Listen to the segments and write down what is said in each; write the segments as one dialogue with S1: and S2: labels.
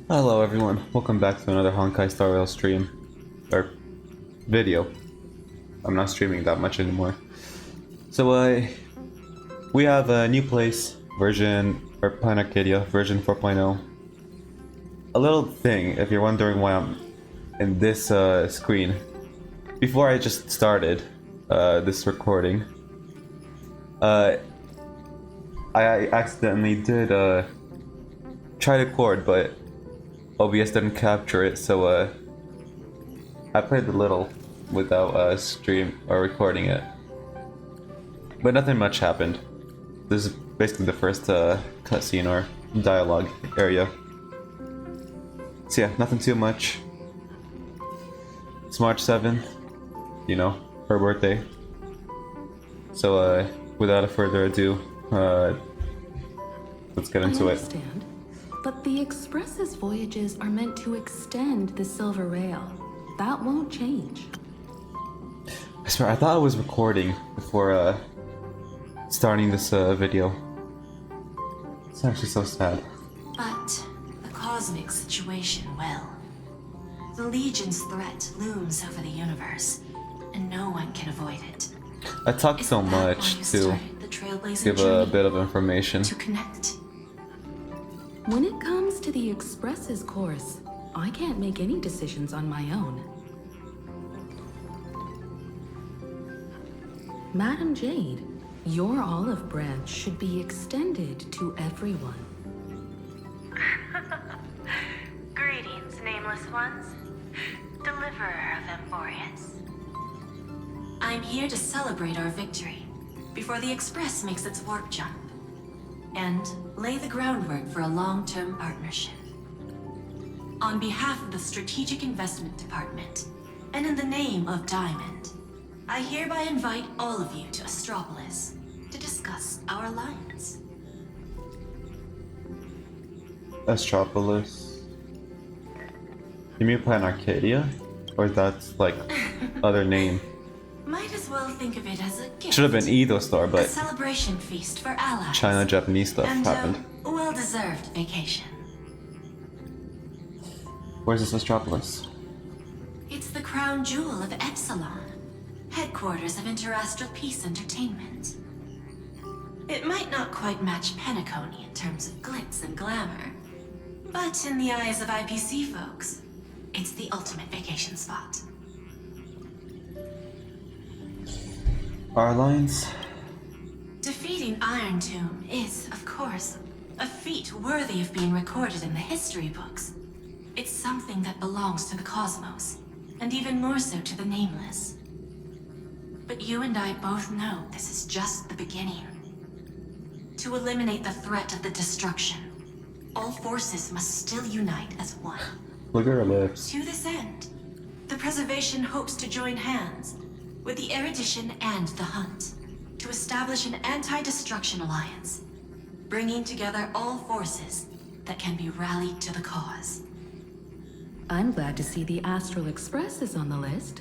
S1: Hello everyone, welcome back to another Honkai Star Rail stream, or video. I'm not streaming that much anymore. So we have a new place, Planarcadia, version 4.0. A little thing, if you're wondering why I'm in this screen. Before I just started this recording, I accidentally did try to record, but OBS didn't capture it, so I played a little without stream or recording it. But nothing much happened. This is basically the first cutscene or dialogue area. So yeah, nothing too much. It's March 7th, you know, her birthday. So without further ado, let's get into it.
S2: But the Express's voyages are meant to extend the Silver Rail. That won't change.
S1: I swear, I thought I was recording before starting this video. It's actually so sad.
S3: But the cosmic situation, well, the Legion's threat looms over the universe, and no one can avoid it.
S1: I talked so much to give a bit of information.
S3: To connect.
S2: When it comes to the Express's course, I can't make any decisions on my own. Madam Jade, your olive branch should be extended to everyone.
S4: Greetings, nameless ones. Deliverer of Emporius.
S3: I'm here to celebrate our victory before the Express makes its warp jump, and lay the groundwork for a long-term partnership. On behalf of the Strategic Investment Department, and in the name of Diamond, I hereby invite all of you to Astropolis to discuss our alliance.
S1: Astropolis? You mean Planarcadia? Or that's like other name?
S3: Might as well think of it as a gift.
S1: Should have been Edo Star,
S3: A
S1: but
S3: celebration feast for allies.
S1: China-Japanese stuff
S3: and
S1: happened.
S3: a well-deserved vacation.
S1: Where's this Astropolis?
S3: It's the crown jewel of Epsilon, headquarters of Interastral Peace Entertainment. It might not quite match Penacony in terms of glitz and glamour, but in the eyes of IPC folks, it's the ultimate vacation spot.
S1: Our alliance?
S3: Defeating Iron Tomb is, of course, a feat worthy of being recorded in the history books. It's something that belongs to the cosmos, and even more so to the Nameless. But you and I both know this is just the beginning. To eliminate the threat of the destruction, all forces must still unite as one.
S1: Look at her lips.
S3: To this end, the Preservation hopes to join hands with the Erudition and the Hunt to establish an anti-destruction alliance, bringing together all forces that can be rallied to the cause.
S2: I'm glad to see the Astral Express is on the list.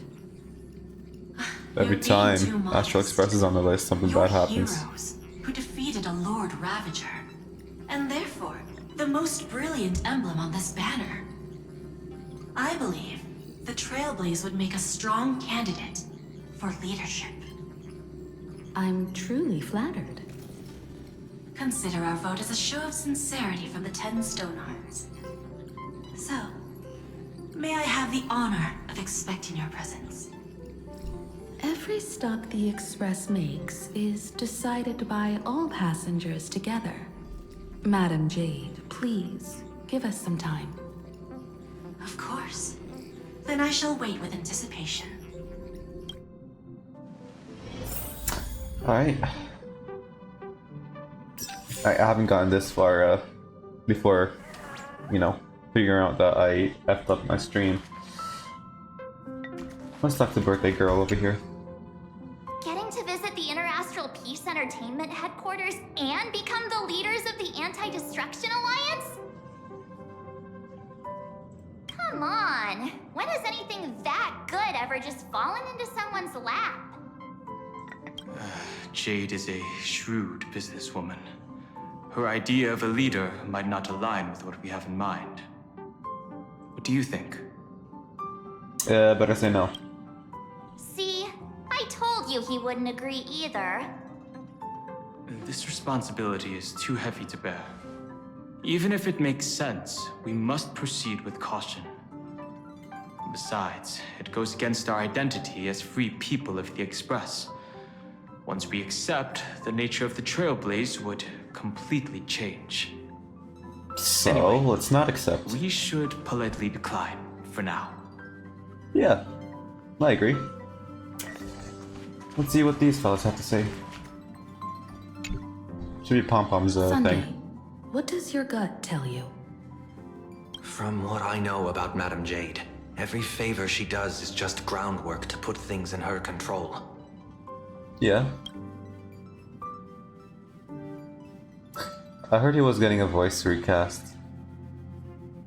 S1: Every time Astral Express is on the list, something bad happens.
S3: Heroes who defeated a Lord Ravager, and therefore the most brilliant emblem on this banner. I believe the Trailblaze would make a strong candidate for leadership.
S2: I'm truly flattered.
S3: Consider our vote as a show of sincerity from the 10 Stonearms. So, may I have the honor of expecting your presence?
S2: Every stop the Express makes is decided by all passengers together. Madam Jade, please, give us some time.
S3: Of course. Then I shall wait with anticipation.
S1: Alright. I haven't gotten this far before, you know, figuring out that I effed up my stream. Let's talk to birthday girl over here.
S5: Getting to visit the Interastral Peace Entertainment headquarters and become the leaders of the Anti-Destruction Alliance? Come on, when has anything that good ever just fallen into someone's lap?
S6: Jade is a shrewd businesswoman. Her idea of a leader might not align with what we have in mind. What do you think?
S1: Better say no.
S5: See, I told you he wouldn't agree either.
S6: This responsibility is too heavy to bear. Even if it makes sense, we must proceed with caution. Besides, it goes against our identity as free people of the Express. Once we accept, the nature of the Trailblaze would completely change.
S1: So,
S6: Anyway,
S1: let's not accept.
S6: We should politely decline, for now.
S1: Yeah, I agree. Let's see what these fellas have to say. Should be Pom-Pom's
S2: Sunday,
S1: thing.
S2: what does your gut tell you?
S7: From what I know about Madame Jade, every favor she does is just groundwork to put things in her control.
S1: Yeah. I heard he was getting a voice recast.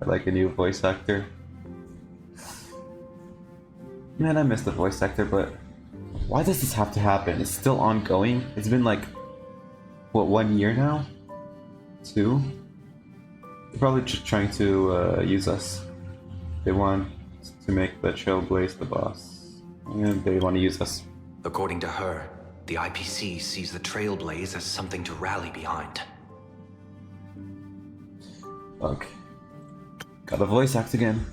S1: Like a new voice actor. Man, I miss the voice actor, but why does this have to happen? It's still ongoing. It's been like, what, 1 year now? 2? They're probably just trying to use us. They want to make the Trailblaze the boss. And they want to use us.
S7: According to her, the IPC sees the Trailblaze as something to rally behind.
S1: Okay. Got a voice act again.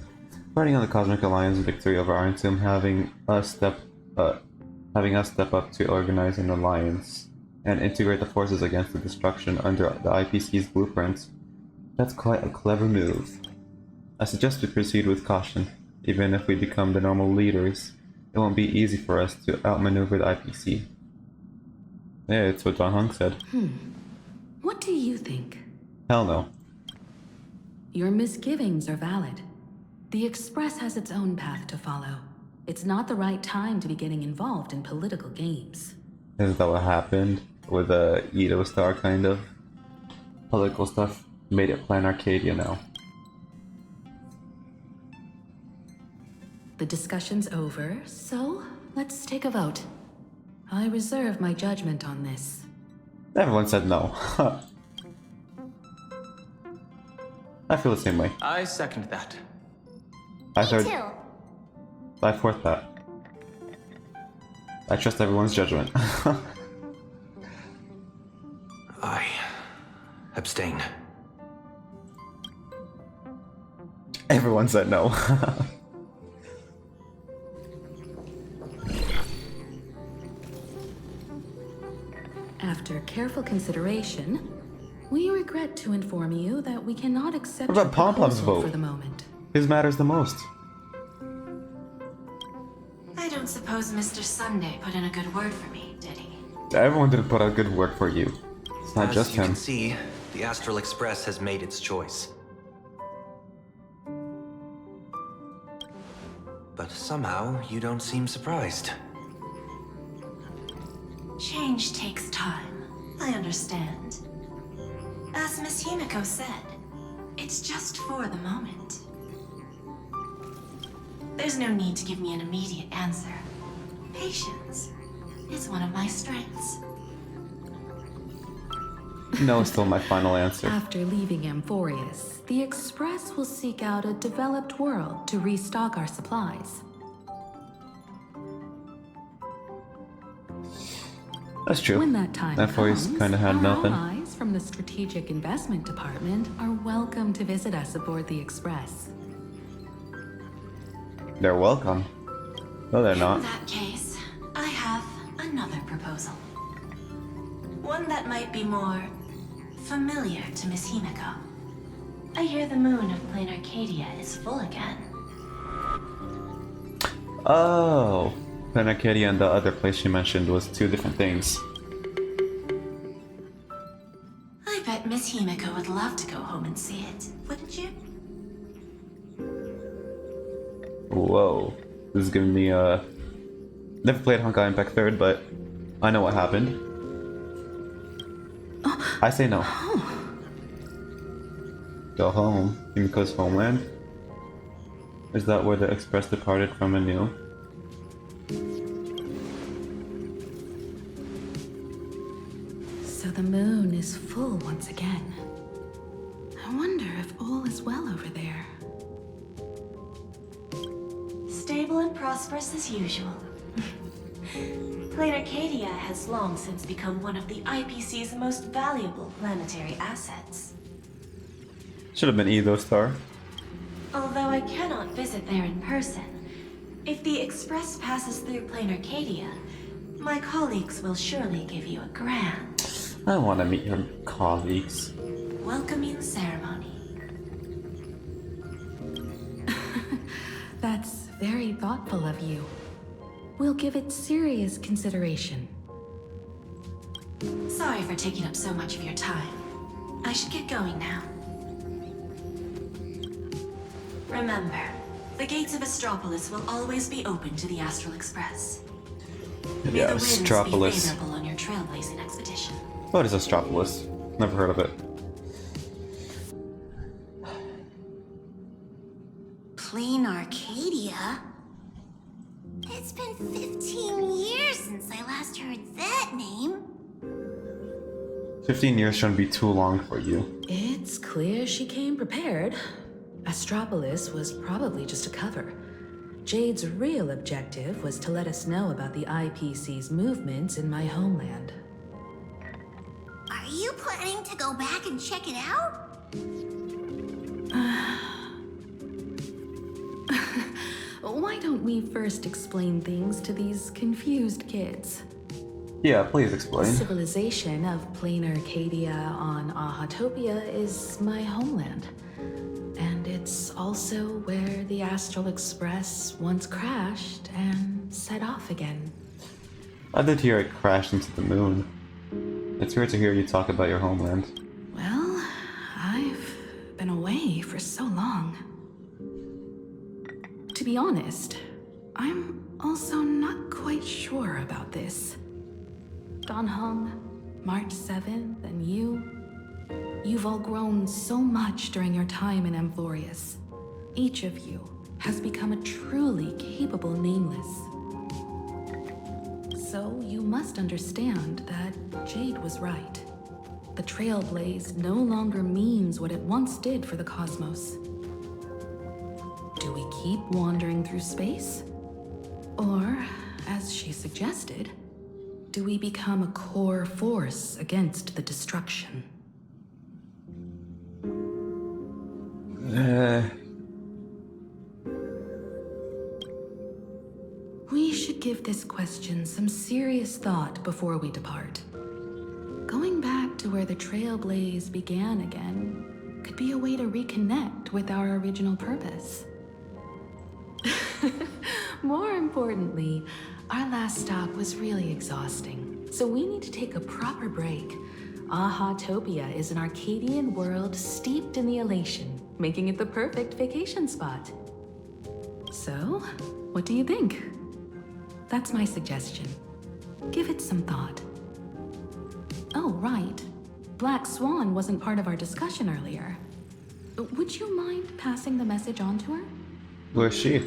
S1: Riding on the Cosmic Alliance victory over Iron Tomb, having us step up to organize an alliance and integrate the forces against the destruction under the IPC's blueprint. That's quite a clever move. I suggest we proceed with caution. Even if we become the normal leaders, it won't be easy for us to outmaneuver the IPC. Yeah, it's what John Hung said.
S2: What do you think?
S1: Hell no.
S2: Your misgivings are valid. The Express has its own path to follow. It's not the right time to be getting involved in political games.
S1: Isn't that what happened with Edo Star, kind of? Political stuff made it Planarcadia now.
S2: The discussion's over, so let's take a vote. I reserve my judgment on this.
S1: Everyone said no. I feel the same way.
S6: I second that.
S1: I
S5: Me too.
S1: fourth that. I trust everyone's judgment.
S7: I abstain.
S1: Everyone said no.
S2: After careful consideration, we regret to inform you that we cannot accept
S1: What about
S2: your
S1: Pom-Pom's
S2: proposal
S1: vote?
S2: for the moment.
S1: His matters the most.
S3: I don't suppose Mr. Sunday put in a good word for me, did he?
S1: Everyone did put out good work for you. It's not
S7: As
S1: just
S7: you
S1: him.
S7: can see, the Astral Express has made its choice. But somehow, you don't seem surprised.
S3: Change takes time. I understand. As Miss Himiko said, it's just for the moment. There's no need to give me an immediate answer. Patience is one of my strengths.
S1: No is still my final answer.
S2: After leaving Amphorius, the Express will seek out a developed world to restock our supplies.
S1: That's true.
S2: When that time
S1: That voice
S2: comes,
S1: kinda had
S2: our
S1: nothing.
S2: allies from the Strategic Investment Department are welcome to visit us aboard the Express.
S1: They're welcome. No, they're
S3: In
S1: not.
S3: that case, I have another proposal. One that might be more familiar to Miss Himiko. I hear the moon of Planarcadia is full again.
S1: Oh. Planarcadia and the other place she mentioned was two different things.
S3: I bet Miss Himiko would love to go home and see it, wouldn't you?
S1: Whoa. This is giving me never played Honkai Impact 3rd, but I know what happened. I say no. Go home. Himiko's homeland? Is that where the Express departed from anew?
S2: So the moon is full once again. I wonder if all is well over there.
S3: prosperous as usual. Planarcadia has long since become one of the IPC's most valuable planetary assets.
S1: Should have been Ethostar.
S3: Although I cannot visit there in person, if the Express passes through Planarcadia, my colleagues will surely give you a grand
S1: I want to meet your colleagues.
S3: welcoming ceremony.
S2: That's very thoughtful of you. We'll give it serious consideration.
S3: Sorry for taking up so much of your time. I should get going now. Remember, the gates of Astropolis will always be open to the Astral Express. May
S1: Yeah,
S3: the winds be
S1: Astropolis.
S3: favorable on your trailblazing expedition.
S1: What is Astropolis? Never heard of it.
S5: Planarcadia? It's been 15 years since I last heard that name.
S1: 15 years shouldn't be too long for you.
S2: It's clear she came prepared. Astropolis was probably just a cover. Jade's real objective was to let us know about the IPC's movements in my homeland.
S5: Are you planning to go back and check it out?
S2: Why don't we first explain things to these confused kids?
S1: Yeah, please explain.
S2: Civilization of Planarcadia on Ahatopia is my homeland. And it's also where the Astral Express once crashed and set off again.
S1: I did hear it crashed into the moon. It's weird to hear you talk about your homeland.
S2: Well, I've been away for so long. To be honest, I'm also not quite sure about this. Gone home, March 7th, and you've all grown so much during your time in Amphorius. Each of you has become a truly capable Nameless. So you must understand that Jade was right. The Trailblaze no longer means what it once did for the cosmos. Do we keep wandering through space? Or, as she suggested, do we become a core force against the destruction? We should give this question some serious thought before we depart. Going back to where the Trailblaze began again could be a way to reconnect with our original purpose. More importantly, our last stop was really exhausting, so we need to take a proper break. Ahatopia is an Arcadian world steeped in the elation, making it the perfect vacation spot. So, what do you think? That's my suggestion. Give it some thought. Oh, right. Black Swan wasn't part of our discussion earlier. Would you mind passing the message on to her?
S1: Where's she?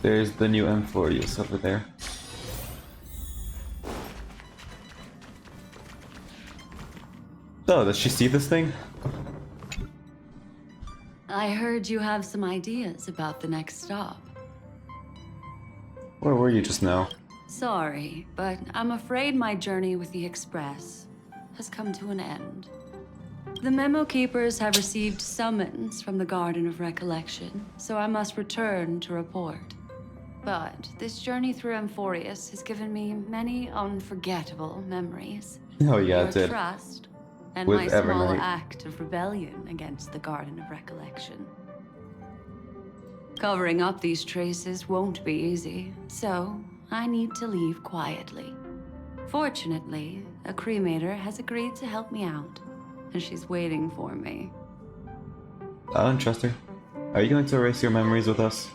S1: There's the new M4 over there. So, does she see this thing?
S8: I heard you have some ideas about the next stop.
S1: Where were you just now?
S8: Sorry, but I'm afraid my journey with the Express has come to an end. The Memo Keepers have received summons from the Garden of Recollection, so I must return to report. But this journey through Amphorius has given me many unforgettable memories.
S1: Oh yeah,
S8: Your
S1: it did.
S8: trust and
S1: With
S8: my small
S1: Evernight.
S8: act of rebellion against the Garden of Recollection. Covering up these traces won't be easy, so I need to leave quietly. Fortunately, a cremator has agreed to help me out, and she's waiting for me.
S1: I don't trust her. Are you going to erase your memories with us?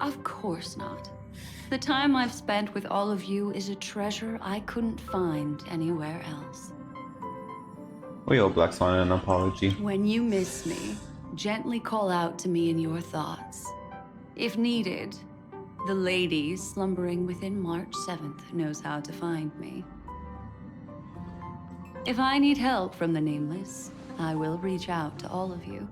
S8: Of course not. The time I've spent with all of you is a treasure I couldn't find anywhere else.
S1: We owe Black Swan an apology.
S8: When you miss me, gently call out to me in your thoughts. If needed, the lady slumbering within March 7th knows how to find me. If I need help from the Nameless, I will reach out to all of you.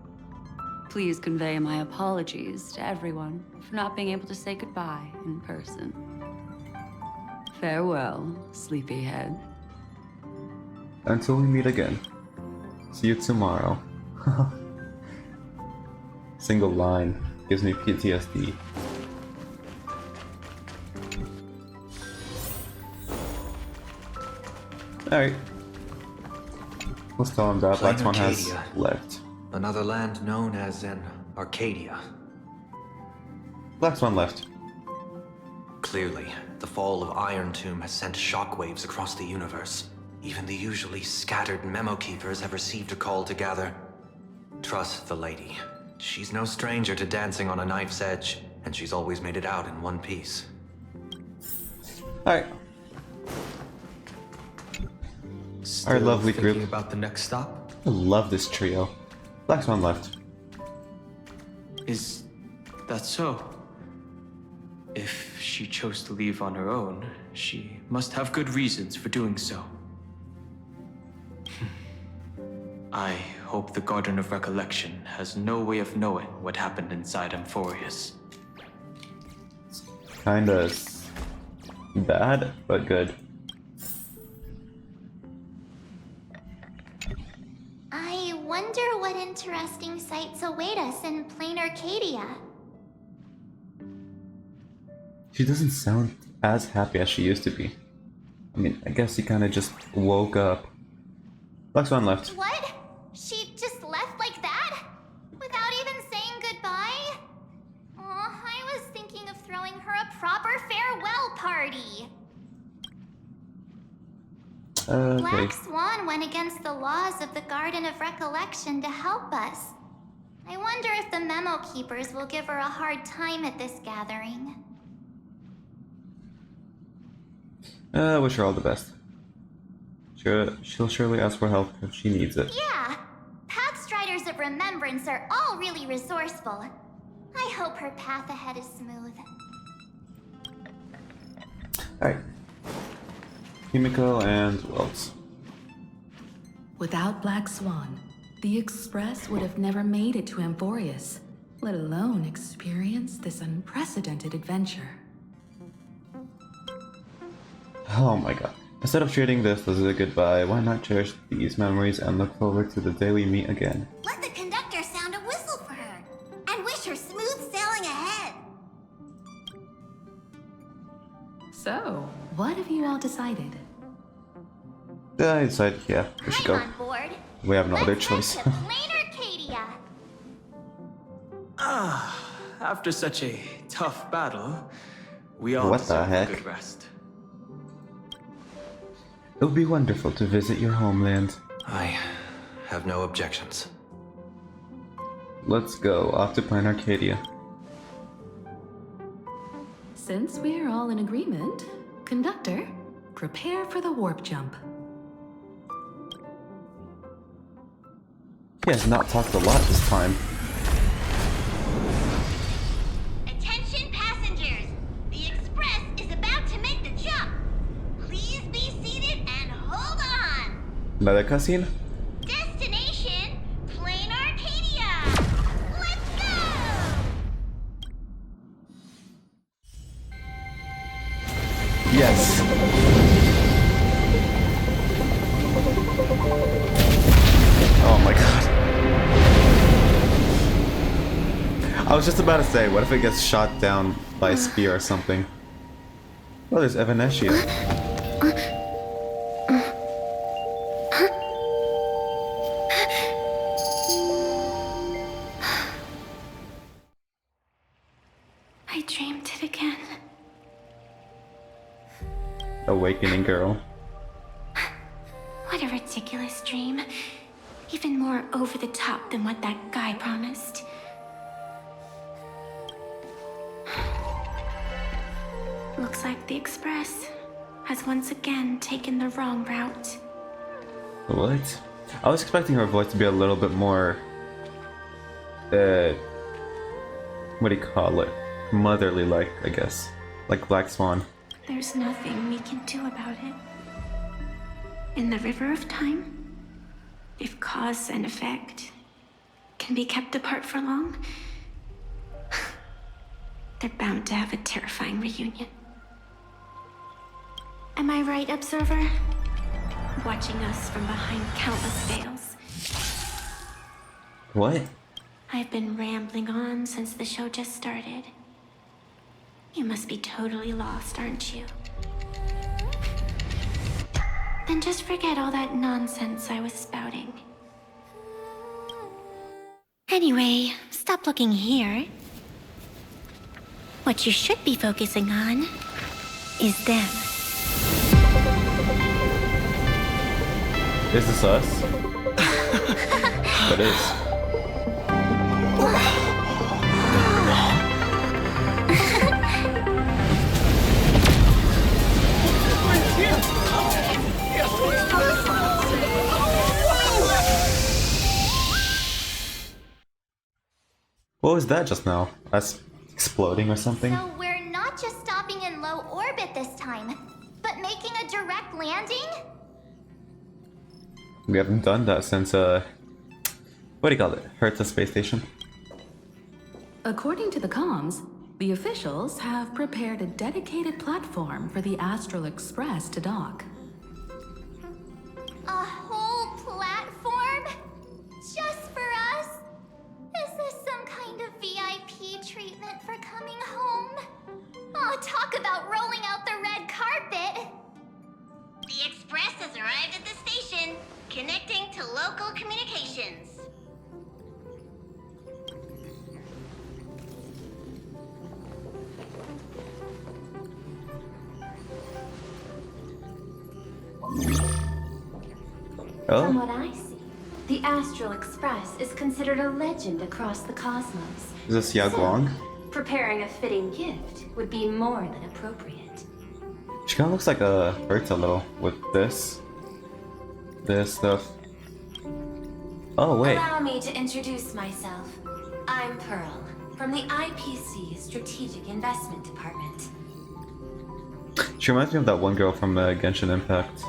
S8: Please convey my apologies to everyone for not being able to say goodbye in person. Farewell, sleepyhead.
S1: Until we meet again. See you tomorrow. Single line gives me PTSD. Alright. Let's tell him that Black Swan has
S7: Planarcadia.
S1: left.
S7: Another land known as an Arcadia.
S1: Black Swan left.
S7: Clearly, the fall of Iron Tomb has sent shockwaves across the universe. Even the usually scattered memo keepers have received a call to gather. Trust the lady. She's no stranger to dancing on a knife's edge, and she's always made it out in one piece.
S1: Alright. Our lovely
S6: thinking
S1: group.
S6: about the next stop?
S1: I love this trio. Black Swan left.
S6: Is that so? If she chose to leave on her own, she must have good reasons for doing so. I hope the Garden of Recollection has no way of knowing what happened inside Amphorius.
S1: Kinda bad, but good.
S5: I wonder what interesting sights await us in Planarcadia.
S1: She doesn't sound as happy as she used to be. I mean, I guess she kinda just woke up. Black Swan left.
S5: What? She just left like that? Without even saying goodbye? Aw, I was thinking of throwing her a proper farewell party.
S1: Okay.
S5: Black Swan went against the laws of the Garden of Recollection to help us. I wonder if the memo keepers will give her a hard time at this gathering.
S1: Wish her all the best. She'll surely ask for help if she needs it.
S5: Yeah, Pathstriders of Remembrance are all really resourceful. I hope her path ahead is smooth.
S1: Alright. Himiko and who else?
S2: Without Black Swan, the Express would have never made it to Amphorius, let alone experience this unprecedented adventure.
S1: Oh my god. Instead of treating this as a goodbye, why not cherish these memories and look forward to the day we meet again?
S5: Let the conductor sound a whistle for her, and wish her smooth sailing ahead.
S2: So, what have you all decided?
S1: I decided, yeah, we should
S5: I'm
S1: go.
S5: on board.
S1: We have no other
S5: Let's
S1: choice.
S5: head to Planarcadia.
S6: After such a tough battle, we all
S1: What the
S6: deserve
S1: heck?
S6: a good rest.
S1: It would be wonderful to visit your homeland.
S7: I have no objections.
S1: Let's go, off to Planarcadia.
S2: Since we're all in agreement, Conductor, prepare for the warp jump.
S1: He has not talked a lot this time.
S5: Attention passengers! The Express is about to make the jump. Please be seated and hold on.
S1: Another cutscene?
S5: Destination, Planarcadia. Let's go!
S1: Yes. Oh my god. I was just about to say, what if it gets shot down by a spear or something? Oh, there's Evanescia.
S3: I dreamed it again.
S1: Awakening girl.
S3: What a ridiculous dream. Even more over the top than what that guy promised. Looks like the Express has once again taken the wrong route.
S1: What? I was expecting her voice to be a little bit more... what do you call it? Motherly-like, I guess. Like Black Swan.
S3: There's nothing we can do about it.
S9: in the river of time? If cause and effect can be kept apart for long, they're bound to have a terrifying reunion. Am I right, Observer? Watching us from behind countless veils.
S1: What?
S9: I've been rambling on since the show just started. You must be totally lost, aren't you? Then just forget all that nonsense I was spouting. Anyway, stop looking here. What you should be focusing on is them.
S1: Is this us? It is. What was that just now? Us exploding or something?
S5: So we're not just stopping in low orbit this time, but making a direct landing?
S1: We haven't done that since, what do you call it? Hertha Space Station?
S2: According to the comms, the officials have prepared a dedicated platform for the Astral Express to dock.
S5: A whole platform? Just for us? Is this some kind of VIP treatment for coming home? Oh, talk about rolling out the red carpet!
S10: The Express has arrived at the station, connecting to local communications.
S11: From
S1: Oh?
S11: what I see, the Astral Express is considered a legend across the cosmos.
S1: Is this Yao Guang?
S11: Preparing a fitting gift would be more than appropriate.
S1: She kinda looks like a Hertha a little with this stuff. Oh, wait.
S11: Allow me to introduce myself. I'm Pearl, from the IPC Strategic Investment Department.
S1: She reminds me of that one girl from Genshin Impact.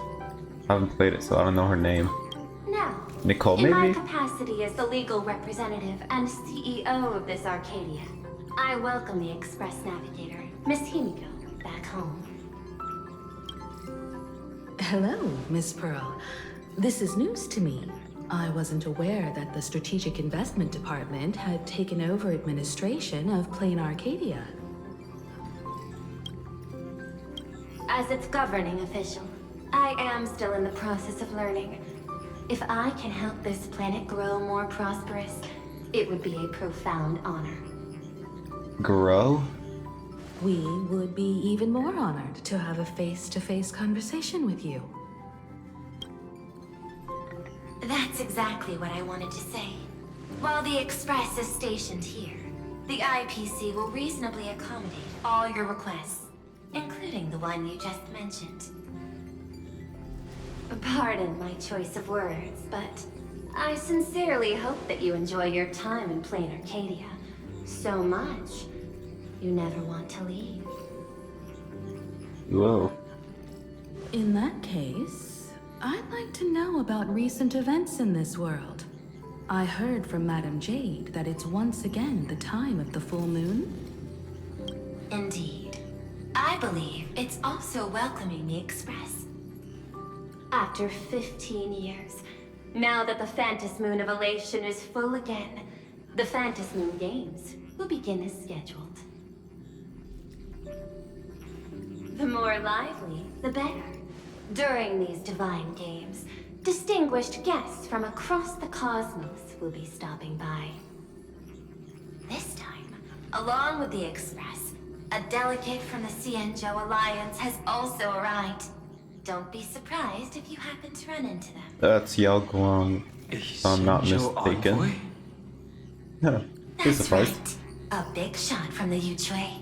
S1: I haven't played it, so I don't know her name.
S11: Now,
S1: Nicole,
S11: in my
S1: maybe?
S11: capacity as the legal representative and CEO of this Arcadia, I welcome the Express Navigator, Miss Himiko, back home.
S2: Hello, Miss Pearl. This is news to me. I wasn't aware that the Strategic Investment Department had taken over administration of Planarcadia.
S11: As its governing official, I am still in the process of learning. If I can help this planet grow more prosperous, it would be a profound honor.
S1: Grow?
S2: We would be even more honored to have a face-to-face conversation with you.
S11: That's exactly what I wanted to say. While the Express is stationed here, the IPC will reasonably accommodate all your requests, including the one you just mentioned. Pardon my choice of words, but I sincerely hope that you enjoy your time in Planarcadia so much you never want to leave.
S1: Whoa.
S2: In that case, I'd like to know about recent events in this world. I heard from Madame Jade that it's once again the time of the full moon.
S11: Indeed. I believe it's also welcoming the Express. After 15 years, now that the Phantas Moon of Elation is full again, the Phantas Moon Games will begin as scheduled. The more lively, the better. During these divine games, distinguished guests from across the cosmos will be stopping by. This time, along with the Express, a delegate from the Cienjo Alliance has also arrived. Don't be surprised if you happen to run into them.
S1: That's Yao Guang, if I'm not mistaken. Yeah, he's
S11: That's
S1: surprised.
S11: right. A big shot from the Yuchui.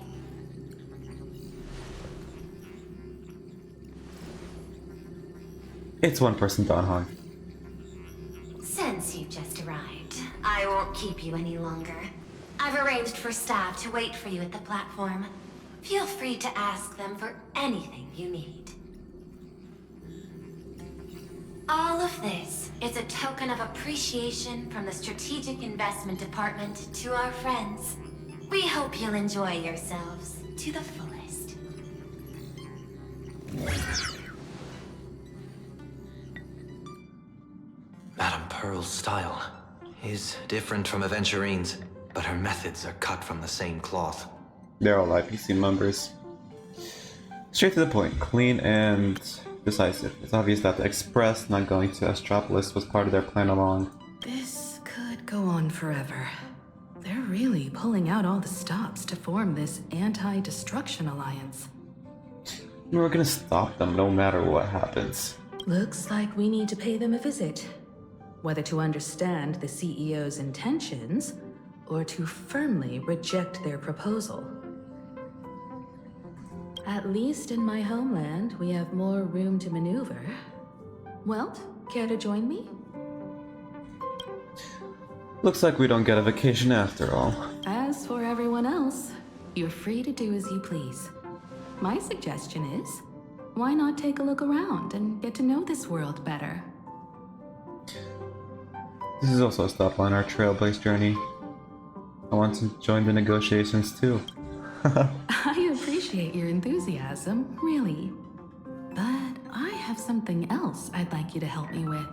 S1: It's one person, Don Han.
S11: Since you just arrived, I won't keep you any longer. I've arranged for staff to wait for you at the platform. Feel free to ask them for anything you need. All of this is a token of appreciation from the Strategic Investment Department to our friends. We hope you'll enjoy yourselves to the fullest.
S7: Madame Pearl's style is different from Aventurine's, but her methods are cut from the same cloth.
S1: They're all IPC members. Straight to the point, clean and decisive. It's obvious that the Express not going to Astropolis was part of their plan along.
S2: This could go on forever. They're really pulling out all the stops to form this anti-destruction alliance.
S1: We're gonna stop them no matter what happens.
S2: Looks like we need to pay them a visit. Whether to understand the CEO's intentions, or to firmly reject their proposal. At least in my homeland, we have more room to maneuver. Welt, care to join me?
S1: Looks like we don't get a vacation after all.
S2: As for everyone else, you're free to do as you please. My suggestion is, why not take a look around and get to know this world better?
S1: This is also a stop on our Trailblaze journey. I want to join the negotiations too.
S2: I appreciate your enthusiasm, really. But I have something else I'd like you to help me with.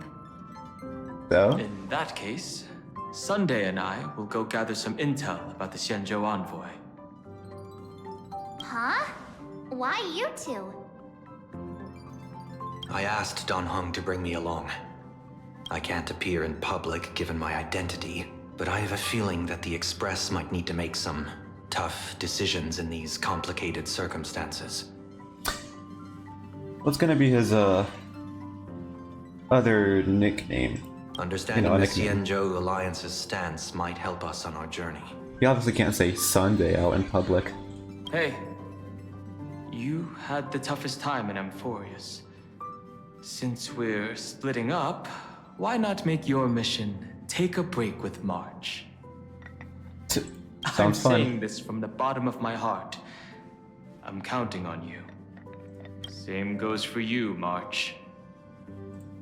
S1: So?
S6: In that case, Sunday and I will go gather some intel about the Xianzhou envoy.
S5: Huh? Why you two?
S7: I asked Don Hung to bring me along. I can't appear in public given my identity, but I have a feeling that the Express might need to make some tough decisions in these complicated circumstances.
S1: What's gonna be his, other nickname?
S7: Understanding the Xianzhou Alliance's stance might help us on our journey.
S1: You obviously can't say Sunday out in public.
S6: Hey, you had the toughest time in Amphorius. Since we're splitting up, why not make your mission take a break with March? I'm
S1: Sounds fun.
S6: saying this from the bottom of my heart. I'm counting on you. Same goes for you, March.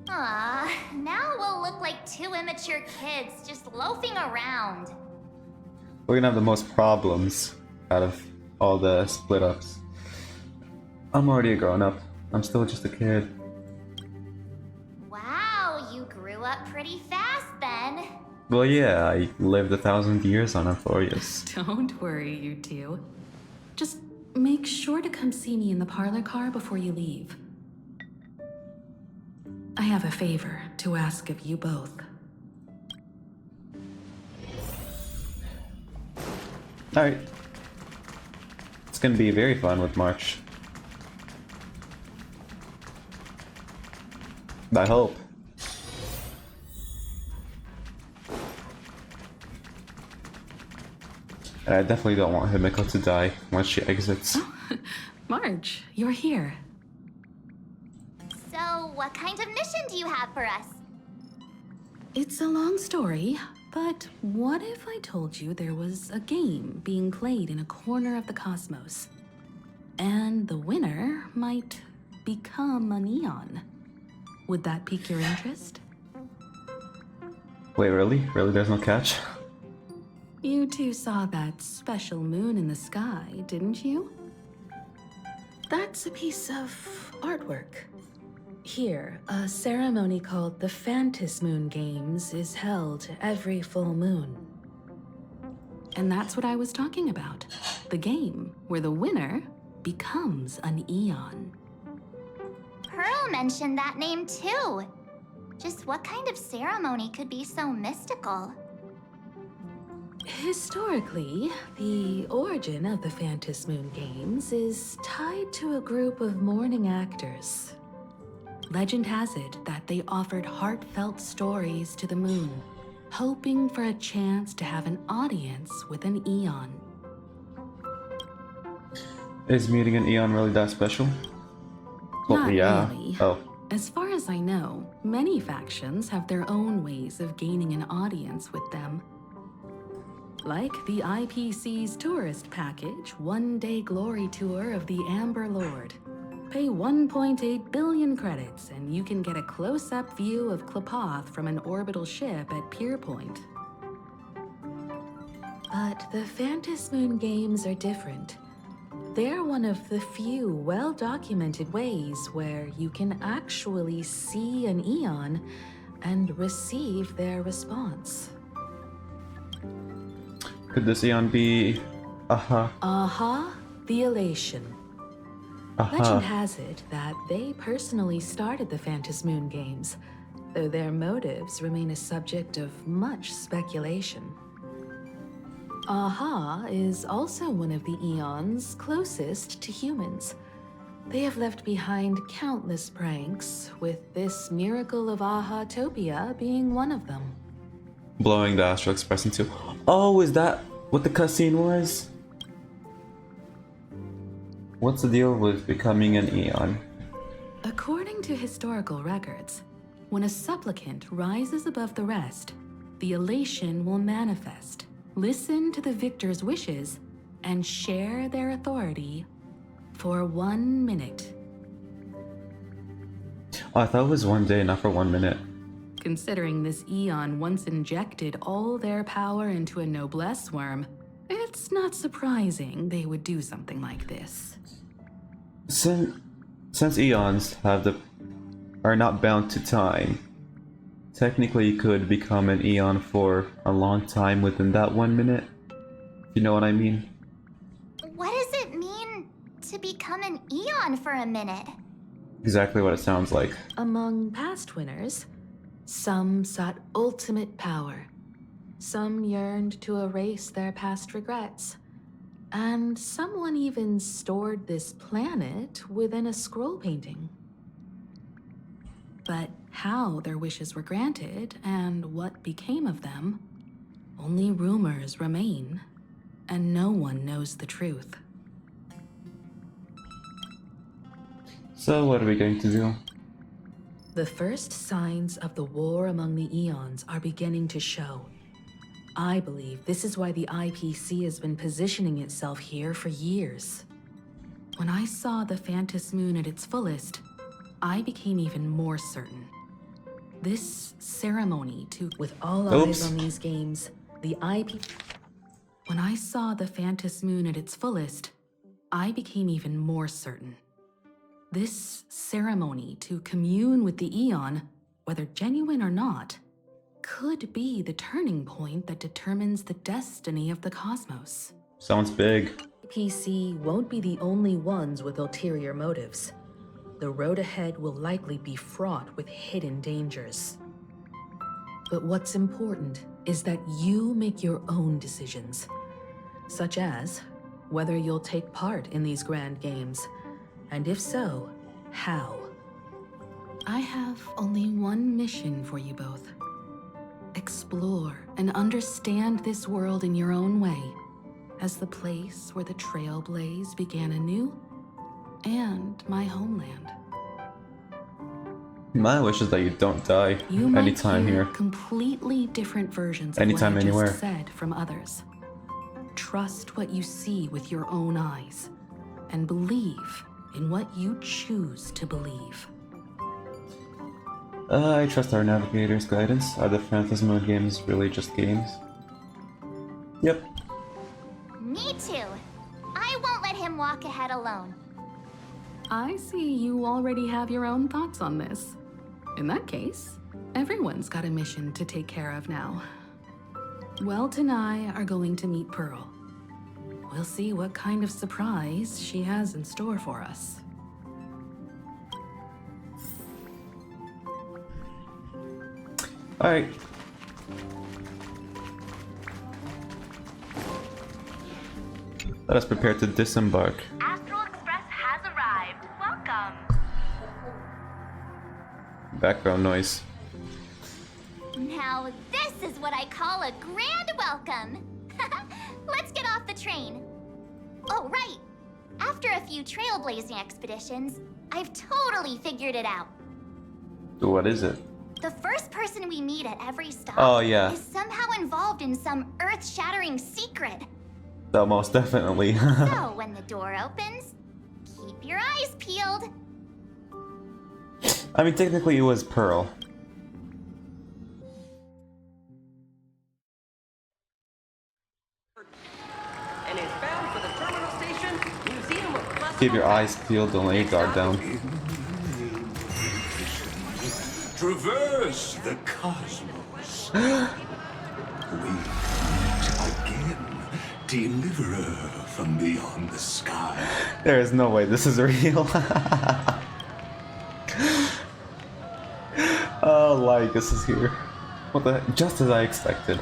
S5: Now we'll look like two immature kids just loafing around.
S1: We're gonna have the most problems out of all the split ups. I'm already a grown up. I'm still just a kid.
S5: Wow, you grew up pretty fast then.
S1: Well, yeah, I lived 1,000 years on Amphorius.
S2: Don't worry, you two. Just make sure to come see me in the parlor car before you leave. I have a favor to ask of you both.
S1: Alright. It's gonna be very fun with March. I hope. And I definitely don't want Himiko to die once she exits.
S2: Marge, you're here.
S5: So, what kind of mission do you have for us?
S2: It's a long story, but what if I told you there was a game being played in a corner of the cosmos? And the winner might become a neon. Would that pique your interest?
S1: Wait, really? Really, there's no catch?
S2: You two saw that special moon in the sky, didn't you? That's a piece of artwork. Here, a ceremony called the Phantasy Moon Games is held every full moon. And that's what I was talking about. The game where the winner becomes an Eon.
S5: Pearl mentioned that name too. Just what kind of ceremony could be so mystical?
S2: Historically, the origin of the Phantasy Moon Games is tied to a group of mourning actors. Legend has it that they offered heartfelt stories to the moon, hoping for a chance to have an audience with an Eon.
S1: Is meeting an Eon really that special? Well,
S2: Not
S1: yeah.
S2: really.
S1: Oh.
S2: As far as I know, many factions have their own ways of gaining an audience with them. Like the IPC's tourist package, One Day Glory Tour of the Amber Lord. Pay 1.8 billion credits, and you can get a close-up view of Klapoth from an orbital ship at Pier Point. But the Phantom Moon games are different. They're one of the few well-documented ways where you can actually see an Eon and receive their response.
S1: Could this Eon be... Aha?
S2: Aha, the Elation.
S1: Aha.
S2: Legend has it that they personally started the Phantom Moon games, though their motives remain a subject of much speculation. Aha is also one of the Eons closest to humans. They have left behind countless pranks, with this miracle of Aha-topia being one of them.
S1: Blowing the Astral Express into... Oh, is that what the cutscene was? What's the deal with becoming an Eon?
S2: According to historical records, when a supplicant rises above the rest, the elation will manifest, listen to the victor's wishes, and share their authority for 1 minute.
S1: Oh, I thought it was 1 day, not for 1 minute.
S2: Considering this Eon once injected all their power into a noblesse worm, it's not surprising they would do something like this.
S1: Since Eons are not bound to time, technically you could become an Eon for a long time within that 1 minute. You know what I mean?
S5: What does it mean to become an Eon for a minute?
S1: Exactly what it sounds like.
S2: Among past winners, some sought ultimate power. Some yearned to erase their past regrets. And someone even stored this planet within a scroll painting. But how their wishes were granted and what became of them, only rumors remain, and no one knows the truth.
S1: So what are we going to do?
S2: The first signs of the war among the Eons are beginning to show. I believe this is why the IPC has been positioning itself here for years. When I saw the Phantom Moon at its fullest, I became even more certain. This ceremony with all eyes on these games, When I saw the Phantom Moon at its fullest, I became even more certain. This ceremony to commune with the Eon, whether genuine or not, could be the turning point that determines the destiny of the cosmos.
S1: Sounds big.
S2: PC won't be the only ones with ulterior motives. The road ahead will likely be fraught with hidden dangers. But what's important is that you make your own decisions, such as whether you'll take part in these grand games, and if so, how. I have only one mission for you both. Explore and understand this world in your own way, as the place where the Trailblaze began anew, and my homeland.
S1: My wish is that you don't die
S2: You might
S1: anytime
S2: hear
S1: here.
S2: completely different versions of
S1: Anytime,
S2: what I
S1: anywhere.
S2: just said from others. Trust what you see with your own eyes, and believe in what you choose to believe.
S1: I trust our navigator's guidance. Are the Phantom Moon games really just games? Yep.
S5: Me too. I won't let him walk ahead alone.
S2: I see you already have your own thoughts on this. In that case, everyone's got a mission to take care of now. Welt and I are going to meet Pearl. We'll see what kind of surprise she has in store for us.
S1: Alright. Let us prepare to disembark.
S4: Astral Express has arrived. Welcome.
S1: Background noise.
S5: Now this is what I call a grand welcome. Let's get off the train. Oh, right. After a few trailblazing expeditions, I've totally figured it out.
S1: What is it?
S5: The first person we meet at every stop
S1: Oh, yeah.
S5: is somehow involved in some earth-shattering secret.
S1: So most definitely.
S5: So when the door opens, keep Keep your eyes peeled.
S1: I mean, technically it was Pearl.
S12: And is bound for the terminal station, Museum of Classical
S1: Keep your eyes peeled, don't let your guard down.
S13: Traverse the cosmos. We meet again, deliverer from beyond the sky.
S1: There is no way this is real. Oh, Lycus is here. What the heck? Just as I expected.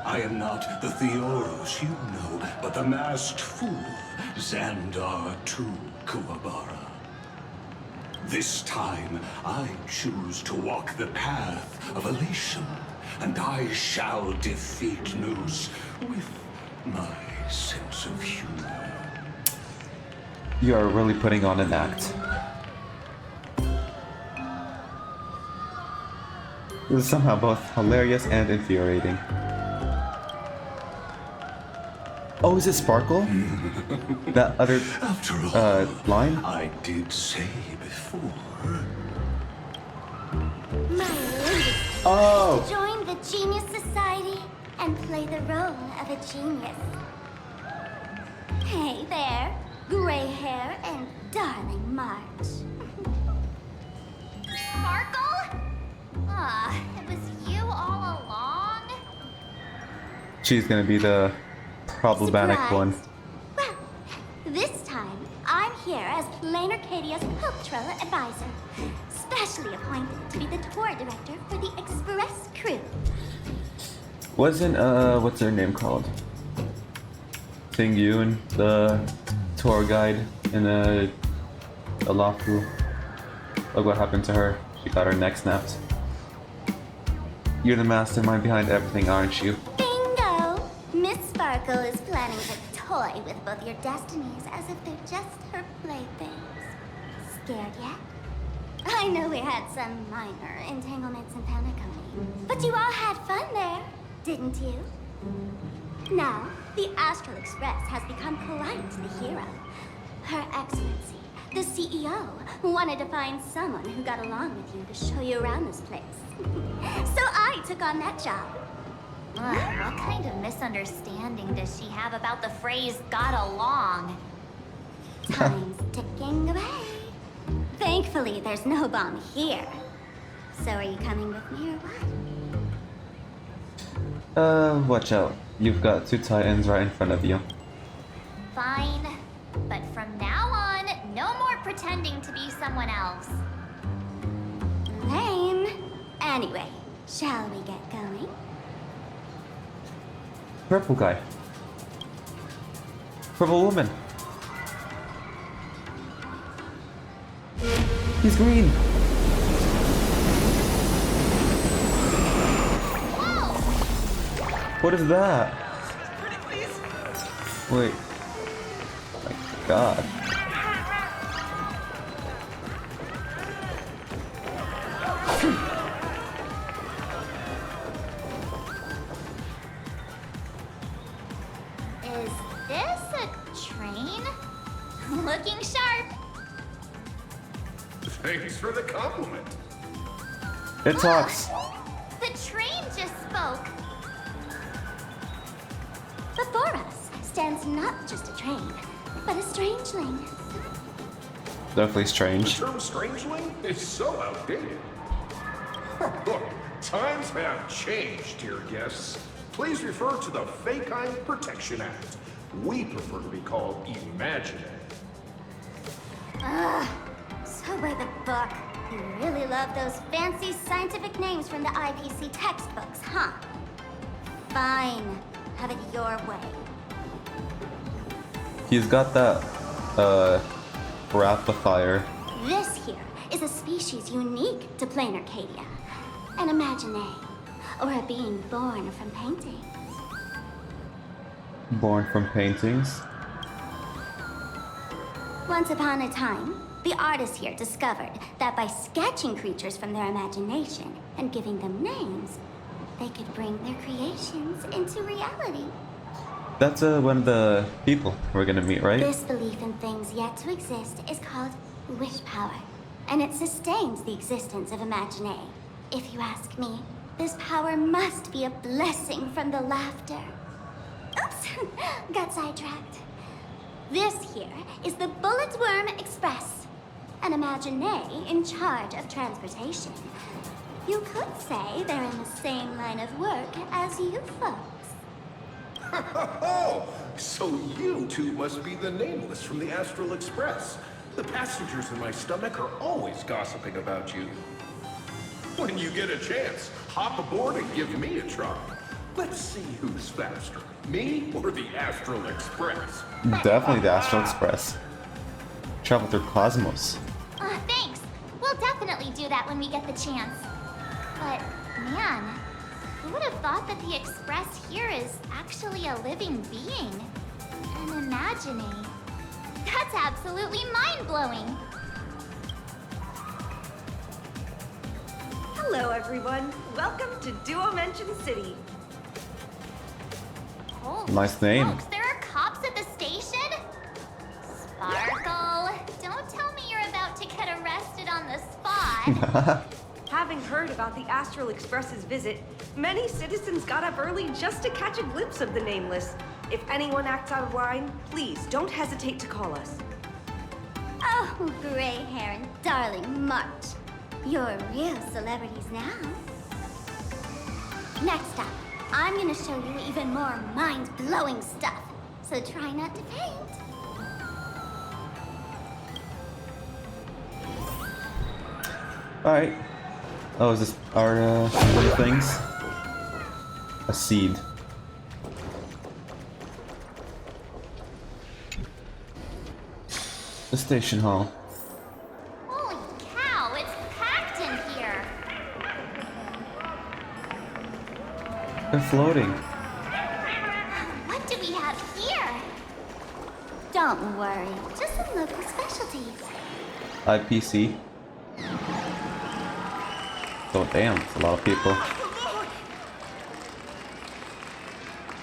S13: I am not the Theoros you know, but the masked fool, Xandar II Kuwabara. This time, I choose to walk the path of elation, and I shall defeat Noose with my sense of humor.
S1: You are really putting on an act. This is somehow both hilarious and infuriating. Oh, is it Sparkle? That other
S13: After all,
S1: line?
S13: I did say before.
S5: My latest
S1: Oh!
S5: to join the Genius Society and play the role of a genius. Hey there, gray hair and darling March. Sparkle? Ah, it was you all along?
S1: She's gonna be the problematic one.
S5: Well, this time I'm here as Planarcadia's cultural advisor, specially appointed to be the tour director for the Express crew.
S1: Wasn't, what's her name called? Ting Yoon, the tour guide in Alafu. Look what happened to her. She got her neck snapped. You're the mastermind behind everything, aren't you?
S5: Bingo! Miss Sparkle is planning to toy with both your destinies as if they're just her playthings. Scared yet? I know we had some minor entanglements in Planarcadia, but you all had fun there, didn't you? Now, the Astral Express has become quite the hero. Her Excellency, the CEO, wanted to find someone who got along with you to show you around this place. So I took on that job. What kind of misunderstanding does she have about the phrase got along? Time's ticking away. Thankfully, there's no bomb here. So are you coming with me or what?
S1: Watch out. You've got two titans right in front of you.
S5: Fine. But from now on, no more pretending to be someone else. Lame. Anyway, shall we get going?
S1: Purple guy. Purple woman. He's green.
S5: Whoa!
S1: What is that? Wait. My God.
S5: Is this a train? Looking sharp.
S13: Thanks for the compliment.
S1: It talks.
S5: The train just spoke. Before us stands not just a train, but a strangeling.
S1: Definitely
S14: The
S1: strange.
S14: term strangeling is so outdated. Look, times have changed, dear guests. Please refer to the Fekine Protection Act. We prefer to be called Imaginary.
S5: So by the book, you really love those fancy scientific names from the IPC textbooks, huh? Fine. Have it your way.
S1: He's got that, Wrath of Fire.
S5: This here is a species unique to Planarcadia. An imaginary, or a being born from paintings.
S1: Born from paintings.
S5: Once upon a time, the artists here discovered that by sketching creatures from their imagination and giving them names, they could bring their creations into reality.
S1: That's one of the people we're gonna meet, right?
S5: This belief in things yet to exist is called wish power, and it sustains the existence of Imagine. If you ask me, this power must be a blessing from the laughter. Oops, got sidetracked. This here is the Bullet Worm Express, an Imagine in charge of transportation. You could say they're in the same line of work as you folks.
S14: Oh, so you two must be the Nameless from the Astral Express. The passengers in my stomach are always gossiping about you. When you get a chance, hop aboard and give me a try. Let's see who's faster, me or the Astral Express.
S1: Definitely the Astral Express. Travel through cosmos.
S5: Thanks. We'll definitely do that when we get the chance. But, man, who would have thought that the Express here is actually a living being? An Imagine. That's absolutely mind-blowing.
S15: Hello, everyone. Welcome to Duo-Mention City.
S5: Holy
S1: Nice name.
S5: Smokes, there are cops at the station? Sparkle, don't tell me you're about to get arrested on the spot.
S15: Having heard about the Astral Express's visit, many citizens got up early just to catch a glimpse of the Nameless. If anyone acts out of line, please don't hesitate to call us.
S5: Oh, gray hair and darling March. You're real celebrities now. Next up, I'm gonna show you even more mind-blowing stuff. So try not to faint.
S1: Alright. Oh, is this our little things? A seed. The station hall.
S5: Holy cow, it's packed in here.
S1: They're floating.
S5: What do we have here? Don't worry, just some local specialties.
S1: IPC. Oh damn, it's a lot of people.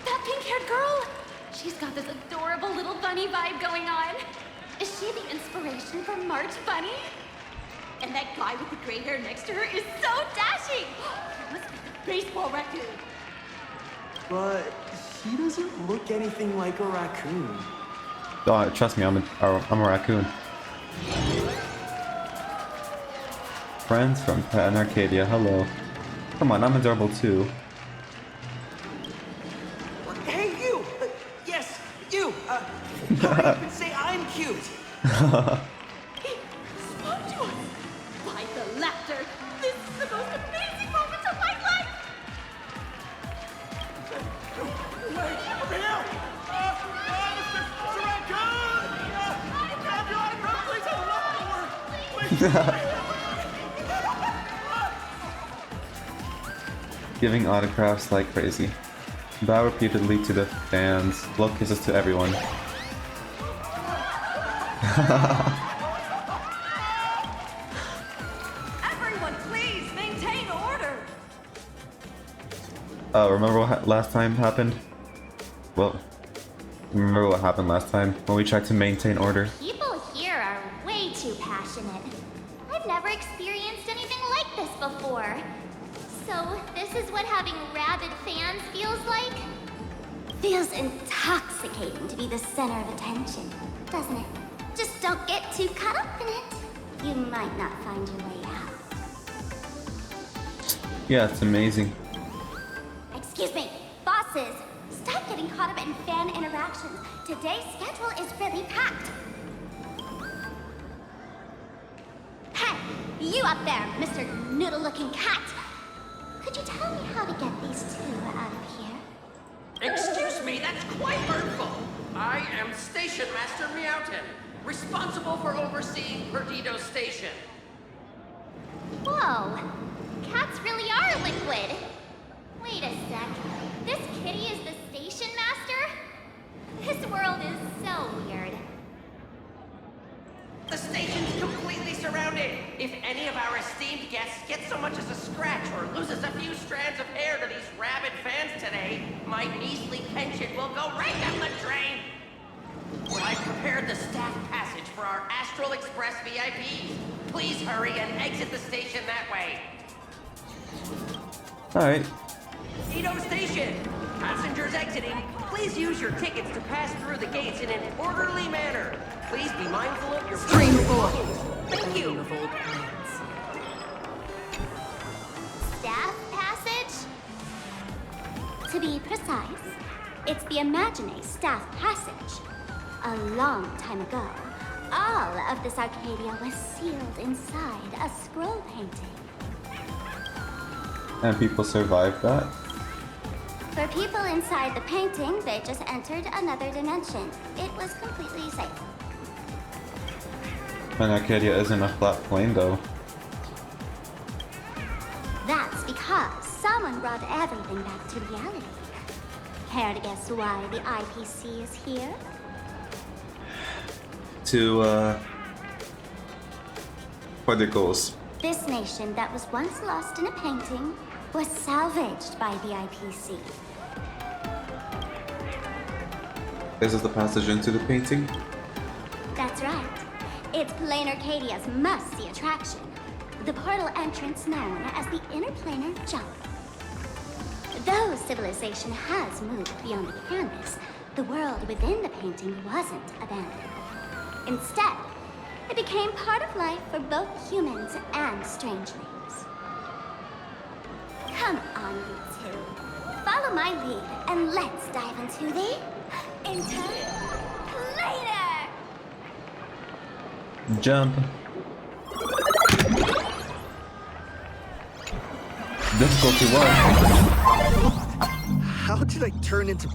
S2: That pink-haired girl! She's got this adorable little bunny vibe going on. Is she the inspiration for March Bunny? And that guy with the gray hair next to her is so dashing! That must be the baseball raccoon.
S6: But he doesn't look anything like a raccoon.
S1: Oh, trust me, I'm a raccoon. Friends from Planarcadia, hello. Come on, I'm adorable too.
S12: Hey, you! Yes, you! Hurry up and say I'm cute!
S2: He spoke to us! By the laughter! This is the most amazing moment of my life!
S12: Wait, over here! Mr. Raccoon! Grab your autograph, please! I love your work! Please!
S1: Giving autographs like crazy. Bow repeatedly to the fans. Blow kisses to everyone.
S15: Everyone, please maintain order.
S1: Remember what last time happened? Well, remember what happened last time when we tried to maintain order?
S5: People here are way too passionate. I've never experienced anything like this before. So, this is what having rabid fans feels like? Feels intoxicating to be the center of attention, doesn't it? Just don't get too caught up in it. You might not find your way out.
S1: Yeah, it's amazing.
S5: Excuse me, bosses. Stop getting caught up in fan interactions. Today's schedule is really packed. Hey, you up there, Mr. Noodle-looking cat. Could you tell me how to get these two out of here?
S12: Excuse me, that's quite hurtful. I am Station Master Meowton, responsible for overseeing Perdido Station.
S5: Whoa, cats really are liquid. Wait a sec, this kitty is the station master? This world is so weird.
S12: The station's completely
S16: surrounded. If any of our esteemed guests gets so much as a scratch or loses a few strands of hair to these rabid fans today, my measly pension will go right down the drain. I've prepared the staff passage for our Astral Express VIPs. Please hurry and exit the station that way.
S1: Alright.
S16: Edo Station! Passengers exiting, please use your tickets to pass through the gates in an orderly manner. Please be mindful of your
S2: Stream
S16: personal
S2: 4.
S16: belongings. Thank you.
S2: Of old plans.
S5: Staff passage? To be precise, it's the Imagine Staff Passage. A long time ago, all of this Arcadia was sealed inside a scroll painting.
S1: And people survived that?
S5: For people inside the painting, they just entered another dimension. It was completely safe.
S1: Planarcadia isn't a flat plane though.
S5: That's because someone brought everything back to reality. Care to guess why the IPC is here?
S1: For their goals.
S5: This nation that was once lost in a painting was salvaged by the IPC.
S1: This is the passage into the painting?
S5: That's right. It's Planarcadia's must-see attraction. The portal entrance known as the Interplanar Jump. Though civilization has moved beyond the canvas, the world within the painting wasn't abandoned. Instead, it became part of life for both humans and strangelings. Come on, you two. Follow my lead and let's dive into the Interplanar!
S1: Jump. Difficulty 1.
S17: How did I turn into...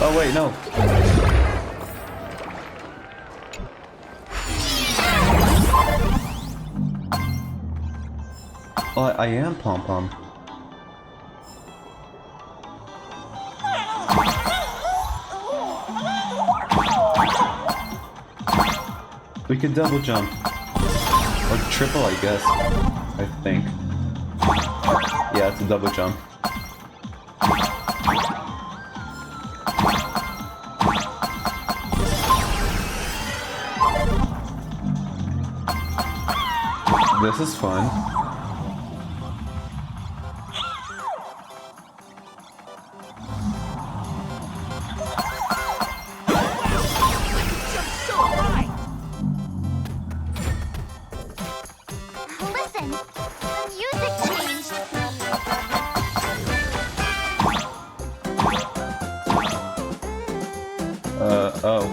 S1: Oh wait, no. Oh, I am Pom Pom. We can double jump. Or triple, I guess. I think. Yeah, it's a double jump. This is fun.
S5: Listen, the music changed.
S1: Oh.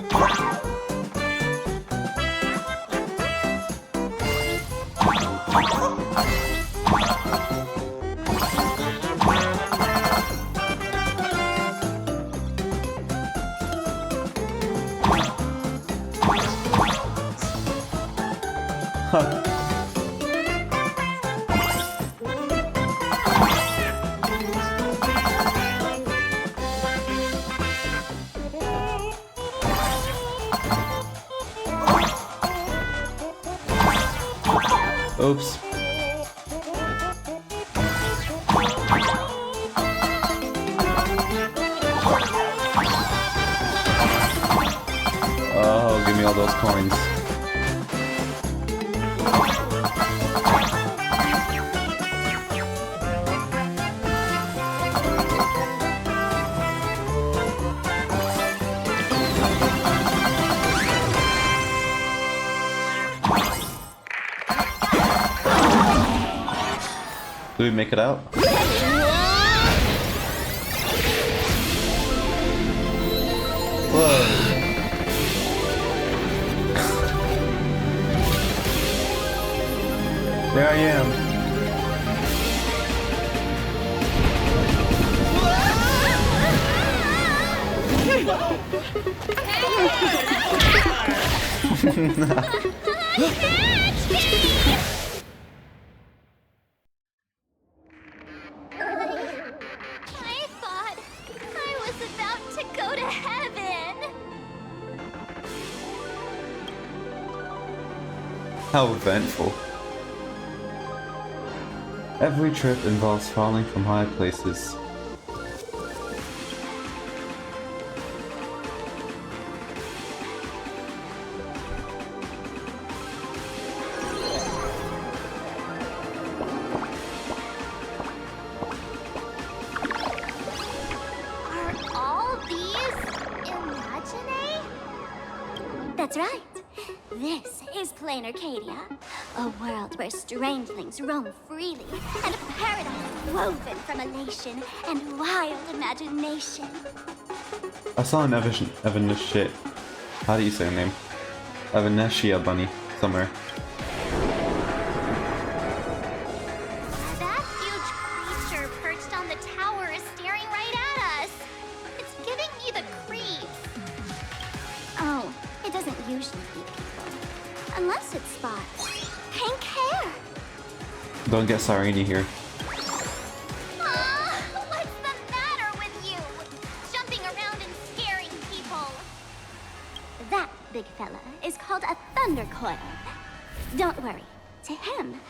S1: Huh. Oops. Oh, give me all those coins. Do we make it out? Whoa. There I am.
S5: I thought I was about to go to heaven.
S1: How eventful. Every trip involves falling from high places.
S5: Are all these Imagine? That's right. This is Planarcadia, a world where strangelings roam freely, and a paradise woven from elation and wild imagination.
S1: I saw an Evanescent. How do you say her name? Evanescia bunny somewhere.
S5: That huge creature perched on the tower is staring right at us. It's giving me the creeps. Oh, it doesn't usually eat people. Unless it spots pink hair.
S1: Don't get Sarini here.
S5: What's the matter with you? Jumping around and scaring people. That big fella is called a thunder coil. Don't worry. To him,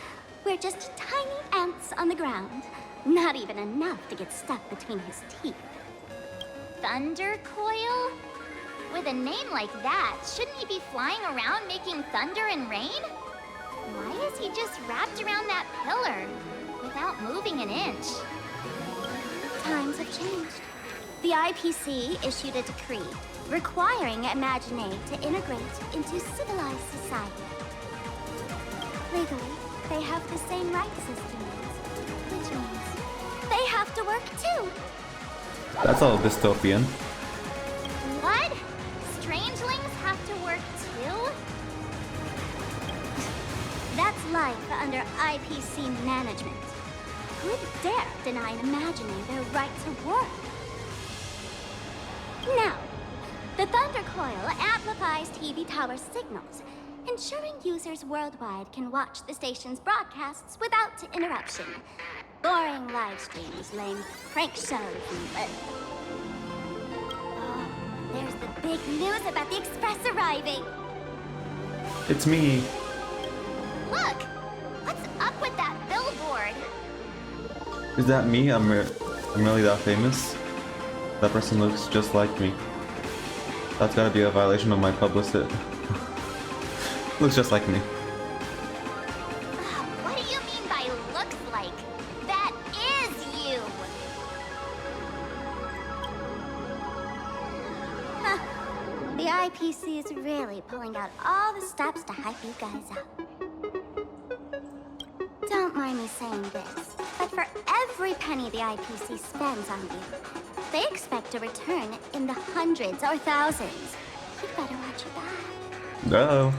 S5: we're just tiny ants on the ground. Not even enough to get stuck between his teeth. Thunder coil? With a name like that, shouldn't he be flying around making thunder and rain? Why is he just wrapped around that pillar without moving an inch? Times have changed. The IPC issued a decree requiring Imagine to integrate into civilized society. Legally, they have the same rights as humans, which means they have to work too.
S1: That's all dystopian.
S5: What? Strangelings have to work too? That's life under IPC management. Who'd dare deny Imagining their right to work? Now, the Thunder Coil amplifies TV tower signals, ensuring users worldwide can watch the station's broadcasts without interruption. Boring live streams, lame prank shows, but... Oh, there's the big news about the Express arriving!
S1: It's me.
S5: Look! What's up with that billboard?
S1: Is that me? I'm really that famous? That person looks just like me. That's gotta be a violation of my publicity. Looks just like me.
S5: What do you mean by looks like? That is you! Huh. The IPC is really pulling out all the stops to hype you guys up. Don't mind me saying this, but for every penny the IPC spends on you, they expect a return in the hundreds or thousands. You'd better watch your back.
S1: Uh-oh.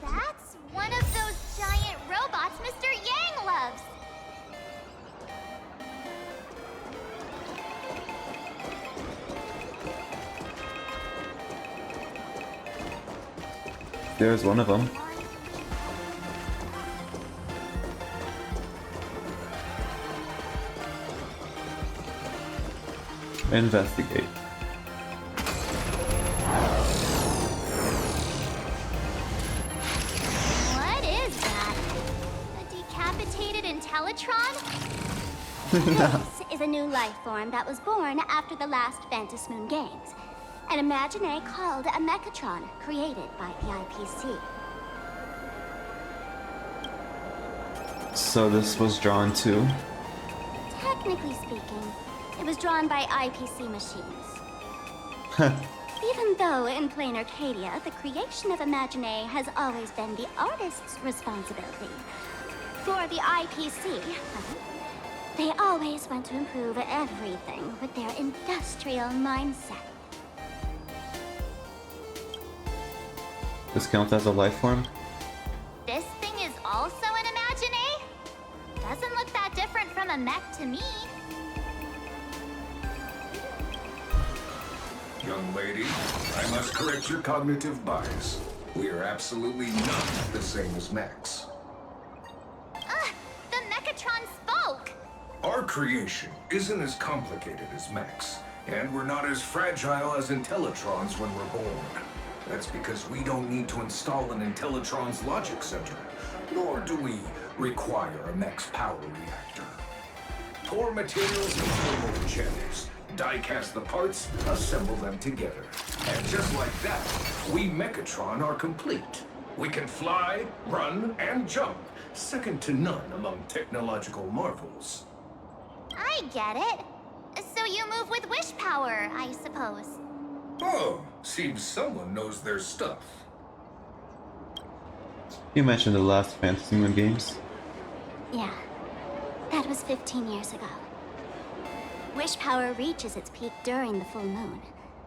S5: That's one of those giant robots Mr. Yang loves.
S1: There's one of them. Investigate.
S5: What is that? A decapitated Intellitron? This is a new life form that was born after the last Ventus Moon Games. An Imagine called a Mechatron, created by the IPC.
S1: So this was drawn too?
S5: Technically speaking, it was drawn by IPC machines. Even though in Planarcadia, the creation of Imagine has always been the artist's responsibility. For the IPC, they always want to improve everything with their industrial mindset.
S1: This counts as a life form?
S5: This thing is also an Imagine? Doesn't look that different from a mech to me.
S14: Young lady, I must correct your cognitive bias. We are absolutely not the same as mechs.
S5: The Mechatron spoke!
S14: Our creation isn't as complicated as mechs, and we're not as fragile as Intellitrons when we're born. That's because we don't need to install an Intellitron's logic center, nor do we require a max power reactor. Pour materials into the mold channels, die-cast the parts, assemble them together. And just like that, we Mechatron are complete. We can fly, run, and jump, second to none among technological marvels.
S5: I get it. So you move with wish power, I suppose.
S14: Oh, seems someone knows their stuff.
S1: You mentioned the last Fantasy Moon games.
S5: Yeah, that was 15 years ago. Wish power reaches its peak during the full moon.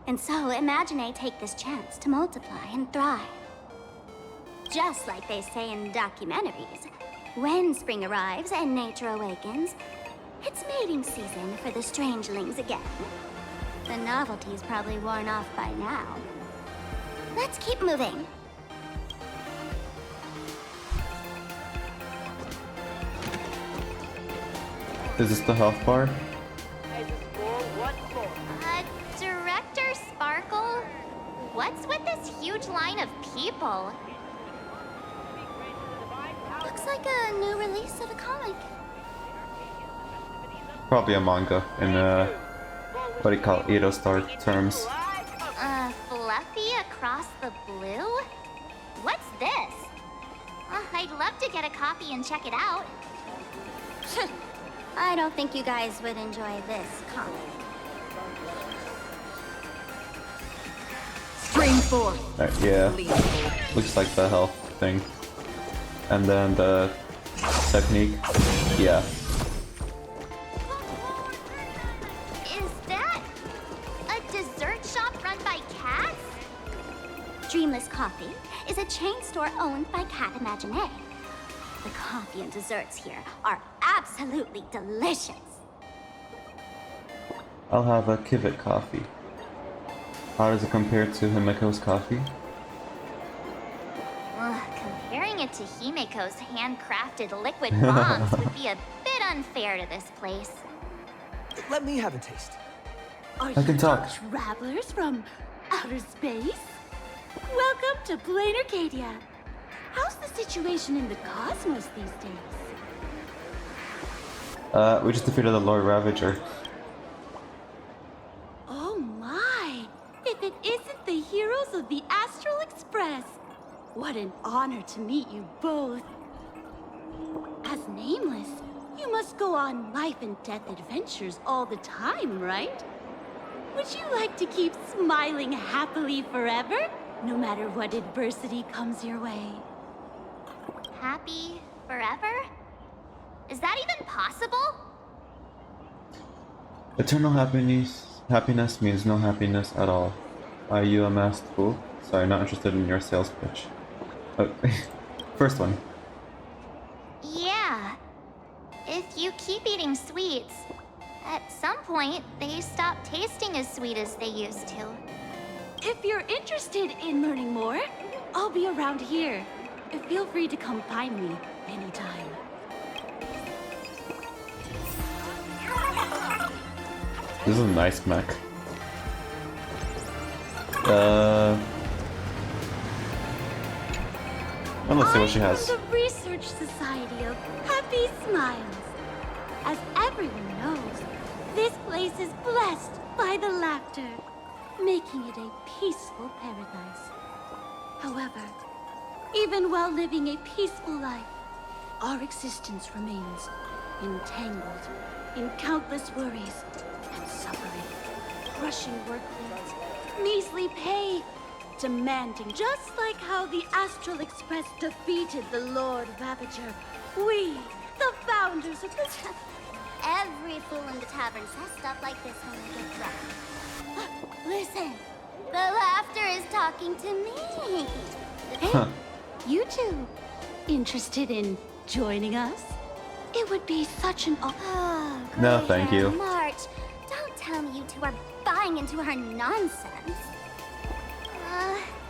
S5: And so Imagine take this chance to multiply and thrive. Just like they say in documentaries, when spring arrives and nature awakens, it's mating season for the strangelings again. The novelty's probably worn off by now. Let's keep moving.
S1: Is this the health bar?
S5: Director Sparkle? What's with this huge line of people? Looks like a new release of a comic.
S1: Probably a manga in what do you call it, Edo Star terms.
S5: Fluffy across the blue? What's this? I'd love to get a copy and check it out. I don't think you guys would enjoy this comic.
S2: Spring forth.
S1: Yeah, looks like the health thing. And then the technique, yeah.
S5: Is that a dessert shop run by cats? Dreamless Coffee is a chain store owned by Cat Imagine. The coffee and desserts here are absolutely delicious.
S1: I'll have a Kivit coffee. How does it compare to Himiko's coffee?
S5: Comparing it to Himiko's handcrafted liquid bombs would be a bit unfair to this place.
S17: Let me have a taste.
S18: Are
S1: I can talk.
S18: travelers from outer space? Welcome to Planarcadia. How's the situation in the cosmos these days?
S1: We just defeated the Lord Ravager.
S18: Oh my! If it isn't the heroes of the Astral Express! What an honor to meet you both. As Nameless, you must go on life and death adventures all the time, right? Would you like to keep smiling happily forever, no matter what adversity comes your way?
S5: Happy forever? Is that even possible?
S1: Eternal happiness means no happiness at all. Are you a masked fool? Sorry, not interested in your sales pitch. Oh, first one.
S5: Yeah. If you keep eating sweets, at some point they stop tasting as sweet as they used to.
S18: If you're interested in learning more, I'll be around here. Feel free to come find me anytime.
S1: This is a nice mech. Well, let's see what she has.
S18: I'm from the Research Society of Happy Smiles. As everyone knows, this place is blessed by the laughter, making it a peaceful paradise. However, even while living a peaceful life, our existence remains entangled in countless worries and suffering, crushing workloads, measly pay, demanding, just like how the Astral Express defeated the Lord Ravager. We, the founders of the
S5: Every fool in the tavern says stuff like this when they get drunk. Listen, the laughter is talking to me.
S18: Hey, you two, interested in joining us? It would be such an
S5: Oh,
S1: No, thank you.
S5: March, don't tell me you two are buying into her nonsense.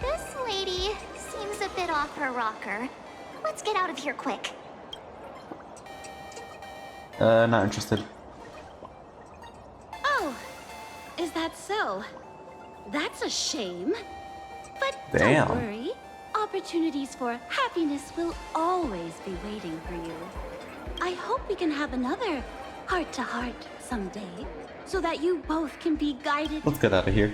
S5: This lady seems a bit off her rocker. Let's get out of here quick.
S1: Not interested.
S18: Oh, is that so? That's a shame. But
S1: Damn.
S18: don't worry. Opportunities for happiness will always be waiting for you. I hope we can have another heart-to-heart someday, so that you both can be guided.
S1: Let's get out of here.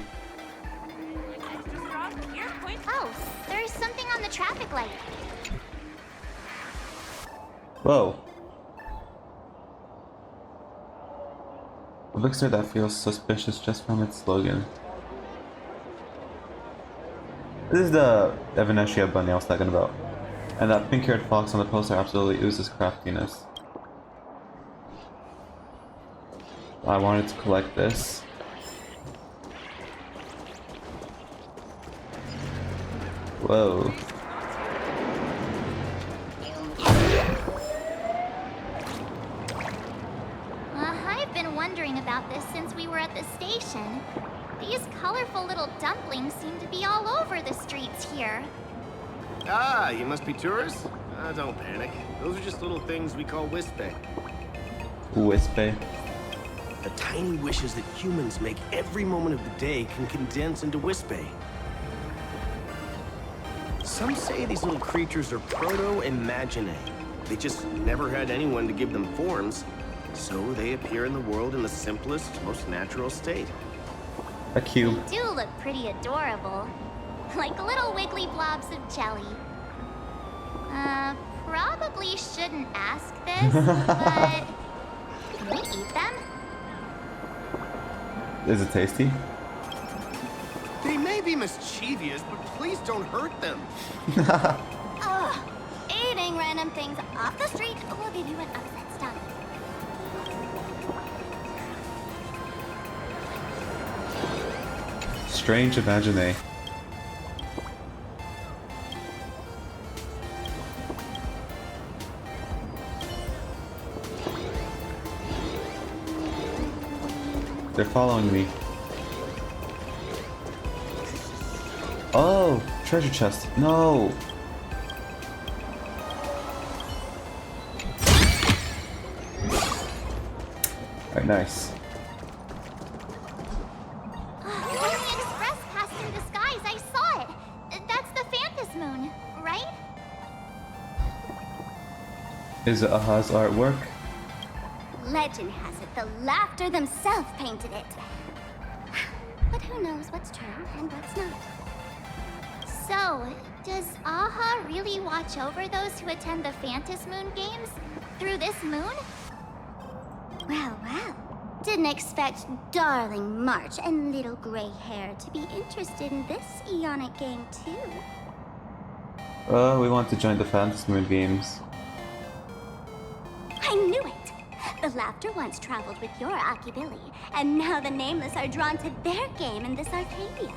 S5: Oh, there's something on the traffic light.
S1: Whoa. A bookstore that feels suspicious just from its slogan. This is the Evanescia bunny I was talking about. And that pink-haired fox on the poster absolutely oozes craftiness. I wanted to collect this. Whoa.
S5: I've been wondering about this since we were at the station. These colorful little dumplings seem to be all over the streets here.
S19: Ah, you must be tourists? Don't panic. Those are just little things we call wispe.
S1: Wispe.
S19: The tiny wishes that humans make every moment of the day can condense into wispe. Some say these little creatures are proto-imaginae. They just never had anyone to give them forms, so they appear in the world in the simplest, most natural state.
S1: A cube.
S5: They do look pretty adorable. Like little wiggly blobs of jelly. Probably shouldn't ask this, but can we eat them?
S1: Is it tasty?
S19: They may be mischievous, but please don't hurt them.
S5: Ugh. Eating random things off the street will give you an upset stomach.
S1: Strange imagine. They're following me. Oh, treasure chest. No. Alright, nice.
S5: When the express passed through the skies, I saw it. That's the Phantom Moon, right?
S1: Is it Aha's artwork?
S5: Legend has it the Laughter themselves painted it. But who knows what's true and what's not. So, does Aha really watch over those who attend the Phantom Moon games through this moon? Well, well. Didn't expect darling March and little gray hair to be interested in this Eonic game too.
S1: We want to join the Phantom Moon games.
S5: I knew it! The Laughter once traveled with your Akibili, and now the Nameless are drawn to their game in this Arcadia.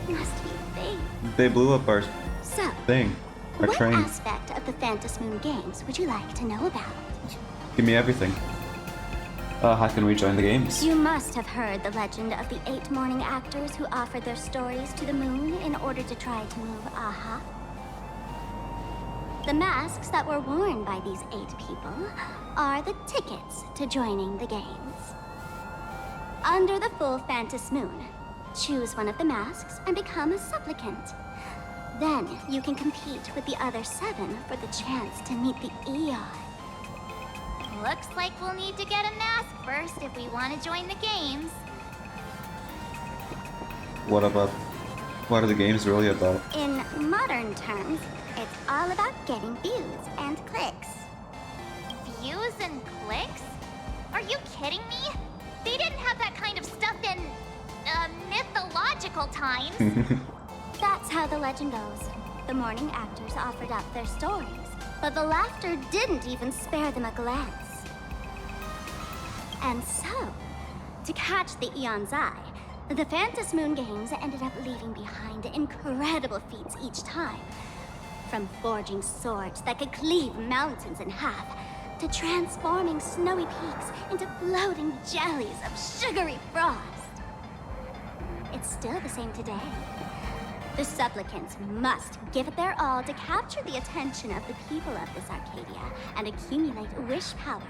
S5: Must be fate.
S1: They blew up our thing. Our
S5: What
S1: train.
S5: aspect of the Phantom Moon games would you like to know about?
S1: Give me everything. How can we join the games?
S5: You must have heard the legend of the 8 morning actors who offered their stories to the moon in order to try to move Aha. The masks that were worn by these 8 people are the tickets to joining the games. Under the full Phantom Moon, choose one of the masks and become a supplicant. Then you can compete with the other 7 for the chance to meet the Eon. Looks like we'll need to get a mask first if we want to join the games.
S1: What are the games really about?
S5: In modern terms, it's all about getting views and clicks. Views and clicks? Are you kidding me? They didn't have that kind of stuff in, mythological times. That's how the legend goes. The morning actors offered up their stories, but the Laughter didn't even spare them a glance. And so, to catch the Eon's eye, the Phantom Moon games ended up leaving behind incredible feats each time. From forging swords that could cleave mountains in half, to transforming snowy peaks into floating jellies of sugary frost. It's still the same today. The supplicants must give it their all to capture the attention of the people of this Arcadia and accumulate wish power.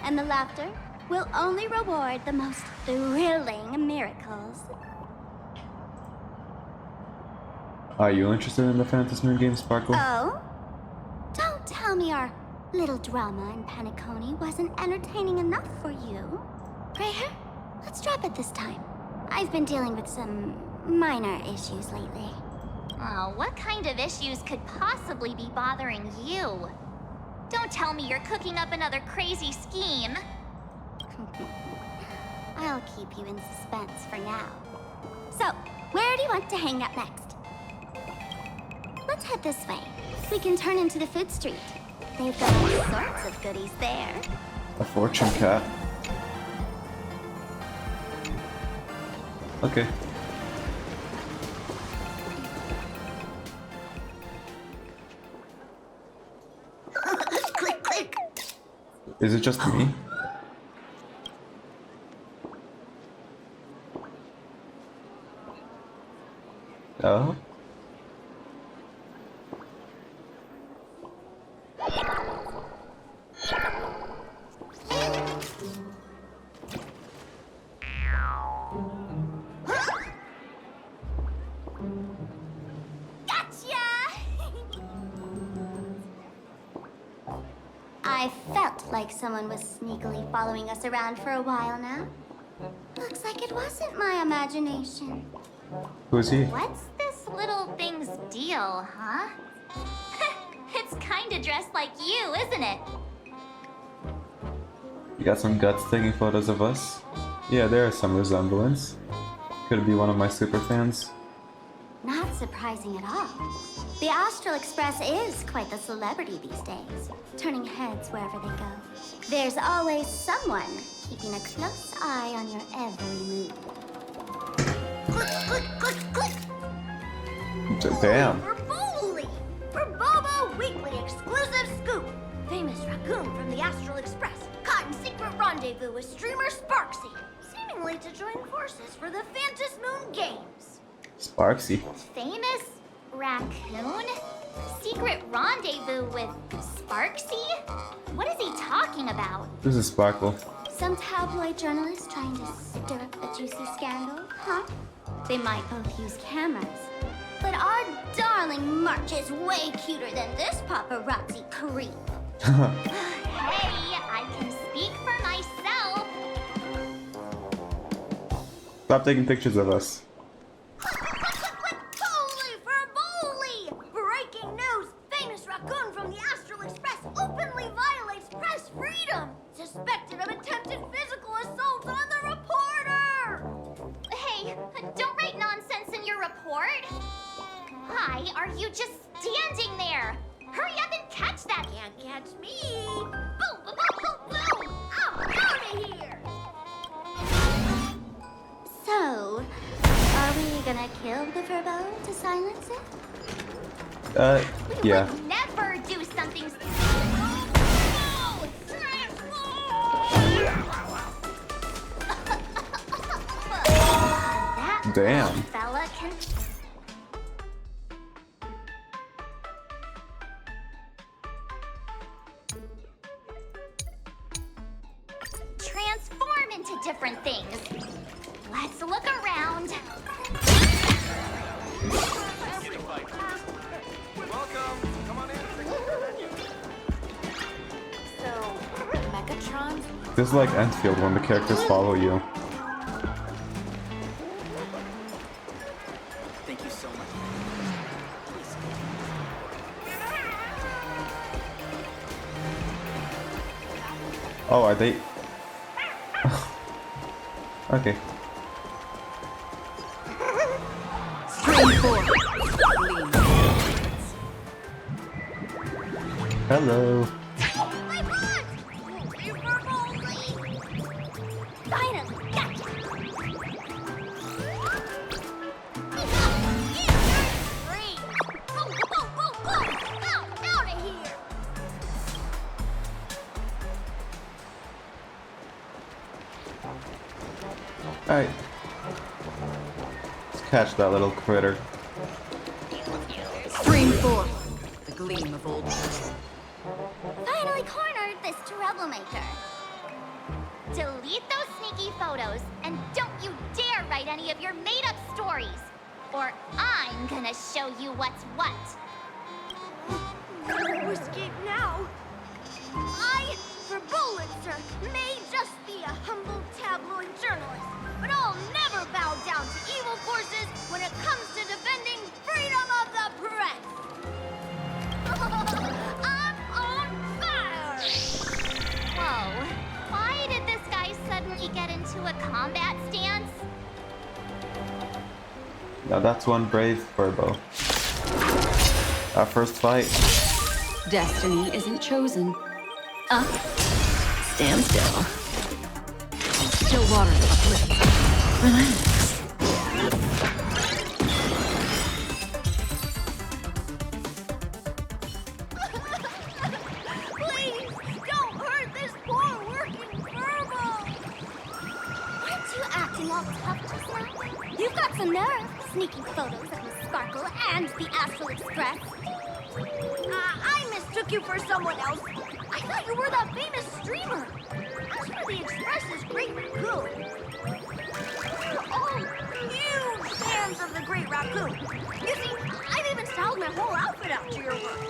S5: And the Laughter will only reward the most thrilling miracles.
S1: Are you interested in the Phantasm game, Sparkle?
S18: Oh? Don't tell me our little drama in Paniconi wasn't entertaining enough for you. Gray hair, let's drop it this time. I've been dealing with some minor issues lately.
S5: Oh, what kind of issues could possibly be bothering you? Don't tell me you're cooking up another crazy scheme.
S18: I'll keep you in suspense for now. So, where do you want to hang out next? Let's head this way. We can turn into the food street. They've got all sorts of goodies there.
S1: A fortune cat. Okay.
S5: Click, click.
S1: Is it just me? Oh?
S18: I felt like someone was sneakily following us around for a while now. Looks like it wasn't my imagination.
S1: Who's he?
S5: What's this little thing's deal, huh? It's kinda dressed like you, isn't it?
S1: You got some guts taking photos of us? Yeah, there is some resemblance. Could it be one of my super fans?
S18: Not surprising at all. The Astral Express is quite the celebrity these days, turning heads wherever they go. There's always someone keeping a close eye on your every move.
S5: Click, click, click, click!
S1: Damn.
S20: For Bully! For Bobo Weekly exclusive scoop! Famous raccoon from the Astral Express caught in secret rendezvous with streamer Sparksy, seemingly to join forces for the Phantas Moon Games.
S1: Sparksy.
S5: Famous raccoon? Secret rendezvous with Sparksy? What is he talking about?
S1: This is Sparkle.
S18: Some tabloid journalist trying to stir up a juicy scandal, huh? They might both use cameras. But our darling March is way cuter than this paparazzi creep.
S5: Hey, I can speak for myself.
S1: Stop taking pictures of us.
S20: Bully for Bully! Breaking news! Famous raccoon from the Astral Express openly violates press freedom! Suspected of attempted physical assault on the reporter!
S5: Hey, don't write nonsense in your report. Why are you just standing there? Hurry up and catch that!
S20: Can't catch me! Boom, boom, boom, boom, boom! I'm out of here!
S18: So, are we gonna kill the Furbo to silence it?
S1: Yeah.
S5: Would never do something. That
S1: Damn.
S5: fella can. Transform into different things. Let's look around.
S20: So, Megatron?
S1: This is like Enfield when the characters follow you.
S17: Thank you so much.
S1: Oh, are they? Okay. Hello.
S20: Finally, gotcha! Free! Boom, boom, boom, boom! Out of here!
S1: Alright. Let's catch that little critter.
S21: Stream 4. The gleam of old time.
S5: Finally cornered this troublemaker. Delete those sneaky photos, and don't you dare write any of your made-up stories. or I'm gonna show you what's what.
S20: We're escape now. I, for Bullitzer, may just be a humble tabloid journalist, but I'll never bow down to evil forces when it comes to defending freedom of the press. I'm on fire!
S5: Whoa. Why did this guy suddenly get into a combat stance?
S1: Now that's one brave Furbo. Our first fight.
S2: Destiny isn't chosen. Up. Stand still. Still waters uplift. Relax.
S20: Please, don't hurt this poor working Furbo!
S5: Aren't you acting all tough just now? You've got some nerve, sneaking photos of Miss Sparkle and the Astral Express.
S20: I mistook you for someone else. I thought you were that famous streamer. As for the Express's Great Raccoon, we're all huge fans of the Great Raccoon. You see, I've even styled my whole outfit after your work.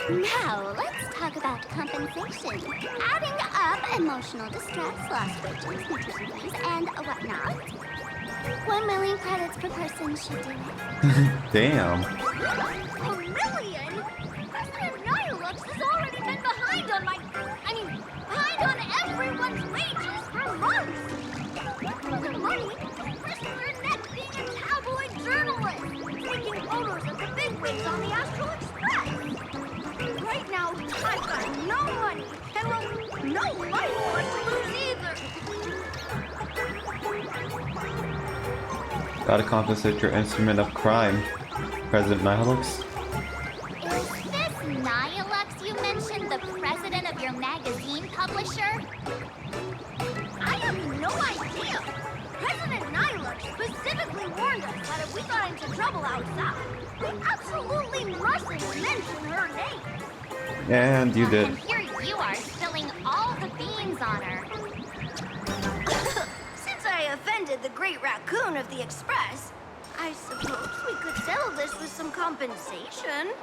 S5: Now, let's talk about compensation. Adding up emotional distress, lost wages, nutrition fees, and whatnot. 1 million credits per person should do it.
S1: Damn.
S20: A million? President Nihilux has already been behind on behind on everyone's wages for months. For the money, risk their neck being a tabloid journalist, taking photos of the bigwigs on the Astral Express. Right now, I've got no money, and well, no life left to lose either.
S1: Gotta compensate your instrument of crime, President Nihilux.
S5: Is this Nihilux you mentioned the president of your magazine publisher?
S20: I have no idea. President Nihilux specifically warned us that if we got into trouble outside, we absolutely mustn't mention her name.
S1: And you did.
S5: And here you are spilling all the beans on her.
S20: Since I offended the Great Raccoon of the Express, I suppose we could settle this with some compensation.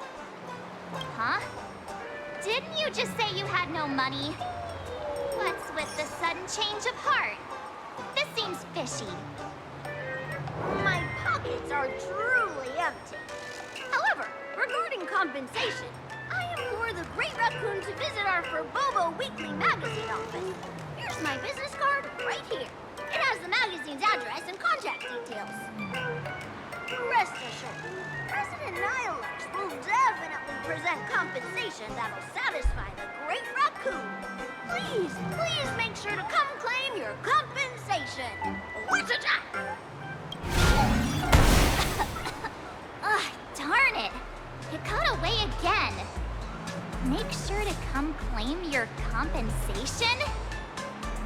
S5: Huh? Didn't you just say you had no money? What's with the sudden change of heart? This seems fishy.
S20: My pockets are truly empty. However, regarding compensation, I implore the Great Raccoon to visit our Furbobo Weekly magazine office. Here's my business card right here. It has the magazine's address and contact details. Rest assured, President Nihilux will definitely present compensation that'll satisfy the Great Raccoon. Please, please make sure to come claim your compensation. What's it at?
S5: Ugh, darn it! It got away again. Make sure to come claim your compensation?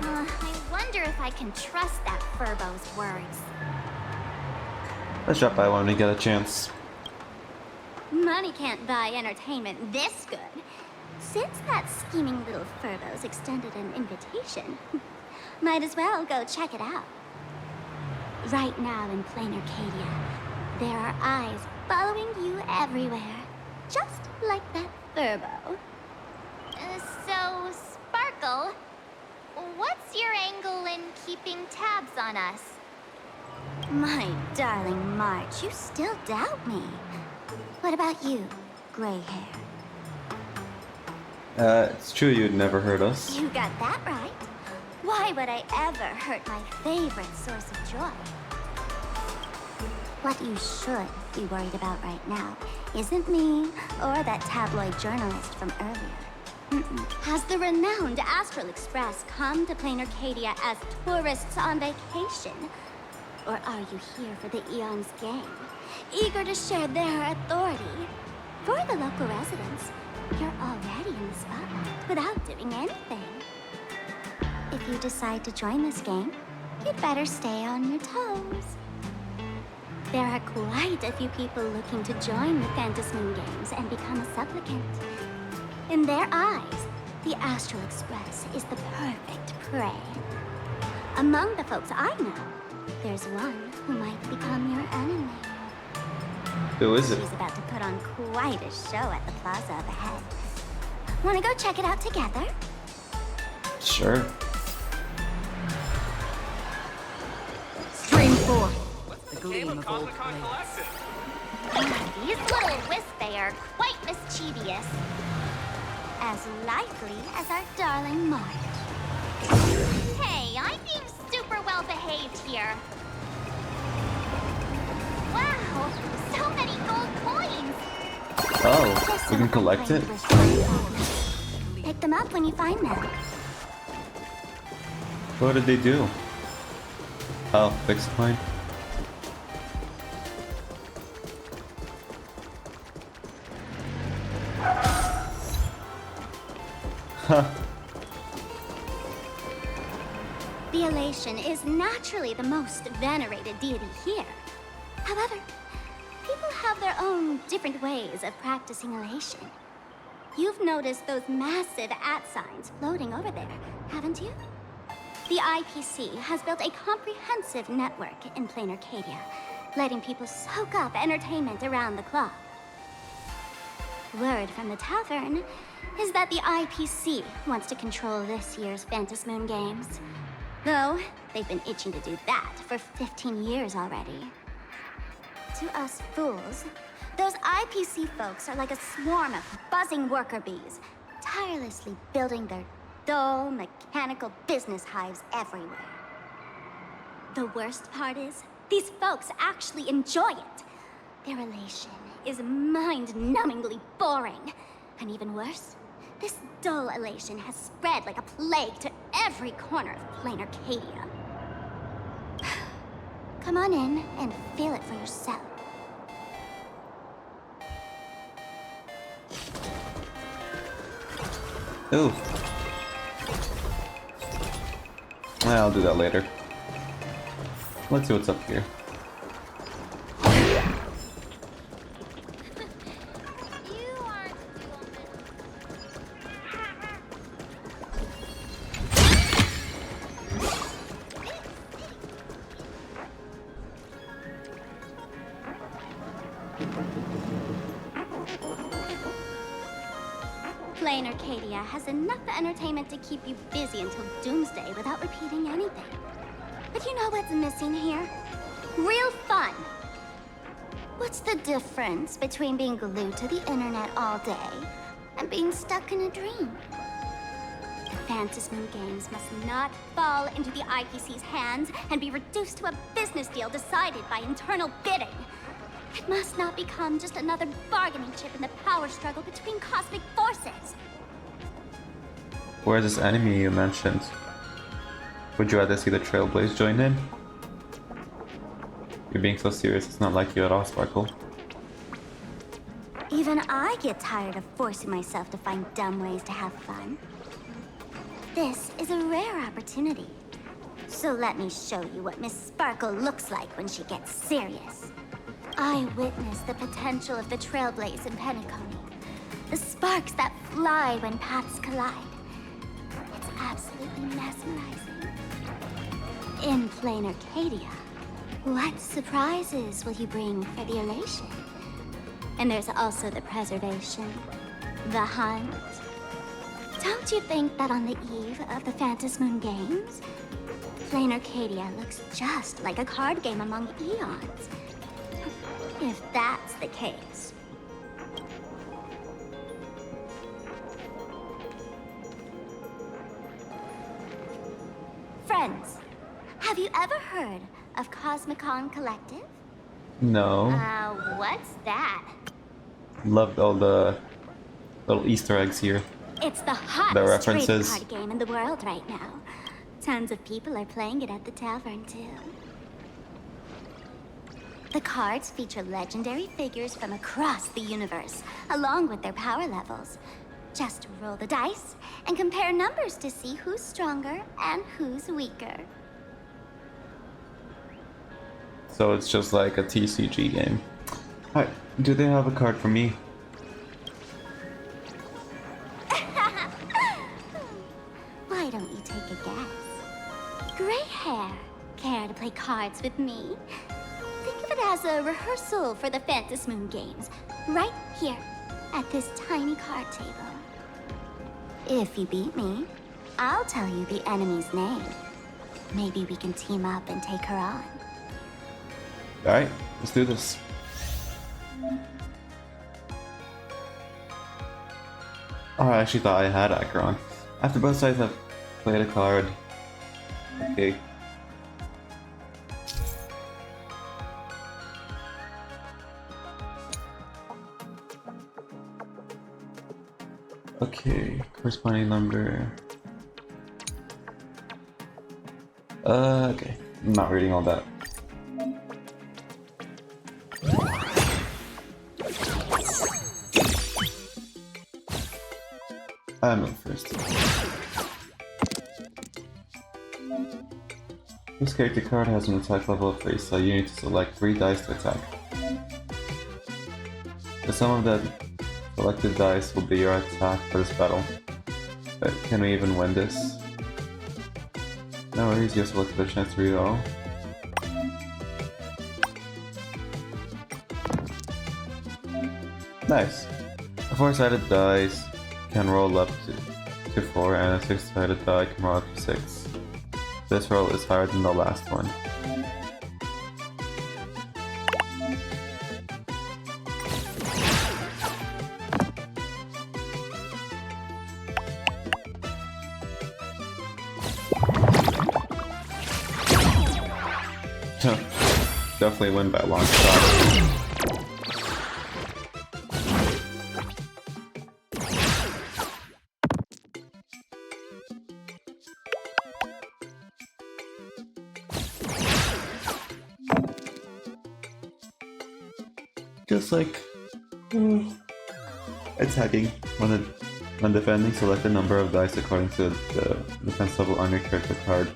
S5: I wonder if I can trust that Furbo's words.
S1: Let's drop by when we get a chance.
S5: Money can't buy entertainment this good. Since that scheming little Furbo's extended an invitation, might as well go check it out. Right now in Planarcadia, there are eyes following you everywhere. Just like that Furbo. So, Sparkle, what's your angle in keeping tabs on us? My darling March, you still doubt me. What about you, gray hair?
S1: It's true you'd never hurt us.
S5: You got that right. Why would I ever hurt my favorite source of joy? What you should be worried about right now isn't me or that tabloid journalist from earlier. Has the renowned Astral Express come to Planarcadia as tourists on vacation? Or are you here for the Eon's game, eager to share their authority? For the local residents, you're already in the spotlight without doing anything. If you decide to join this game, you'd better stay on your toes. There are quite a few people looking to join the Fantasmoon Games and become a supplicant. In their eyes, the Astral Express is the perfect prey. Among the folks I know,
S18: There's one who might become your enemy.
S1: Who is it?
S18: She's about to put on quite a show at the plaza up ahead. Want to go check it out together?
S1: Sure.
S21: Stream 4. The gleam of old blades.
S5: These little Wispay are quite mischievous.
S18: As lively as our darling March.
S5: Hey, I'm being super well behaved here. Wow, so many gold coins.
S1: Oh, we can collect it?
S18: Pick them up when you find them.
S1: What did they do? Oh, fixed coin. Huh.
S18: The Elation is naturally the most venerated deity here. However, people have their own different ways of practicing Elation. You've noticed those massive signs floating over there, haven't you? The IPC has built a comprehensive network in Planarcadia, letting people soak up entertainment around the clock. Word from the tavern is that the IPC wants to control this year's Phantasmoon Games. Though, they've been itching to do that for 15 years already. To us fools, those IPC folks are like a swarm of buzzing worker bees, tirelessly building their dull, mechanical business hives everywhere. The worst part is, these folks actually enjoy it. Their Elation is mind-numbingly boring. And even worse, this dull Elation has spread like a plague to every corner of Planarcadia. Come on in and feel it for yourself.
S1: Ooh. I'll do that later. Let's see what's up here.
S18: Planarcadia has enough entertainment to keep you busy until doomsday without repeating anything. But you know what's missing here? Real fun! What's the difference between being glued to the internet all day and being stuck in a dream? Phantasmoon Games must not fall into the IPC's hands and be reduced to a business deal decided by internal bidding. It must not become just another bargaining chip in the power struggle between cosmic forces.
S1: Where's this enemy you mentioned? Would you rather see the Trailblaze join in? You're being so serious, it's not like you at all, Sparkle.
S18: Even I get tired of forcing myself to find dumb ways to have fun. This is a rare opportunity. So let me show you what Miss Sparkle looks like when she gets serious. I witnessed the potential of the Trailblaze in Penacony. The sparks that fly when paths collide. It's absolutely mesmerizing. In Planarcadia, what surprises will you bring for the Elation? And there's also the preservation, the hunt. Don't you think that on the eve of the Phantasmoon Games, Planarcadia looks just like a card game among eons? If that's the case. Friends, have you ever heard of Cosmicon Collective?
S1: No.
S18: What's that?
S1: Loved all the little Easter eggs here.
S18: It's the
S1: The
S18: hottest trading
S1: references.
S18: card game in the world right now. Tons of people are playing it at the tavern, too. The cards feature legendary figures from across the universe, along with their power levels. Just roll the dice and compare numbers to see who's stronger and who's weaker.
S1: So it's just like a TCG game. Hi, do they have a card for me?
S18: Why don't you take a guess? Gray hair. Care to play
S5: cards with me? Think of it as a rehearsal for the Phantom Moon Games, right here, at this tiny card table. If you beat me, I'll tell you the enemy's name. Maybe we can team up and take her on.
S1: Alright, let's do this. Oh, I actually thought I had Acheron. After both sides have played a card. Okay. Okay, corresponding number. Okay. I'm not reading all that. I move first. This character card has an attack level of 3, so you need to select 3 dice to attack. The sum of that selected dice will be your attack for this battle. But can we even win this? No worries, you selected a chance to reroll. Nice. A 4-sided dice can roll up to 4, and a 6-sided die can roll up to 6. This roll is higher than the last one. Definitely win by a long shot. Just like attacking. When defending, select the number of dice according to the defense level on your character card.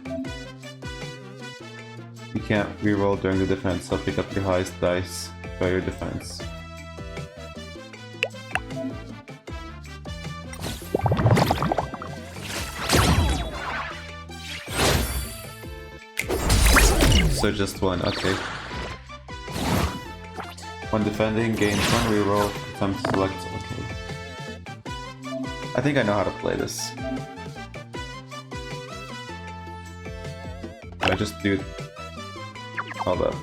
S1: You can't reroll during the defense, so pick up your highest dice by your defense. So just one, okay. When defending, gain 1 reroll, attempt to select, okay. I think I know how to play this. I just do... Hold up.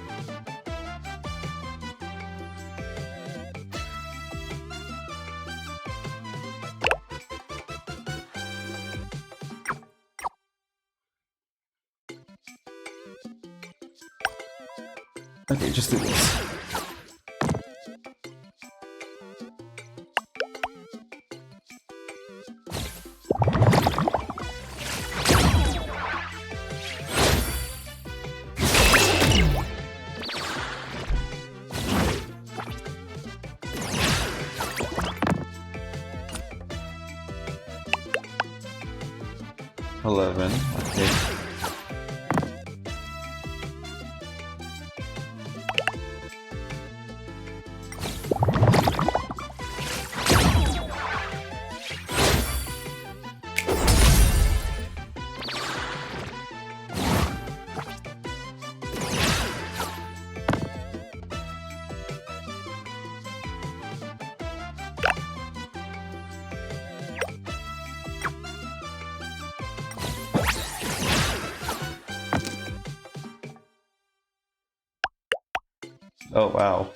S1: Okay, just do this. Okay. 11. Oh wow.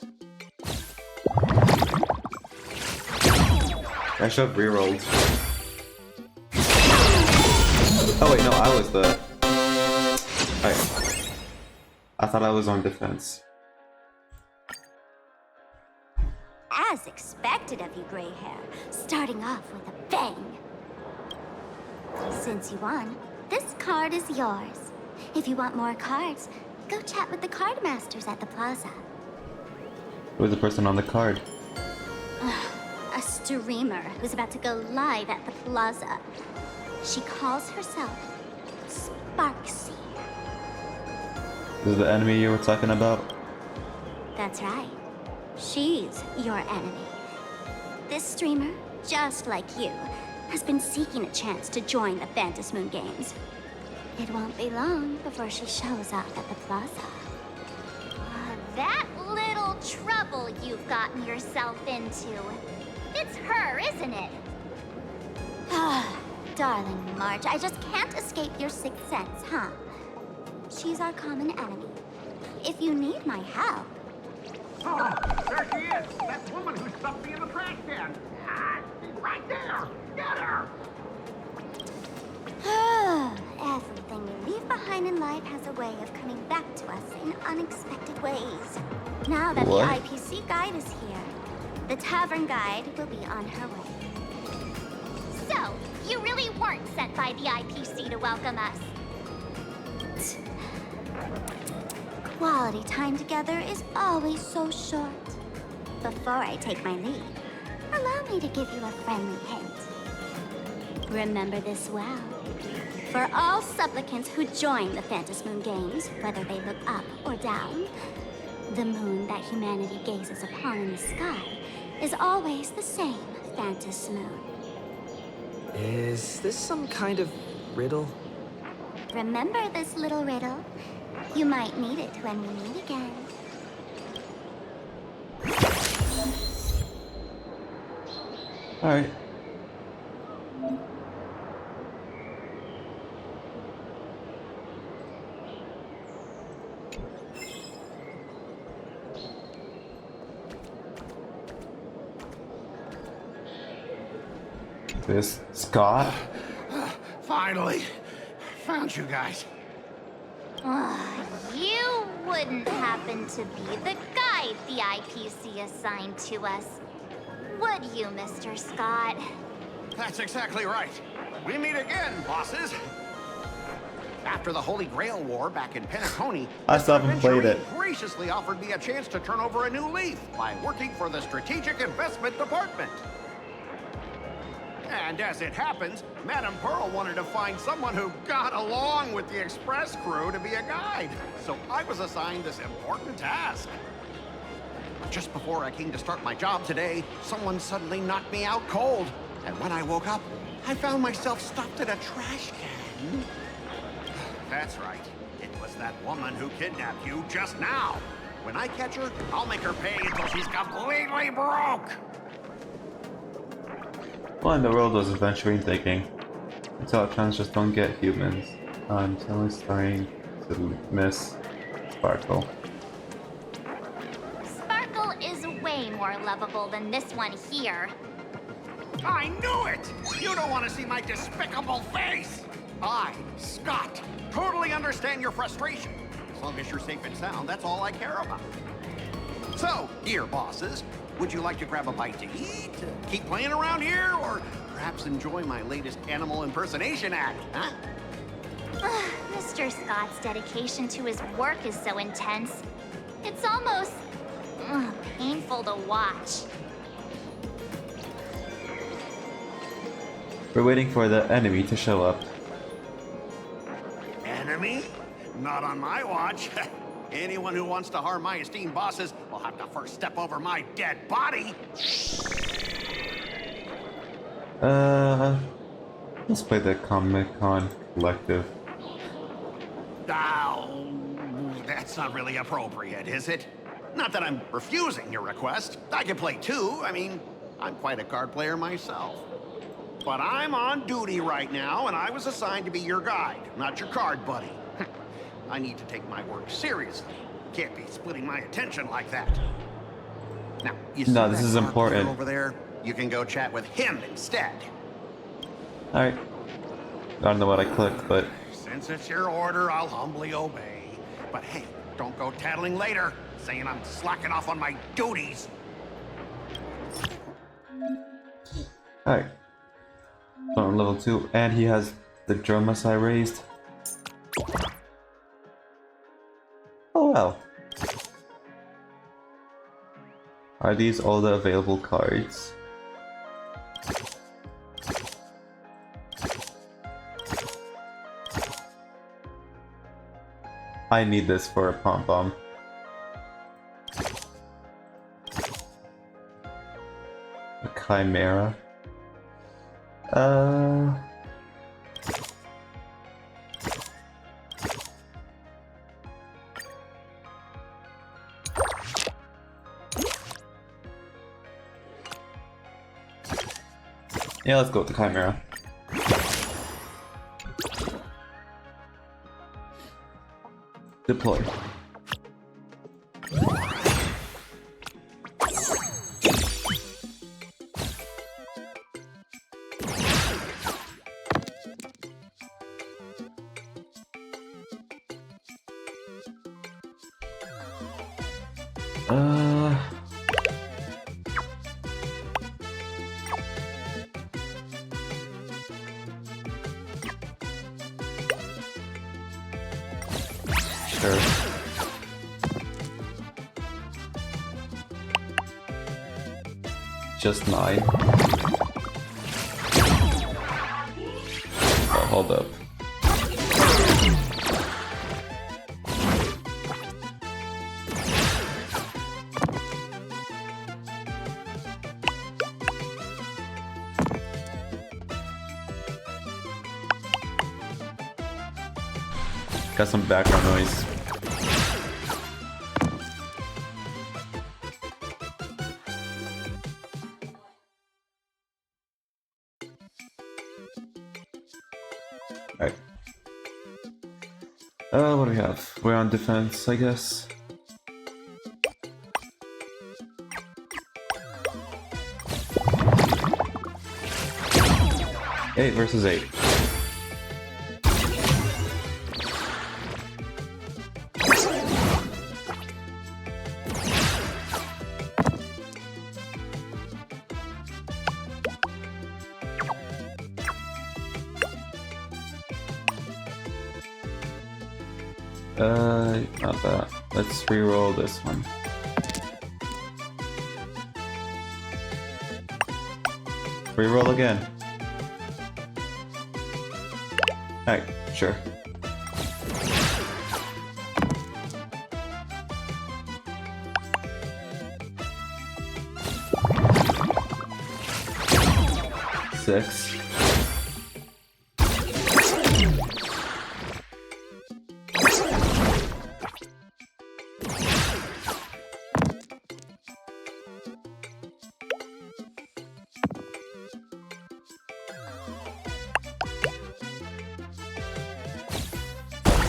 S1: I should have rerolled. Oh wait, no, I was the... Alright. I thought I was on defense.
S5: As expected of you, gray hair, starting off with a bang. Since you won, this card is yours. If you want more cards, go chat with the card masters at the plaza.
S1: Who's the person on the card?
S5: A streamer who's about to go live at the plaza. She calls herself Sparksy.
S1: This is the enemy you were talking about?
S5: That's right. She's your enemy. This streamer, just like you, has been seeking a chance to join the Phantom Moon Games.
S18: It won't be long before she shows up at the plaza.
S5: That little trouble you've gotten yourself into. It's her, isn't it?
S18: Darling March, I just can't escape your sixth sense, huh? She's our common enemy. If you need my help...
S12: Oh, there she is! That woman who stuffed me in the trash can! Ah, she's right there! Get her!
S18: Everything you leave behind in life has a way of coming back to us in unexpected ways. Now that
S1: What?
S18: the IPC guide is here, the tavern guide will be on her way.
S5: So, you really weren't sent by the IPC to welcome us.
S18: Quality time together is always so short. Before I take my leave, allow me to give you a friendly hint. Remember this well. For all supplicants who join the Phantom Moon Games, whether they look up or down, the moon that humanity gazes upon in the sky is always the same Phantom Moon.
S17: Is this some kind of riddle?
S18: Remember this little riddle? You might need it when we meet again.
S1: Alright. This Scott?
S12: Finally! Found you guys.
S5: You wouldn't happen to be the guide the IPC assigned to us, would you, Mr. Scott?
S12: That's exactly right. We meet again, bosses. After the Holy Grail War back in Penacony,
S1: I still haven't played it.
S12: graciously offered me a chance to turn over a new leaf by working for the Strategic Investment Department. And as it happens, Madame Pearl wanted to find someone who got along with the Express crew to be a guide. So I was assigned this important task. But just before I came to start my job today, someone suddenly knocked me out cold. And when I woke up, I found myself stuffed in a trash can. That's right. It was that woman who kidnapped you just now. When I catch her, I'll make her pay until she's completely broke.
S1: What in the world was Adventuring thinking? Autotrons just don't get humans. I'm totally starting to miss Sparkle.
S5: Sparkle is way more lovable than this one here.
S12: I knew it! You don't want to see my despicable face! I, Scott, totally understand your frustration. As long as you're safe and sound, that's all I care about. So, dear bosses, would you like to grab a bite to eat, keep playing around here, or perhaps enjoy my latest animal impersonation act, huh?
S5: Mr. Scott's dedication to his work is so intense. It's almost painful to watch.
S1: We're waiting for the enemy to show up.
S12: Enemy? Not on my watch. Anyone who wants to harm my esteemed bosses will have to first step over my dead body.
S1: Let's play the Comic-Con Collective.
S12: Oh, that's not really appropriate, is it? Not that I'm refusing your request. I can play too. I mean, I'm quite a card player myself. But I'm on duty right now, and I was assigned to be your guide, not your card buddy. I need to take my work seriously. Can't be splitting my attention like that. Now, you see
S1: No, this
S12: that
S1: is
S12: card
S1: important.
S12: player over there? You can go chat with him instead.
S1: Alright. I don't know what I clicked, but...
S12: Since it's your order, I'll humbly obey. But hey, don't go tattling later, saying I'm slacking off on my duties.
S1: Alright. On level 2, and he has the drumas I raised. Oh well. Are these all the available cards? I need this for a pom-pom. A chimera. Yeah, let's go with the Chimera. Deploy. Sure. Just 9. Oh, hold up. Got some background noise. Alright. What do we have? We're on defense, I guess. 8 versus 8. Not that. Let's re-roll this one. Re-roll again. Alright, sure. Six.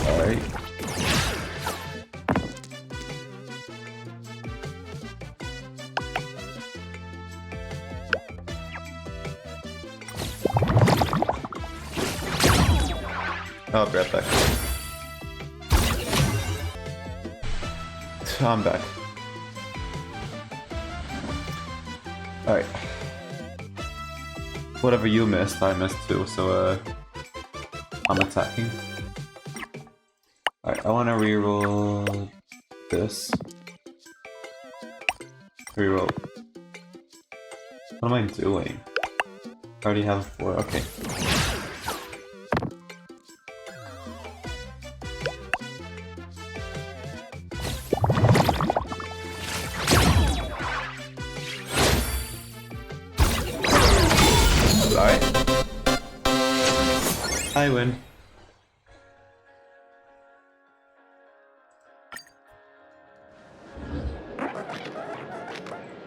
S1: Alright. I'll be right back. I'm back. Alright. Whatever you missed, I missed too, so I'm attacking. Alright, I wanna reroll this. Reroll. What am I doing? I already have 4, okay. Alright. I win.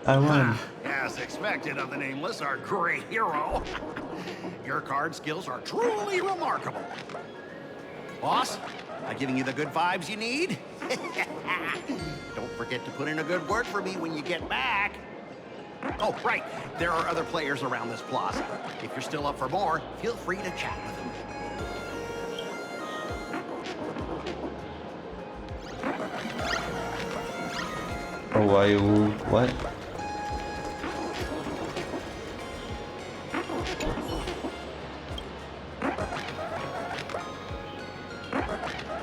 S1: I won.
S12: As expected of the Nameless, our great hero. Your card skills are truly remarkable. Boss, am I giving you the good vibes you need? Don't forget to put in a good word for me when you get back. Oh, right. There are other players around this plaza. If you're still up for more, feel free to chat with them.
S1: Oh, why you... what?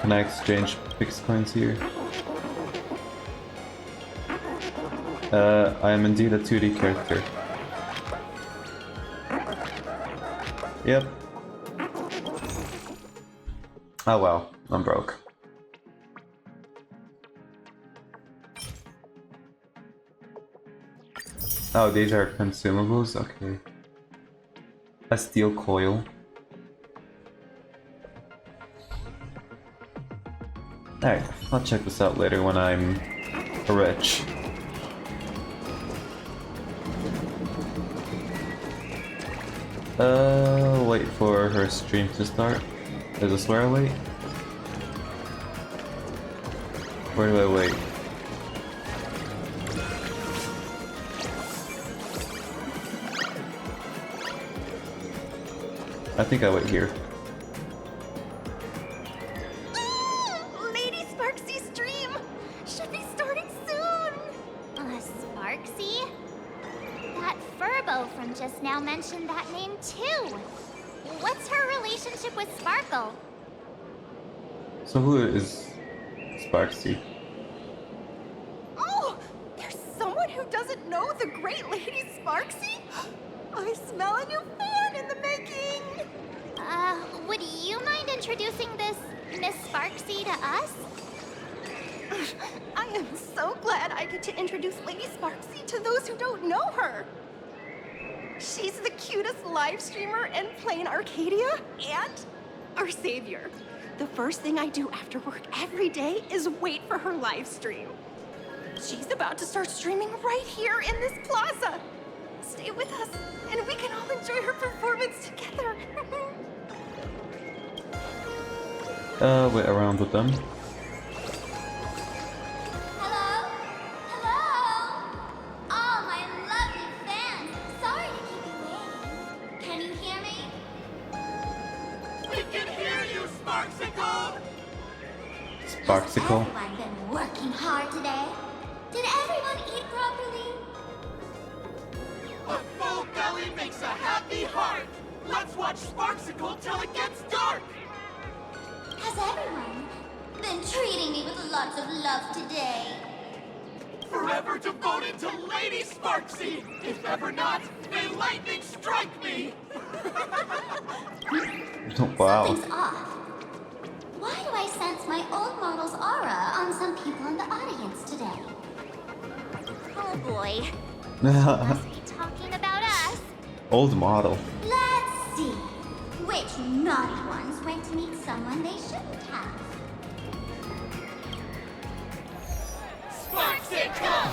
S1: Can I exchange Pix coins here? I am indeed a 2D character. Yep. Oh well, I'm broke. Oh, these are consumables? Okay. A steel coil. Alright, I'll check this out later when I'm rich. Wait for her stream to start. Is this where I wait? Where do I wait? I think I wait here.
S20: Lady Sparksy's stream should be starting soon. Sparksy? That Furbo from just now mentioned that name too. What's her relationship with Sparkle?
S1: So who is Sparksy?
S15: Oh, there's someone who doesn't know the great Lady Sparksy? I smell a new fan in the making!
S20: Would you mind introducing this Miss Sparksy to us?
S15: I am so glad I get to introduce Lady Sparksy to those who don't know her. She's the cutest live streamer in Planarcadia and our savior. The first thing I do after work every day is wait for her live stream. She's about to start streaming right here in this plaza. Stay with us, and we can all enjoy her performance together.
S1: Wait around with them.
S20: Hello? Hello? Oh, my lovely fans. Sorry to keep you waiting. Can you hear me?
S8: We can hear you, Sparksicle!
S1: Sparksicle?
S20: Everyone been working hard today? Did everyone eat properly?
S8: A full belly makes a happy heart! Let's watch Sparksicle till it gets dark!
S20: Has everyone been treating me with lots of love today?
S8: Forever devoted to Lady Sparksy! If ever not, may lightning strike me!
S1: Wow.
S20: Something's off. Why do I sense my old model's aura on some people in the audience today? Oh boy. Must be talking about us.
S1: Old model.
S20: Let's see. Which naughty ones went to meet someone they shouldn't have?
S8: Sparksicle!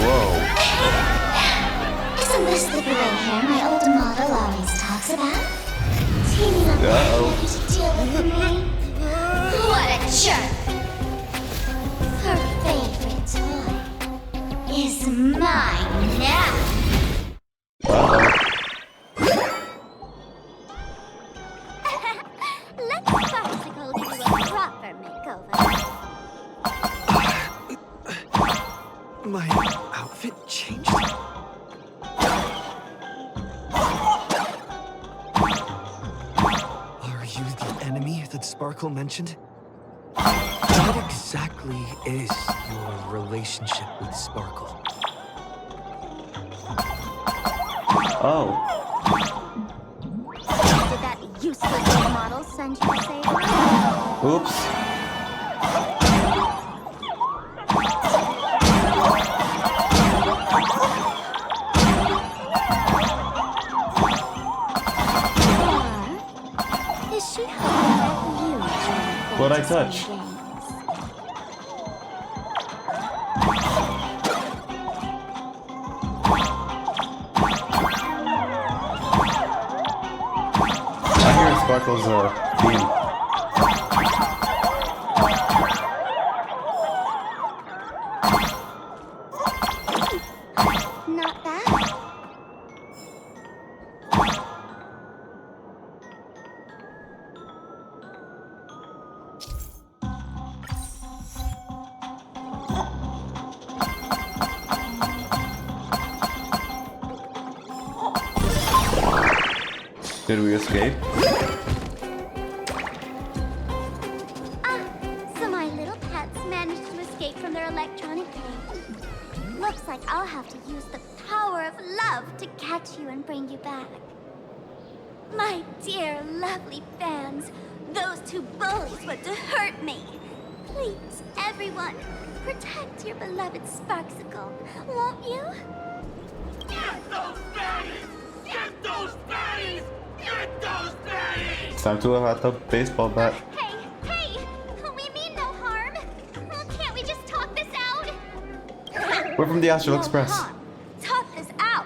S1: Whoa.
S20: Isn't this the gray hair my old model always talks about? Teaming up with me to deal with me? What a jerk! Her favorite toy is mine now. Let the Sparksicle give you a proper makeover.
S17: My outfit changed? Are you the enemy that Sparkle mentioned? What exactly is your relationship with Sparkle?
S1: Oh.
S20: Did that useless old model send you to save her?
S1: Oops.
S20: Or is she hoping that you join
S1: What'd I touch?
S20: games?
S1: I hear Sparkle's theme.
S20: Not bad.
S1: Did we escape?
S20: So my little pets managed to escape from their electronic cage. Looks like I'll have to use the power of love to catch you and bring you back. My dear, lovely fans, those two bullies want to hurt me. Please, everyone, protect your beloved Sparksicle, won't you?
S8: Get those baddies! Get those baddies! Get those baddies!
S1: It's time to have the baseball bat.
S20: Hey, we mean no harm. Can't we just talk this out?
S1: We're from the Astral
S20: No
S1: Express.
S20: harm. Talk this out.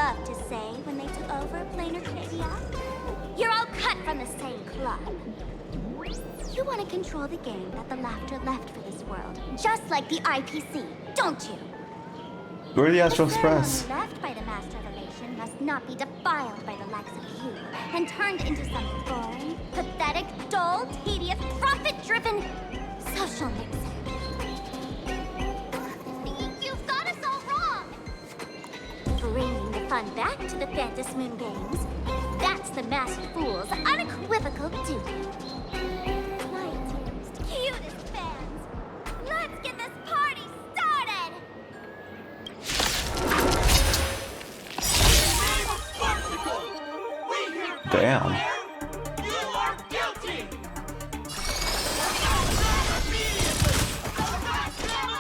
S20: love to say when they took over Planarcadia? You're all cut from the same club. You want to control the game that the Laughter left for this world, just like the IPC, don't you?
S1: We're the Astral Express.
S20: The left by the Master of Elation must not be defiled by the likes of you and turned into some boring, pathetic, dull, tedious, profit-driven social mixer. You've got us all wrong! Bringing the fun back to the Phantom Moon Games, that's the Masked Fool's unequivocal duty. My dearest, cutest fans, let's get this party started!
S1: Damn.
S8: You are guilty!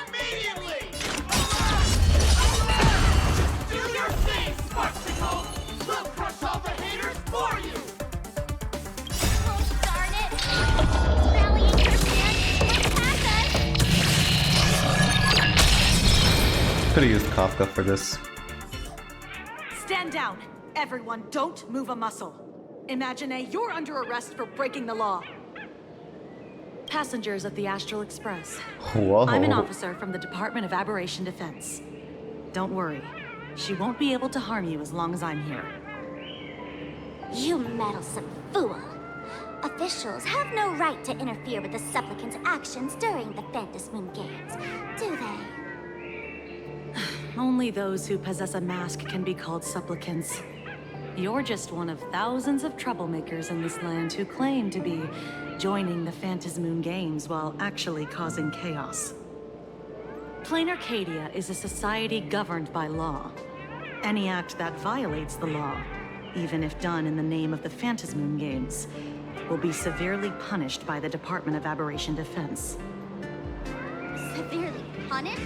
S8: Immediately! Do your thing, Sparksicle! We'll crush all the haters for you!
S20: Oh, darn it! Rallying your fans went past us!
S1: Could have used Kafka for this.
S3: Stand down! Everyone, don't move a muscle. Imagine you're under arrest for breaking the law. Passengers of the Astral Express.
S1: Whoa.
S3: I'm an officer from the Department of Aberration Defense. Don't worry. She won't be able to harm you as long as I'm here.
S20: You meddlesome fool! Officials have no right to interfere with the supplicants' actions during the Phantom Moon Games, do they?
S3: Only those who possess a mask can be called supplicants. You're just one of thousands of troublemakers in this land who claim to be joining the Phantom Moon Games while actually causing chaos. Planarcadia is a society governed by law. Any act that violates the law, even if done in the name of the Phantom Moon Games, will be severely punished by the Department of Aberration Defense.
S20: Severely punished?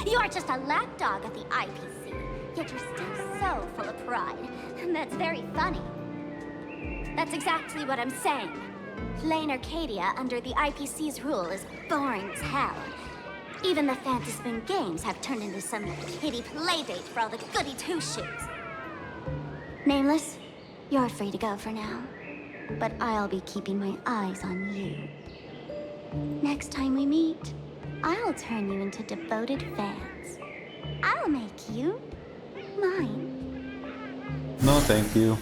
S20: You're just a lapdog of the IPC, yet you're still so full of pride. And that's very funny. That's exactly what I'm saying. Planarcadia under the IPC's rule is boring as hell. Even the Phantom Moon Games have turned into some kiddie playdate for all the goody two-shoes. Nameless, you're free to go for now. But I'll be keeping my eyes on you. Next time we meet, I'll turn you into devoted fans. I'll make you mine.
S1: No, thank you.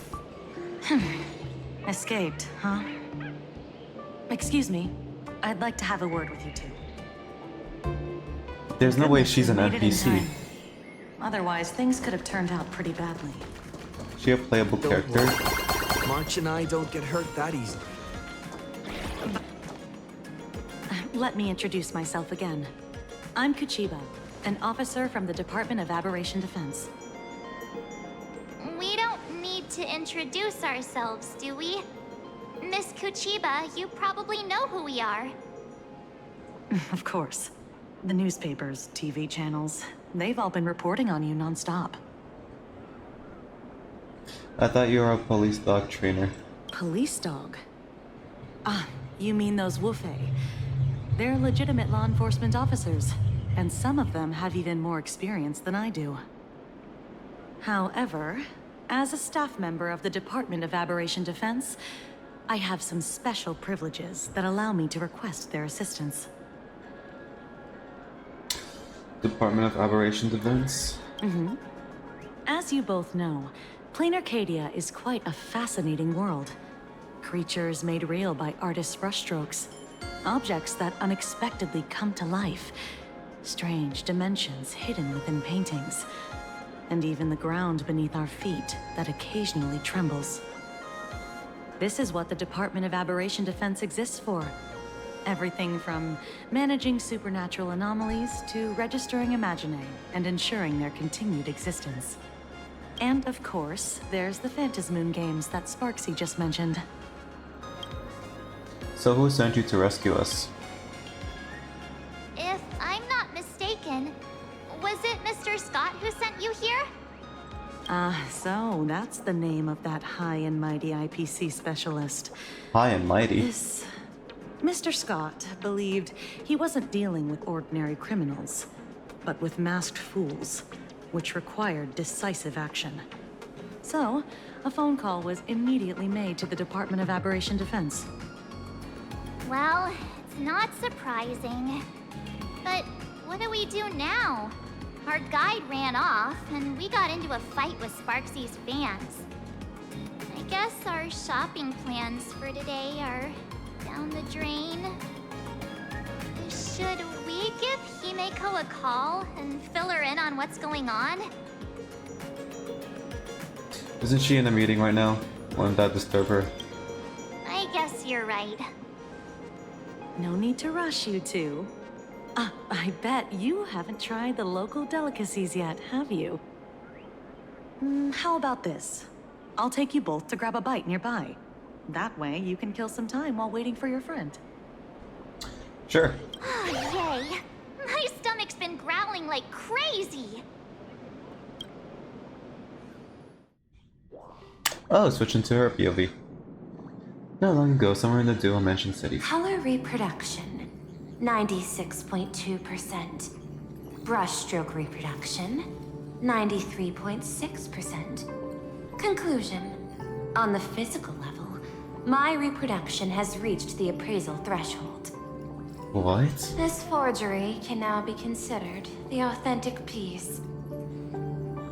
S3: Escaped, huh? Excuse me. I'd like to have a word with you two.
S1: There's no way she's an
S3: Made it in
S1: NPC.
S3: time. Otherwise, things could have turned out pretty badly.
S1: She a playable character?
S17: March and I don't get hurt that easy.
S3: Let me introduce myself again. I'm Kuchiba, an officer from the Department of Aberration Defense.
S5: We don't need to introduce ourselves, do we? Miss Kuchiba, you probably know who we are.
S3: Of course. The newspapers, TV channels, they've all been reporting on you nonstop.
S1: I thought you were a police dog trainer.
S3: Police dog? Ah, you mean those Wufei. They're legitimate law enforcement officers, and some of them have even more experience than I do. However, as a staff member of the Department of Aberration Defense, I have some special privileges that allow me to request their assistance.
S1: Department of Aberration Defense?
S3: Mm-hmm. As you both know, Planarcadia is quite a fascinating world. Creatures made real by artists' brushstrokes. Objects that unexpectedly come to life. Strange dimensions hidden within paintings. And even the ground beneath our feet that occasionally trembles. This is what the Department of Aberration Defense exists for. Everything from managing supernatural anomalies to registering Imaginae and ensuring their continued existence. And of course, there's the Phantom Moon Games that Sparksy just mentioned.
S1: So who sent you to rescue us?
S5: If I'm not mistaken, was it Mr. Scott who sent you here?
S3: So that's the name of that high and mighty IPC specialist.
S1: High and mighty?
S3: This Mr. Scott believed he wasn't dealing with ordinary criminals, but with masked fools. which required decisive action. So, a phone call was immediately made to the Department of Aberration Defense.
S5: Well, it's not surprising. But what do we do now? Our guide ran off, and we got into a fight with Sparksy's fans. I guess our shopping plans for today are down the drain. Should we give Himeko a call and fill her in on what's going on?
S1: Isn't she in a meeting right now? Won't that disturb her?
S5: I guess you're right.
S3: No need to rush, you two. I bet you haven't tried the local delicacies yet, have you? How about this? I'll take you both to grab a bite nearby. That way, you can kill some time while waiting for your friend.
S1: Sure.
S5: Yay! My stomach's been growling like crazy!
S1: Oh, switching to her POV. Not long ago, somewhere in the Dual Mansion City.
S11: Color reproduction, 96.2%. Brushstroke reproduction, 93.6%. Conclusion. On the physical level, my reproduction has reached the appraisal threshold.
S1: What?
S11: This forgery can now be considered the authentic piece.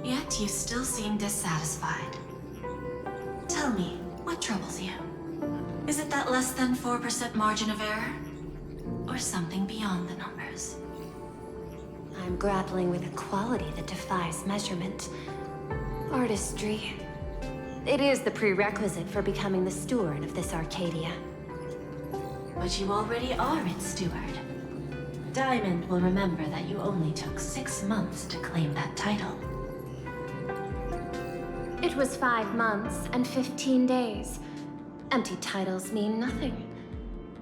S2: Yet you still seem dissatisfied. Tell me, what troubles you? Is it that less than 4% margin of error? Or something beyond the numbers?
S11: I'm grappling with a quality that defies measurement. Artistry. It is the prerequisite for becoming the steward of this Arcadia.
S2: But you already are its steward. Diamond will remember that you only took 6 months to claim that title.
S11: It was 5 months and 15 days. Empty titles mean nothing.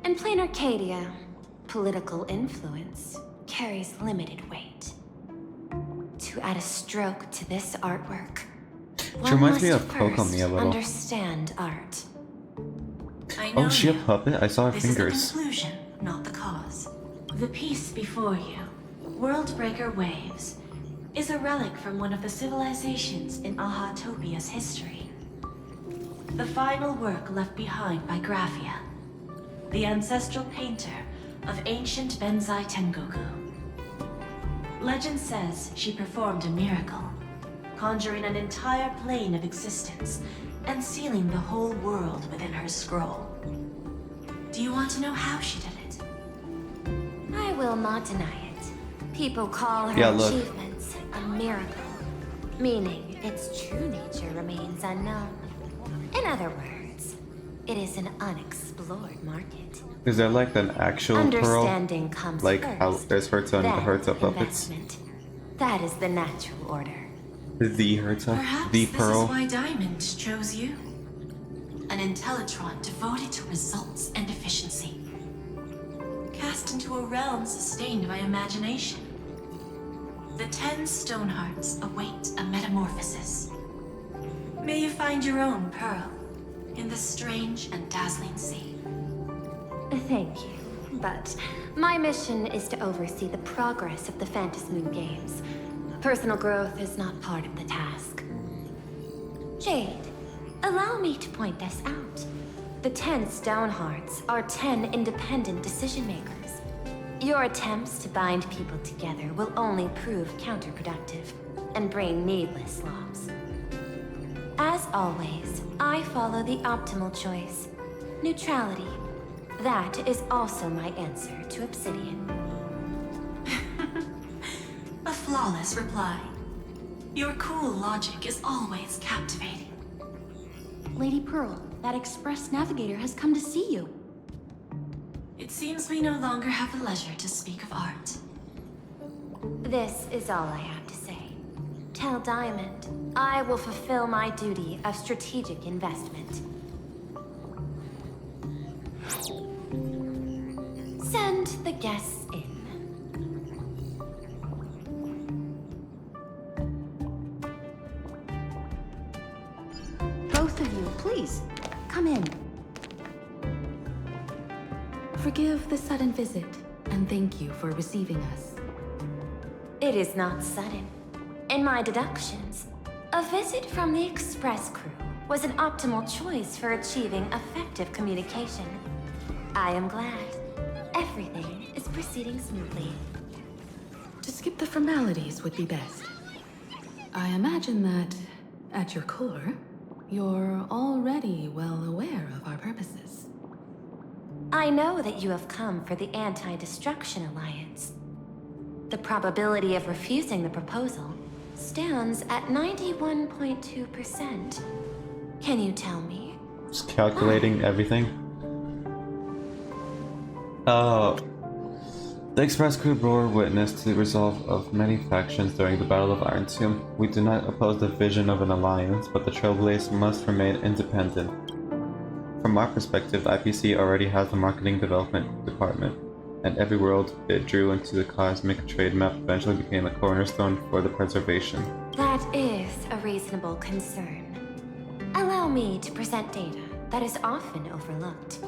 S11: In Planarcadia, political influence carries limited weight. To add a stroke to this artwork,
S1: She reminds me of Kokomi a little.
S11: understand art.
S1: Oh, is she a puppet? I saw her
S2: This
S1: fingers.
S2: is the conclusion, not the cause. The piece before you, Worldbreaker Waves, is a relic from one of the civilizations in Ahatopia's history. The final work left behind by Graphia, the ancestral painter of ancient Benzai Tengoku. Legend says she performed a miracle, conjuring an entire plane of existence and sealing the whole world within her scroll. Do you want to know how she did it?
S11: I will not deny it. People call her
S1: Yeah, look.
S11: achievements a miracle, meaning its true nature remains unknown. In other words, it is an unexplored market.
S1: Is there like an actual
S11: Understanding
S1: pearl?
S11: comes
S1: Like
S11: first,
S1: how there's Herta and the
S11: then
S1: Herta puppets?
S11: investment. That is the natural order.
S1: The Herta?
S2: Perhaps
S1: The
S2: this
S1: pearl?
S2: is why Diamond chose you. An Intellitron devoted to results and efficiency. Cast into a realm sustained by imagination. The 10 Stonehearts await a metamorphosis. May you find your own pearl in this strange and dazzling sea.
S11: Thank you, but my mission is to oversee the progress of the Phantasmoon Games. Personal growth is not part of the task. Jade, allow me to point this out. The 10 Stonehearts are 10 independent decision makers. Your attempts to bind people together will only prove counterproductive and bring needless loss. As always, I follow the optimal choice. Neutrality. That is also my answer to Obsidian.
S2: A flawless reply. Your cool logic is always captivating.
S9: Lady Pearl, that Express Navigator has come to see you.
S2: It seems we no longer have the leisure to speak of art.
S11: This is all I have to say. Tell Diamond, I will fulfill my duty of strategic investment. Send the guests in.
S9: Both of you, please, come in.
S2: Forgive the sudden visit, and thank you for receiving us.
S11: It is not sudden. In my deductions, a visit from the Express crew was an optimal choice for achieving effective communication. I am glad. Everything is proceeding smoothly.
S2: To skip the formalities would be best. I imagine that, at your core, you're already well aware of our purposes.
S11: I know that you have come for the Anti-Destruction Alliance. The probability of refusing the proposal stands at 91.2%. Can you tell me?
S1: Just calculating everything. The Express crew bore witness to the resolve of many factions during the Battle of Iron Tomb. We do not oppose the vision of an alliance, but the Trailblaze must remain independent. From our perspective, IPC already has a marketing development department, and every world it drew into the cosmic trade map eventually became a cornerstone for the preservation.
S11: That is a reasonable concern. Allow me to present data that is often overlooked.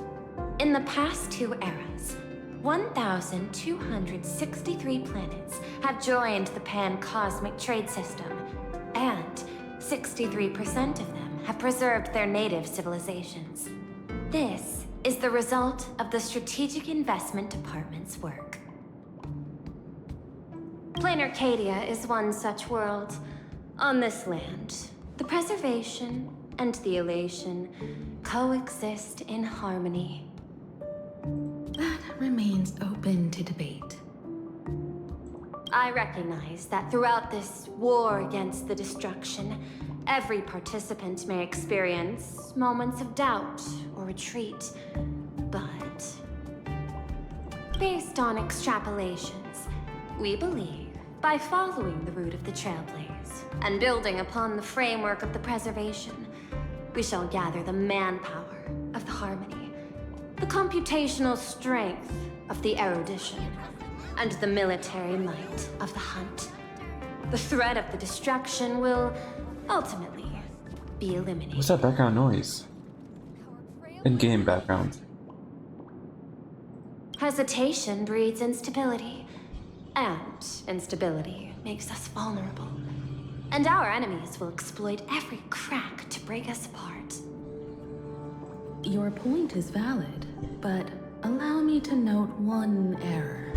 S11: In the past 2 eras, 1,263 planets have joined the pan-cosmic trade system, and 63% of them have preserved their native civilizations. This is the result of the Strategic Investment Department's work. Planarcadia is one such world. On this land, the preservation and the elation coexist in harmony.
S2: That remains open to debate.
S11: I recognize that throughout this war against the destruction, every participant may experience moments of doubt or retreat, but based on extrapolations, we believe by following the route of the Trailblaze and building upon the framework of the preservation, we shall gather the manpower of the harmony, the computational strength of the erudition, and the military might of the hunt. The threat of the destruction will ultimately be eliminated.
S1: What's that background noise? In-game background.
S11: Hesitation breeds instability, and instability makes us vulnerable. And our enemies will exploit every crack to break us apart.
S2: Your point is valid, but allow me to note one error.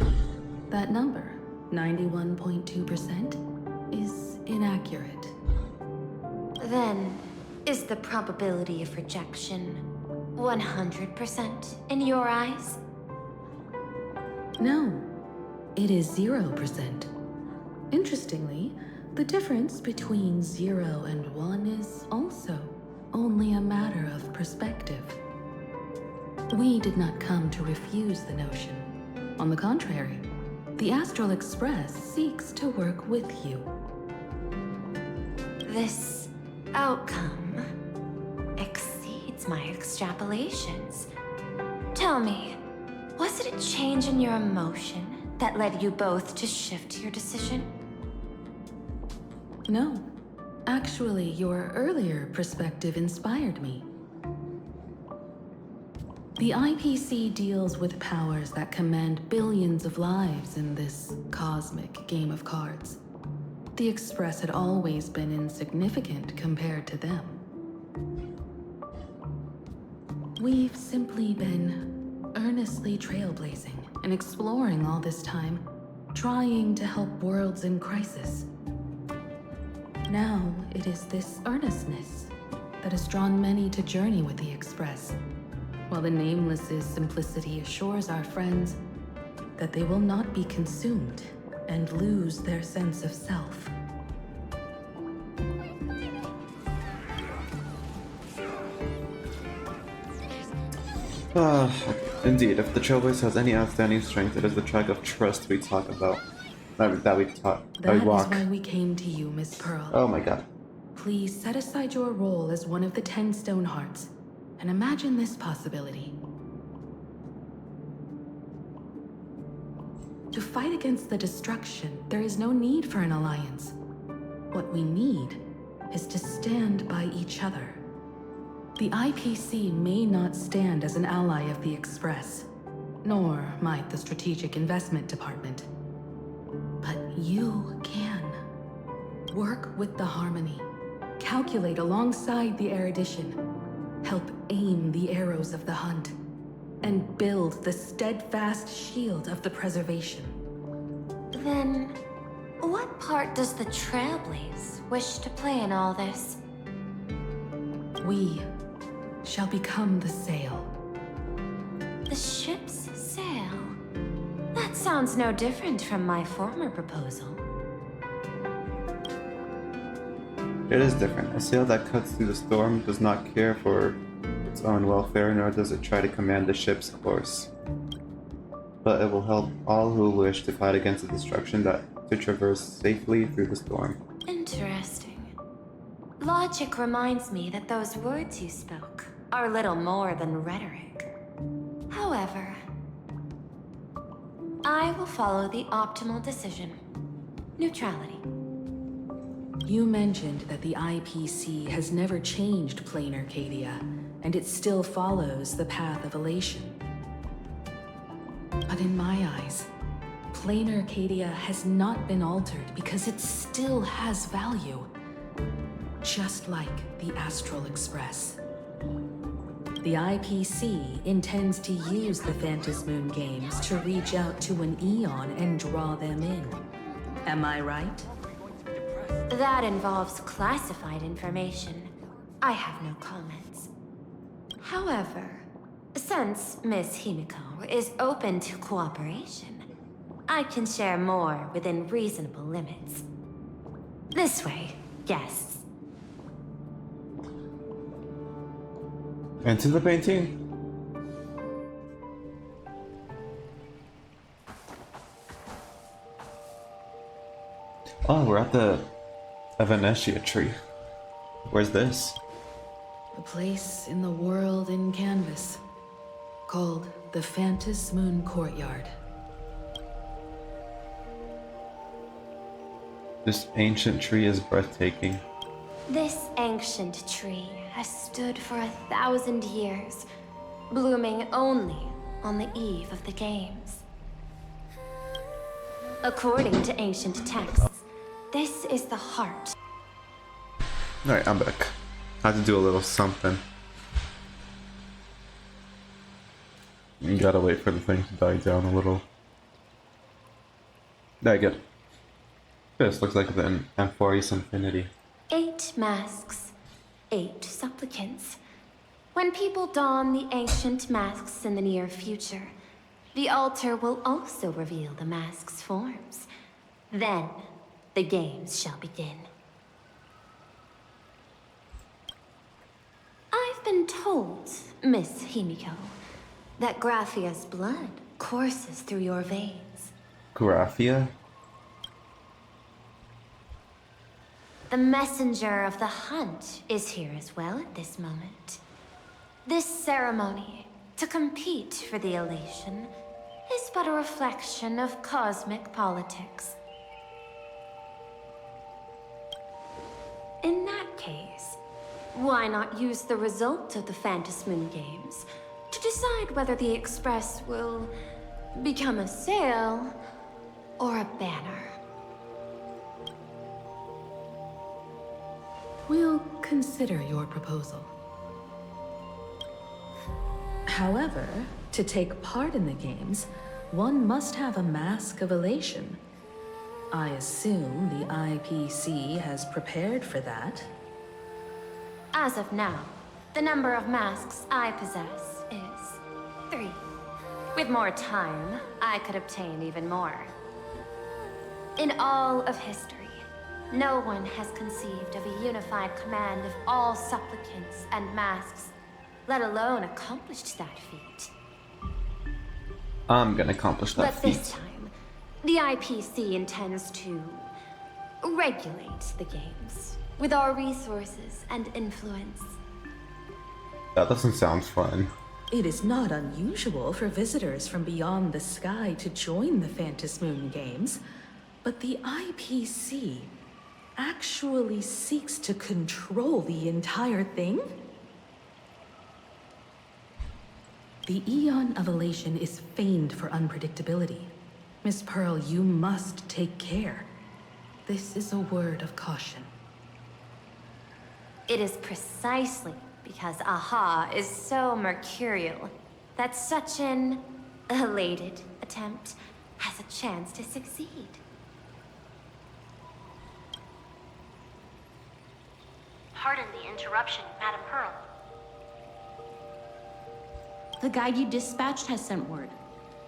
S2: That number, 91.2%, is inaccurate.
S11: Then, is the probability of rejection 100% in your eyes?
S2: No, it is 0%. Interestingly, the difference between 0 and 1 is also only a matter of perspective. We did not come to refuse the notion. On the contrary, the Astral Express seeks to work with you.
S11: This outcome exceeds my extrapolations. Tell me, was it a change in your emotion that led you both to shift your decision?
S2: No. Actually, your earlier perspective inspired me. The IPC deals with powers that command billions of lives in this cosmic game of cards. The Express had always been insignificant compared to them. We've simply been earnestly trailblazing and exploring all this time, trying to help worlds in crisis. Now, it is this earnestness that has drawn many to journey with the Express, while the Nameless's simplicity assures our friends that they will not be consumed and lose their sense of self.
S1: Indeed, if the Trailblaze has any outstanding strength, it is the track of trust we talk about. That we walk.
S2: That is why we came to you, Miss Pearl.
S1: Oh my god.
S2: Please set aside your role as one of the 10 Stonehearts, and imagine this possibility. To fight against the destruction, there is no need for an alliance. What we need is to stand by each other. The IPC may not stand as an ally of the Express, nor might the Strategic Investment Department. But you can. Work with the harmony. Calculate alongside the erudition. Help aim the arrows of the hunt. And build the steadfast shield of the preservation.
S11: Then, what part does the Trailblaze wish to play in all this?
S2: We shall become the sail.
S11: The ship's sail? That sounds no different from my former proposal.
S1: It is different. A sail that cuts through the storm does not care for its own welfare, nor does it try to command the ship's course. But it will help all who wish to fight against the destruction to traverse safely through the storm.
S11: Interesting. Logic reminds me that those words you spoke are little more than rhetoric. However, I will follow the optimal decision. Neutrality.
S2: You mentioned that the IPC has never changed Planarcadia, and it still follows the path of elation. But in my eyes, Planarcadia has not been altered because it still has value. Just like the Astral Express. The IPC intends to use the Phantasmoon games to reach out to an Eon and draw them in. Am I right?
S11: That involves classified information. I have no comments. However, since Miss Himiko is open to cooperation, I can share more within reasonable limits. This way, guests.
S1: Into the painting. Oh, we're at the Venetia tree. Where's this?
S2: A place in the world in canvas, called the Phantasmoon Courtyard.
S1: This ancient tree is breathtaking.
S11: This ancient tree has stood for 1,000 years, blooming only on the eve of the games. According to ancient texts, this is the heart.
S1: Alright, I'm back. I had to do a little something. You gotta wait for the thing to die down a little. There I get it. This looks like the Amphorius Infinity.
S11: 8 masks, 8 supplicants. When people don the ancient masks in the near future, the altar will also reveal the mask's forms. Then, the games shall begin. I've been told, Miss Himiko, that Graphia's blood courses through your veins.
S1: Graphia?
S11: The messenger of the hunt is here as well at this moment. This ceremony, to compete for the elation, is but a reflection of cosmic politics. In that case, why not use the result of the Phantasmoon games to decide whether the Express will become a sail or a banner?
S2: We'll consider your proposal. However, to take part in the games, one must have a mask of elation. I assume the IPC has prepared for that.
S11: As of now, the number of masks I possess is 3. With more time, I could obtain even more. In all of history, no one has conceived of a unified command of all supplicants and masks, let alone accomplished that feat.
S1: I'm gonna accomplish that
S11: But
S1: feat.
S11: this time, the IPC intends to regulate the games with our resources and influence.
S1: That doesn't sound fun.
S2: It is not unusual for visitors from beyond the sky to join the Phantasmoon games, but the IPC actually seeks to control the entire thing? The Eon of Elation is famed for unpredictability. Miss Pearl, you must take care. This is a word of caution.
S11: It is precisely because Aha is so mercurial that such an elated attempt has a chance to succeed.
S18: Pardon the interruption, Madam Pearl.
S9: The guide you dispatched has sent word.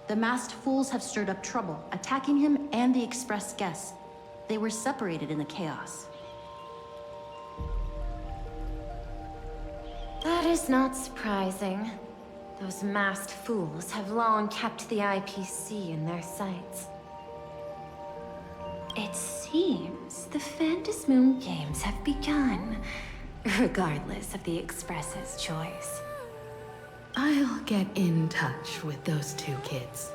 S9: The masked fools have stirred up trouble, attacking him and the express guests. They were separated in the chaos.
S11: That is not surprising. Those masked fools have long kept the IPC in their sights. It seems the Phantom Moon Games have begun, regardless of the Express's choice.
S2: I'll get in touch with those two kids.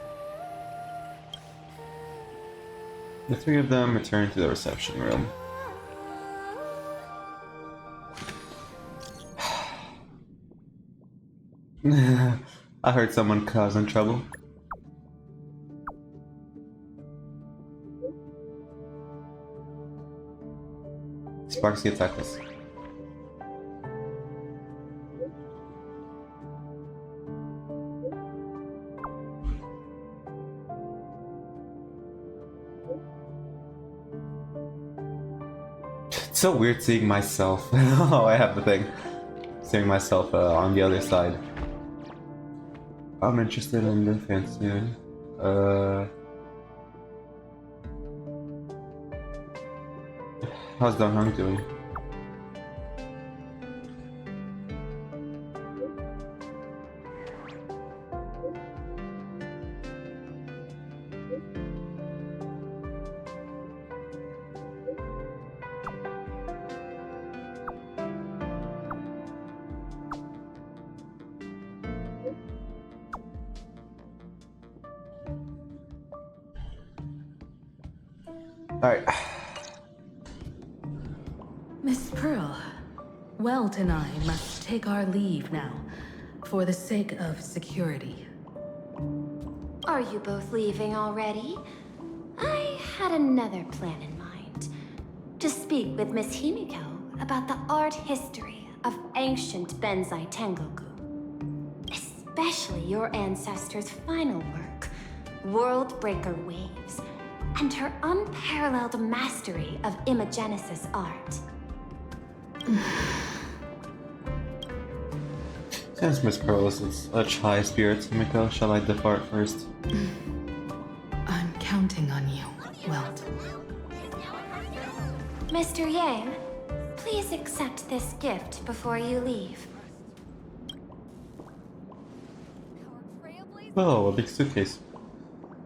S1: The three of them return to the reception room. I heard someone causing trouble. Sparksy attacked us. It's so weird seeing myself. Oh, I have the thing. Seeing myself on the other side. I'm interested in the fancy. How's Don Hung doing? Alright.
S2: Miss Pearl, Welt and I must take our leave now, for the sake of security.
S11: Are you both leaving already? I had another plan in mind. To speak with Miss Himiko about the art history of ancient Benzai Tengoku. Especially your ancestors' final work, World Breaker Waves, and her unparalleled mastery of imagenesis art.
S1: Since Miss Pearl is such high spirits, Himiko, shall I depart first?
S2: I'm counting on you, Welt.
S11: Mr. Yang, please accept this gift before you leave.
S1: Oh, a big suitcase.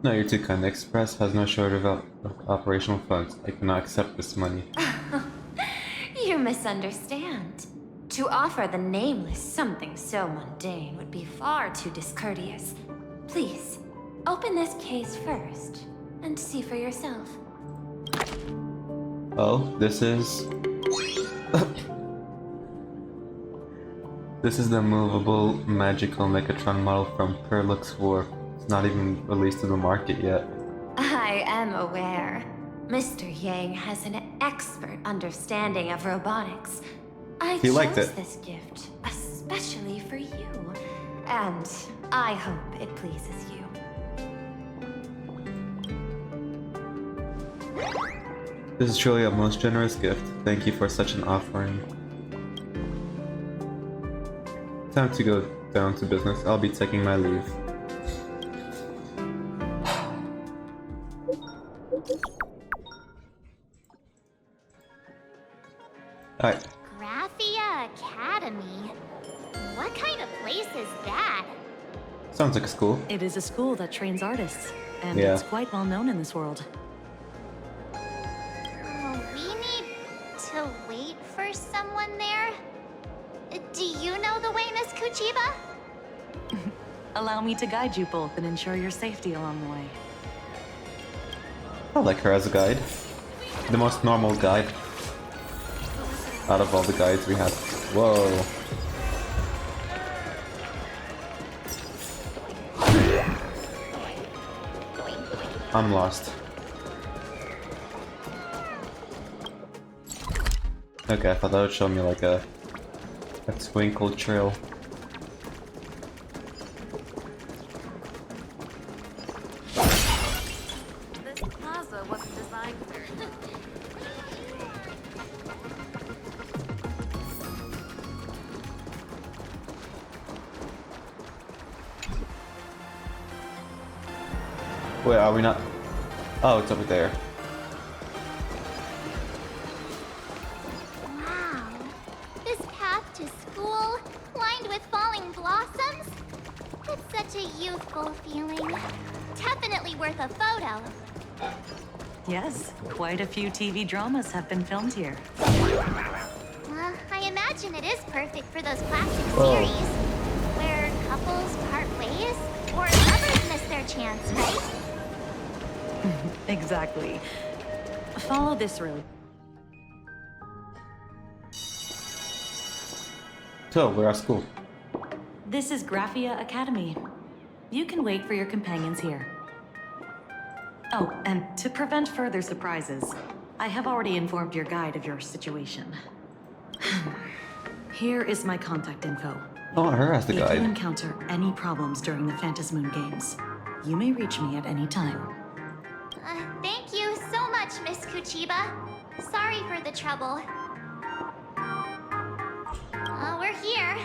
S1: No, you're too kind. The Express has no shortage of operational funds. I cannot accept this money.
S11: You misunderstand. To offer the Nameless something so mundane would be far too discourteous. Please, open this case first, and see for yourself.
S1: Oh, this is... This is the movable magical Megatron model from Perlux 4. It's not even released to the market yet.
S11: I am aware. Mr. Yang has an expert understanding of robotics. I chose this gift especially for you, and I hope it pleases you.
S1: This is truly a most generous gift. Thank you for such an offering. Time to go down to business. I'll be taking my leave. Alright.
S5: Graphia Academy? What kind of place is that?
S1: Sounds like a school.
S3: It is a school that trains artists, and
S1: Yeah.
S3: it's quite well known in this world.
S5: We need to wait for someone there? Do you know the way, Miss Kuchiba?
S3: Allow me to guide you both and ensure your safety along the way.
S1: I like her as a guide. The most normal guide. Out of all the guides we have. Whoa. I'm lost. Okay, I thought that would show me like a twinkle trail.
S21: This plaza wasn't designed for...
S1: Wait, are we not? Oh, it's over there.
S5: Wow. This path to school, lined with falling blossoms. It's such a youthful feeling. Definitely worth a photo.
S3: Yes, quite a few TV dramas have been filmed here.
S5: I imagine it is perfect for those classic
S1: Oh.
S5: series where couples part ways or lovers miss their chance, right?
S3: Exactly. Follow this road.
S1: So, we're at school.
S3: This is Graphia Academy. You can wait for your companions here. Oh, and to prevent further surprises, I have already informed your guide of your situation. Here is my contact info.
S1: I want her as the
S3: If
S1: guide.
S3: you encounter any problems during the Phantasmoon Games, you may reach me at any time.
S5: Thank you so much, Miss Kuchiba. Sorry for the trouble. We're here.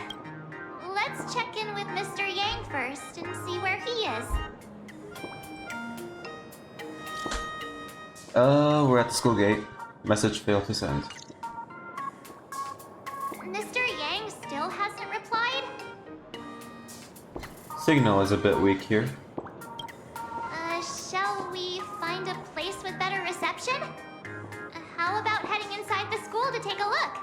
S5: Let's check in with Mr. Yang first and see where he is.
S1: We're at the school gate. Message failed to send.
S5: Mr. Yang still hasn't replied?
S1: Signal is a bit weak here.
S5: Shall we find a place with better reception? How about heading inside the school to take a look?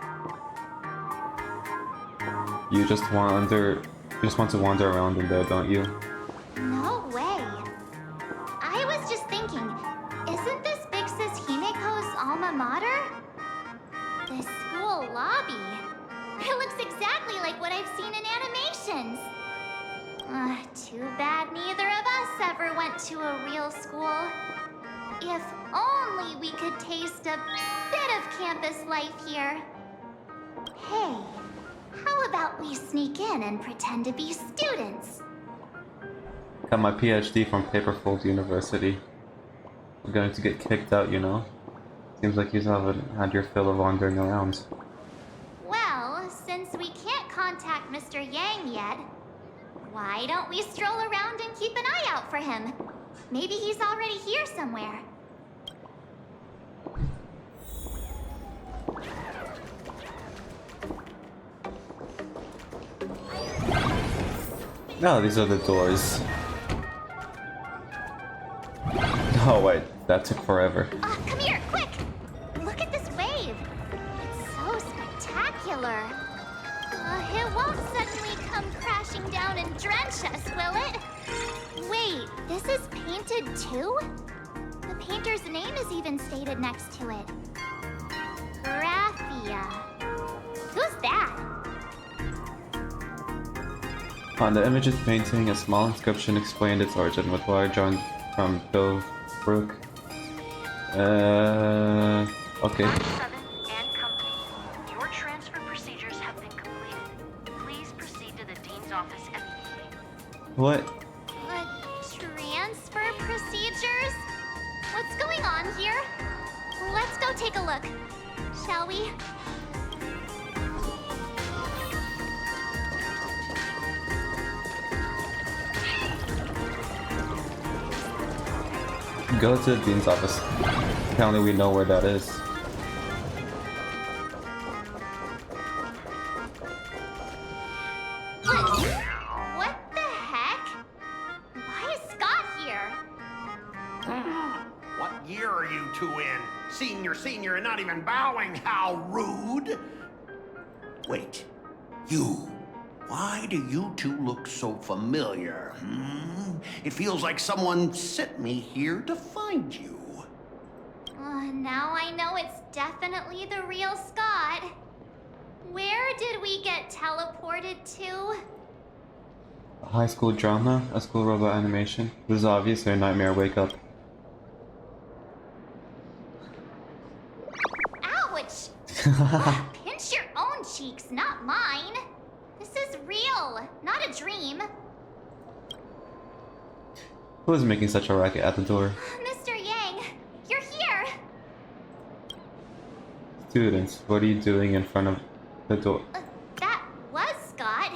S1: You just want to wander around in there, don't you?
S5: No way. I was just thinking, isn't this Big Sis Himeko's alma mater? The school lobby. It looks exactly like what I've seen in animations. Too bad neither of us ever went to a real school. If only we could taste a bit of campus life here. Hey, how about we sneak in and pretend to be students?
S1: Got my PhD from Paperfold University. I'm going to get kicked out, you know? Seems like you haven't had your fill of wandering around.
S5: Well, since we can't contact Mr. Yang yet, why don't we stroll around and keep an eye out for him? Maybe he's already here somewhere.
S1: No, these are the doors. Oh wait, that took forever.
S5: Come here, quick! Look at this wave. It's so spectacular. It won't suddenly come crashing down and drench us, will it? Wait, this is painted too? The painter's name is even stated next to it. Graphia. Who's that?
S1: On the image's painting, a small inscription explained its origin with wire drawn from Billbrook. Okay.
S21: and Company. Your transfer procedures have been completed. Please proceed to the Dean's office immediately.
S1: What?
S5: Transfer procedures? What's going on here? Let's go take a look, shall we?
S1: Go to the Dean's office. Apparently we know where that is.
S5: What the heck? Why is Scott here?
S12: What year are you two in? Senior, and not even bowing. How rude! Wait, you. Why do you two look so familiar? It feels like someone sent me here to find you.
S5: Now I know it's definitely the real Scott. Where did we get teleported to?
S1: A high school drama? A school robot animation? This is obviously a nightmare wake up.
S5: Ouch! Pinch your own cheeks, not mine. This is real, not a dream.
S1: Who is making such a racket at the door?
S5: Mr. Yang, you're here.
S1: Students, what are you doing in front of the door?
S5: That was Scott.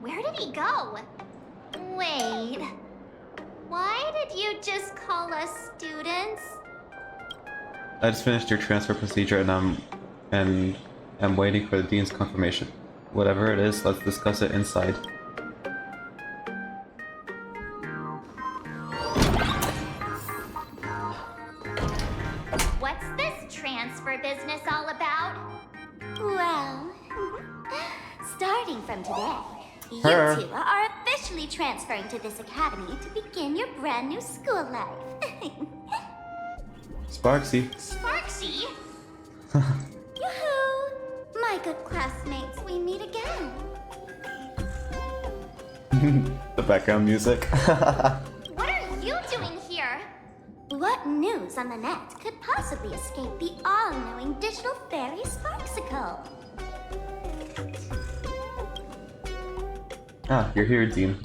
S5: Where did he go? Wait. Why did you just call us students?
S1: I just finished your transfer procedure and I'm waiting for the dean's confirmation. Whatever it is, let's discuss it inside.
S5: What's this transfer business all about?
S20: Well, starting from today, you
S1: Her.
S20: two are officially transferring to this academy to begin your brand new school life.
S1: Sparksy.
S5: Sparksy?
S20: Yoo-hoo! My good classmates, we meet again.
S1: The background music.
S5: What are you doing here?
S20: What news on the net could possibly escape the all-knowing digital fairy Sparksicle?
S1: Ah, you're here, Dean.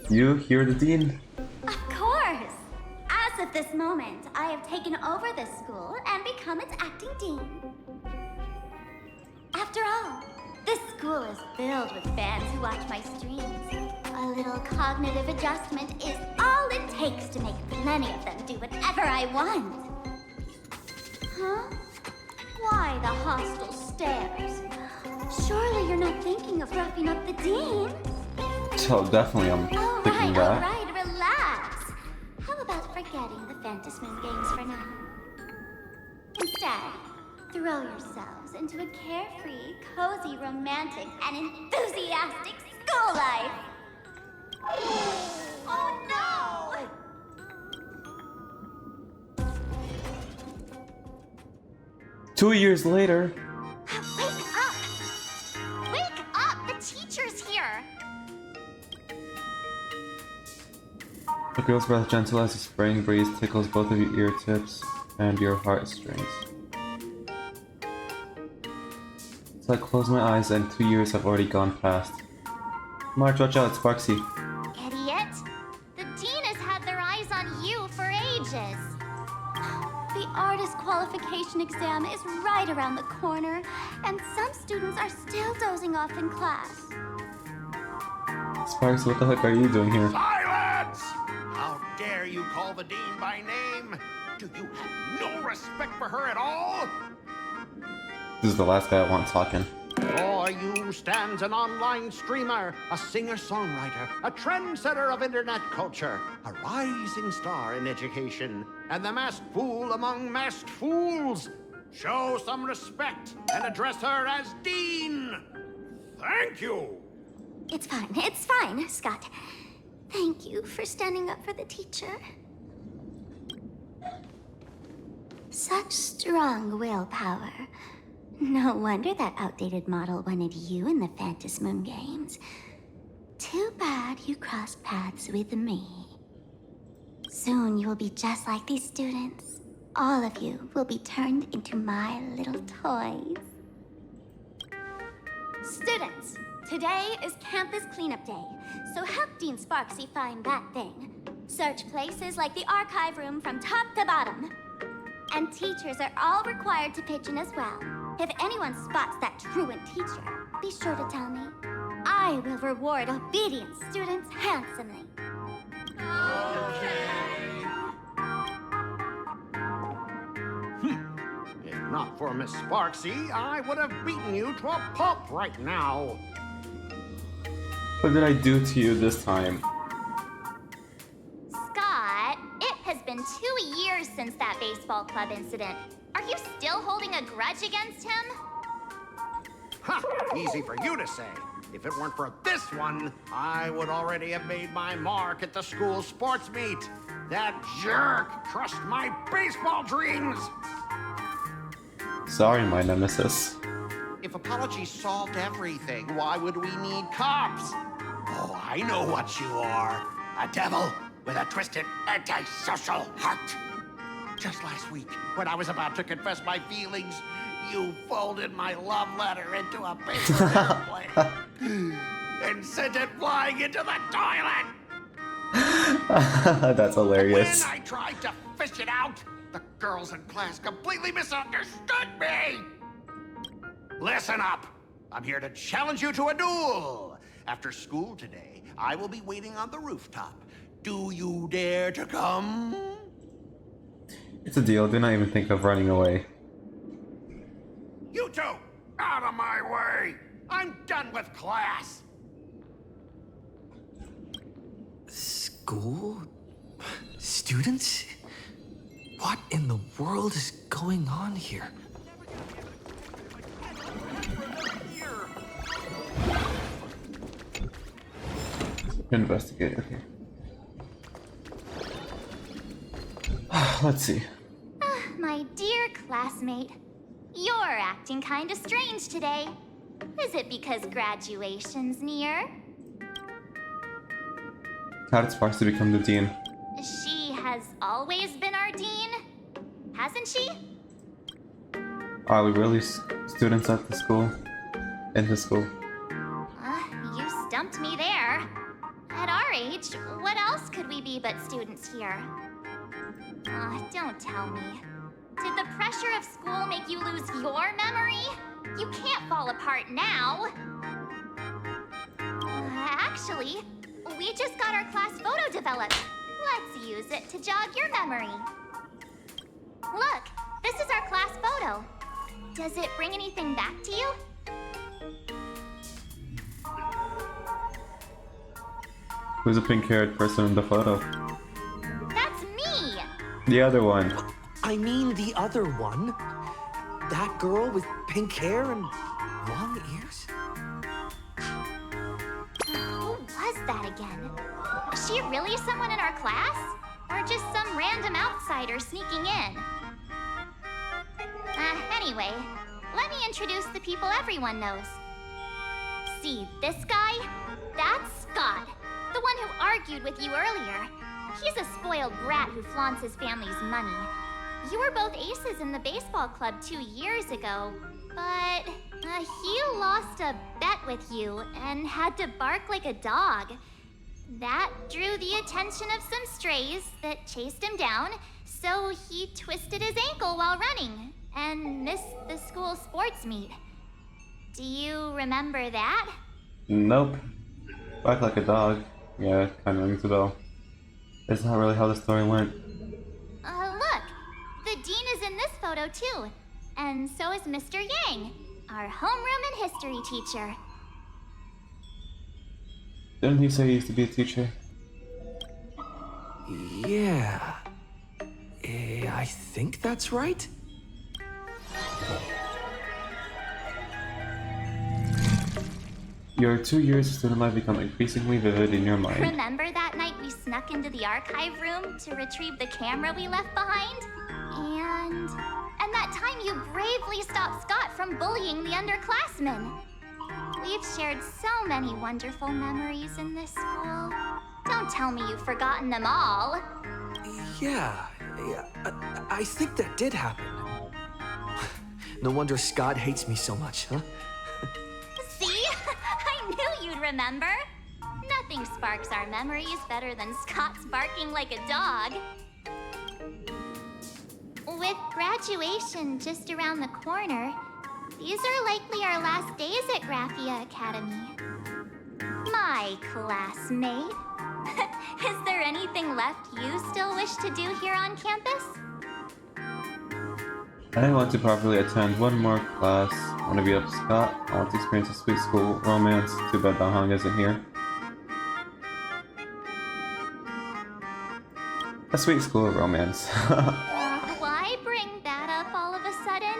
S1: You here, the Dean?
S20: Of course! As of this moment, I have taken over this school and become its acting dean. After all, this school is filled with fans who watch my streams. A little cognitive adjustment is all it takes to make plenty of them do whatever I want. Huh? Why the hostile stares? Surely you're not thinking of roughing up the dean?
S1: Oh, definitely I'm thinking that.
S20: Alright, relax. How about forgetting the Phantasm games for now? Instead, throw yourselves into a carefree, cozy, romantic, and enthusiastic school life. Oh no!
S1: 2 years later.
S5: Wake up! Wake up! The teacher's here!
S1: The girl's breath, gentle as a spring breeze, tickles both of your ear tips and your heartstrings. So I close my eyes and 2 years have already gone past. March, watch out, Sparksy.
S5: Idiot! The dean has had their eyes on you for ages.
S20: The artist qualification exam is right around the corner, and some students are still dozing off in class.
S1: Sparks, what the heck are you doing here?
S12: Silence! How dare you call the dean by name? Do you have no respect for her at all?
S1: This is the last guy I want talking.
S12: Before you stands an online streamer, a singer-songwriter, a trendsetter of internet culture, a rising star in education, and the masked fool among masked fools. Show some respect and address her as Dean. Thank you.
S20: It's fine, Scott. Thank you for standing up for the teacher. Such strong willpower. No wonder that outdated model wanted you in the Phantasm games. Too bad you crossed paths with me. Soon you'll be just like these students. All of you will be turned into my little toys. Students, today is campus cleanup day, so help Dean Sparksy find that thing. Search places like the archive room from top to bottom. And teachers are all required to pitch in as well. If anyone spots that truant teacher, be sure to tell me. I will reward obedient students handsomely.
S12: If not for Miss Sparksy, I would have beaten you to a pulp right now.
S1: What did I do to you this time?
S5: Scott, it has been 2 years since that baseball club incident. Are you still holding a grudge against him?
S12: Ha! Easy for you to say. If it weren't for this one, I would already have made my mark at the school sports meet. That jerk crushed my baseball dreams!
S1: Sorry, my nemesis.
S12: If apologies solved everything, why would we need cops? Oh, I know what you are. A devil with a twisted, antisocial heart. Just last week, when I was about to confess my feelings, You folded my love letter into a paper airplane and sent it flying into the toilet!
S1: That's hilarious.
S12: When I tried to fish it out, the girls in class completely misunderstood me! Listen up! I'm here to challenge you to a duel! After school today, I will be waiting on the rooftop. Do you dare to come?
S1: It's a deal. Do not even think of running away.
S12: You two! Out of my way! I'm done with class!
S17: School? Students? What in the world is going on here?
S1: Investigate, okay. Let's see.
S5: My dear classmate, you're acting kinda strange today. Is it because graduation's near?
S1: How did Sparks become the dean?
S5: She has always been our dean, hasn't she?
S1: Are we really students at the school? In the school?
S5: You stumped me there. At our age, what else could we be but students here? Don't tell me. Did the pressure of school make you lose your memory? You can't fall apart now. Actually, we just got our class photo developed. Let's use it to jog your memory. Look, this is our class photo. Does it bring anything back to you?
S1: Who's the pink-haired person in the photo?
S5: That's me!
S1: The other one.
S17: I mean the other one? That girl with pink hair and long ears?
S5: Who was that again? Was she really someone in our class? Or just some random outsider sneaking in? Anyway, let me introduce the people everyone knows. See this guy? That's Scott, the one who argued with you earlier. He's a spoiled brat who flaunts his family's money. You were both aces in the baseball club 2 years ago, but he lost a bet with you and had to bark like a dog. That drew the attention of some strays that chased him down, so he twisted his ankle while running and missed the school sports meet. Do you remember that?
S1: Nope. Bark like a dog. Yeah, kind of rings a bell. It's not really how the story went.
S5: Look! The dean is in this photo too. And so is Mr. Yang, our homeroom and history teacher.
S1: Didn't he say he used to be a teacher?
S17: Yeah. I think that's right.
S1: Your 2 years of student life become increasingly vivid in your mind.
S5: Remember that night we snuck into the archive room to retrieve the camera we left behind? And that time you bravely stopped Scott from bullying the underclassmen. We've shared so many wonderful memories in this school. Don't tell me you've forgotten them all.
S17: Yeah, I think that did happen. No wonder Scott hates me so much, huh?
S5: See? I knew you'd remember. Nothing sparks our memories better than Scott's barking like a dog. With graduation just around the corner, these are likely our last days at Graphia Academy. My classmate. Is there anything left you still wish to do here on campus?
S1: I want to properly attend one more class. I want to be up to Scott. I want to experience a sweet school romance. Too bad Dahong isn't here. A sweet school romance.
S5: Why bring that up all of a sudden?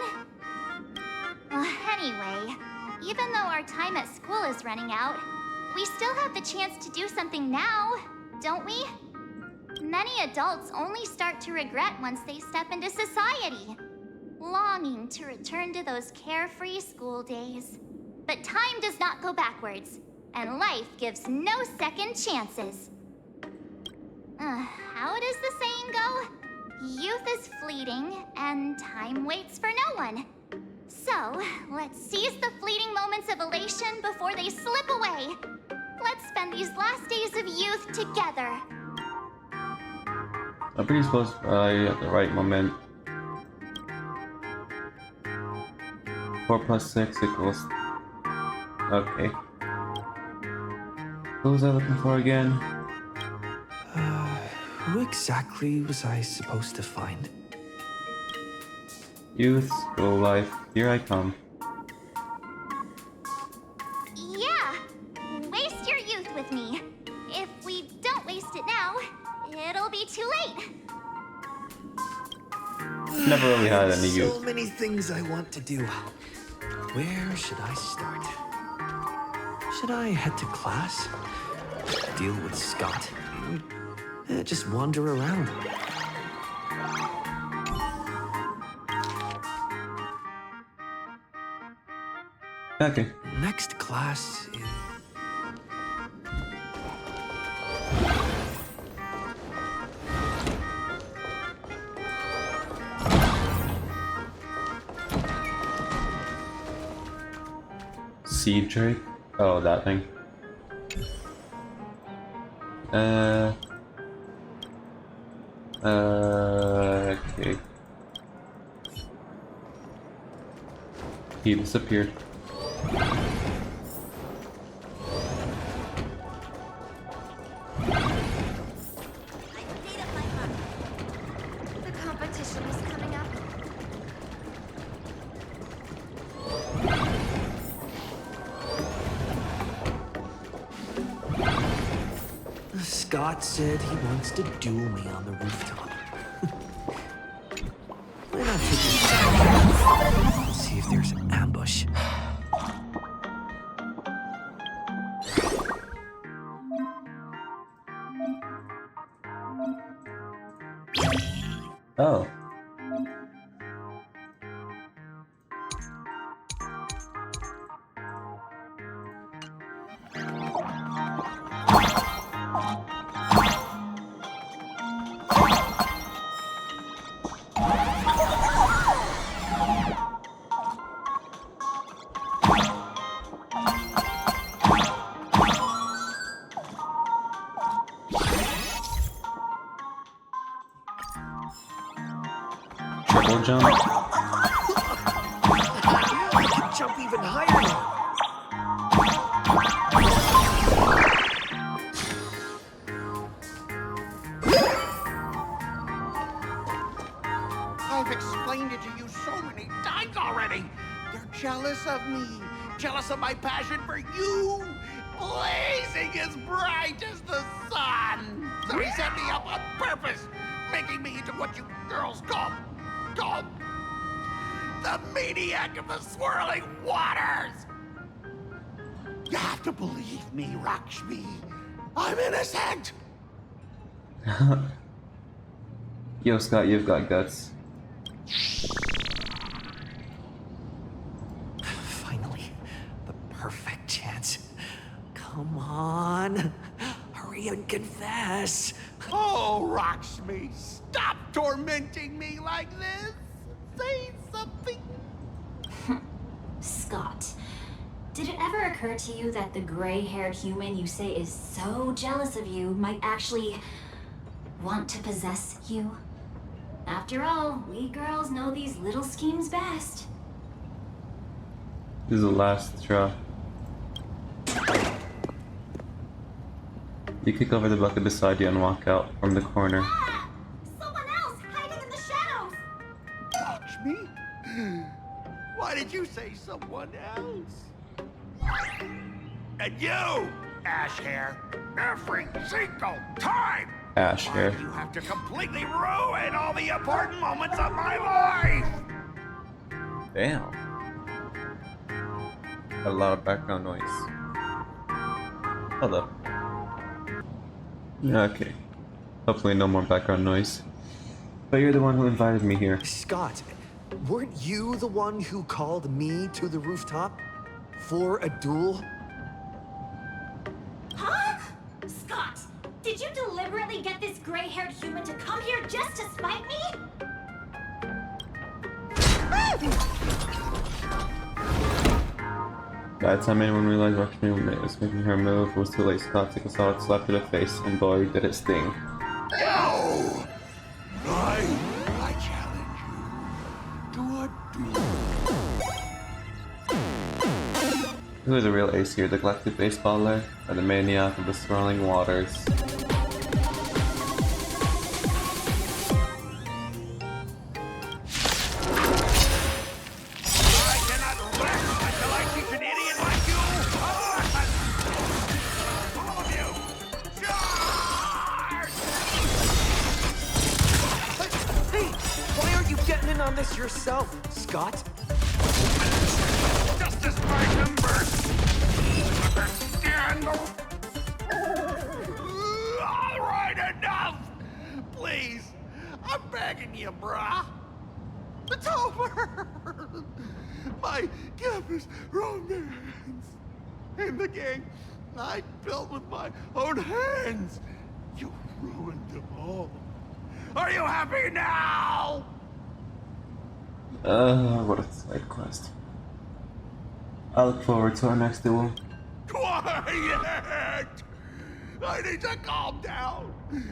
S5: Anyway, even though our time at school is running out, we still have the chance to do something now, don't we? Many adults only start to regret once they step into society, longing to return to those carefree school days. But time does not go backwards, and life gives no second chances. How does the saying go? Youth is fleeting, and time waits for no one. So, let's seize the fleeting moments of elation before they slip away. Let's spend these last days of youth together.
S1: I'm pretty supposed at the right moment. 4 plus 6 equals... Okay. What was I looking for again?
S17: Who exactly was I supposed to find?
S1: Youth, school life, here I come.
S5: Yeah! Waste your youth with me. If we don't waste it now, it'll be too late.
S1: Never really had any youth.
S17: So many things I want to do. Where should I start? Should I head to class? Deal with Scott? Just wander around?
S1: Okay.
S17: Next class is...
S1: Seed Drake? Oh, that thing. Okay. He disappeared.
S20: The competition is coming up.
S17: Scott said he wants to duel me on the rooftop. Why not take this? See if there's an ambush.
S1: Oh. Triple jump.
S17: I can jump even higher now.
S12: I've explained it to you so many times already. They're jealous of me, jealous of my passion for you, blazing as bright as the sun. So he set me up on purpose, making me into what you girls call the maniac of the swirling waters. You have to believe me, Lakshmi. I'm innocent.
S1: Yo, Scott, you've got guts.
S17: Finally, the perfect chance. Come on. Hurry and confess.
S12: Oh, Lakshmi, stop tormenting me like this. Say something.
S11: Scott, did it ever occur to you that the gray-haired human you say is so jealous of you might actually want to possess you? After all, we girls know these little schemes best.
S1: This is the last straw. You kick over the bucket beside you and walk out from the corner.
S20: Someone else hiding in the shadows!
S12: Lakshmi? Why did you say someone else? And you, Ash Hair, every single time!
S1: Ash Hair.
S12: You have to completely ruin all the important moments of my life!
S1: Damn. A lot of background noise. Hold up. Okay. Hopefully no more background noise. But you're the one who invited me here.
S17: Scott, weren't you the one who called me to the rooftop? For a duel?
S20: Huh? Scott, did you deliberately get this gray-haired human to come here just to spite me?
S1: By the time anyone realized what movement was making her move, it was too late. Scott took a solid slap to the face, and boy, did it sting.
S8: No! I challenge you to a duel.
S1: Who is the real ace here, the galactic baseballer or the maniac of the swirling waters?
S17: On this yourself, Scott.
S8: Just as my numbers. Scandal. All right, enough. Please, I'm begging you, brah. It's over. My campus romance and the game I built with my own hands. You ruined them all. Are you happy now?
S1: What a side quest. I look forward to our next duel.
S8: Quiet! I need to calm down. You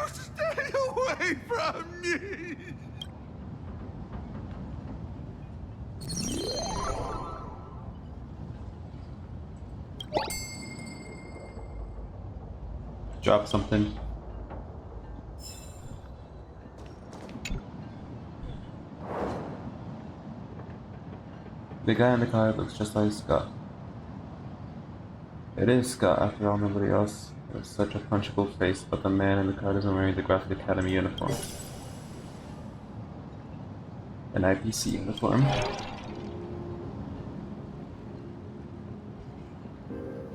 S8: stay away from me.
S1: Drop something. The guy in the car looks just like Scott. It is Scott after all, nobody else has such a punchable face, but the man in the car isn't wearing the Graphic Academy uniform. An IPC uniform.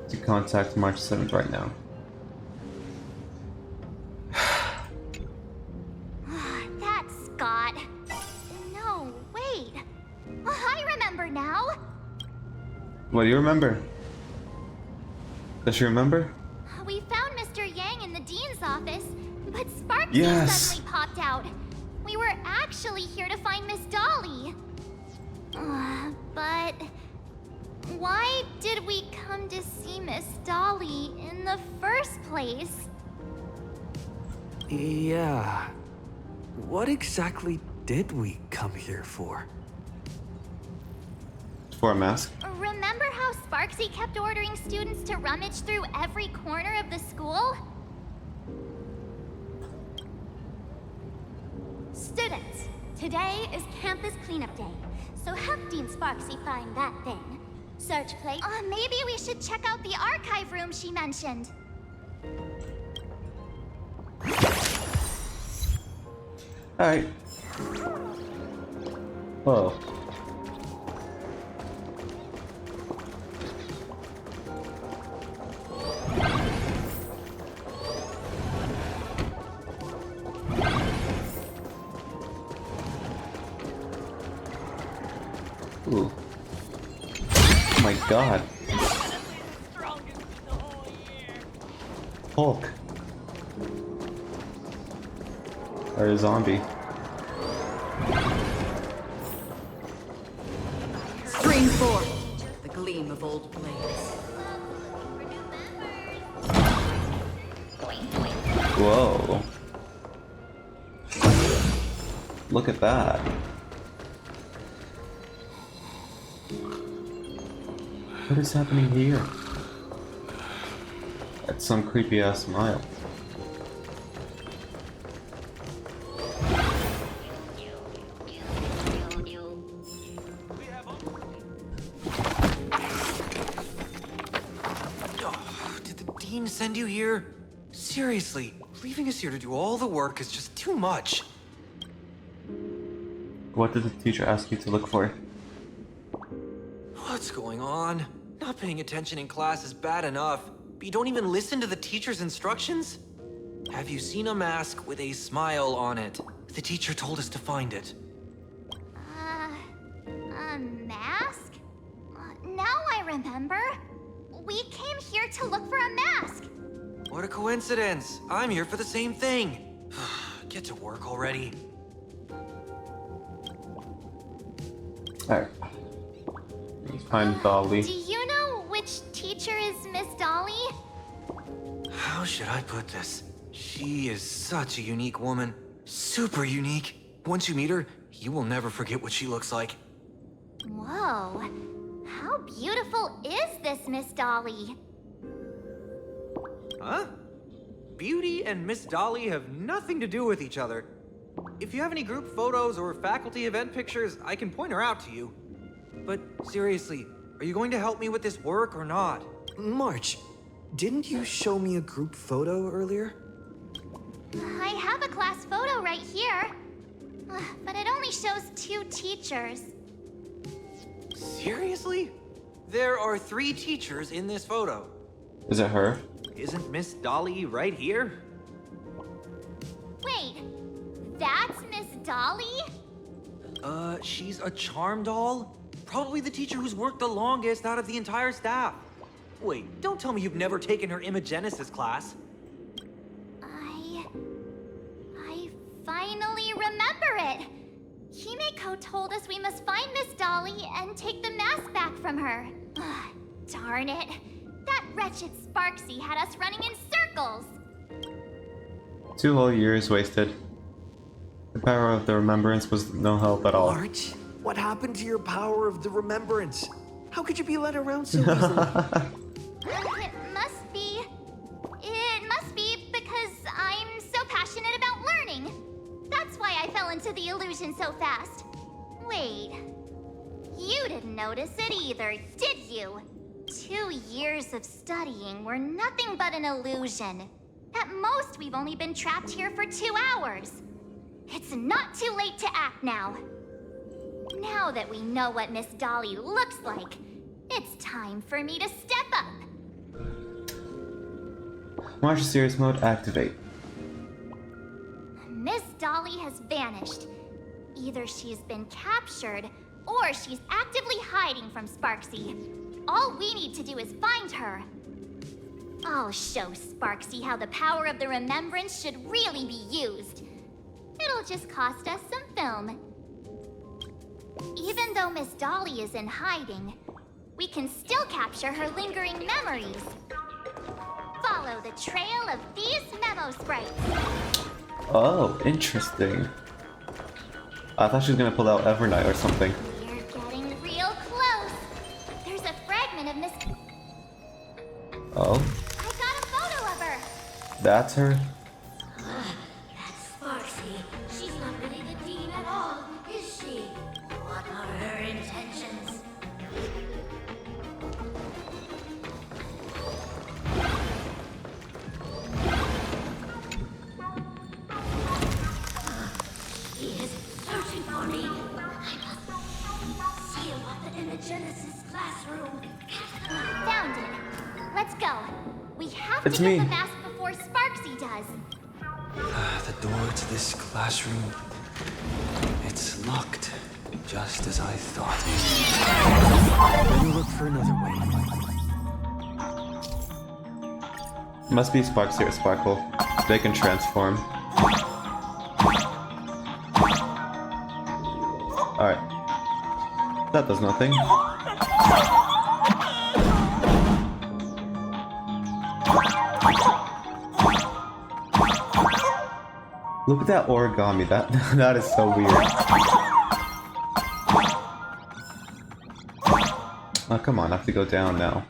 S1: To contact March 7th right now.
S5: That's Scott. No, wait. I remember now.
S1: What do you remember? Does she remember?
S5: We found Mr. Yang in the dean's office, but Sparky
S1: Yes.
S5: suddenly popped out. We were actually here to find Miss Dolly. But why did we come to see Miss Dolly in the first place?
S17: Yeah. What exactly did we come here for?
S1: For a mask?
S5: Remember how Sparksy kept ordering students to rummage through every corner of the school?
S20: Students, today is campus cleanup day, so help Dean Sparksy find that thing. Search plate.
S5: Maybe we should check out the archive room she mentioned.
S1: Alright. Whoa. Ooh. Oh my god. Hulk. Or a zombie.
S10: Spring forth, the gleam of old blades.
S1: Whoa. Look at that. What is happening here? That's some creepy ass smile.
S7: Did the dean send you here? Seriously, leaving us here to do all the work is just too much.
S1: What did the teacher ask you to look for?
S7: What's going on? Not paying attention in class is bad enough, but you don't even listen to the teacher's instructions? Have you seen a mask with a smile on it? The teacher told us to find it.
S5: A mask? Now I remember. We came here to look for a mask.
S7: What a coincidence! I'm here for the same thing. Get to work already.
S1: Alright. Find Dolly.
S5: Do you know which teacher is Miss Dolly?
S7: How should I put this? She is such a unique woman. Super unique. Once you meet her, you will never forget what she looks like.
S5: Whoa. How beautiful is this Miss Dolly?
S7: Huh? Beauty and Miss Dolly have nothing to do with each other. If you have any group photos or faculty event pictures, I can point her out to you. But seriously, are you going to help me with this work or not?
S17: March, didn't you show me a group photo earlier?
S5: I have a class photo right here. But it only shows 2 teachers.
S7: Seriously? There are 3 teachers in this photo.
S1: Is it her?
S7: Isn't Miss Dolly right here?
S5: Wait, that's Miss Dolly?
S7: She's a charm doll? Probably the teacher who's worked the longest out of the entire staff. Wait, don't tell me you've never taken her Imagenesis class.
S5: I finally remember it. Himeko told us we must find Miss Dolly and take the mask back from her. Darn it. That wretched Sparksy had us running in circles.
S1: 2 whole years wasted. The power of the remembrance was no help at all.
S17: March, what happened to your power of the remembrance? How could you be led around so easily?
S5: It must be because I'm so passionate about learning. That's why I fell into the illusion so fast. Wait, you didn't notice it either, did you? 2 years of studying were nothing but an illusion. At most, we've only been trapped here for 2 hours. It's not too late to act now. Now that we know what Miss Dolly looks like, it's time for me to step up.
S1: March Serious Mode activate.
S5: Miss Dolly has vanished. Either she's been captured, or she's actively hiding from Sparksy. All we need to do is find her. I'll show Sparksy how the power of the remembrance should really be used. It'll just cost us some film. Even though Miss Dolly is in hiding, we can still capture her lingering memories. Follow the trail of these memo sprites.
S1: Oh, interesting. I thought she was gonna pull out Evernight or something.
S5: You're getting real close. There's a fragment of Miss...
S1: Oh,
S5: I got a photo of her.
S1: that's her?
S20: That's Sparksy. She's not really the dean at all, is she? What are her intentions? She is searching for me. I must seal off the Imagenesis classroom.
S5: Found it. Let's go. We have
S1: It's
S5: to get
S1: me.
S5: the mask before Sparksy does.
S17: The door to this classroom, it's locked, just as I thought. Let me look for another way.
S1: Must be Sparksy or Sparkle. They can transform. Alright. That does nothing. Look at that origami. That is so weird. Oh, come on. I have to go down now.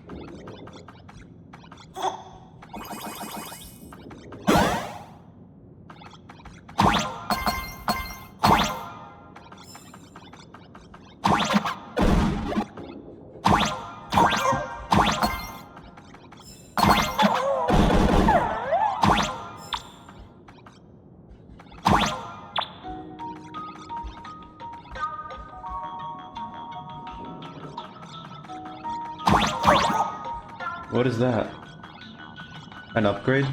S1: What is that? An upgrade?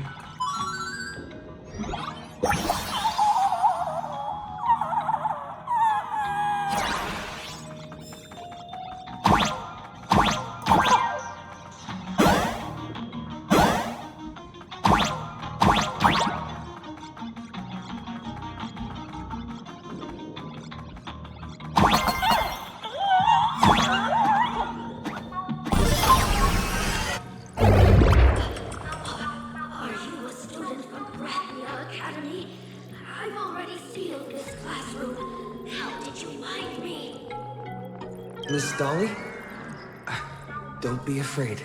S17: Miss Dolly? Don't be afraid.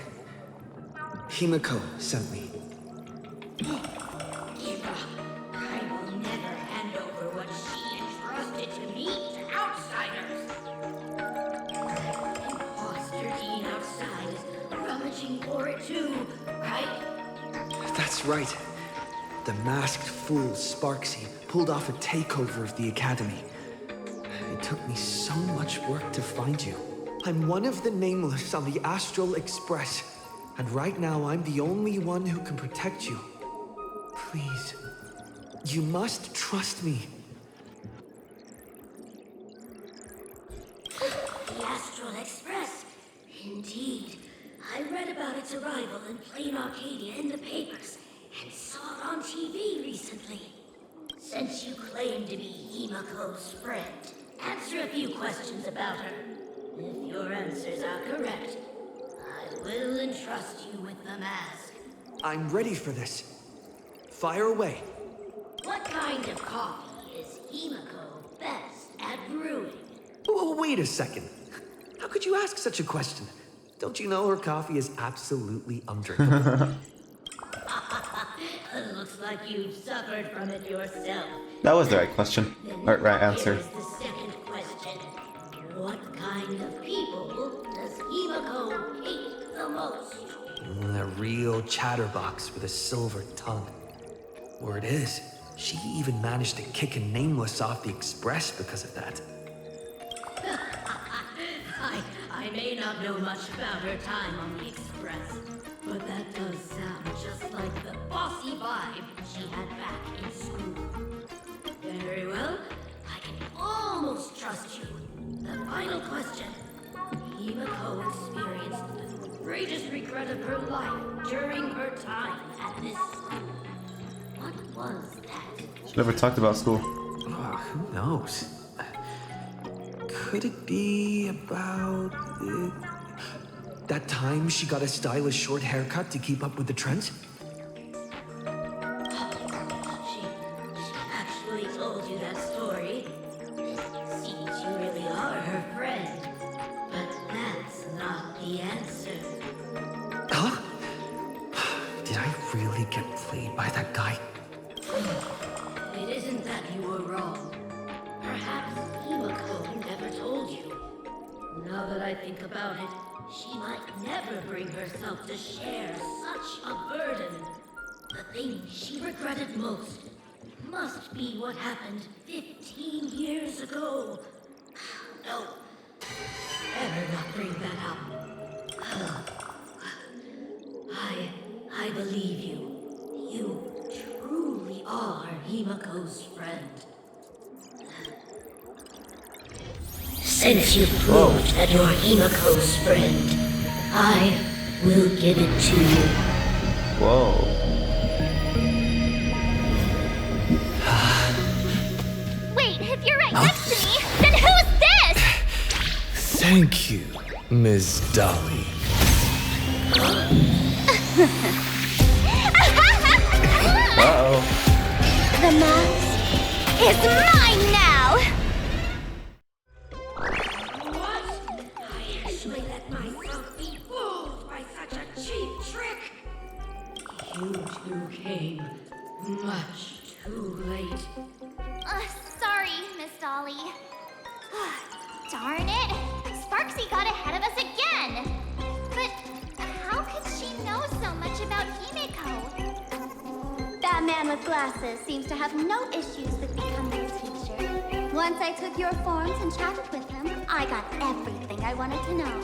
S17: Himiko sent me.
S20: I will never hand over what she entrusted to me to outsiders. Imposter Dean outside is rummaging for it too, right?
S17: That's right. The masked fool, Sparksy, pulled off a takeover of the Academy. It took me so much work to find you. I'm one of the Nameless on the Astral Express, and right now I'm the only one who can protect you. Please, you must trust me.
S20: The Astral Express. Indeed. I read about its arrival in Planarcadia in the papers, and saw it on TV recently. Since you claim to be Himiko's friend, answer a few questions about her. If your answers are correct, I will entrust you with the mask.
S17: I'm ready for this. Fire away.
S20: What kind of coffee is Himiko best at brewing?
S17: Oh, wait a second. How could you ask such a question? Don't you know her coffee is absolutely undrinkable?
S20: Looks like you've suffered from it yourself.
S1: That was the right question. Or right answer.
S20: Here's the second question. What kind of people does Himiko hate the most?
S17: A real chatterbox with a silver tongue. Word is, she even managed to kick a Nameless off the Express because of that.
S20: I may not know much about her time on the Express, but that does sound just like the bossy vibe she had back in school. Very well, I can almost trust you. The final question. Himiko experienced the greatest regret of her life during her time at this school. What was that?
S1: She never talked about school.
S17: Oh, who knows? Could it be about that time she got a stylish short haircut to keep up with the trends?
S20: She actually told you that story. Seems you really are her friend. But that's not the answer.
S17: Huh? Did I really get played by that guy?
S20: It isn't that you were wrong. Perhaps Himiko never told you. Now that I think about it, she might never bring herself to share such a burden. The thing she regretted most must be what happened 15 years ago. No, better not bring that up. I believe you. You truly are Himiko's friend. Since you proved that you're Himiko's friend, I will give it to you.
S1: Whoa.
S5: Wait, if you're right next to me, then who's this?
S17: Thank you, Ms. Dolly.
S1: Uh-oh.
S5: The mask is mine now!
S20: What? I actually let myself be fooled by such a cheap trick. You two came much too late.
S5: Sorry, Miss Dolly. Darn it! Sparksy got ahead of us again! But how could she know so much about Himiko? That man with glasses seems to have no issues with becoming a teacher. Once I took your forms and chatted with him, I got everything I wanted to know.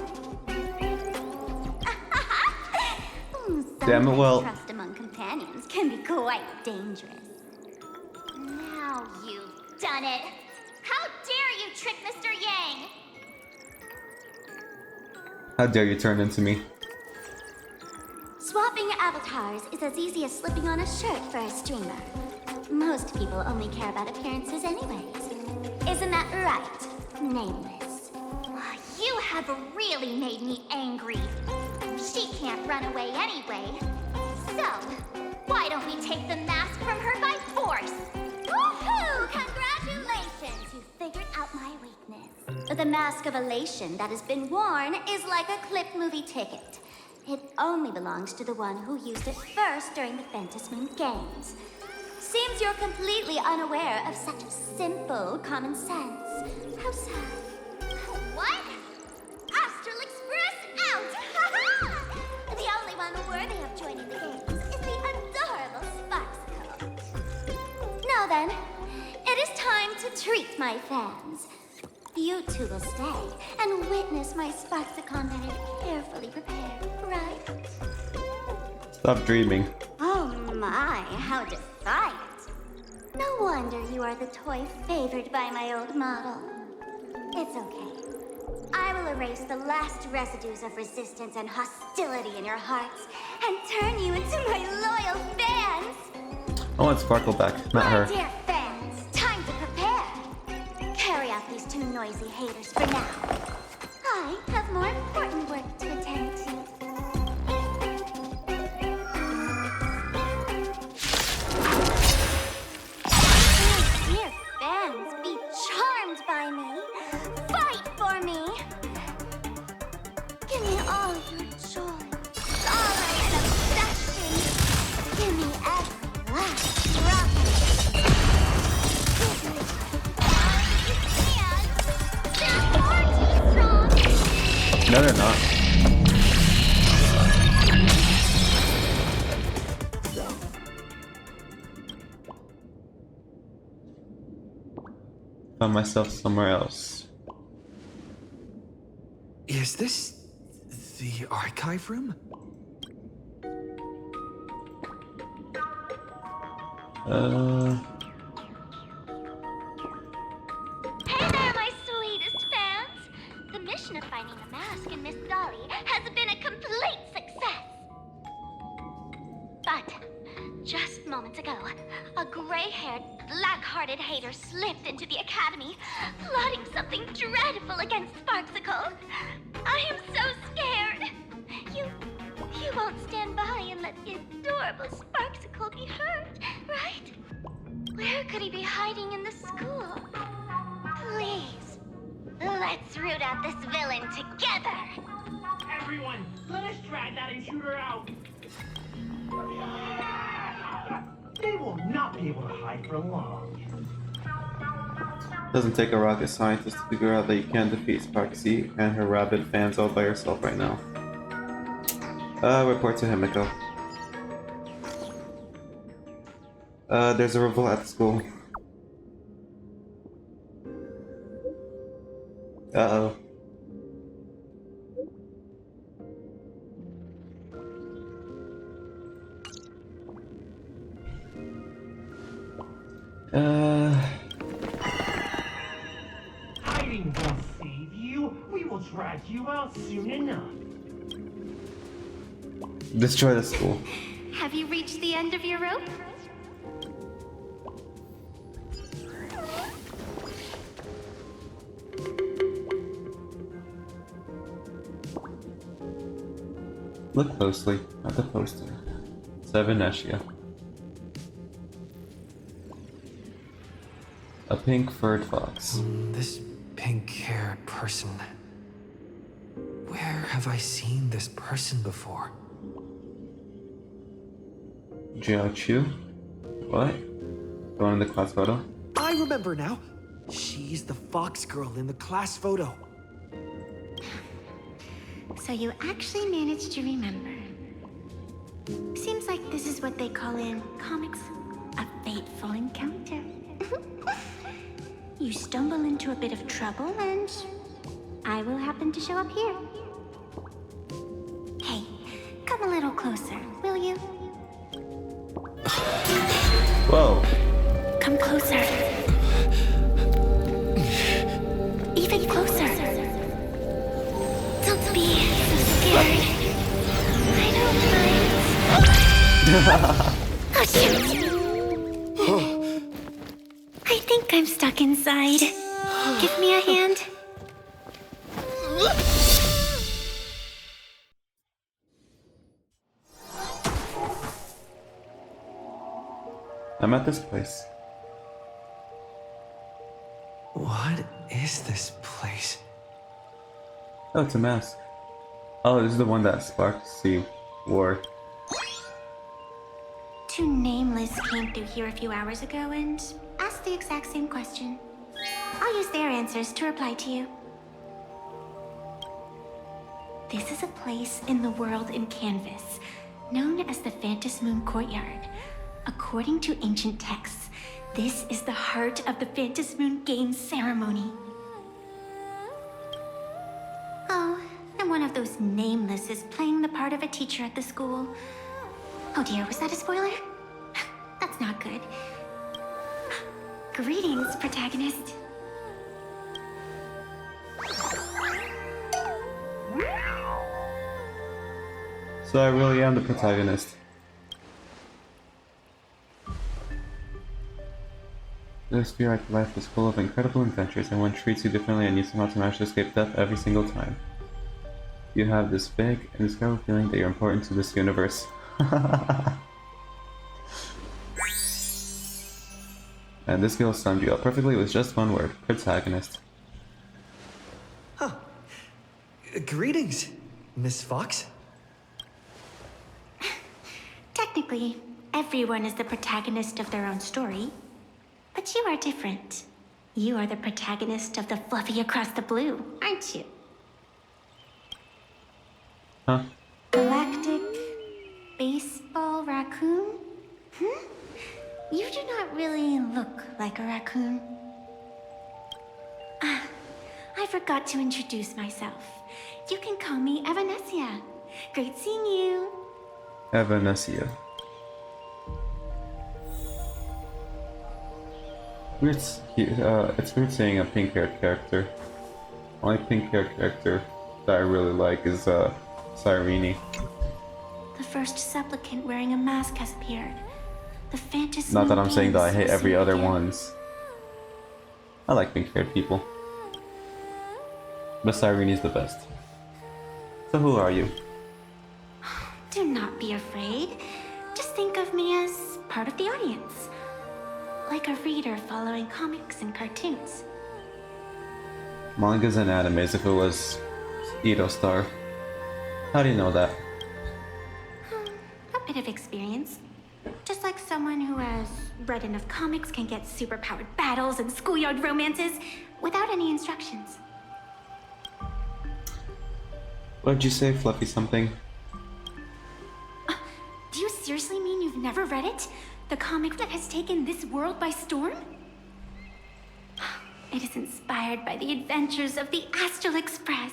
S1: Damn it, well.
S5: Trust among companions can be quite dangerous. Now you've done it. How dare you trick Mr. Yang?
S1: How dare you turn into me?
S5: Swapping avatars is as easy as slipping on a shirt for a streamer. Most people only care about appearances anyways. Isn't that right, Nameless? You have really made me angry. She can't run away anyway. So, why don't we take the mask from her by force? Woohoo! Congratulations! You figured out my weakness.
S20: but the mask of elation that has been worn is like a clip movie ticket. It only belongs to the one who used it first during the Ventus Moon Games. Seems you're completely unaware of such simple common sense. How sad. What? Astral Express out! The only one worthy of joining the games is the adorable Sparksicle. Now then, it is time to treat my fans. You two will stay and witness my Sparksicon that I carefully prepared, right?
S1: Stop dreaming.
S20: Oh my, how defiant. No wonder you are the toy favored by my old model. It's okay. I will erase the last residues of resistance and hostility in your hearts and turn you into my loyal fans.
S1: I want Sparkle back, not
S20: My
S1: her.
S20: dear fans, time to prepare. Carry out these two noisy haters for now. I have more important work to attend to. Dear fans, be charmed by me. Fight for me. Give me all your joy, sorrow, and obsession. Give me every last drop of it. Give me all you can. They're far too strong.
S1: No, they're not. Found myself somewhere else.
S17: Is this the archive room?
S20: Hey there, my sweetest fans! The mission of finding the mask and Miss Dolly has been a complete success. But just moments ago, a gray-haired, black-hearted hater slipped into the academy, plotting something dreadful against Sparksicle. I am so scared. You won't stand by and let the adorable Sparksicle be hurt, right? Where could he be hiding in the school? Please, let's root out this villain together.
S4: Everyone, let us drag that intruder out. They will not be able to hide for long.
S1: Doesn't take a rocket scientist to figure out that you can't defeat Sparksy and her rabid fans all by yourself right now. Report to Himiko. There's a revolt at the school. Uh-oh.
S4: Hiding won't save you. We will drag you out soon enough.
S1: Destroy the school.
S20: Have you reached the end of your rope?
S1: Look closely at the poster. Sevenetia. A pink furred fox.
S17: This pink-haired person. Where have I seen this person before?
S1: Jiao Chu? What? The one in the class photo?
S17: I remember now. She's the fox girl in the class photo.
S20: So you actually managed to remember. Seems like this is what they call in comics a fateful encounter. You stumble into a bit of trouble and I will happen to show up here. Hey, come a little closer, will you?
S1: Whoa.
S20: Come closer. Even closer. Don't be so scared. I don't mind. Oh, shoot. I think I'm stuck inside. Give me a hand.
S1: I'm at this place.
S17: What is this place?
S1: Oh, it's a mask. Oh, this is the one that Sparksy wore.
S18: Two nameless came through here a few hours ago and asked the exact same question. I'll use their answers to reply to you. This is a place in the world in Canvas, known as the Phantom Moon Courtyard. According to ancient texts, this is the heart of the Phantom Moon Games ceremony. Oh, and one of those nameless is playing the part of a teacher at the school. Oh dear, was that a spoiler? That's not good. Greetings, protagonist.
S1: So I really am the protagonist. This spirit life is full of incredible adventures, and one treats you differently and you somehow to manage to escape death every single time. You have this big, indescribable feeling that you're important to this universe. And this girl summed you up perfectly with just one word: protagonist.
S17: Huh. Greetings, Miss Fox.
S18: Technically, everyone is the protagonist of their own story. But you are different. You are the protagonist of the Fluffy Across the Blue, aren't you?
S1: Huh?
S18: Galactic baseball raccoon? You do not really look like a raccoon. Ah, I forgot to introduce myself. You can call me Evanessia. Great seeing you.
S1: Evanessia. It's weird seeing a pink-haired character. Only pink-haired character that I really like is Cyrene.
S18: The first supplicant wearing a mask has appeared. The Phantom
S1: Not that I'm saying that I
S18: Games
S1: hate
S18: will
S1: every
S18: see
S1: other
S18: again.
S1: ones. I like pink-haired people. But Cyrene's the best. So who are you?
S18: Do not be afraid. Just think of me as part of the audience. Like a reader following comics and cartoons.
S1: Mangas and animes if it was Edo Star. How do you know that?
S18: A bit of experience. Just like someone who has read enough comics can get superpowered battles and schoolyard romances without any instructions.
S1: What did you say, Fluffy something?
S18: Do you seriously mean you've never read it? The comic that has taken this world by storm? It is inspired by the adventures of the Astral Express,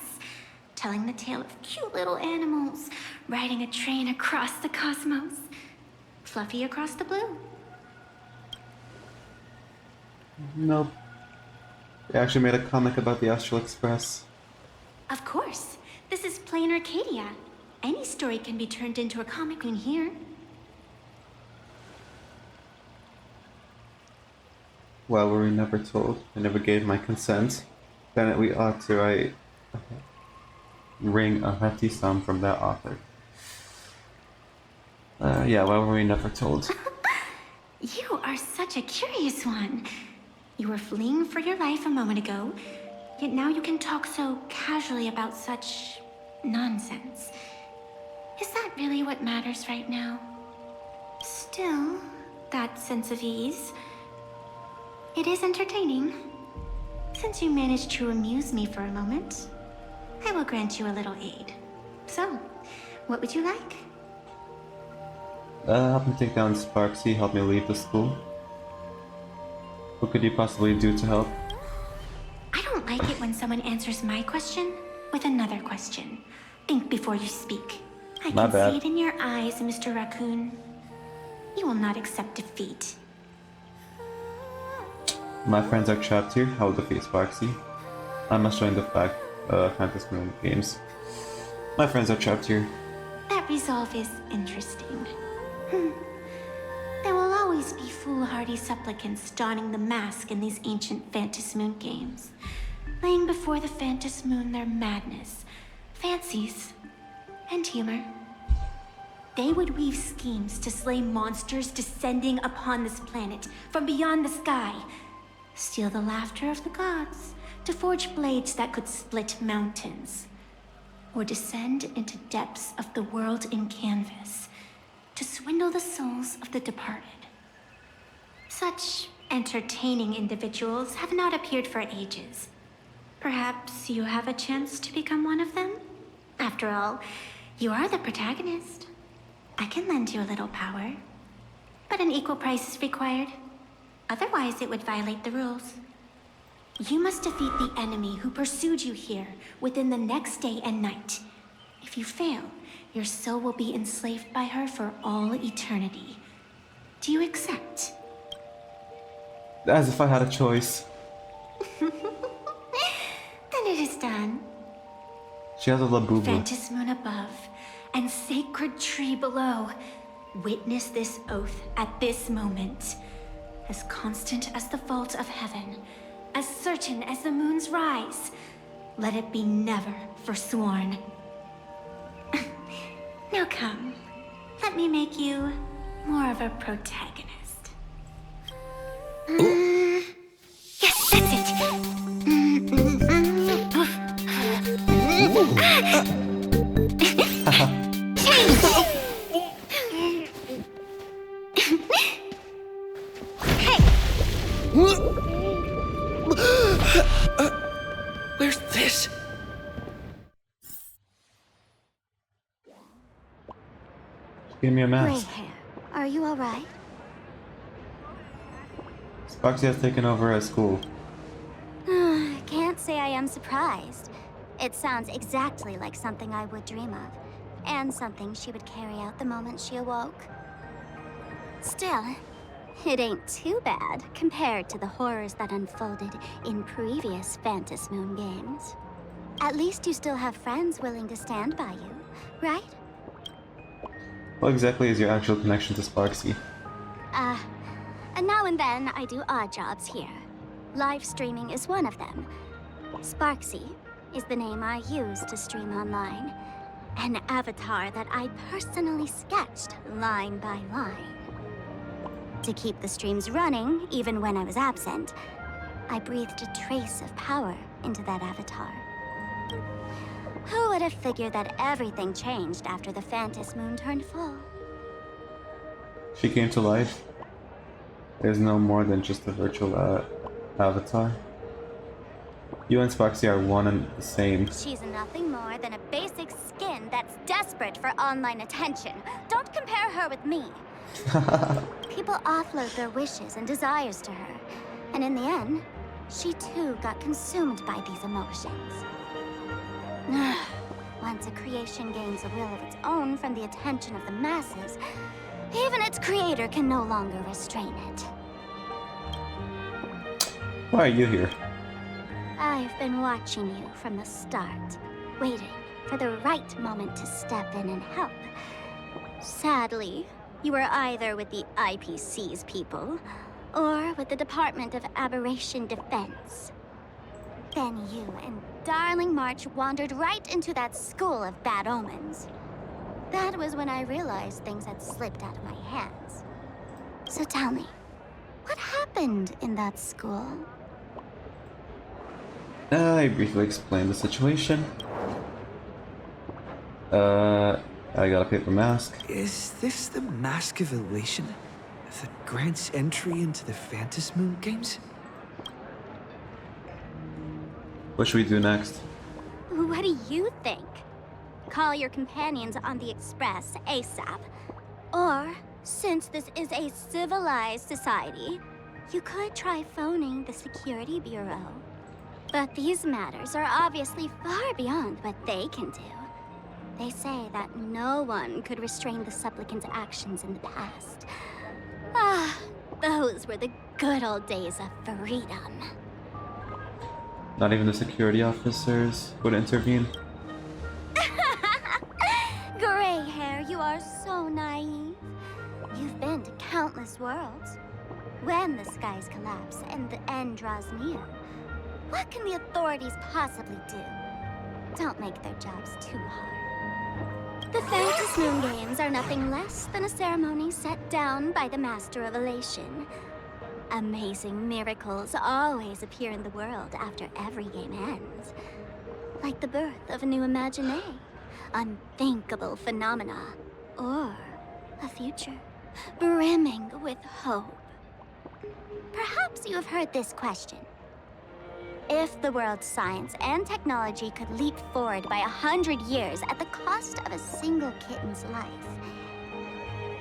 S18: telling the tale of cute little animals riding a train across the cosmos. Fluffy Across the Blue.
S1: Nope. They actually made a comic about the Astral Express.
S18: Of course. This is Planarcadia. Any story can be turned into a comic in here.
S1: Well, were we never told? I never gave my consent. Then we ought to wring a hefty sum from that author. Yeah, why were we never told?
S18: You are such a curious one. You were fleeing for your life a moment ago, yet now you can talk so casually about such nonsense. Is that really what matters right now? Still, that sense of ease. It is entertaining. Since you managed to amuse me for a moment, I will grant you a little aid. So, what would you like?
S1: Help me take down Sparksy, help me leave the school. What could you possibly do to help?
S18: I don't like it when someone answers my question with another question. Think before you speak. I
S1: My
S18: can
S1: bad.
S18: see it in your eyes, Mr. Raccoon. You will not accept defeat.
S1: My friends are trapped here, how will defeat Sparksy? I must join the Phantom Moon Games. My friends are trapped here.
S18: That resolve is interesting. There will always be foolhardy supplicants donning the mask in these ancient Phantom Moon games, laying before the Phantom Moon their madness, fancies, and humor. They would weave schemes to slay monsters descending upon this planet from beyond the sky, steal the laughter of the gods, to forge blades that could split mountains,
S20: or descend into depths of the world in canvas to swindle the souls of the departed. Such entertaining individuals have not appeared for ages. Perhaps you have a chance to become one of them? After all, you are the protagonist. I can lend you a little power, but an equal price is required. Otherwise, it would violate the rules. You must defeat the enemy who pursued you here within the next day and night. If you fail, your soul will be enslaved by her for all eternity. Do you accept?
S1: As if I had a choice.
S20: Then it is done.
S1: She has a labubu.
S20: Ventus moon above and sacred tree below. Witness this oath at this moment. As constant as the vault of heaven, as certain as the moon's rise. Let it be never forsworn. Now come, let me make you more of a protagonist. Yes, that's it.
S17: Where's this?
S1: Give me a
S20: Gray
S1: mask.
S20: hair, are you alright?
S1: Sparksy has taken over at school.
S5: Can't say I am surprised. It sounds exactly like something I would dream of, and something she would carry out the moment she awoke. Still, it ain't too bad compared to the horrors that unfolded in previous Phantom Moon games. At least you still have friends willing to stand by you, right?
S1: What exactly is your actual connection to Sparksy?
S5: And now and then I do odd jobs here. Live streaming is one of them. Sparksy is the name I use to stream online. An avatar that I personally sketched line by line. To keep the streams running, even when I was absent, I breathed a trace of power into that avatar. Who would have figured that everything changed after the Phantom Moon turned full?
S1: She came to life. There's no more than just a virtual avatar. You and Sparksy are one and the same.
S5: She's nothing more than a basic skin that's desperate for online attention. Don't compare her with me. People offload their wishes and desires to her. And in the end, she too got consumed by these emotions. Once a creation gains a will of its own from the attention of the masses, even its creator can no longer restrain it.
S1: Why are you here?
S5: I've been watching you from the start, waiting for the right moment to step in and help. Sadly, you were either with the IPC's people, or with the Department of Aberration Defense. Then you and Darling March wandered right into that school of bad omens. That was when I realized things had slipped out of my hands. So tell me, what happened in that school?
S1: I briefly explained the situation. I got a paper mask.
S17: Is this the Mask of Elation that grants entry into the Phantom Moon games?
S1: What should we do next?
S5: What do you think? Call your companions on the Express ASAP. Or, since this is a civilized society, you could try phoning the Security Bureau. But these matters are obviously far beyond what they can do. They say that no one could restrain the supplicant's actions in the past. Ah, those were the good old days of freedom.
S1: Not even the security officers would intervene?
S5: Gray hair, you are so naive. You've been to countless worlds. When the skies collapse and the end draws near, what can the authorities possibly do? Don't make their jobs too hard. The Phantom Moon games are nothing less than a ceremony set down by the Master of Elation. Amazing miracles always appear in the world after every game ends.
S20: like the birth of a new imagine, unthinkable phenomena, or a future brimming with hope. Perhaps you have heard this question. If the world's science and technology could leap forward by 100 years at the cost of a single kitten's life,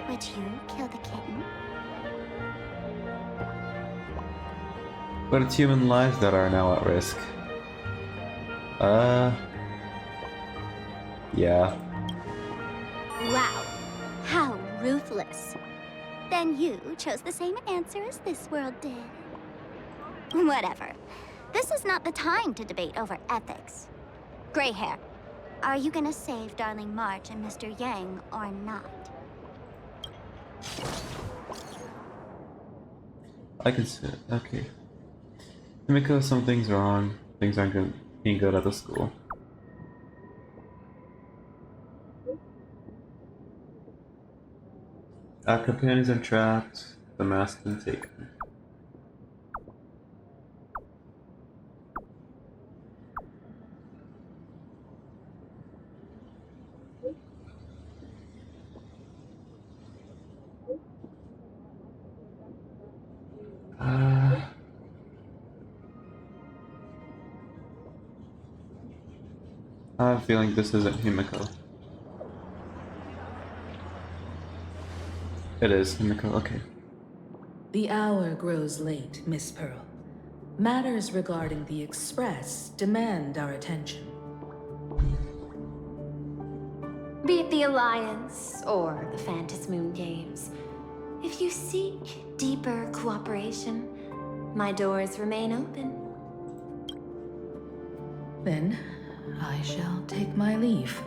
S20: would you kill the kitten?
S1: But it's human lives that are now at risk. Yeah.
S20: Wow, how ruthless. Then you chose the same answer as this world did. Whatever. This is not the time to debate over ethics. Gray hair, are you gonna save darling March and Mr. Yang or not?
S1: I can see it. Okay. Himiko, some things are wrong. Things aren't being good at the school. Our companions are trapped. The mask been taken. I have a feeling this isn't Himiko. It is Himiko, okay.
S2: The hour grows late, Miss Pearl. Matters regarding the Express demand our attention.
S11: Be it the Alliance or the Phantasmoon Games, if you seek deeper cooperation, my doors remain open.
S2: Then, I shall take my leave.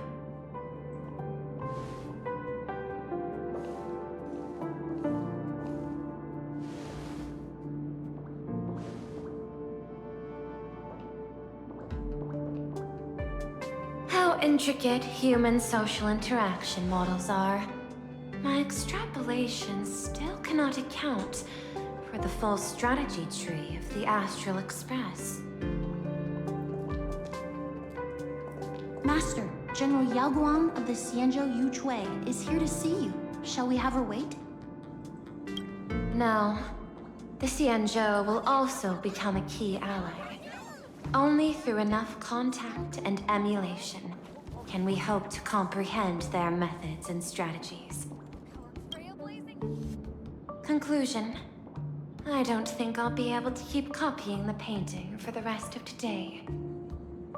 S11: How intricate human social interaction models are. My extrapolations still cannot account for the full strategy tree of the Astral Express.
S9: Master, General Yao Guang of the Xianzhou Yuchui is here to see you. Shall we have her wait?
S11: No. The Xianzhou will also become a key ally. Only through enough contact and emulation can we hope to comprehend their methods and strategies. Conclusion. I don't think I'll be able to keep copying the painting for the rest of today.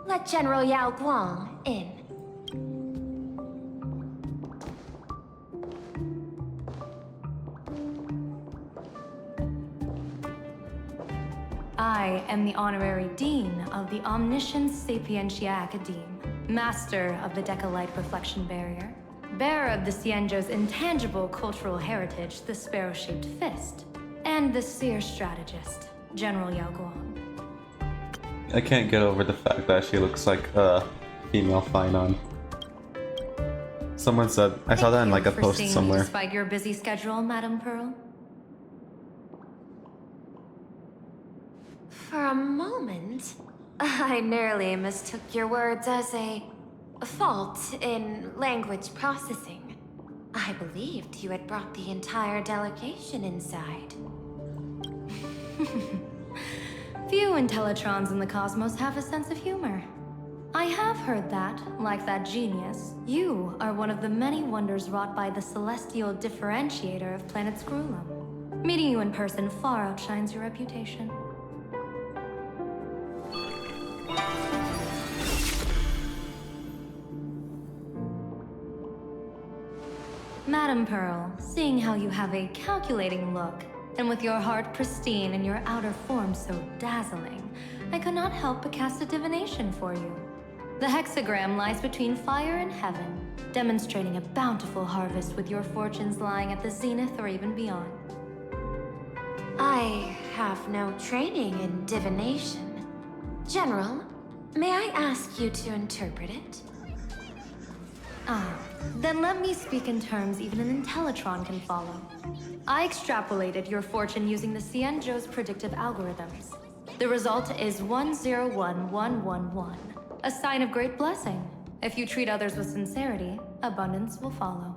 S11: Let General Yao Guang in.
S3: I am the Honorary Dean of the Omniscience Sapientia Academe, Master of the Decalite Reflection Barrier, bearer of the Xianzhou's intangible cultural heritage, the Sparrow-Shaped Fist, and the Seer Strategist, General Yao Guang.
S1: I can't get over the fact that she looks like a female Finon. Someone said, I saw that in like a post somewhere.
S3: Despite your busy schedule, Madame Pearl.
S11: For a moment, I nearly mistook your words as a fault in language processing. I believed you had brought the entire delegation inside.
S3: Few Intellitrons in the cosmos have a sense of humor. I have heard that, like that genius, you are one of the many wonders wrought by the celestial differentiator of planet Screwlum. Meeting you in person far outshines your reputation. Madame Pearl, seeing how you have a calculating look, and with your heart pristine and your outer form so dazzling, I could not help but cast a divination for you. The hexagram lies between fire and heaven, demonstrating a bountiful harvest with your fortunes lying at the zenith or even beyond.
S11: I have no training in divination. General, may I ask you to interpret it?
S3: Ah, then let me speak in terms even an Intellitron can follow. I extrapolated your fortune using the Xianzhou's predictive algorithms. The result is 101111,
S2: a sign of great blessing. If you treat others with sincerity, abundance will follow.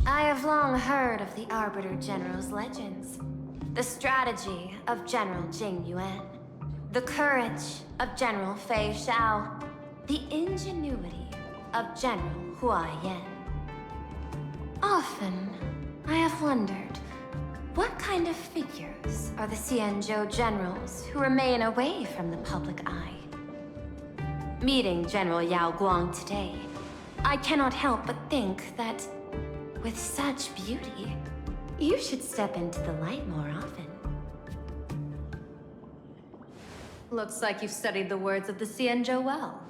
S11: I have long heard of the Arbiter General's legends. The strategy of General Jing Yuan. The courage of General Fei Xiao. The ingenuity of General Hua Yan. Often, I have wondered, what kind of figures are the Xianzhou generals who remain away from the public eye? Meeting General Yao Guang today, I cannot help but think that, with such beauty, you should step into the light more often.
S2: Looks like you've studied the words of the Xianzhou well.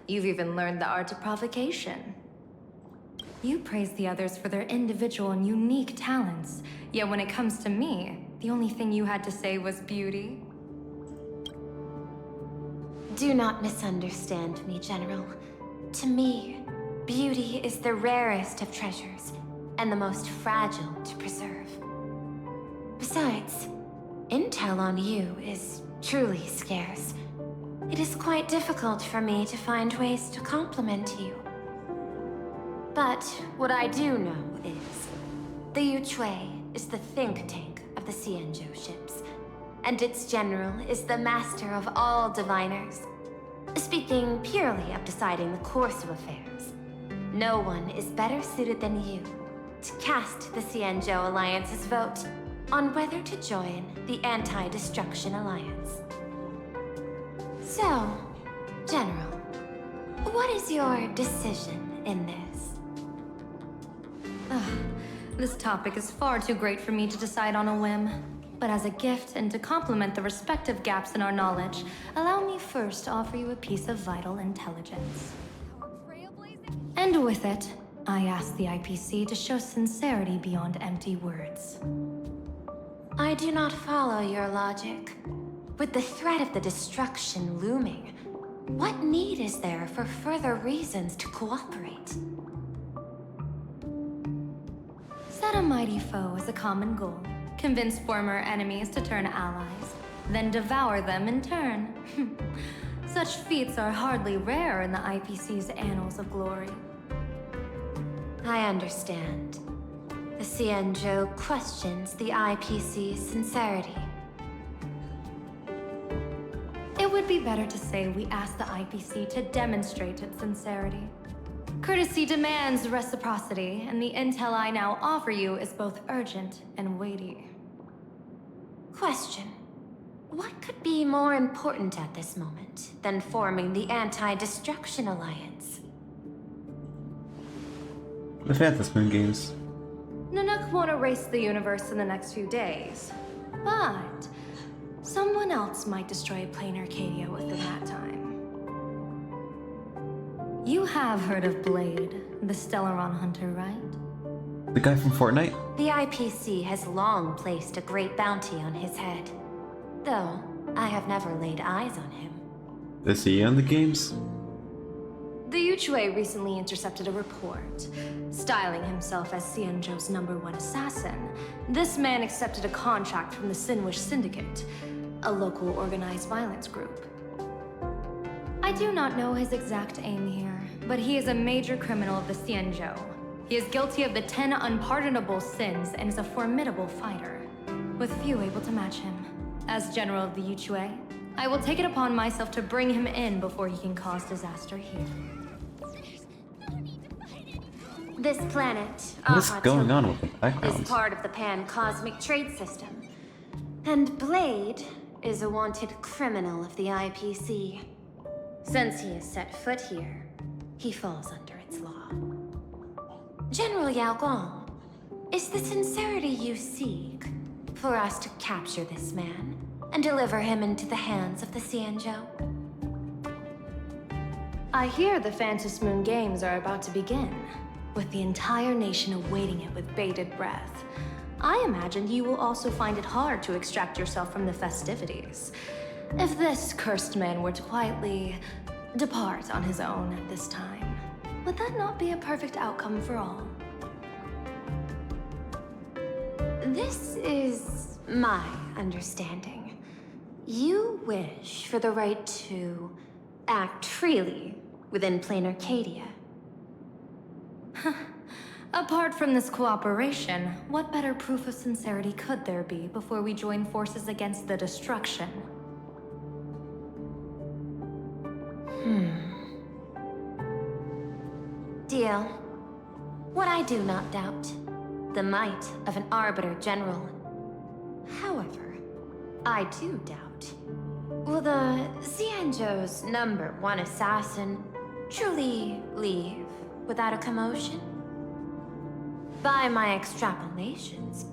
S2: You've even learned the art of provocation. You praise the others for their individual and unique talents, yet when it comes to me, the only thing you had to say was beauty.
S11: Do not misunderstand me, General. To me, beauty is the rarest of treasures, and the most fragile to preserve. Besides, intel on you is truly scarce. It is quite difficult for me to find ways to compliment you. But what I do know is, the Yuchui is the think tank of the Xianzhou ships, and its general is the master of all diviners. Speaking purely of deciding the course of affairs, no one is better suited than you to cast the Xianzhou Alliance's vote on whether to join the Anti-Destruction Alliance. So, General, what is your decision in this?
S2: This topic is far too great for me to decide on a whim. But as a gift and to complement the respective gaps in our knowledge, allow me first to offer you a piece of vital intelligence. And with it, I ask the IPC to show sincerity beyond empty words.
S11: I do not follow your logic. With the threat of the destruction looming, what need is there for further reasons to cooperate?
S2: Set a mighty foe as a common goal. Convince former enemies to turn allies, then devour them in turn. Such feats are hardly rare in the IPC's annals of glory.
S11: I understand. The Xianzhou questions the IPC's sincerity.
S2: It would be better to say we ask the IPC to demonstrate its sincerity. Courtesy demands reciprocity, and the intel I now offer you is both urgent and weighty.
S11: Question. What could be more important at this moment than forming the Anti-Destruction Alliance?
S1: The Phantom Moon games.
S2: Nanook won't erase the universe in the next few days, but someone else might destroy Planarcadia within that time. You have heard of Blade, the Stellaron hunter, right?
S1: The guy from Fortnite?
S11: The IPC has long placed a great bounty on his head. Though, I have never laid eyes on him.
S1: Is he on the games?
S2: The Yuchui recently intercepted a report. Styling himself as Xianzhou's #1 assassin, this man accepted a contract from the Sinwish Syndicate, a local organized violence group. I do not know his exact aim here, but he is a major criminal of the Xianzhou. He is guilty of the 10 unpardonable sins and is a formidable fighter, with few able to match him. As General of the Yuchui, I will take it upon myself to bring him in before he can cause disaster here.
S11: This planet,
S1: What is going on with the
S11: is
S1: background?
S11: part of the pan-cosmic trade system. And Blade is a wanted criminal of the IPC. Since he has set foot here, he falls under its law. General Yao Guang, is the sincerity you seek for us to capture this man and deliver him into the hands of the Xianzhou?
S2: I hear the Phantom Moon Games are about to begin, with the entire nation awaiting it with bated breath. I imagine you will also find it hard to extract yourself from the festivities. If this cursed man were to quietly depart on his own at this time, would that not be a perfect outcome for all?
S11: This is my understanding. You wish for the right to act freely within Planarcadia.
S2: Apart from this cooperation, what better proof of sincerity could there be before we join forces against the destruction?
S11: Deal. What I do not doubt, the might of an Arbiter General. However, I do doubt, will the Xianzhou's #1 assassin truly leave without a commotion? By my extrapolations,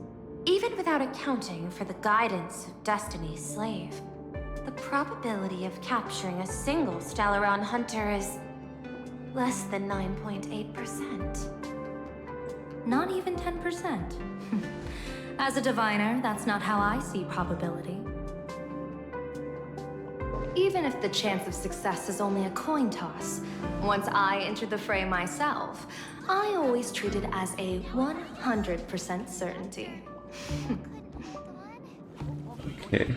S11: even without accounting for the guidance of Destiny's slave, the probability of capturing a single Stellaron hunter is less than 9.8%.
S2: Not even 10%. As a diviner, that's not how I see probability. Even if the chance of success is only a coin toss, once I enter the fray myself, I always treat it as a 100% certainty.
S1: Okay.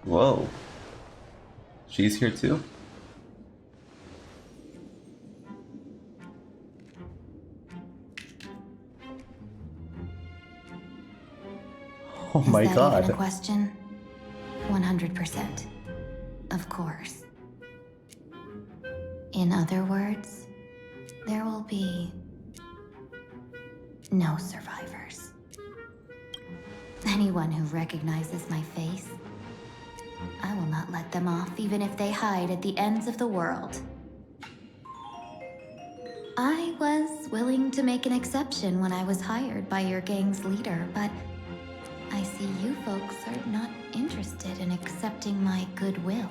S1: Whoa. She's here too? Oh my god.
S13: Is that even a question? 100%. Of course. In other words, there will be no survivors. Anyone who recognizes my face, I will not let them off even if they hide at the ends of the world. I was willing to make an exception when I was hired by your gang's leader, but I see you folks are not interested in accepting my goodwill.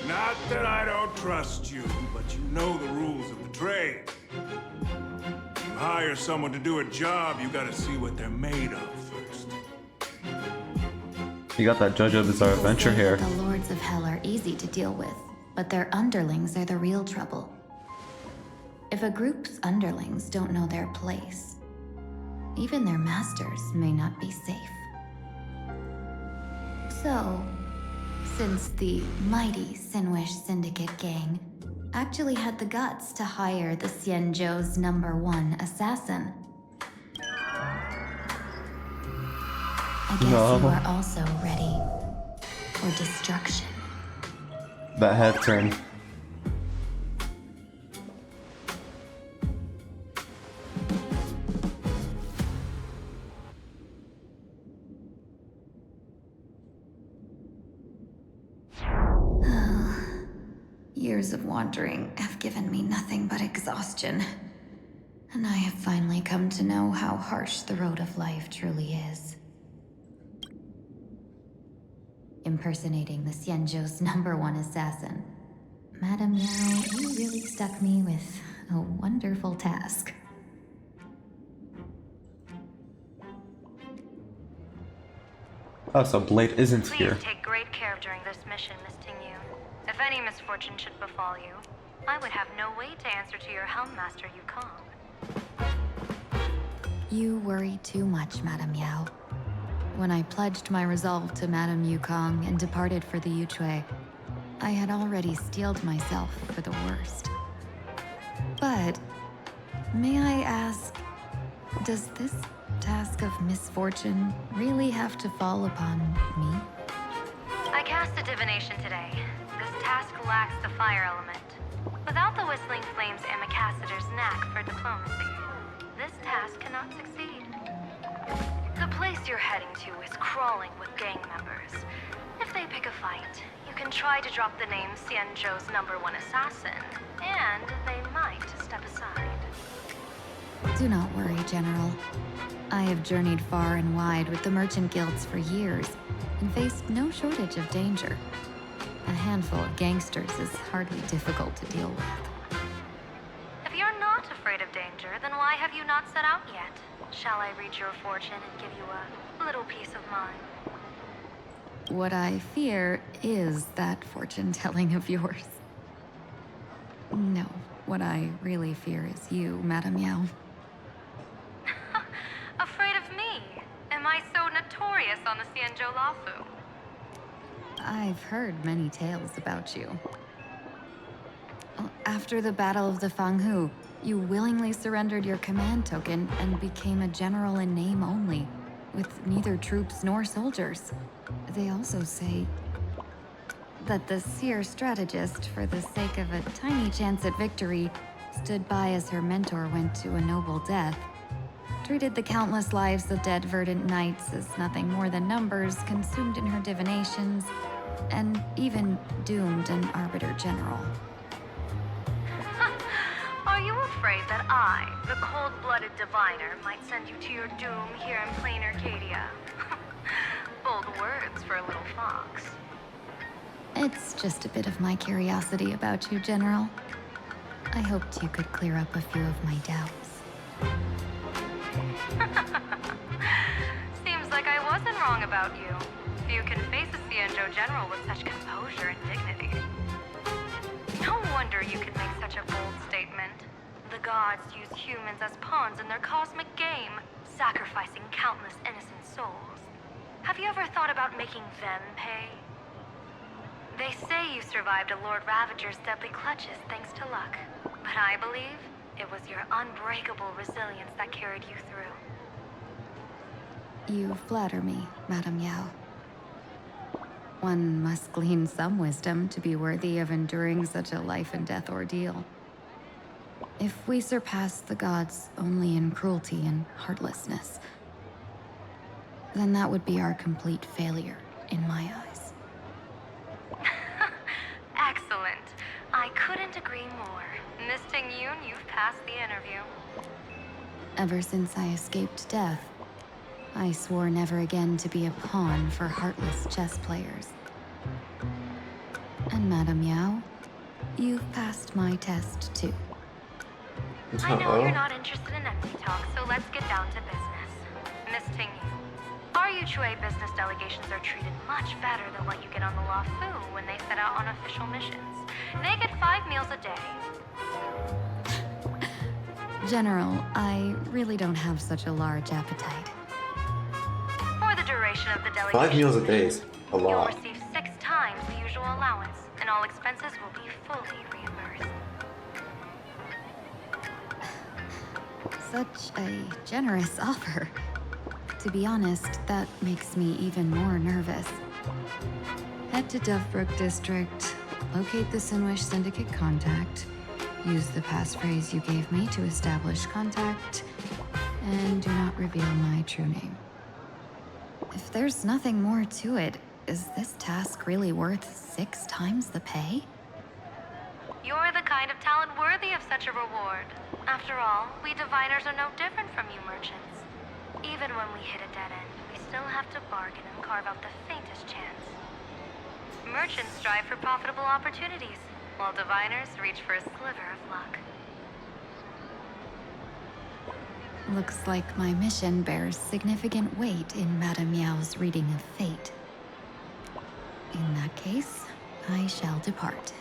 S22: Not that I don't trust you, but you know the rules of the trade. You hire someone to do a job, you gotta see what they're made of first.
S1: You got that JoJo Bizarre
S13: People
S1: Adventure
S13: say
S1: here.
S13: that the Lords of Hell are easy to deal with, but their underlings are the real trouble. If a group's underlings don't know their place, even their masters may not be safe. So, since the mighty Sinwish Syndicate gang actually had the guts to hire the Xianzhou's #1 assassin, I guess
S1: No.
S13: you are also ready for destruction.
S1: That head turn.
S13: Years of wandering have given me nothing but exhaustion. And I have finally come to know how harsh the road of life truly is. Impersonating the Xianzhou's #1 assassin. Madame Yao, you really stuck me with a wonderful task.
S1: Oh, so Blade isn't
S21: Please
S1: here.
S21: take great care during this mission, Miss Tingyu. If any misfortune should befall you, I would have no way to answer to your Helmmaster Yukong.
S13: You worry too much, Madame Yao. When I pledged my resolve to Madame Yukong and departed for the Yuchui, I had already steeled myself for the worst. But, may I ask, does this task of misfortune really have to fall upon me?
S21: I cast a divination today. This task lacks the fire element. Without the Whistling Flames Ambassador's knack for diplomacy, this task cannot succeed. The place you're heading to is crawling with gang members. If they pick a fight, you can try to drop the name Xianzhou's #1 assassin, and they might step aside.
S13: Do not worry, General. I have journeyed far and wide with the merchant guilds for years and faced no shortage of danger. A handful of gangsters is hardly difficult to deal with.
S21: If you're not afraid of danger, then why have you not set out yet? Shall I read your fortune and give you a little peace of mind?
S13: What I fear is that fortune-telling of yours. No, what I really fear is you, Madame Yao.
S21: Afraid of me? Am I so notorious
S3: on the Xianzhou Lafu.
S13: I've heard many tales about you. After the Battle of the Fanghu, you willingly surrendered your command token and became a general in name only, with neither troops nor soldiers. They also say that the seer strategist, for the sake of a tiny chance at victory, stood by as her mentor went to a noble death, treated the countless lives of dead verdant knights as nothing more than numbers consumed in her divinations, and even doomed an arbiter general.
S3: Are you afraid that I, the cold-blooded diviner, might send you to your doom here in Planarcadia? Bold words for a little fox.
S13: It's just a bit of my curiosity about you, General. I hoped you could clear up a few of my doubts.
S3: Seems like I wasn't wrong about you. You can face a Xianzhou general with such composure and dignity. No wonder you could make such a bold statement. The gods use humans as pawns in their cosmic game, sacrificing countless innocent souls. Have you ever thought about making them pay? They say you survived a Lord Ravager's deadly clutches thanks to luck. But I believe it was your unbreakable resilience that carried you through.
S13: You flatter me, Madame Yao. One must glean some wisdom to be worthy of enduring such a life-and-death ordeal. If we surpass the gods only in cruelty and heartlessness, then that would be our complete failure in my eyes.
S3: Excellent. I couldn't agree more. Miss Ting-Yun, you've passed the interview.
S13: Ever since I escaped death, I swore never again to be a pawn for heartless chess players. And Madame Yao, you've passed my test too.
S3: I know you're not interested in empty talk, so let's get down to business. Miss Ting-Yun, our Yuchue business delegations are treated much better than what you get on the Lafu when they set out on official missions. They get 5 meals a day.
S13: General, I really don't have such a large appetite.
S3: For the duration of the delegation,
S1: 5 meals a day is a
S3: you'll
S1: lot.
S3: receive 6 times the usual allowance, and all expenses will be fully reimbursed.
S13: Such a generous offer. To be honest, that makes me even more nervous. Head to Dovebrook District, locate the Sinwish Syndicate contact, use the passphrase you gave me to establish contact, and do not reveal my true name. If there's nothing more to it, is this task really worth 6 times the pay?
S3: You're the kind of talent worthy of such a reward. After all, we diviners are no different from you merchants. Even when we hit a dead end, we still have to bargain and carve out the faintest chance. Merchants strive for profitable opportunities, while diviners reach for a sliver of luck.
S13: Looks like my mission bears significant weight in Madame Yao's reading of fate. In that case, I shall depart.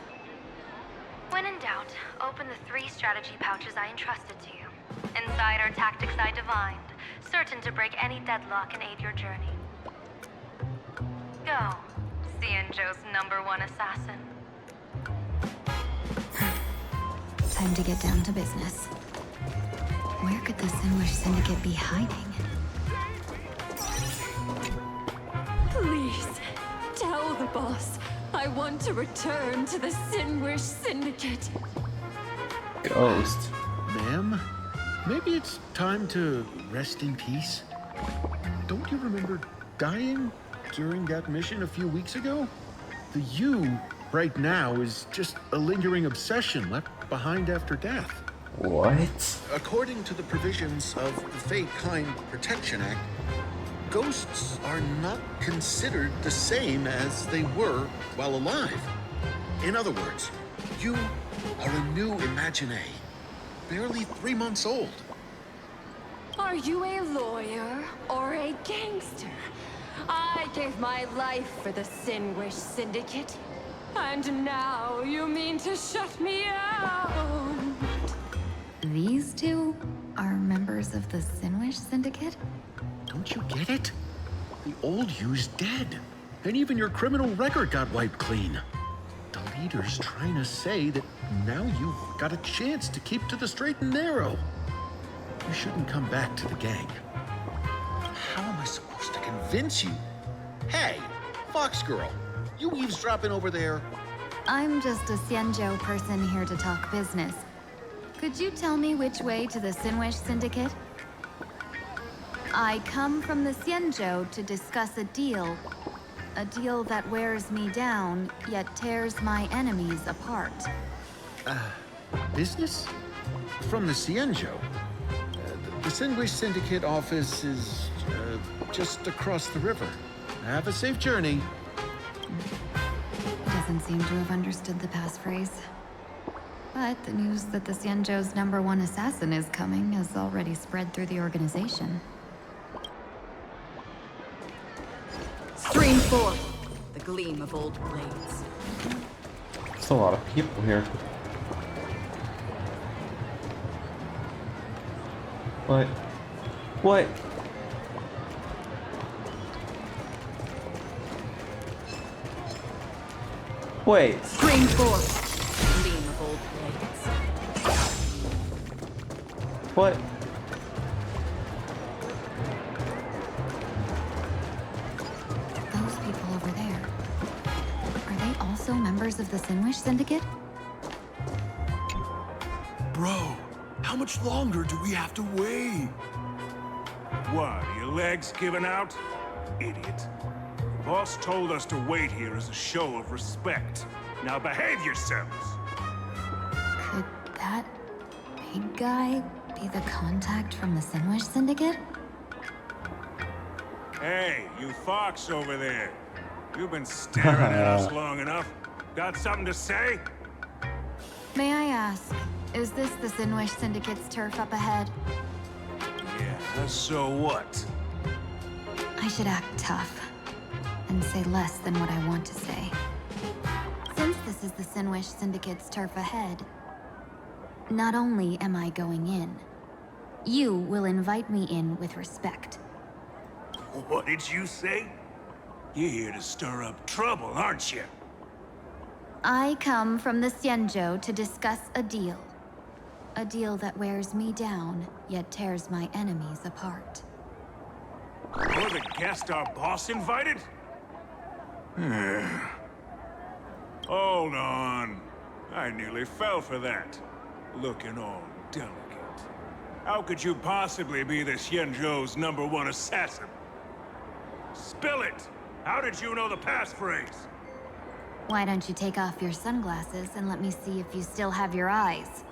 S3: When in doubt, open the 3 strategy pouches I entrusted to you. Inside are tactics I divined, certain to break any deadlock and aid your journey. Go, Xianzhou's #1 assassin.
S13: Time to get down to business. Where could the Sinwish Syndicate be hiding?
S6: Please, tell the boss I want to return to the Sinwish Syndicate.
S1: Ghost.
S8: Ma'am, maybe it's time to rest in peace. Don't you remember dying during that mission a few weeks ago? The you right now is just a lingering obsession left behind after death.
S1: What?
S8: According to the provisions of the Fate Kind Protection Act, ghosts are not considered the same as they were while alive. In other words, you are a new Imagine, barely 3 months old.
S6: Are you a lawyer or a gangster? I gave my life for the Sinwish Syndicate. And now you mean to shut me out?
S13: These two are members of the Sinwish Syndicate?
S8: Don't you get it?
S14: The old you's dead. And even your criminal record got wiped clean. The leader's trying to say that now you've got a chance to keep to the straight and narrow. You shouldn't come back to the gang. How am I supposed to convince you? Hey, Fox Girl, you eavesdropping over there?
S13: I'm just a Xianzhou person here to talk business. Could you tell me which way to the Sinwish Syndicate? I come from the Xianzhou to discuss a deal. A deal that wears me down, yet tears my enemies apart.
S14: Business? From the Xianzhou? The Sinwish Syndicate office is just across the river. Have a safe journey.
S13: Doesn't seem to have understood the passphrase. But the news that the Xianzhou's #1 assassin is coming has already spread through the organization.
S10: Stream 4. The gleam of old blades.
S1: There's a lot of people here. What? What? Wait.
S10: Stream 4. Gleam of old blades.
S1: What?
S13: Those people over there. Are they also members of the Sinwish Syndicate?
S22: Bro, how much longer do we have to wait? What, are your legs giving out? Idiot. The boss told us to wait here as a show of respect. Now behave yourselves!
S13: Could that big guy be the contact from the Sinwish Syndicate?
S22: Hey, you fox over there. You've been staring at us long enough. Got something to say?
S13: May I ask, is this the Sinwish Syndicate's turf up ahead?
S22: Yeah, so what?
S13: I should act tough and say less than what I want to say. Since this is the Sinwish Syndicate's turf ahead, not only am I going in, you will invite me in with respect.
S22: What did you say? You're here to stir up trouble, aren't you?
S13: I come from the Xianzhou to discuss a deal. A deal that wears me down, yet tears my enemies apart.
S22: You're the guest our boss invited? Hold on. I nearly fell for that. Looking all delicate. How could you possibly be the Xianzhou's #1 assassin? Spill it! How did you know the passphrase?
S13: Why don't you take off your sunglasses and let me see if you still have your eyes?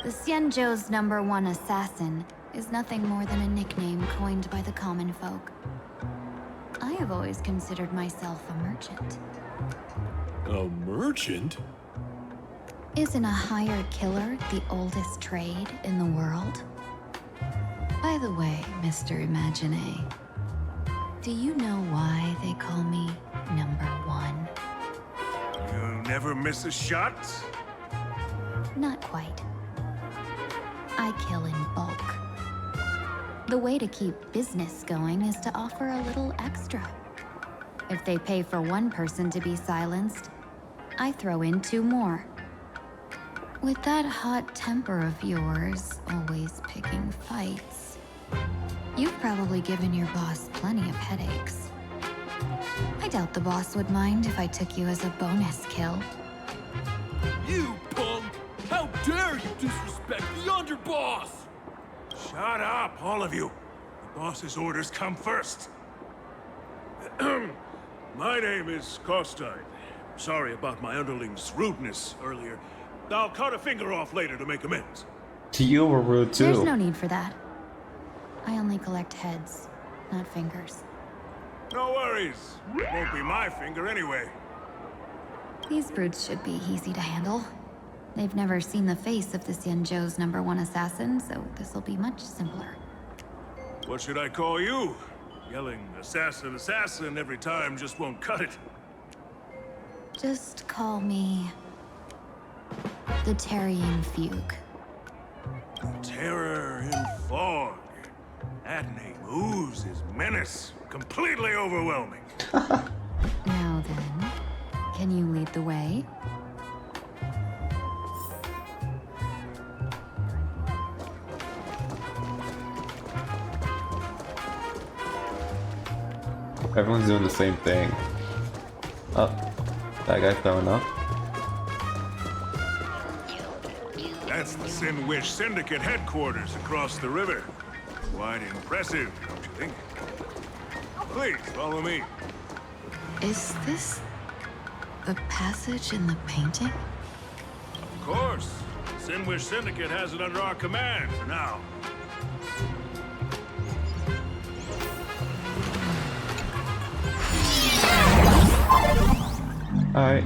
S13: The Xianzhou's #1 assassin is nothing more than a nickname coined by the common folk. I have always considered myself a merchant.
S14: A merchant?
S13: Isn't a hired killer the oldest trade in the world? By the way, Mr. Imagine, do you know why they call me #1?
S22: You never miss a shot?
S13: Not quite. I kill in bulk. The way to keep business going is to offer a little extra. If they pay for one person to be silenced, I throw in 2 more. With that hot temper of yours, always picking fights, you've probably given your boss plenty of headaches. I doubt the boss would mind if I took you as a bonus kill.
S14: You punk! How dare you disrespect the underboss!
S22: Shut up, all of you. The boss's orders come first. My name is Kostine. Sorry about my underling's rudeness earlier. I'll cut a finger off later to make amends.
S1: You were rude too.
S13: There's no need for that. I only collect heads, not fingers.
S22: No worries. Won't be my finger anyway.
S13: These brutes should be easy to handle. They've never seen the face of the Xianzhou's #1 assassin, so this'll be much simpler.
S22: What should I call you? Yelling assassin, assassin every time just won't cut it.
S13: Just call me the Tarrying Fugue.
S22: Terror in fog. That name oozes menace. completely overwhelming.
S13: Now then, can you lead the way?
S1: Everyone's doing the same thing. Oh, that guy throwing up.
S22: That's the Sin Wish Syndicate headquarters across the river. Quite impressive, don't you think? Please, follow me.
S13: Is this the passage in the painting?
S22: Of course. Sin Wish Syndicate has it under our command for now.
S1: Alright.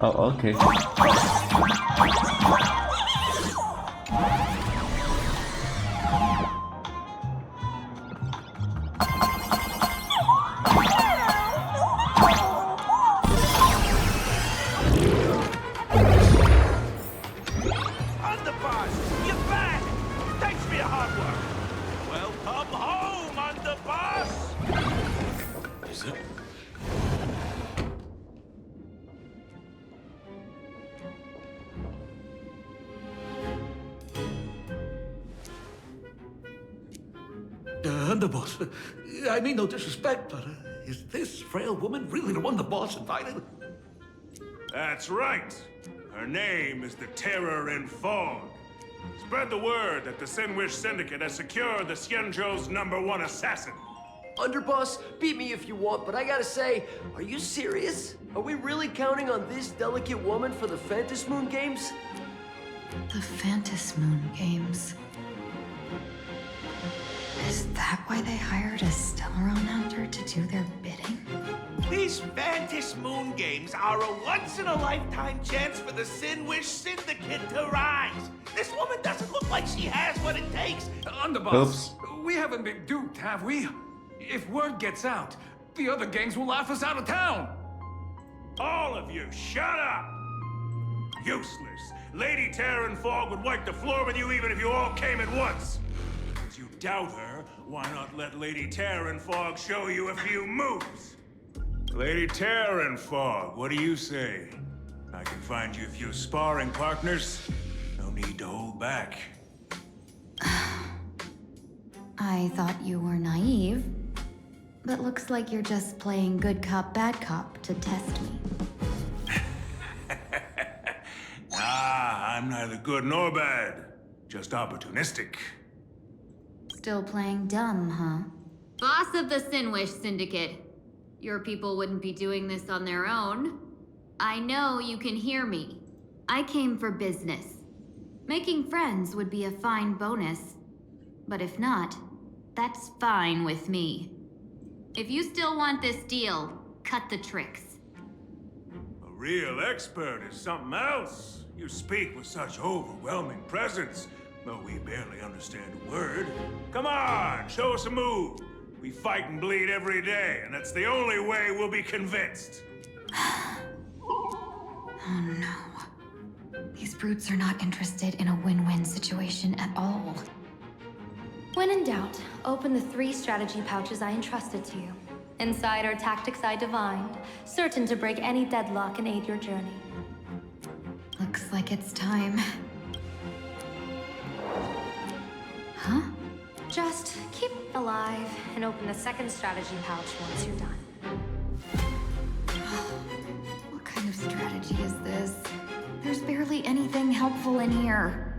S1: Oh, okay.
S8: Underboss, you're back! Thanks for your hard work. Welcome home, Underboss!
S14: Is it?
S16: Underboss, I mean no disrespect, but is this frail woman really the one the boss invited?
S22: That's right. Her name is the Terror in Fog. Spread the word that the Sin Wish Syndicate has secured the Xianzhou's #1 assassin.
S19: Underboss, beat me if you want, but I gotta say, are you serious? Are we really counting on this delicate woman for the Phantasmoon Games?
S13: The Phantasmoon Games. Is that why they hired a Stellaron hunter to do their bidding?
S8: These Phantasmoon Games are a once-in-a-lifetime chance for the Sin Wish Syndicate to rise. This woman doesn't look like she has what it takes.
S23: Underboss, we haven't been duped, have we? If word gets out, the other gangs will laugh us out of town.
S22: All of you, shut up! Useless. Lady Terror in Fog would wipe the floor with you even if you all came at once. Since you doubt her, why not let Lady Terror in Fog show you a few moves? Lady Terror in Fog, what do you say? I can find you a few sparring partners. No need to hold back.
S13: I thought you were naive, but looks like you're just playing good cop, bad cop to test me.
S22: I'm neither good nor bad. Just opportunistic.
S13: Still playing dumb, huh?
S24: Boss of the Sin Wish Syndicate. Your people wouldn't be doing this on their own. I know you can hear me. I came for business. Making friends would be a fine bonus. But if not, that's fine with me. If you still want this deal, cut the tricks.
S22: A real expert is something else. You speak with such overwhelming presence, though we barely understand a word. Come on, show us a move. We fight and bleed every day, and that's the only way we'll be convinced.
S13: Oh no. These brutes are not interested in a win-win situation at all.
S25: When in doubt, open the 3 strategy pouches I entrusted to you. Inside are tactics I divined, certain to break any deadlock and aid your journey.
S13: Looks like it's time. Huh?
S25: Just keep alive and open the 2nd strategy pouch once you're done.
S13: What kind of strategy is this? There's barely anything helpful in here.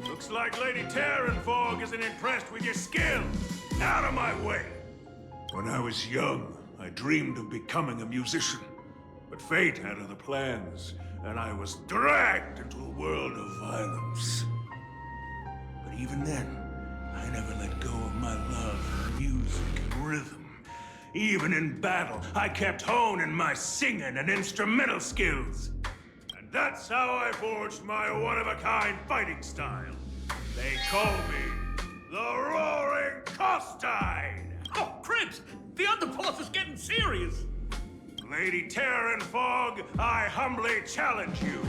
S22: Looks like Lady Terror in Fog isn't impressed with your skill. Out of my way! When I was young, I dreamed of becoming a musician. But fate had other plans, and I was dragged into a world of violence. But even then, I never let go of my love for music and rhythm. Even in battle, I kept honing my singing and instrumental skills. And That's how I forged my one-of-a-kind fighting style. They call me the Roaring Costine!
S16: Oh, Cribs! The underboss is getting serious!
S22: Lady Terran Fog, I humbly challenge you.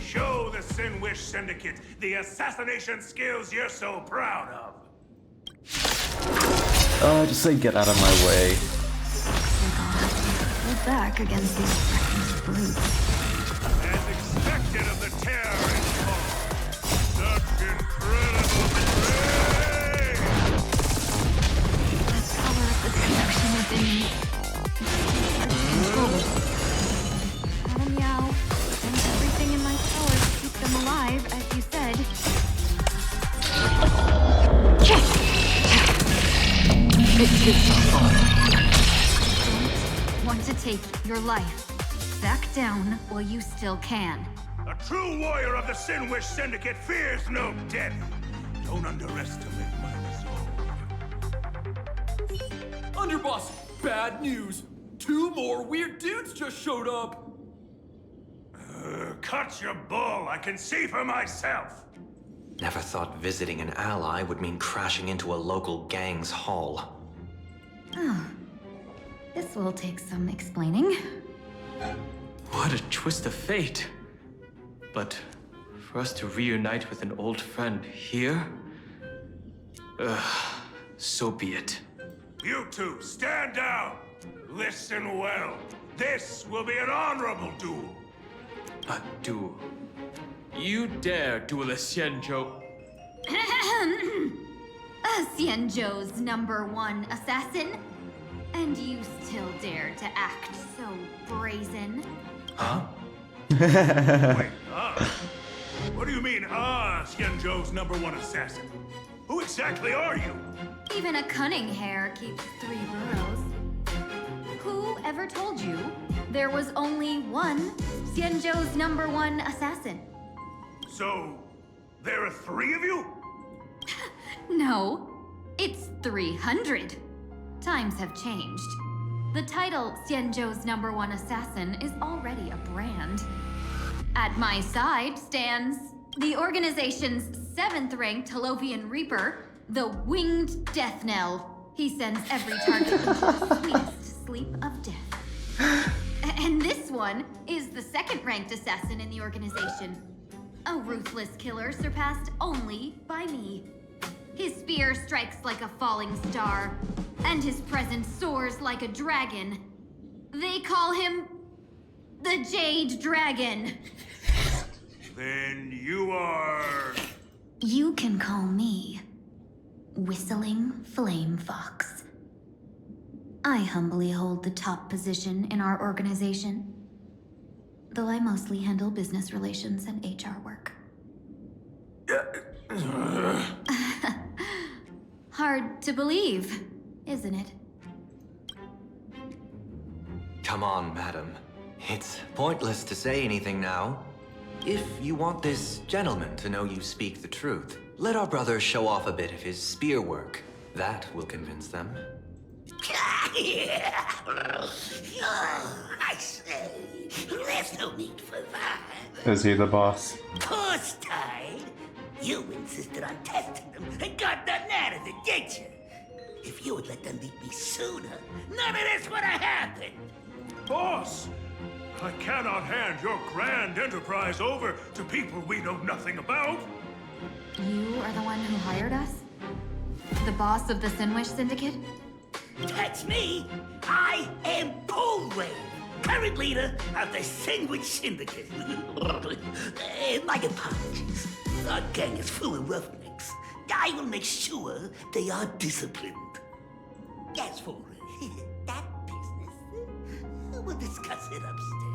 S22: Show the Sinwish Syndicate the assassination skills you're so proud of.
S1: Just say get out of my way.
S13: Hold back against these reckless brutes.
S22: As expected of the Terran Fog, such incredible grace!
S13: The power of the connection within me. Madam Yao, and everything in my power to keep them alive, as you said. Don't want to take your life. Back down while you still can.
S22: A true warrior of the Sinwish Syndicate fears no death. Don't underestimate my resolve.
S23: Underboss, bad news. 2 more weird dudes just showed up.
S22: Cut your bull. I can see for myself.
S17: Never thought visiting an ally would mean crashing into a local gang's hall.
S13: Oh. This will take some explaining.
S4: What a twist of fate. But for us to reunite with an old friend here? So be it.
S22: You two, stand down. Listen well. This will be an honorable duel.
S4: A duel. You dare duel a Xianzhou?
S24: Xianzhou's #1 assassin? And you still dare to act so brazen?
S22: Huh? Wait, what do you mean, Xianzhou's #1 assassin? Who exactly are you?
S24: Even a cunning hare keeps 3 burrows. Who ever told you there was only one Xianzhou's #1 assassin?
S22: So, there are 3 of you?
S24: No, it's 300. Times have changed. The title Xianzhou's #1 assassin is already a brand. At my side stands the organization's 7th-ranked Holovian Reaper, the Winged Death Knell. He sends every target into the sweetest sleep of death. And this one is the 2nd-ranked assassin in the organization. A ruthless killer surpassed only by me. His spear strikes like a falling star, and his presence soars like a dragon. They call him the Jade Dragon.
S22: Then you are...
S9: You can call me Whistling Flame Fox. I humbly hold the top position in our organization, though I mostly handle business relations and HR work.
S24: Hard to believe, isn't it?
S17: Come on, madam. It's pointless to say anything now. If you want this gentleman to know you speak the truth, let our brother show off a bit of his spear work. That will convince them.
S8: I say, there's no need for that.
S1: Is he the boss?
S8: Course, Tide. You insisted on testing them and got nothing out of it, did you? If you had let them beat me sooner, none of this would have happened.
S22: Boss! I cannot hand your grand enterprise over to people we know nothing about.
S24: You are the one who hired us? The boss of the Sinwish Syndicate?
S8: That's me. I am Polway, current leader of the Sinwish Syndicate. My apologies. Our gang is full of roughnecks. I will make sure they are disciplined. As for that business, we'll discuss it upstairs.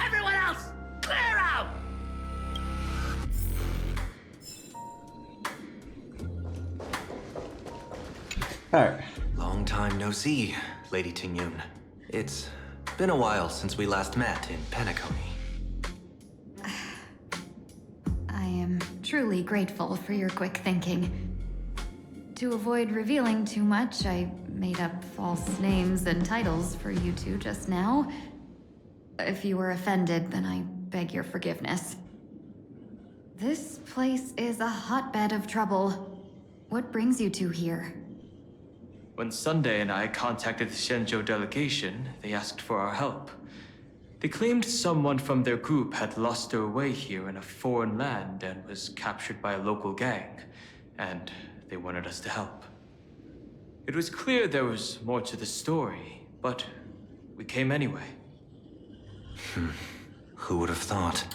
S8: Everyone else, clear out!
S1: Alright.
S17: Long time no see, Lady Tingyun. It's been a while since we last met in Penacony.
S13: I am truly grateful for your quick thinking. To avoid revealing too much, I made up false names and titles for you two just now. If you were offended, then I beg your forgiveness. This place is a hotbed of trouble. What brings you two here?
S4: When Sunday and I contacted the Shenzhou delegation, they asked for our help. They claimed someone from their group had lost their way here in a foreign land and was captured by a local gang, and they wanted us to help. It was clear there was more to the story, but we came anyway.
S17: Who would have thought?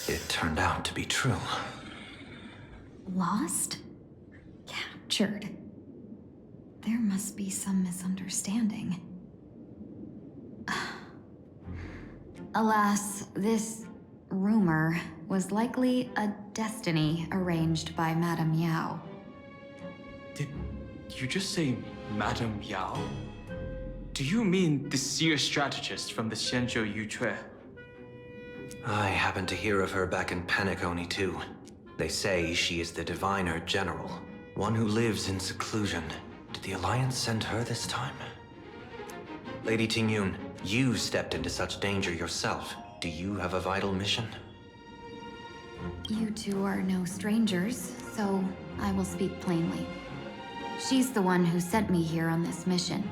S17: It turned out to be true.
S13: Lost? Captured? There must be some misunderstanding. Alas, this rumor was likely a destiny arranged by Madame Yao.
S4: Did you just say Madame Yao? Do you mean the seer strategist from the Shenzhou Yuchui?
S17: I happened to hear of her back in Penacony too. They say she is the diviner general, one who lives in seclusion. Did the Alliance send her this time? Lady Tingyun, you stepped into such danger yourself. Do you have a vital mission?
S13: You two are no strangers, so I will speak plainly. She's the one who sent me here on this mission.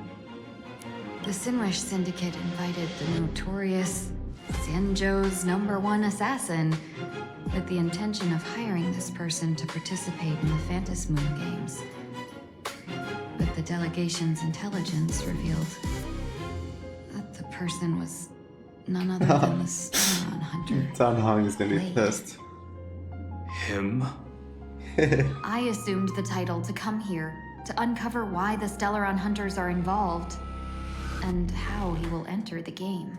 S13: The Sinwish Syndicate invited the notorious Shenzhou's #1 assassin with the intention of hiring this person to participate in the Phantasmoon Games. But the delegation's intelligence revealed that the person was none other than the Stellaron hunter.
S1: Dan Hong is gonna be pissed.
S4: Him?
S13: I assumed the title to come here to uncover why the Stellaron hunters are involved and how he will enter the game.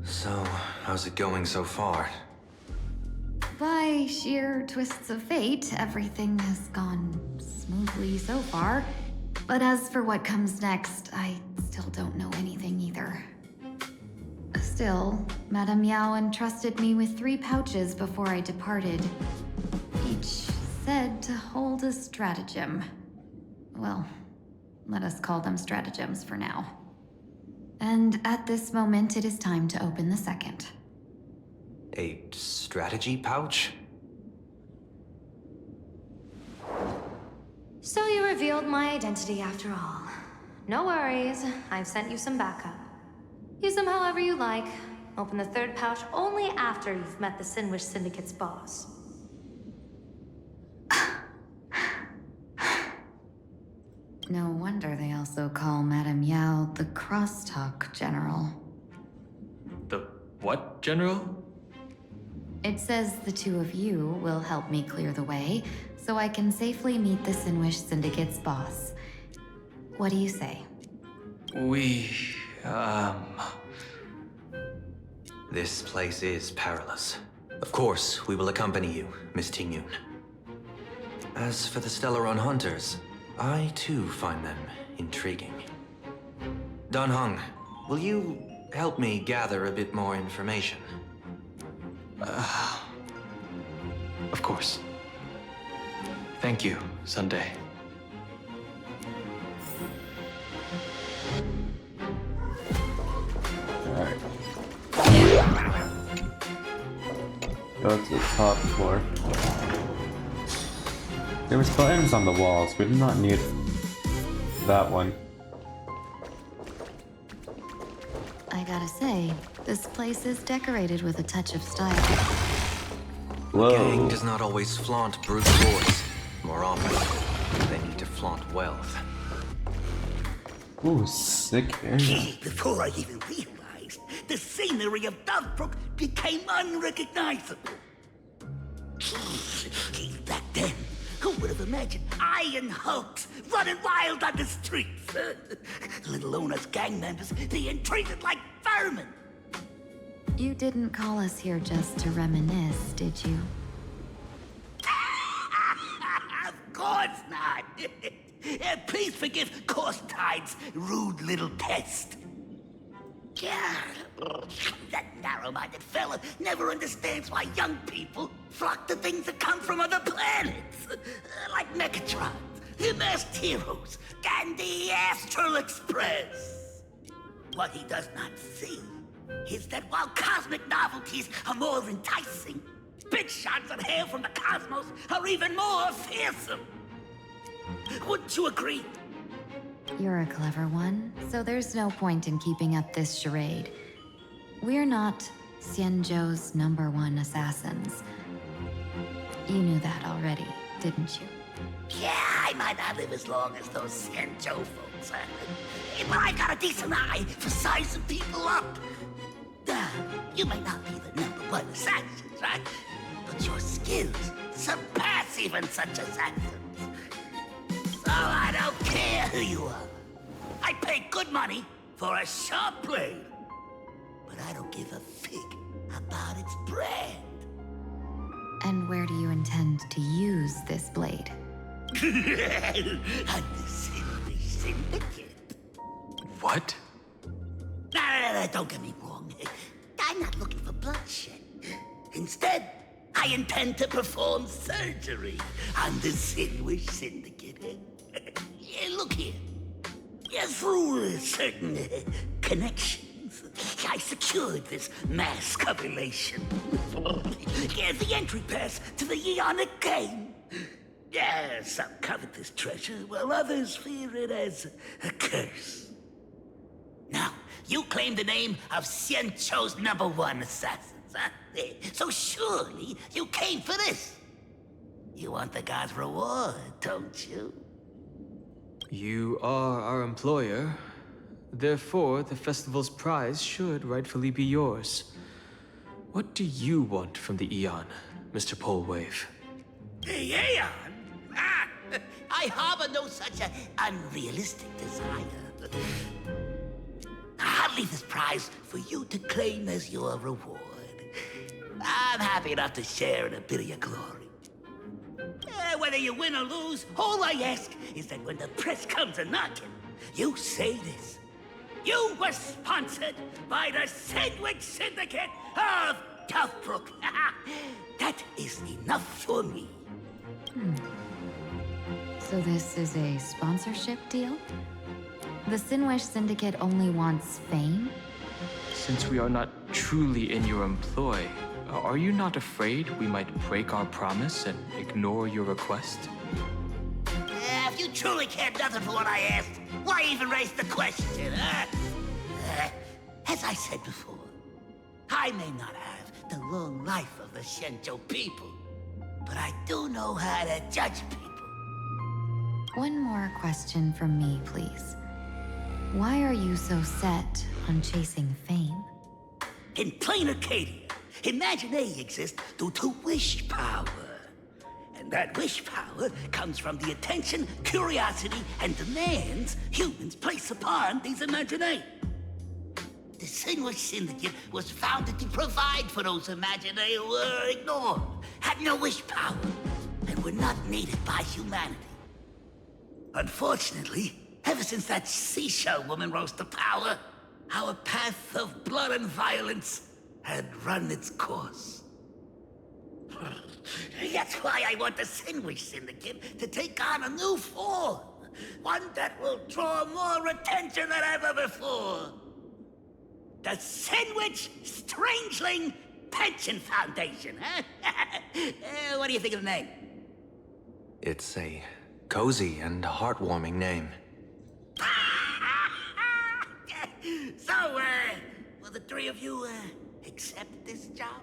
S17: So, how's it going so far?
S13: By sheer twists of fate, everything has gone smoothly so far. But as for what comes next, I still don't know anything either. Still, Madame Yao entrusted me with 3 pouches before I departed. Each said to hold a stratagem. Well, let us call them stratagems for now. And at this moment, it is time to open the second.
S17: A strategy pouch?
S25: So you revealed my identity after all. No worries, I've sent you some backup. Use them however you like. Open the 3rd pouch only after you've met the Sinwish Syndicate's boss.
S13: No wonder they also call Madame Yao the Crosstalk General.
S4: The what, General?
S13: It says the 2 of you will help me clear the way, so I can safely meet the Sinwish Syndicate's boss. What do you say?
S17: This place is perilous. Of course, we will accompany you, Miss Tingyun. As for the Stellaron hunters, I too find them intriguing. Dan Hong, will you help me gather a bit more information?
S4: Of course. Thank you, Sunday.
S1: Alright. Go to the top floor. There was buttons on the walls. We did not need that one.
S13: I gotta say, this place is decorated with a touch of style.
S1: Whoa.
S17: The gang does not always flaunt brute force. More often, they need to flaunt wealth.
S1: Ooh, sick area.
S8: Before I even realized, the scenery of Dovebrook became unrecognizable. Back then, who would have imagined iron hulks running wild on the streets? Little owners, gang members being treated like vermin.
S13: You didn't call us here just to reminisce, did you?
S8: Of course not. Please forgive Corstide's rude little pest. That narrow-minded fella never understands why young people flock to things that come from other planets. Like Megatron, the Masked Heroes, and the Astral Express. What he does not see is that while cosmic novelties are more enticing, big shots that hail from the cosmos are even more fearsome. Wouldn't you agree?
S13: You're a clever one, so there's no point in keeping up this charade. We're not Xianzhou's #1 assassins. You knew that already, didn't you?
S8: Yeah, I might not live as long as those Xianzhou folks, but I got a decent eye for sizing people up. You may not be the #1 assassins, right? But your skills surpass even such assassins. So I don't care who you are. I pay good money for a sharp blade. But I don't give a fig about its brand.
S13: And where do you intend to use this blade?
S8: On the Syndicate.
S4: What?
S8: No, don't get me wrong. I'm not looking for bloodshed. Instead, I intend to perform surgery on the Syndicate. Look here. Through certain connections, I secured this mass copulation. The entry pass to the Eonic game. Some covet this treasure, while others fear it as a curse. Now, you claim the name of Xianzhou's #1 assassins, huh? So surely you came for this. You want the god's reward, don't you?
S4: You are our employer. Therefore, the festival's prize should rightfully be yours. What do you want from the Eon, Mr. Polewave?
S8: The Aeon? I harbor no such unrealistic desire. I'll leave this prize for you to claim as your reward. I'm happy enough to share in a bit of your glory. Whether you win or lose, all I ask is that when the press comes a-knocking, you say this. You were sponsored by the Sandwich Syndicate of Toughbrook. That is enough for me.
S13: So this is a sponsorship deal? The Sandwich Syndicate only wants fame?
S4: Since we are not truly in your employ, are you not afraid we might break our promise and ignore your request?
S8: If you truly cared nothing for what I asked, why even raise the question, huh? As I said before, I may not have the long life of the Xianzhou people, but I do know how to judge people.
S13: One more question from me, please. Why are you so set on chasing fame?
S8: In Planarcadia, Imagination exists due to wish power. And that wish power comes from the attention, curiosity, and demands humans place upon these imaginations. The Sandwich Syndicate was founded to provide for those imaginations who were ignored, had no wish power, and were not needed by humanity. Unfortunately, ever since that seashell woman rose to power, our path of blood and violence had run its course. That's why I want the Sandwich Syndicate to take on a new form. One that will draw more attention than ever before. The Sandwich Strangeling Pension Foundation, huh? What do you think of the name?
S17: It's a cozy and heartwarming name.
S8: So, will the three of you, accept this job?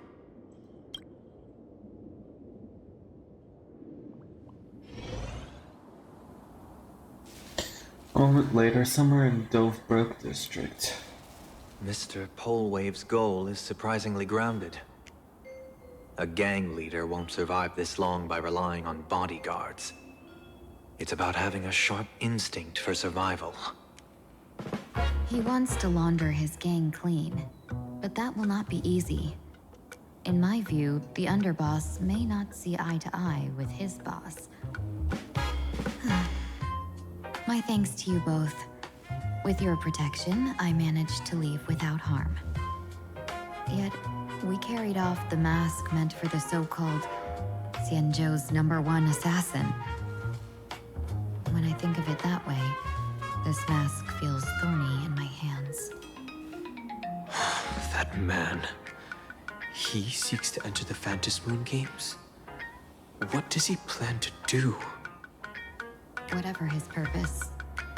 S1: A moment later, somewhere in Dovebrook District.
S17: Mr. Polewave's goal is surprisingly grounded. A gang leader won't survive this long by relying on bodyguards. It's about having a sharp instinct for survival.
S13: He wants to launder his gang clean, but that will not be easy. In my view, the underboss may not see eye to eye with his boss. My thanks to you both. With your protection, I managed to leave without harm. Yet, we carried off the mask meant for the so-called Xianzhou's #1 assassin. When I think of it that way, this mask feels thorny in my hands.
S17: That man. He seeks to enter the Phantom Moon Games? What does he plan to do?
S13: Whatever his purpose,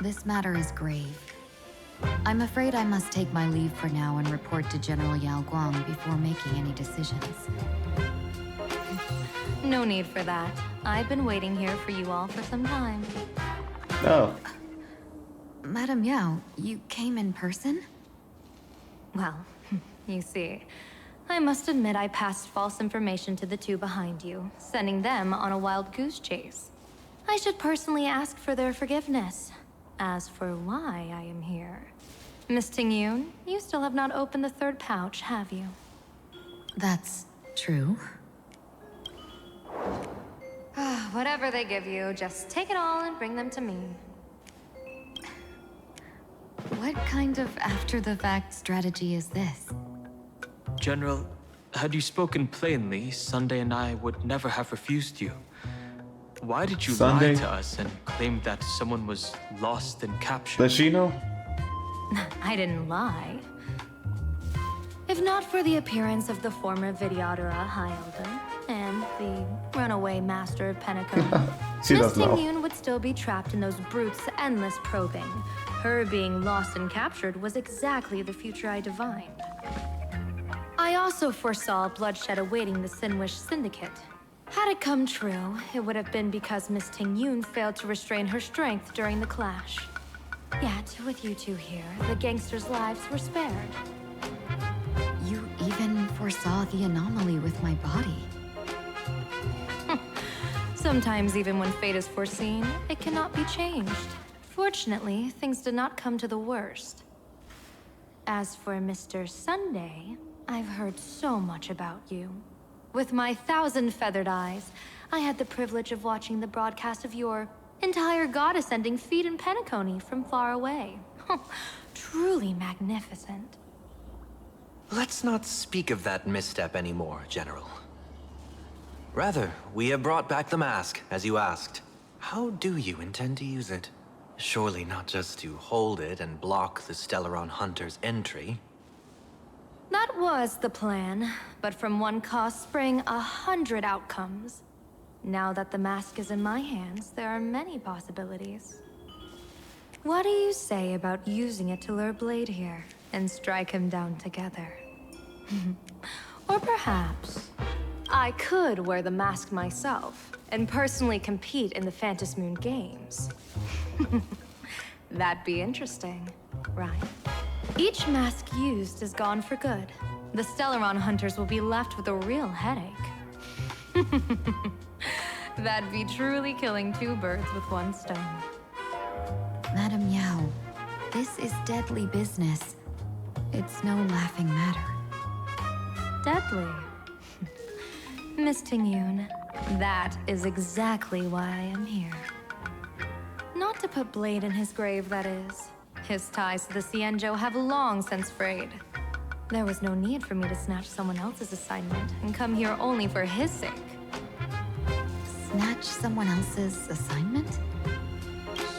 S13: this matter is grave. I'm afraid I must take my leave for now and report to General Yao Guang before making any decisions.
S25: No need for that. I've been waiting here for you all for some time.
S1: Oh.
S13: Madam Yao, you came in person?
S25: Well, you see, I must admit I passed false information to the two behind you, sending them on a wild goose chase. I should personally ask for their forgiveness. As for why I am here, Miss Tingyun, you still have not opened the third pouch, have you?
S13: That's true.
S25: Whatever they give you, just take it all and bring them to me.
S13: What kind of after-the-fact strategy is this?
S4: General, had you spoken plainly, Sunday and I would never have refused you. Why did you
S1: Sunday?
S4: lie to us and claim that someone was lost and captured?
S1: Does she know?
S25: I didn't lie. If not for the appearance of the former Vidyadhara High Elder and the runaway master of Penacony,
S1: She
S25: Miss
S1: does know.
S25: Tingyun would still be trapped in those brutes' endless probing. Her being lost and captured was exactly the future I divined. I also foresaw bloodshed awaiting the Sinwish Syndicate. Had it come true, it would have been because Miss Tingyun failed to restrain her strength during the clash. Yet, with you two here, the gangsters' lives were spared.
S13: You even foresaw the anomaly with my body.
S25: Sometimes, even when fate is foreseen, it cannot be changed. Fortunately, things did not come to the worst. As for Mr. Sunday, I've heard so much about you. With my 1,000 feathered eyes, I had the privilege of watching the broadcast of your entire goddess-ending feat in Penacony from far away. Truly magnificent.
S17: Let's not speak of that misstep anymore, General. Rather, we have brought back the mask, as you asked. How do you intend to use it? Surely not just to hold it and block the Stellaron Hunter's entry.
S25: That was the plan, but from one cost sprang 100 outcomes. Now that the mask is in my hands, there are many possibilities. What do you say about using it to lure Blade here and strike him down together? Or perhaps I could wear the mask myself and personally compete in the Phantom Moon Games. That'd be interesting, right? Each mask used is gone for good. The Stellaron hunters will be left with a real headache. That'd be truly killing two birds with one stone.
S13: Madam Yao, this is deadly business. It's no laughing matter.
S25: Deadly. Miss Tingyun, that is exactly why I am here. Not to put Blade in his grave, that is. His ties to the Xianzhou have long since frayed. There was no need for me to snatch someone else's assignment and come here only for his sake.
S13: Snatch someone else's assignment?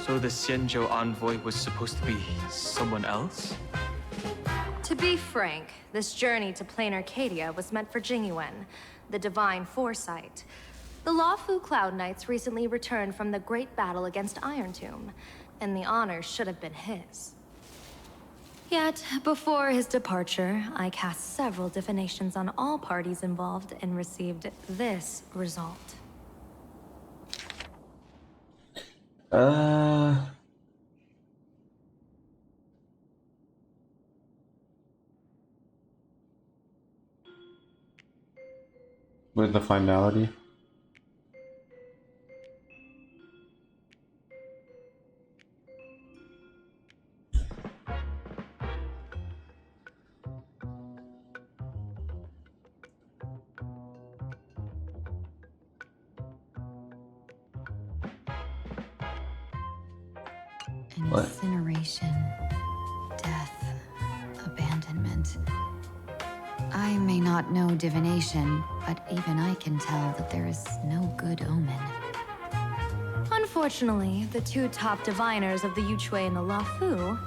S4: So the Xianzhou envoy was supposed to be someone else?
S25: To be frank, this journey to Planarcadia was meant for Jingyuan, the divine foresight. The Lawfu Cloud Knights recently returned from the great battle against Iron Tomb, and the honor should have been his. Yet, before his departure, I cast several divinations on all parties involved and received this result.
S1: With the finality.
S13: Incineration, death, abandonment. I may not know divination, but even I can tell that there is no good omen.
S25: Unfortunately, the two top diviners of the Yuchui and the Lawfu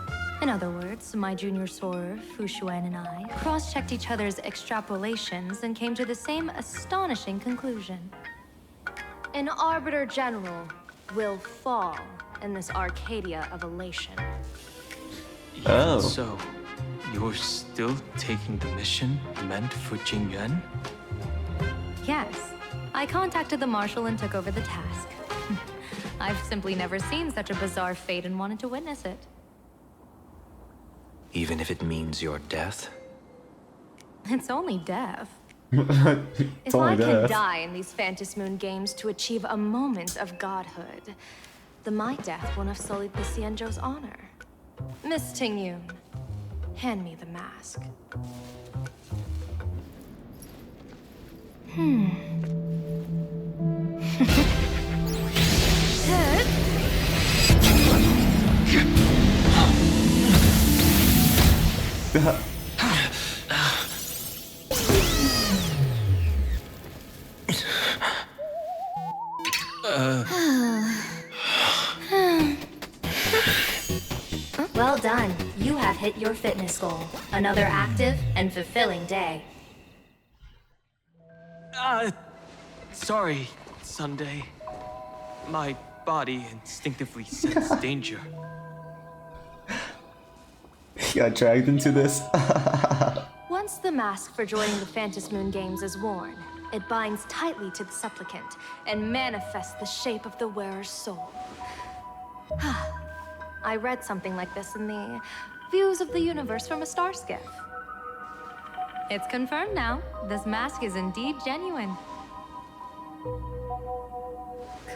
S25: In other words, my junior soarer, Fu Xuan, and I cross-checked each other's extrapolations and came to the same astonishing conclusion. An Arbiter General will fall in this Arcadia of elation.
S1: Oh.
S4: So, you're still taking the mission meant for Jingyuan?
S25: Yes. I contacted the Marshal and took over the task. I've simply never seen such a bizarre fate and wanted to witness it.
S17: Even if it means your death?
S25: It's only death.
S1: It's
S25: If
S1: only
S25: I can
S1: death.
S25: die in these Phantasmoon games to achieve a moment of godhood, then my death won't have sullied the Xianzhou's honor. Miss Tingyun, hand me the mask. Well done. You have hit your fitness goal. Another active and fulfilling day.
S4: Sorry, Sunday. My body instinctively sensed danger.
S1: He got dragged into this.
S25: Once the mask for joining the Phantasmoon games is worn, it binds tightly to the supplicant and manifests the shape of the wearer's soul. I read something like this in the Views of the Universe from a Star Skiff. It's confirmed now. This mask is indeed genuine.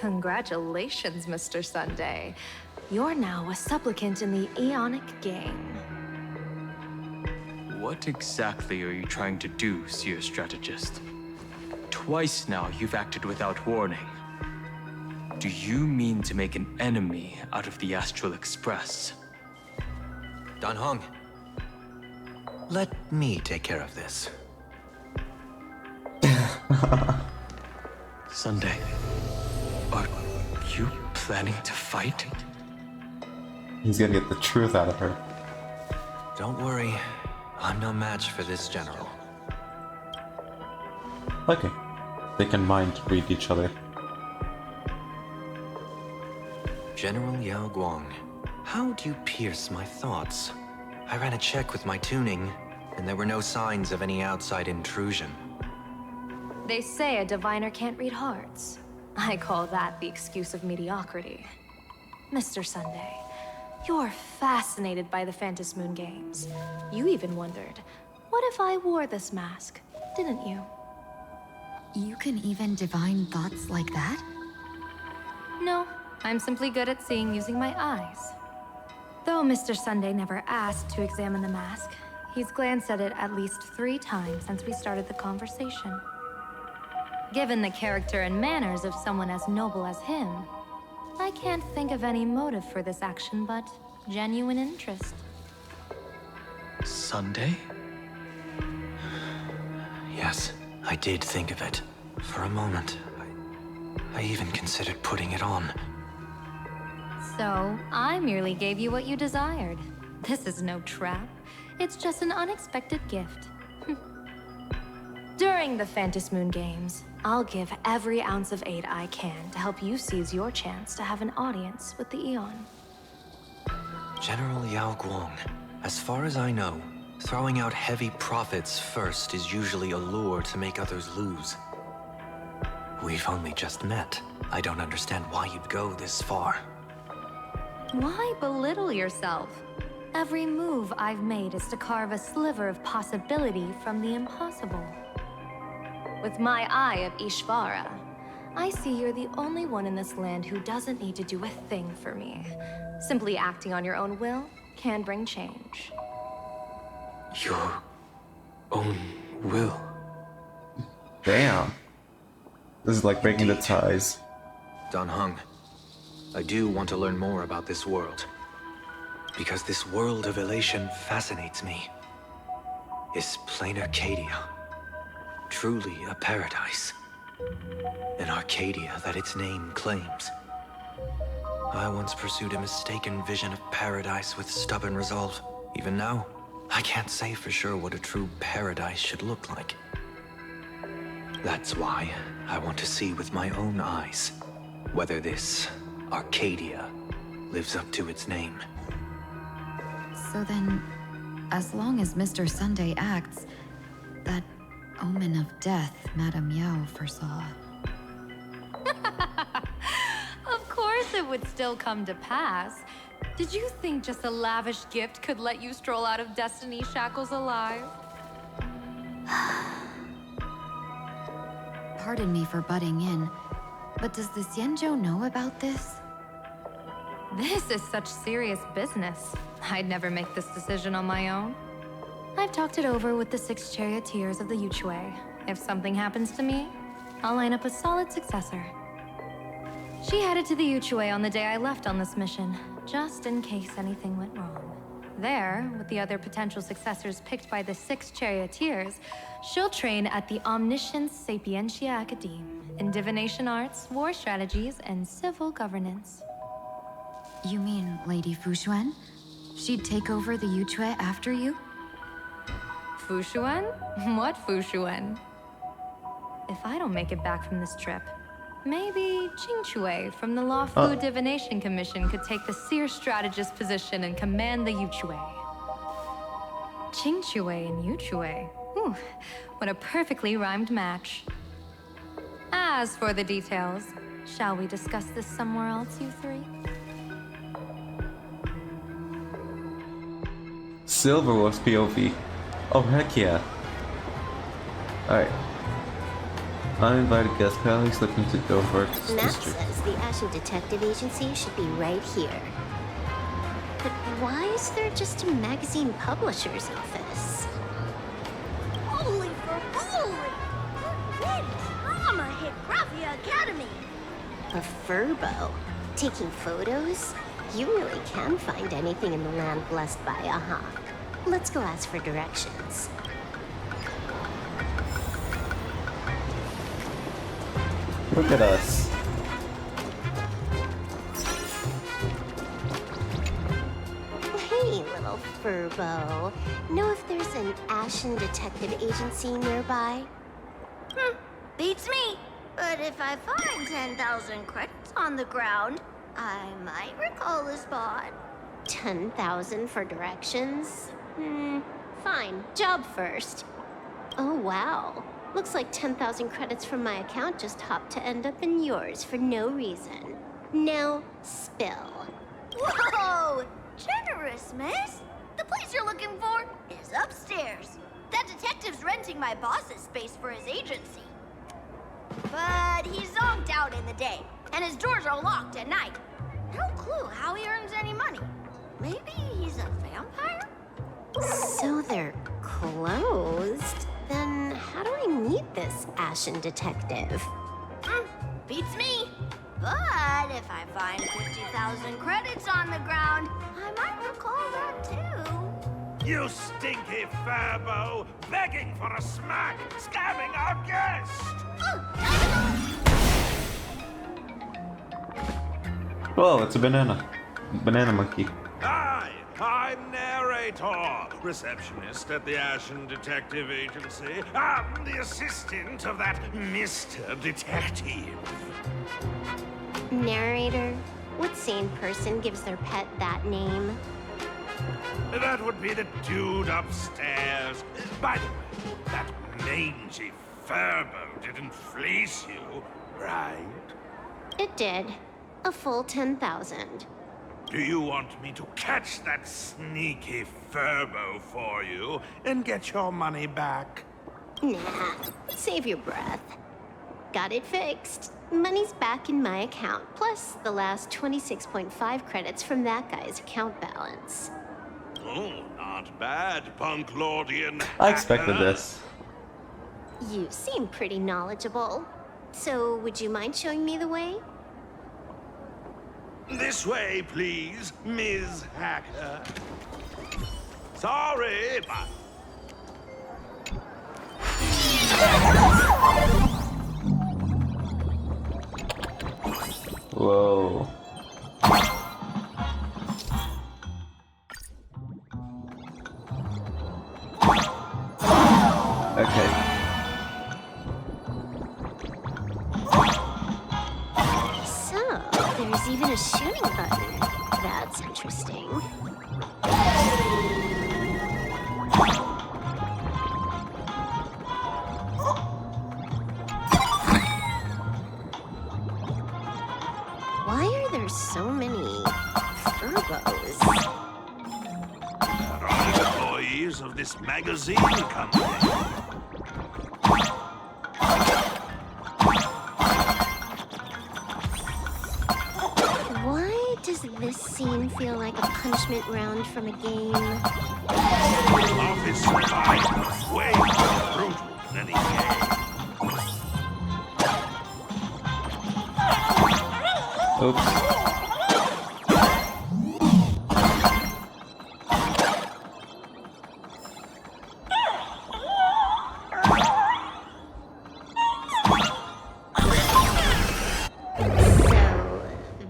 S25: Congratulations, Mr. Sunday. You're now a supplicant in the Aeonic game.
S4: What exactly are you trying to do, Seer Strategist? Twice now you've acted without warning. Do you mean to make an enemy out of the Astral Express?
S17: Dan Heng, let me take care of this.
S4: Sunday, are you planning to fight?
S1: He's gonna get the truth out of her.
S17: Don't worry, I'm no match for this general.
S1: Okay. They can mind read each other.
S17: General Yao Guang, how do you pierce my thoughts? I ran a check with my tuning, and there were no signs of any outside intrusion.
S25: They say a diviner can't read hearts. I call that the excuse of mediocrity. Mr. Sunday, you're fascinated by the Phantasmoon games. You even wondered, what if I wore this mask, didn't you?
S13: You can even divine thoughts like that?
S25: No, I'm simply good at seeing using my eyes. Though Mr. Sunday never asked to examine the mask, he's glanced at it at least 3 times since we started the conversation. Given the character and manners of someone as noble as him, I can't think of any motive for this action but genuine interest.
S4: Sunday?
S17: Yes, I did think of it. For a moment, I even considered putting it on.
S25: So, I merely gave you what you desired. This is no trap. It's just an unexpected gift. During the Phantasmoon games, I'll give every ounce of aid I can to help you seize your chance to have an audience with the Eon.
S17: General Yao Guang, as far as I know, throwing out heavy profits first is usually a lure to make others lose. We've only just met. I don't understand why you'd go this far.
S25: Why belittle yourself? Every move I've made is to carve a sliver of possibility from the impossible. With my eye of Ishvara, I see you're the only one in this land who doesn't need to do a thing for me. Simply acting on your own will can bring change.
S4: Your own will?
S1: Damn. This is like breaking the ties.
S17: Dan Heng, I do want to learn more about this world. Because this world of elation fascinates me. Is Planarcadia truly a paradise? An Arcadia that its name claims? I once pursued a mistaken vision of paradise with stubborn resolve. Even now, I can't say for sure what a true paradise should look like. That's why I want to see with my own eyes whether this Arcadia lives up to its name.
S13: So then, as long as Mr. Sunday acts, that omen of death Madame Yao foresaw.
S6: Of course it would still come to pass. Did you think just a lavish gift could let you stroll out of Destiny's shackles alive?
S13: Pardon me for butting in, but does the Xianzhou know about this?
S6: This is such serious business. I'd never make this decision on my own. I've talked it over with the 6 charioteers of the Yuchue. If something happens to me, I'll line up a solid successor. She headed to the Yuchue on the day I left on this mission, just in case anything went wrong. There, with the other potential successors picked by the 6 charioteers, she'll train at the Omniscience Sapientia Academe in divination arts, war strategies, and civil governance.
S13: You mean Lady Fushuan? She'd take over the Yuchue after you?
S6: Fushuan? What Fushuan? If I don't make it back from this trip, maybe Qingchui from the Lawfu Divination Commission could take the seer strategist position and command the Yuchue. Qingchui and Yuchue. Ooh, what a perfectly rhymed match. As for the details, shall we discuss this somewhere else, you three?
S1: Silver was POV. Oh heck yeah. Alright. Uninvited guest Pally's looking to go for
S5: Map
S1: district.
S5: says the Ashen Detective Agency should be right here. But why is there just a magazine publisher's office?
S20: Holy for holy! Big drama hit Graphia Academy!
S5: A furbo? Taking photos? You really can find anything in the land blessed by a hawk. Let's go ask for directions.
S1: Look at us.
S5: Hey, little furbo. Know if there's an Ashen Detective Agency nearby?
S20: Beats me! But if I find 10,000 credits on the ground, I might recall the spot.
S5: 10,000 for directions? Fine. Job first. Oh, wow. Looks like 10,000 credits from my account just hopped to end up in yours for no reason. Now, spill.
S20: Whoa! Generous, miss! The place you're looking for is upstairs. That detective's renting my boss's space for his agency. But he's zonked out in the day, and his doors are locked at night. No clue how he earns any money. Maybe he's a vampire?
S5: So they're closed? Then how do I meet this Ashen Detective?
S20: Beats me. But if I find 50,000 credits on the ground, I might recall that too.
S22: You stinky furbo, begging for a smack, scamming our guest!
S1: Whoa, it's a banana. Banana monkey.
S22: Hi, I'm narrator, receptionist at the Ashen Detective Agency. I'm the assistant of that Mr. Detective.
S5: Narrator? What sane person gives their pet that name?
S22: That would be the dude upstairs. By the way, that mangy furbo didn't fleece you, right?
S5: It did. A full 10,000.
S22: Do you want me to catch that sneaky furbo for you and get your money back?
S5: Nah, save your breath. Got it fixed. Money's back in my account, plus the last 26.5 credits from that guy's account balance.
S22: Oh, not bad, punk lordian.
S1: I expected this.
S5: You seem pretty knowledgeable. So, would you mind showing me the way?
S22: This way, please, Ms. Hacker. Sorry, but...
S1: Whoa.
S5: There's even a shooting button. That's interesting. Why are there so many Furbos?
S8: Are all employees of this magazine company.
S5: Why does this scene feel like a punishment round from a game?
S8: Office survivors, way more brutal than any game.
S1: Oops.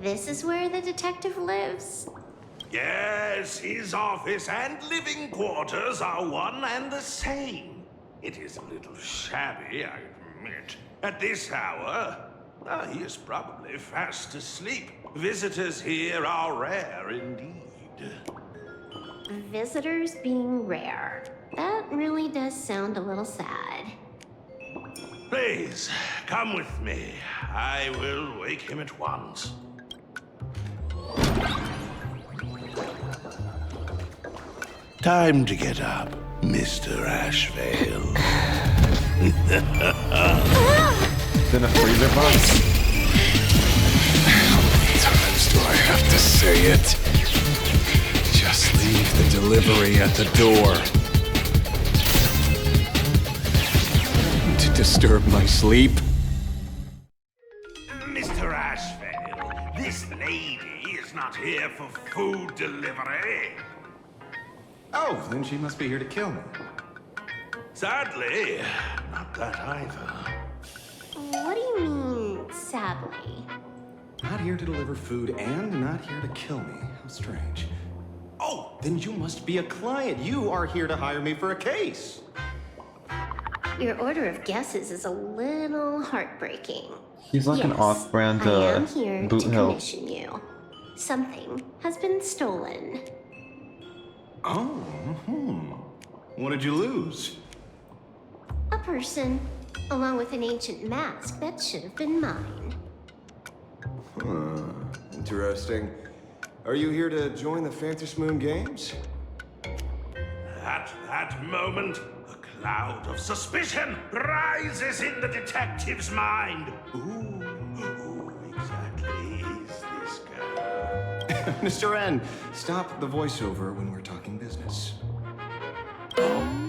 S5: This is where the detective lives?
S8: Yes, his office and living quarters are one and the same. It is a little shabby, I admit. At this hour, he is probably fast asleep. Visitors here are rare indeed.
S5: Visitors being rare. That really does sound a little sad.
S8: Please, come with me. I will wake him at once. Time to get up, Mr. Ashvale.
S1: It's in a freezer box.
S7: How many times do I have to say it? Just leave the delivery at the door. To disturb my sleep?
S8: Mr. Ashvale, this lady is not here for food delivery.
S7: Oh, then she must be here to kill me.
S8: Sadly, not that either.
S5: What do you mean, sadly?
S7: Not here to deliver food and not here to kill me. How strange. Oh, then you must be a client. You are here to hire me for a case.
S5: Your order of guesses is a little heartbreaking.
S1: He's like an off-brand
S5: I am here
S1: boot
S5: to
S1: hill.
S5: commission you. Something has been stolen.
S7: Oh, What did you lose?
S5: A person, along with an ancient mask that should have been mine.
S7: Interesting. Are you here to join the Phantom Moon Games?
S8: At that moment, a cloud of suspicion rises in the detective's mind. Who exactly is this girl?
S7: Mr. N, stop the voiceover when we're talking business.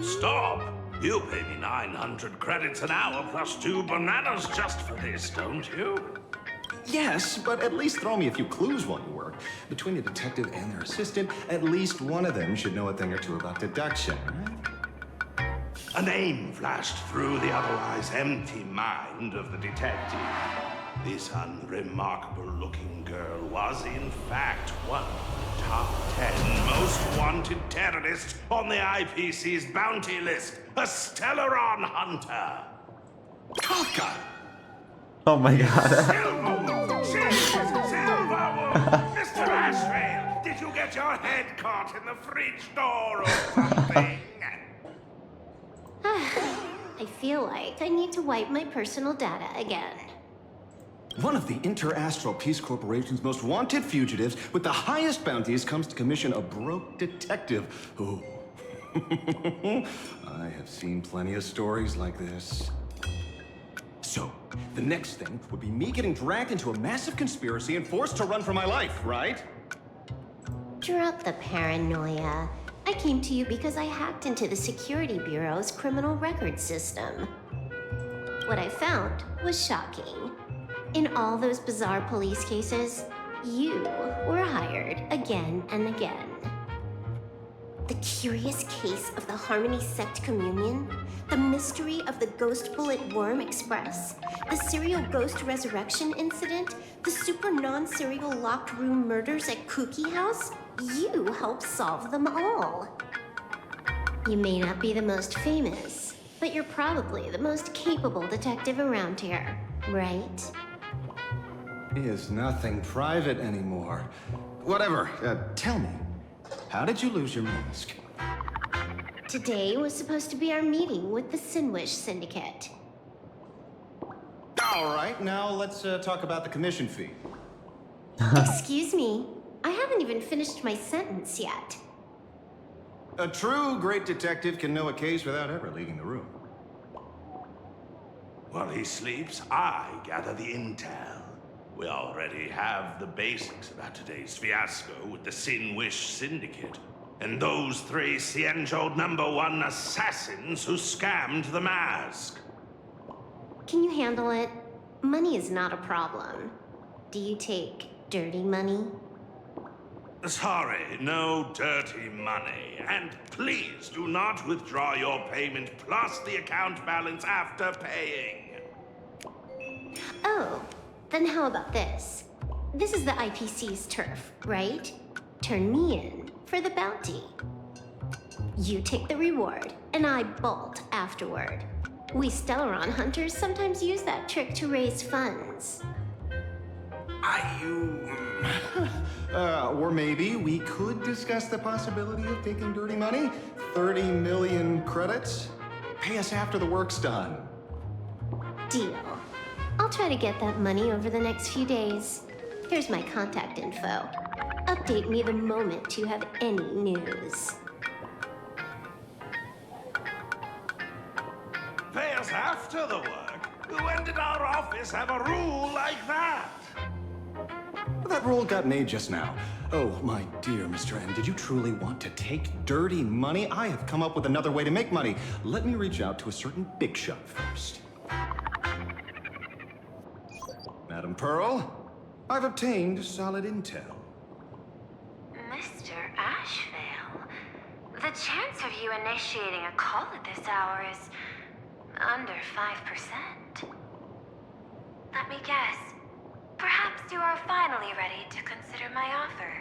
S8: Stop! You pay me 900 credits an hour plus 2 bananas just for this, don't you?
S7: Yes, but at least throw me a few clues while you work. Between the detective and their assistant, at least one of them should know a thing or two about deduction, right?
S8: A name flashed through the otherwise empty mind of the detective. This unremarkable-looking girl was, in fact, one of the top 10 most wanted terrorists on the IPC's bounty list, a Stellaron hunter.
S7: Kafka!
S1: Oh my god.
S8: Silverwood! Mr. Ashvale, did you get your head caught in the fridge door or something?
S5: I feel like I need to wipe my personal data again.
S7: One of the Interastral Peace Corporation's most wanted fugitives with the highest bounties comes to commission a broke detective. Ooh. I have seen plenty of stories like this. So, the next thing would be me getting dragged into a massive conspiracy and forced to run for my life, right?
S5: Drop the paranoia. I came to you because I hacked into the Security Bureau's criminal record system. What I found was shocking. In all those bizarre police cases, you were hired again and again. The curious case of the Harmony Sect Communion, the mystery of the Ghost Bullet Worm Express, the serial ghost resurrection incident, the super non-serial locked room murders at Kooky House, you helped solve them all. You may not be the most famous, but you're probably the most capable detective around here, right?
S7: is nothing private anymore. Whatever, tell me, how did you lose your mask?
S5: Today was supposed to be our meeting with the Sinwish Syndicate.
S7: All right, now let's talk about the commission fee.
S5: Excuse me, I haven't even finished my sentence yet.
S7: A true great detective can know a case without ever leaving the room.
S8: While he sleeps, I gather the intel. We already have the basics about today's fiasco with the Sinwish Syndicate. And those three Xianzhou #1 assassins who scammed the mask.
S5: Can you handle it? Money is not a problem. Do you take dirty money?
S8: Sorry, no dirty money. And please do not withdraw your payment plus the account balance after paying.
S5: Oh, then how about this? This is the IPC's turf, right? Turn me in for the bounty. You take the reward, and I bolt afterward. We Stellaron hunters sometimes use that trick to raise funds.
S7: Or maybe we could discuss the possibility of taking dirty money? 30 million credits? Pay us after the work's done.
S5: Deal. I'll try to get that money over the next few days. Here's my contact info. Update me the moment you have any news.
S8: Pay us after the work? When did our office have a rule like that?
S7: That rule got made just now. Oh, my dear Mr. N, did you truly want to take dirty money? I have come up with another way to make money. Let me reach out to a certain big shot first. Madam Pearl, I've obtained solid intel.
S21: Mr. Ashvale, the chance of you initiating a call at this hour is under 5%. Let me guess. Perhaps you are finally ready to consider my offer.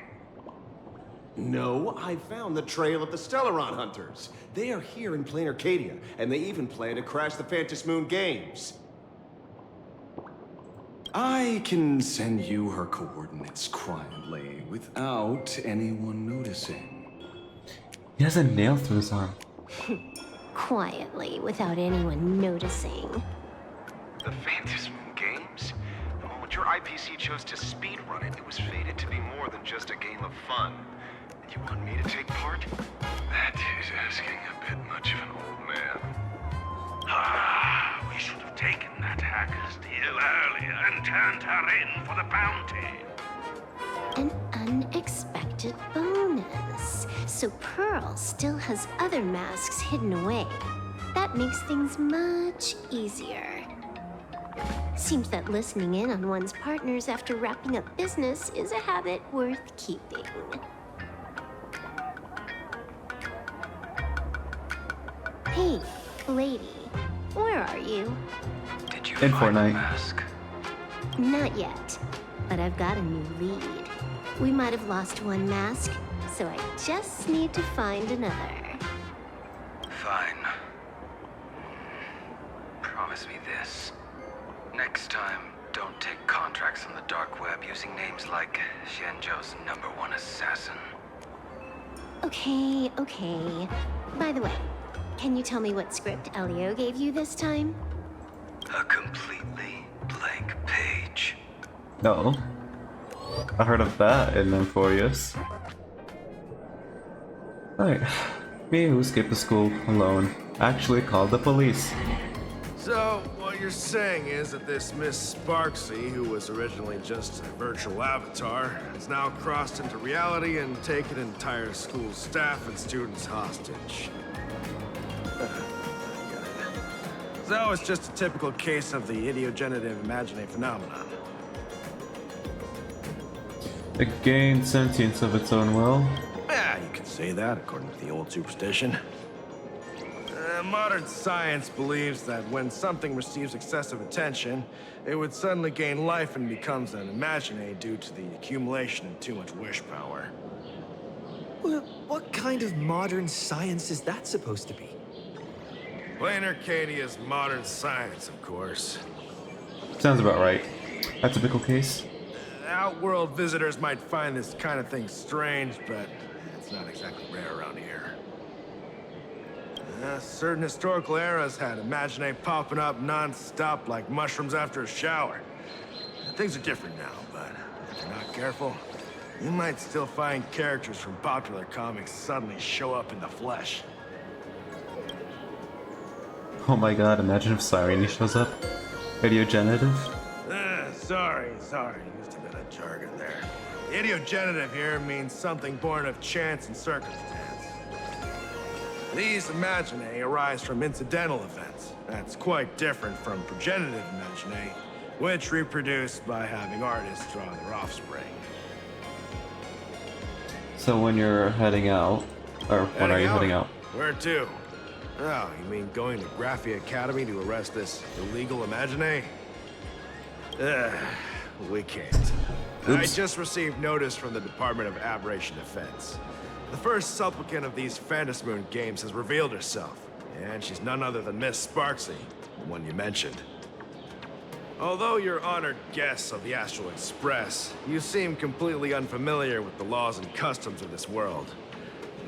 S7: No, I found the trail of the Stellaron hunters. They are here in Planarcadia, and they even plan to crash the Phantom Moon Games. I can send you her coordinates quietly, without anyone noticing.
S1: He has a nail through his arm.
S5: Quietly, without anyone noticing.
S2: The Phantom Moon Games? The moment your IPC chose to speedrun it, it was fated to be more than just a game of fun. And you want me to take part? That is asking a bit much of an old man.
S8: Ah, we should have taken that hacker's deal earlier and turned her in for the bounty.
S5: An unexpected bonus. So Pearl still has other masks hidden away. That makes things much easier. Seems that listening in on one's partners after wrapping up business is a habit worth keeping. Hey, lady, where are you?
S2: Did you
S1: In
S2: find the
S1: Fortnite.
S2: mask?
S5: Not yet, but I've got a new lead. We might have lost one mask, so I just need to find another.
S2: Fine. Promise me this. Next time, don't take contracts on the dark web using names like Xianzhou's #1 assassin.
S5: Okay. By the way, can you tell me what script Elio gave you this time?
S2: A completely blank page.
S1: No. I heard of that in Emporius. Right. Me who skipped the school alone actually called the police.
S11: So, what you're saying is that this Miss Sparksy, who was originally just a virtual avatar, has now crossed into reality and taken an entire school staff and students hostage. So it's just a typical case of the idiogenerative imagining phenomenon.
S1: It gained sentience of its own will.
S11: Yeah, you could say that according to the old superstition. Modern science believes that when something receives excessive attention, it would suddenly gain life and becomes an imagine due to the accumulation of too much wish power.
S17: Well, what kind of modern science is that supposed to be?
S11: Planarcadia's modern science, of course.
S1: Sounds about right. A typical case.
S11: Outworld visitors might find this kind of thing strange, but it's not exactly rare around here. Certain historical eras had Imagine popping up non-stop like mushrooms after a shower. Things are different now, but if you're not careful, you might still find characters from popular comics suddenly show up in the flesh.
S1: Oh my god, imagine if Cyrene shows up. Idiogenitive?
S11: Sorry, used a bit of jargon there. Idiogenitive here means something born of chance and circumstance. These imaginae arise from incidental events. That's quite different from progenitive imaginae, which reproduce by having artists draw their offspring.
S1: So when you're heading out, or when are you heading out?
S11: Where to? Oh, you mean going to Graphia Academy to arrest this illegal imaginae? We can't.
S1: Oops.
S11: I just received notice from the Department of Aberration Defense. The first supplicant of these Phantasmoon games has revealed herself, and she's none other than Miss Sparksy, the one you mentioned. Although you're honored guests of the Astral Express, you seem completely unfamiliar with the laws and customs of this world.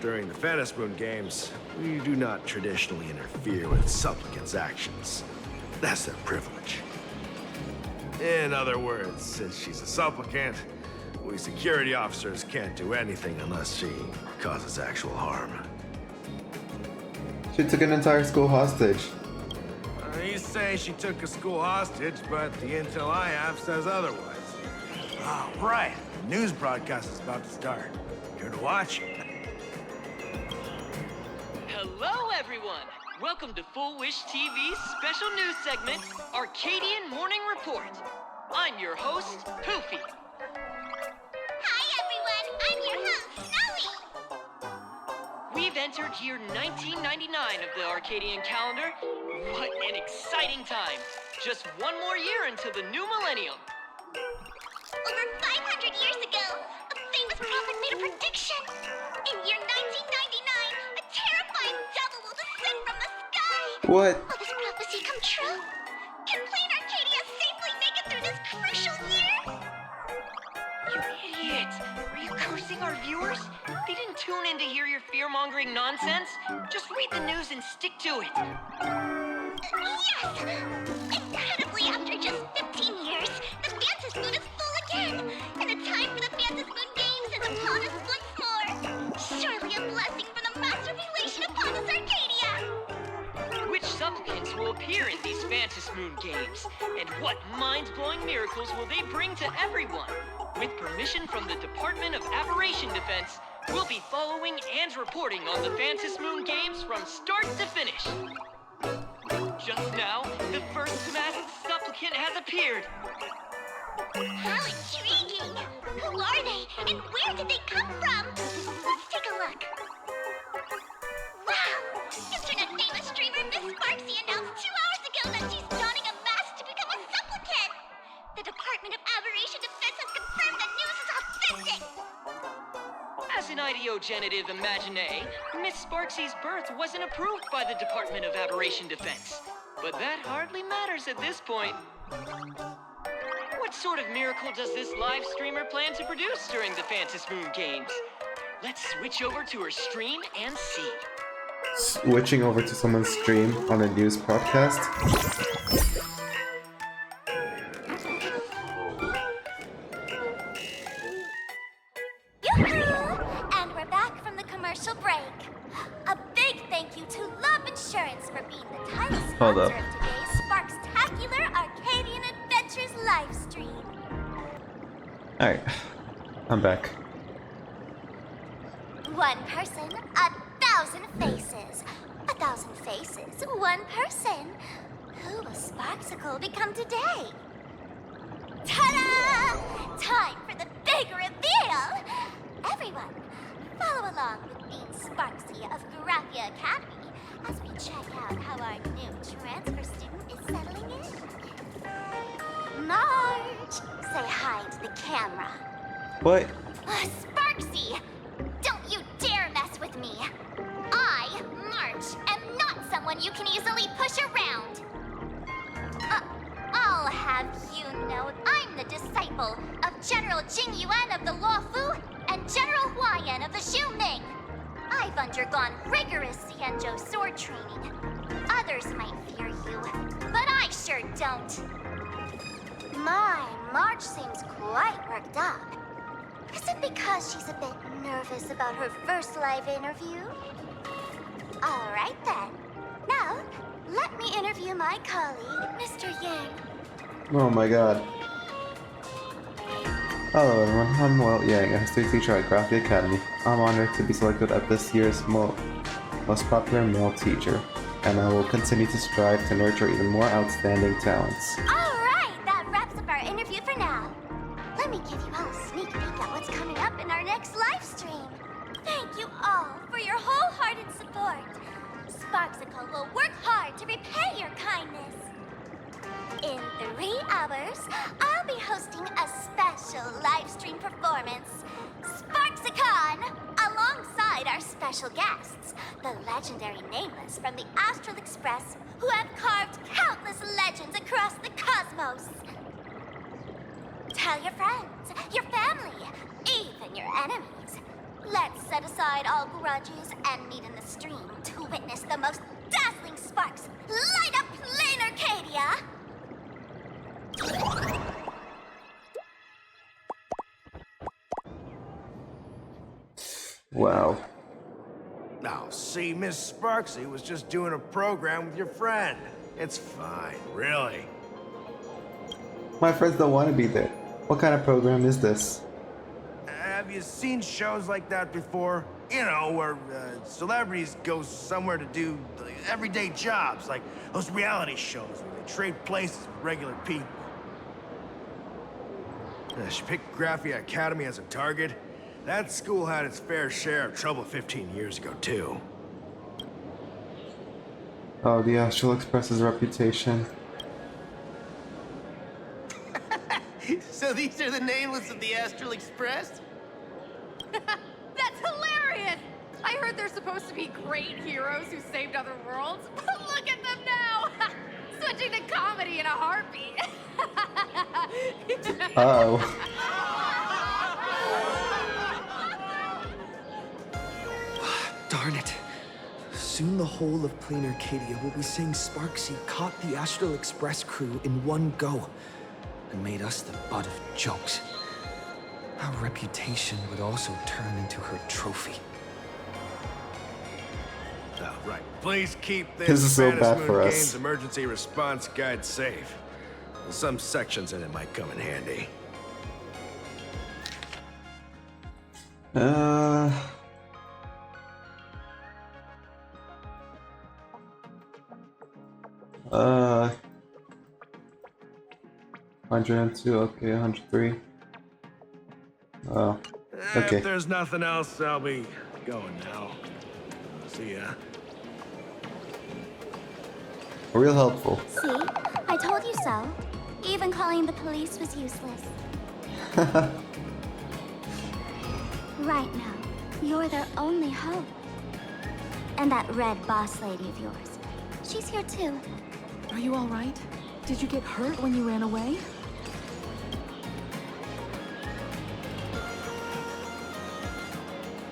S11: During the Phantasmoon games, we do not traditionally interfere with supplicants' actions. That's their privilege. In other words, since she's a supplicant, we security officers can't do anything unless she causes actual harm.
S1: She took an entire school hostage.
S11: You say she took a school hostage, but the intel I have says otherwise. Oh, right. The news broadcast is about to start. Here to watch?
S3: Hello, everyone! Welcome to Full Wish TV's special news segment, Arcadian Morning Report. I'm your host, Poofy.
S20: Hi, everyone! I'm your host, Snowy!
S3: We've entered year 1999 of the Arcadian calendar. What an exciting time! Just one more year until the new millennium.
S20: Over 500 years ago, a famous prophet made a prediction. In year 1999, a terrifying devil will descend from the sky.
S1: What?
S20: Will this prophecy come true? Can Planarcadia safely make it through this crucial year?
S3: You idiot! Are you cursing our viewers? They didn't tune in to hear your fear-mongering nonsense. Just read the news and stick to it.
S20: Yes! Incredibly, after just 15 years, the Phantasmoon is full again, and the time for the Phantasmoon Games is upon us once more. Surely a blessing from the master relation upon us, Arcadia!
S3: Which supplicants will appear in these Phantasmoon games? And what mind-blowing miracles will they bring to everyone? With permission from the Department of Aberration Defense, we'll be following and reporting on the Phantasmoon games from start to finish. Just now, the first masked supplicant has appeared.
S20: How intriguing! Who are they, and where did they come from? Let's take a look. Wow! Internet-famous streamer Miss Sparksy announced 2 hours ago that she's donning a mask to become a supplicant! The Department of Aberration Defense has confirmed the news is authentic!
S3: As an ideogenitive imaginae, Miss Sparksy's birth wasn't approved by the Department of Aberration Defense. But that hardly matters at this point. What sort of miracle does this live streamer plan to produce during the Phantasmoon games? Let's switch over to her stream and see.
S1: Switching over to someone's stream on a news podcast?
S20: Yoo-hoo! And we're back from the commercial break. A big thank you to Love Insurance for being the title
S1: Hold up.
S20: sponsor of today's Sparkstacular Arcadian Adventures livestream.
S1: Alright, I'm back.
S20: One person, 1,000 faces. 1,000 faces, one person. Who will Sparksicle become today? Ta-da! Time for the big reveal! Everyone, follow along with Dean Sparksy of Graphia Academy as we check out how our new transfer student is settling in. Marge, say hi to the camera.
S1: What?
S20: Sparksy, don't you dare mess with me. I, March, am not someone you can easily push around. I'll have you know I'm the disciple of General General Jing Yuan of the Luofu and General Huayan of the Shu Ming. I've undergone rigorous Xianzhou sword training. Others might fear you, but I sure don't. My, March seems quite worked up. Is it because she's a bit nervous about her first live interview? All right then. Now, let me interview my colleague, Mr. Yang.
S1: Oh my god. Hello everyone, I'm Will Yang, a history teacher at Graphia Academy. I'm honored to be selected as this year's most popular male teacher, and I will continue to strive to nurture even more outstanding talents.
S20: Alright, that wraps up our interview for now. Let me give you all a sneak peek at what's coming up in our next live stream. Thank you all for your wholehearted support. Sparksicle will work hard to repay your kindness. In 3 hours, I'll be hosting a special live stream performance, Sparksicon, alongside our special guests, the legendary Nameless from the Astral Express, who have carved countless legends across the cosmos. Tell your friends, your family, even your enemies. Let's set aside all grudges and meet in the stream to witness the most dazzling sparks light up Planarcadia!
S1: Wow.
S11: Now, see, Miss Sparksy was just doing a program with your friend. It's fine, really.
S1: My friends don't want to be there. What kind of program is this?
S11: Have you seen shows like that before? You know, where celebrities go somewhere to do everyday jobs, like those reality shows where they trade places with regular people. She picked Graphia Academy as a target. That school had its fair share of trouble 15 years ago, too.
S1: Oh, the Astral Express's reputation.
S10: So these are the Nameless of the Astral Express?
S6: That's hilarious! I heard they're supposed to be great heroes who saved other worlds, but look at them now! Switching to comedy in a heartbeat.
S1: Uh-oh.
S17: Darn it. Soon the whole of Planarcadia will be saying Sparksy caught the Astral Express crew in one go and made us the butt of jokes. Our reputation would also turn into her trophy.
S11: Oh, right. Please keep
S1: This is so bad for us.
S11: Games emergency response guide safe. Some sections in it might come in handy.
S1: Uh... 102, okay, 103. Oh, okay.
S11: If there's nothing else, I'll be going now. See ya.
S1: Real helpful.
S20: See? I told you so. Even calling the police was useless. Right now, you're their only hope. And that red boss lady of yours. She's here too.
S12: Are you all right? Did you get hurt when you ran away?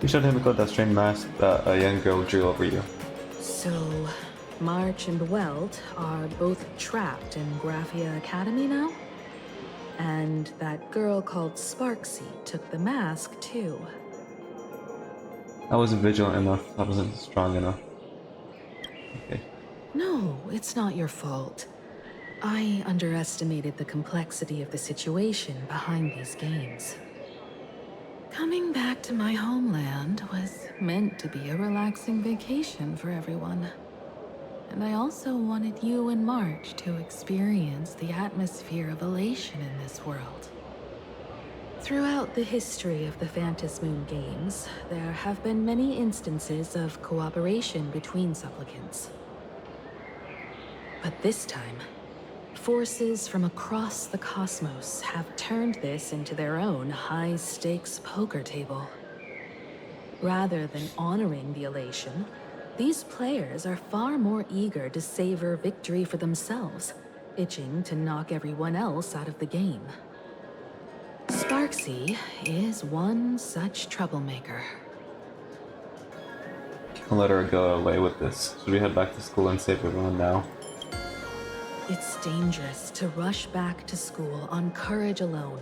S1: You showed him that strange mask that a young girl drew over you.
S12: So, March and Welt are both trapped in Graphia Academy now? And that girl called Sparksy took the mask too.
S1: I wasn't vigilant enough. I wasn't strong enough. Okay.
S12: No, it's not your fault. I underestimated the complexity of the situation behind these games. Coming back to my homeland was meant to be a relaxing vacation for everyone. And I also wanted you and March to experience the atmosphere of elation in this world. Throughout the history of the Phantasmoon games, there have been many instances of cooperation between supplicants. But this time, forces from across the cosmos have turned this into their own high-stakes poker table. Rather than honoring the elation, these players are far more eager to savor victory for themselves, itching to knock everyone else out of the game. Sparksy is one such troublemaker.
S1: Can't let her go away with this. Should we head back to school and save everyone now?
S12: It's dangerous to rush back to school on courage alone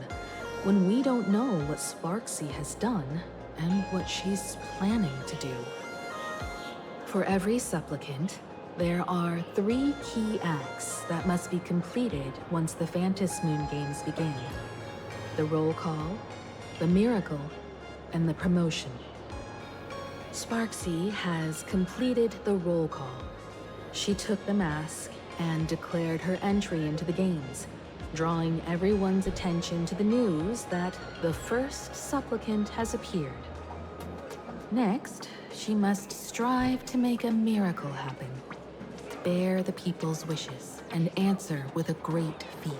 S12: when we don't know what Sparksy has done and what she's planning to do. For every supplicant, there are 3 key acts that must be completed once the Phantom Moon Games begin. The roll call, the miracle, and the promotion. Sparksy has completed the roll call. She took the mask and declared her entry into the games, drawing everyone's attention to the news that the first supplicant has appeared. Next, she must strive to make a miracle happen, bear the people's wishes, and answer with a great feat.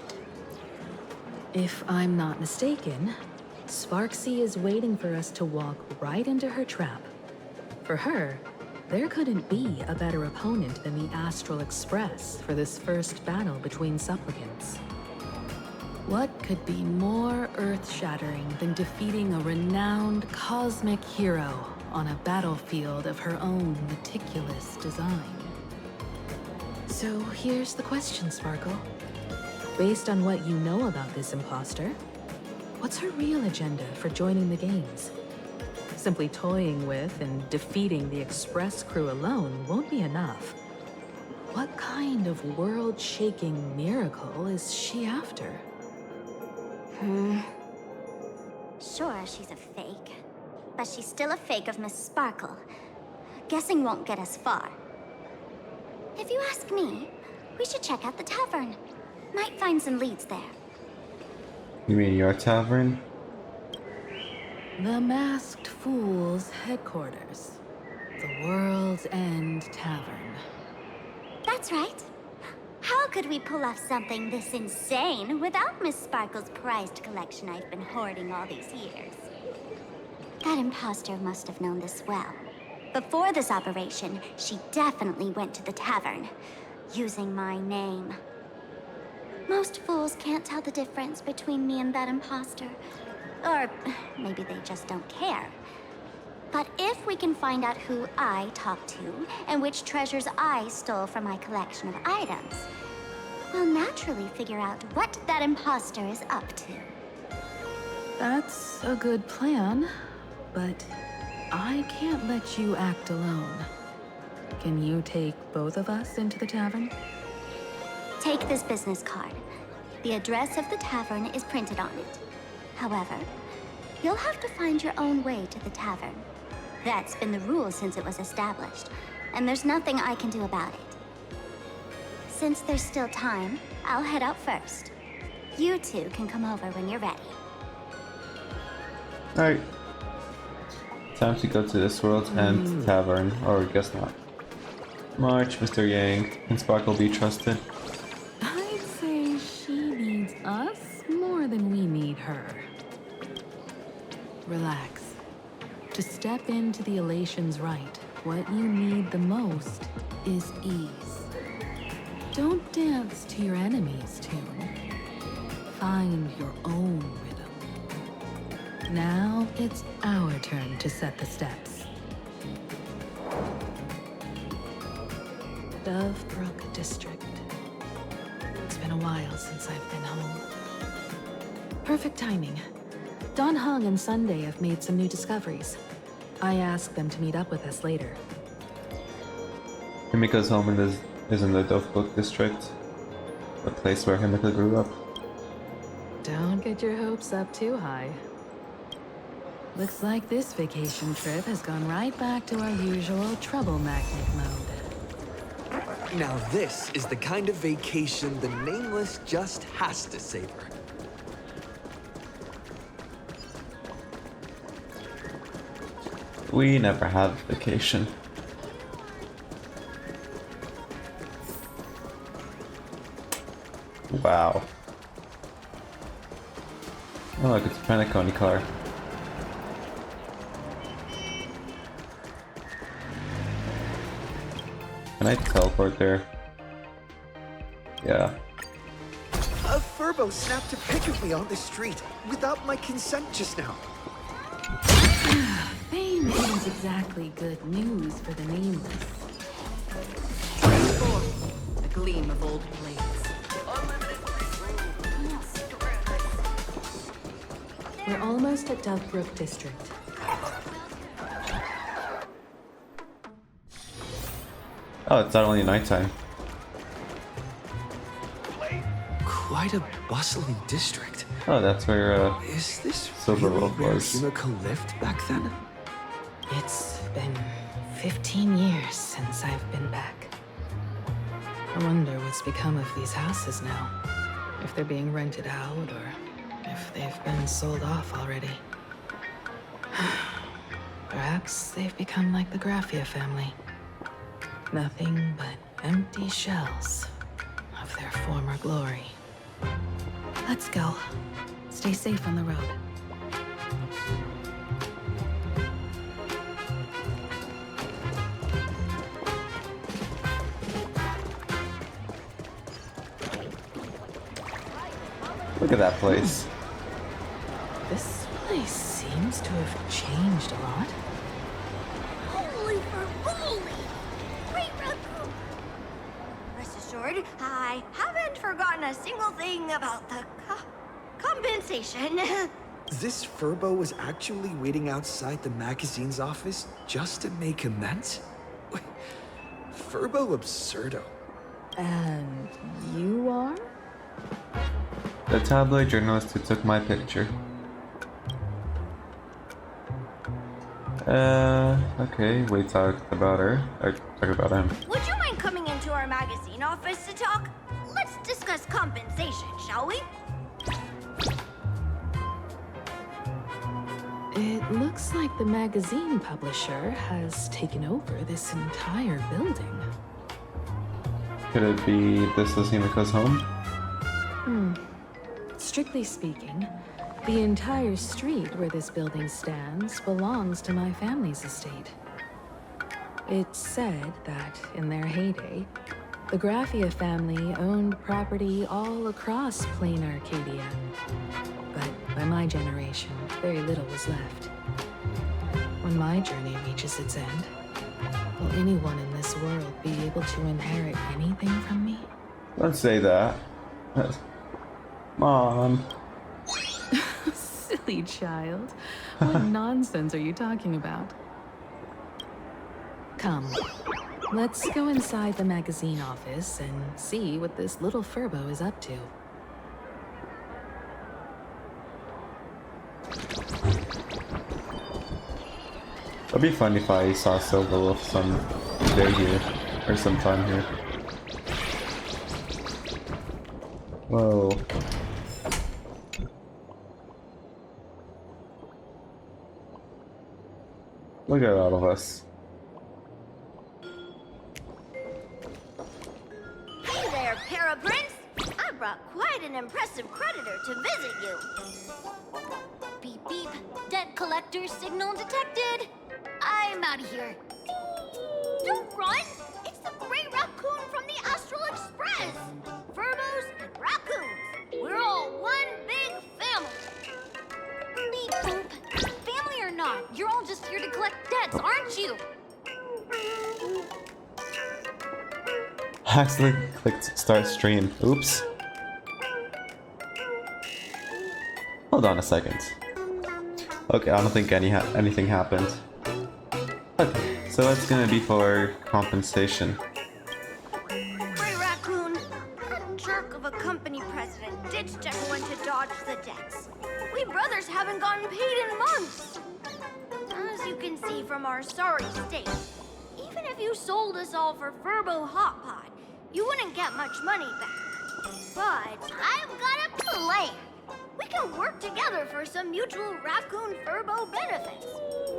S12: If I'm not mistaken, Sparksy is waiting for us to walk right into her trap. For her, there couldn't be a better opponent than the Astral Express for this first battle between supplicants. What could be more earth-shattering than defeating a renowned cosmic hero on a battlefield of her own meticulous design? So here's the question, Sparkle. Based on what you know about this imposter, what's her real agenda for joining the games? Simply toying with and defeating the Express crew alone won't be enough. What kind of world-shaking miracle is she after?
S20: Sure, she's a fake. But she's still a fake of Miss Sparkle. Guessing won't get us far. If you ask me, we should check out the tavern. Might find some leads there.
S1: You mean your tavern?
S12: The Masked Fool's headquarters. The World's End Tavern.
S20: That's right. How could we pull off something this insane without Miss Sparkle's prized collection I've been hoarding all these years? That imposter must have known this well. Before this operation, she definitely went to the tavern, using my name. Most fools can't tell the difference between me and that imposter. Or maybe they just don't care. But if we can find out who I talked to and which treasures I stole from my collection of items, we'll naturally figure out what that imposter is up to.
S12: That's a good plan, but I can't let you act alone. Can you take both of us into the tavern?
S20: Take this business card. The address of the tavern is printed on it. However, you'll have to find your own way to the tavern. That's been the rule since it was established, and there's nothing I can do about it. Since there's still time, I'll head out first. You two can come over when you're ready.
S1: Alright. Time to go to this World's End Tavern, or guess not. March, Mr. Yang. Can Sparkle be trusted?
S12: I'd say she needs us more than we need her. Relax. To step into the Elation's right, what you need the most is ease. Don't dance to your enemy's tune. Find your own rhythm. Now it's our turn to set the steps. Dovebrook District. It's been a while since I've been home. Perfect timing. Don Hung and Sunday have made some new discoveries. I asked them to meet up with us later.
S1: Himika's home is in the Dovebrook District, the place where Himika grew up.
S12: Don't get your hopes up too high. Looks like this vacation trip has gone right back to our usual trouble magnet mode.
S17: Now this is the kind of vacation the Nameless just has to savor.
S1: We never have vacation. Wow. Oh look, it's a Planarcadia car. Can I teleport there? Yeah.
S14: Furbo snapped a pic of me on the street without my consent just now.
S12: Fame isn't exactly good news for the nameless.
S6: A gleam of old blades.
S12: We're almost at Dovebrook District.
S1: Oh, it's not only nighttime.
S17: Quite a bustling district.
S1: Oh, that's where
S17: Is this
S1: Silver
S17: really
S1: Wolf
S17: where
S1: was.
S17: Himiko lived back then?
S12: It's been 15 years since I've been back. I wonder what's become of these houses now. If they're being rented out, or if they've been sold off already. Perhaps they've become like the Graffia family. Nothing but empty shells of their former glory. Let's go. Stay safe on the road.
S1: Look at that place.
S12: This place seems to have changed a lot.
S20: Holy for holy! Great raccoon! Rest assured, I haven't forgotten a single thing about the compensation.
S14: This Furbo was actually waiting outside the magazine's office just to make amends? Wait, Furbo absurdo.
S12: And you are?
S1: The tabloid journalist who took my picture. Okay, we talked about her. Or talk about him.
S20: Would you mind coming into our magazine office to talk? Let's discuss compensation, shall we?
S12: It looks like the magazine publisher has taken over this entire building.
S1: Could it be this is Himiko's home?
S12: Strictly speaking, the entire street where this building stands belongs to my family's estate. It's said that in their heyday, the Graffia family owned property all across Planarcadia. But by my generation, very little was left. When my journey reaches its end, will anyone in this world be able to inherit anything from me?
S1: Don't say that. Mom.
S12: Silly child. What nonsense are you talking about? Come, let's go inside the magazine office and see what this little Furbo is up to.
S1: It'd be funny if I saw Silver Wolf some day here, or sometime here. Whoa. Look at all of us.
S20: Hey there, Paraprince! I brought quite an impressive creditor to visit you. Beep beep. Debt collector signal detected. I'm out of here. Don't run! It's the Gray Raccoon from the Astral Express! Furbos and raccoons. We're all one big family. Beep boop. Family or not, you're all just here to collect debts, aren't you?
S1: Accidentally clicked start stream. Oops. Hold on a second. Okay, I don't think anything happened. Okay, so that's gonna be for compensation.
S20: Gray Raccoon, that jerk of a company president ditched everyone to dodge the debts. We brothers haven't gotten paid in months. As you can see from our sorry state, even if you sold us all for Furbo Hot Pot, you wouldn't get much money back. But I've got a plan. We can work together for some mutual Raccoon Furbo benefits.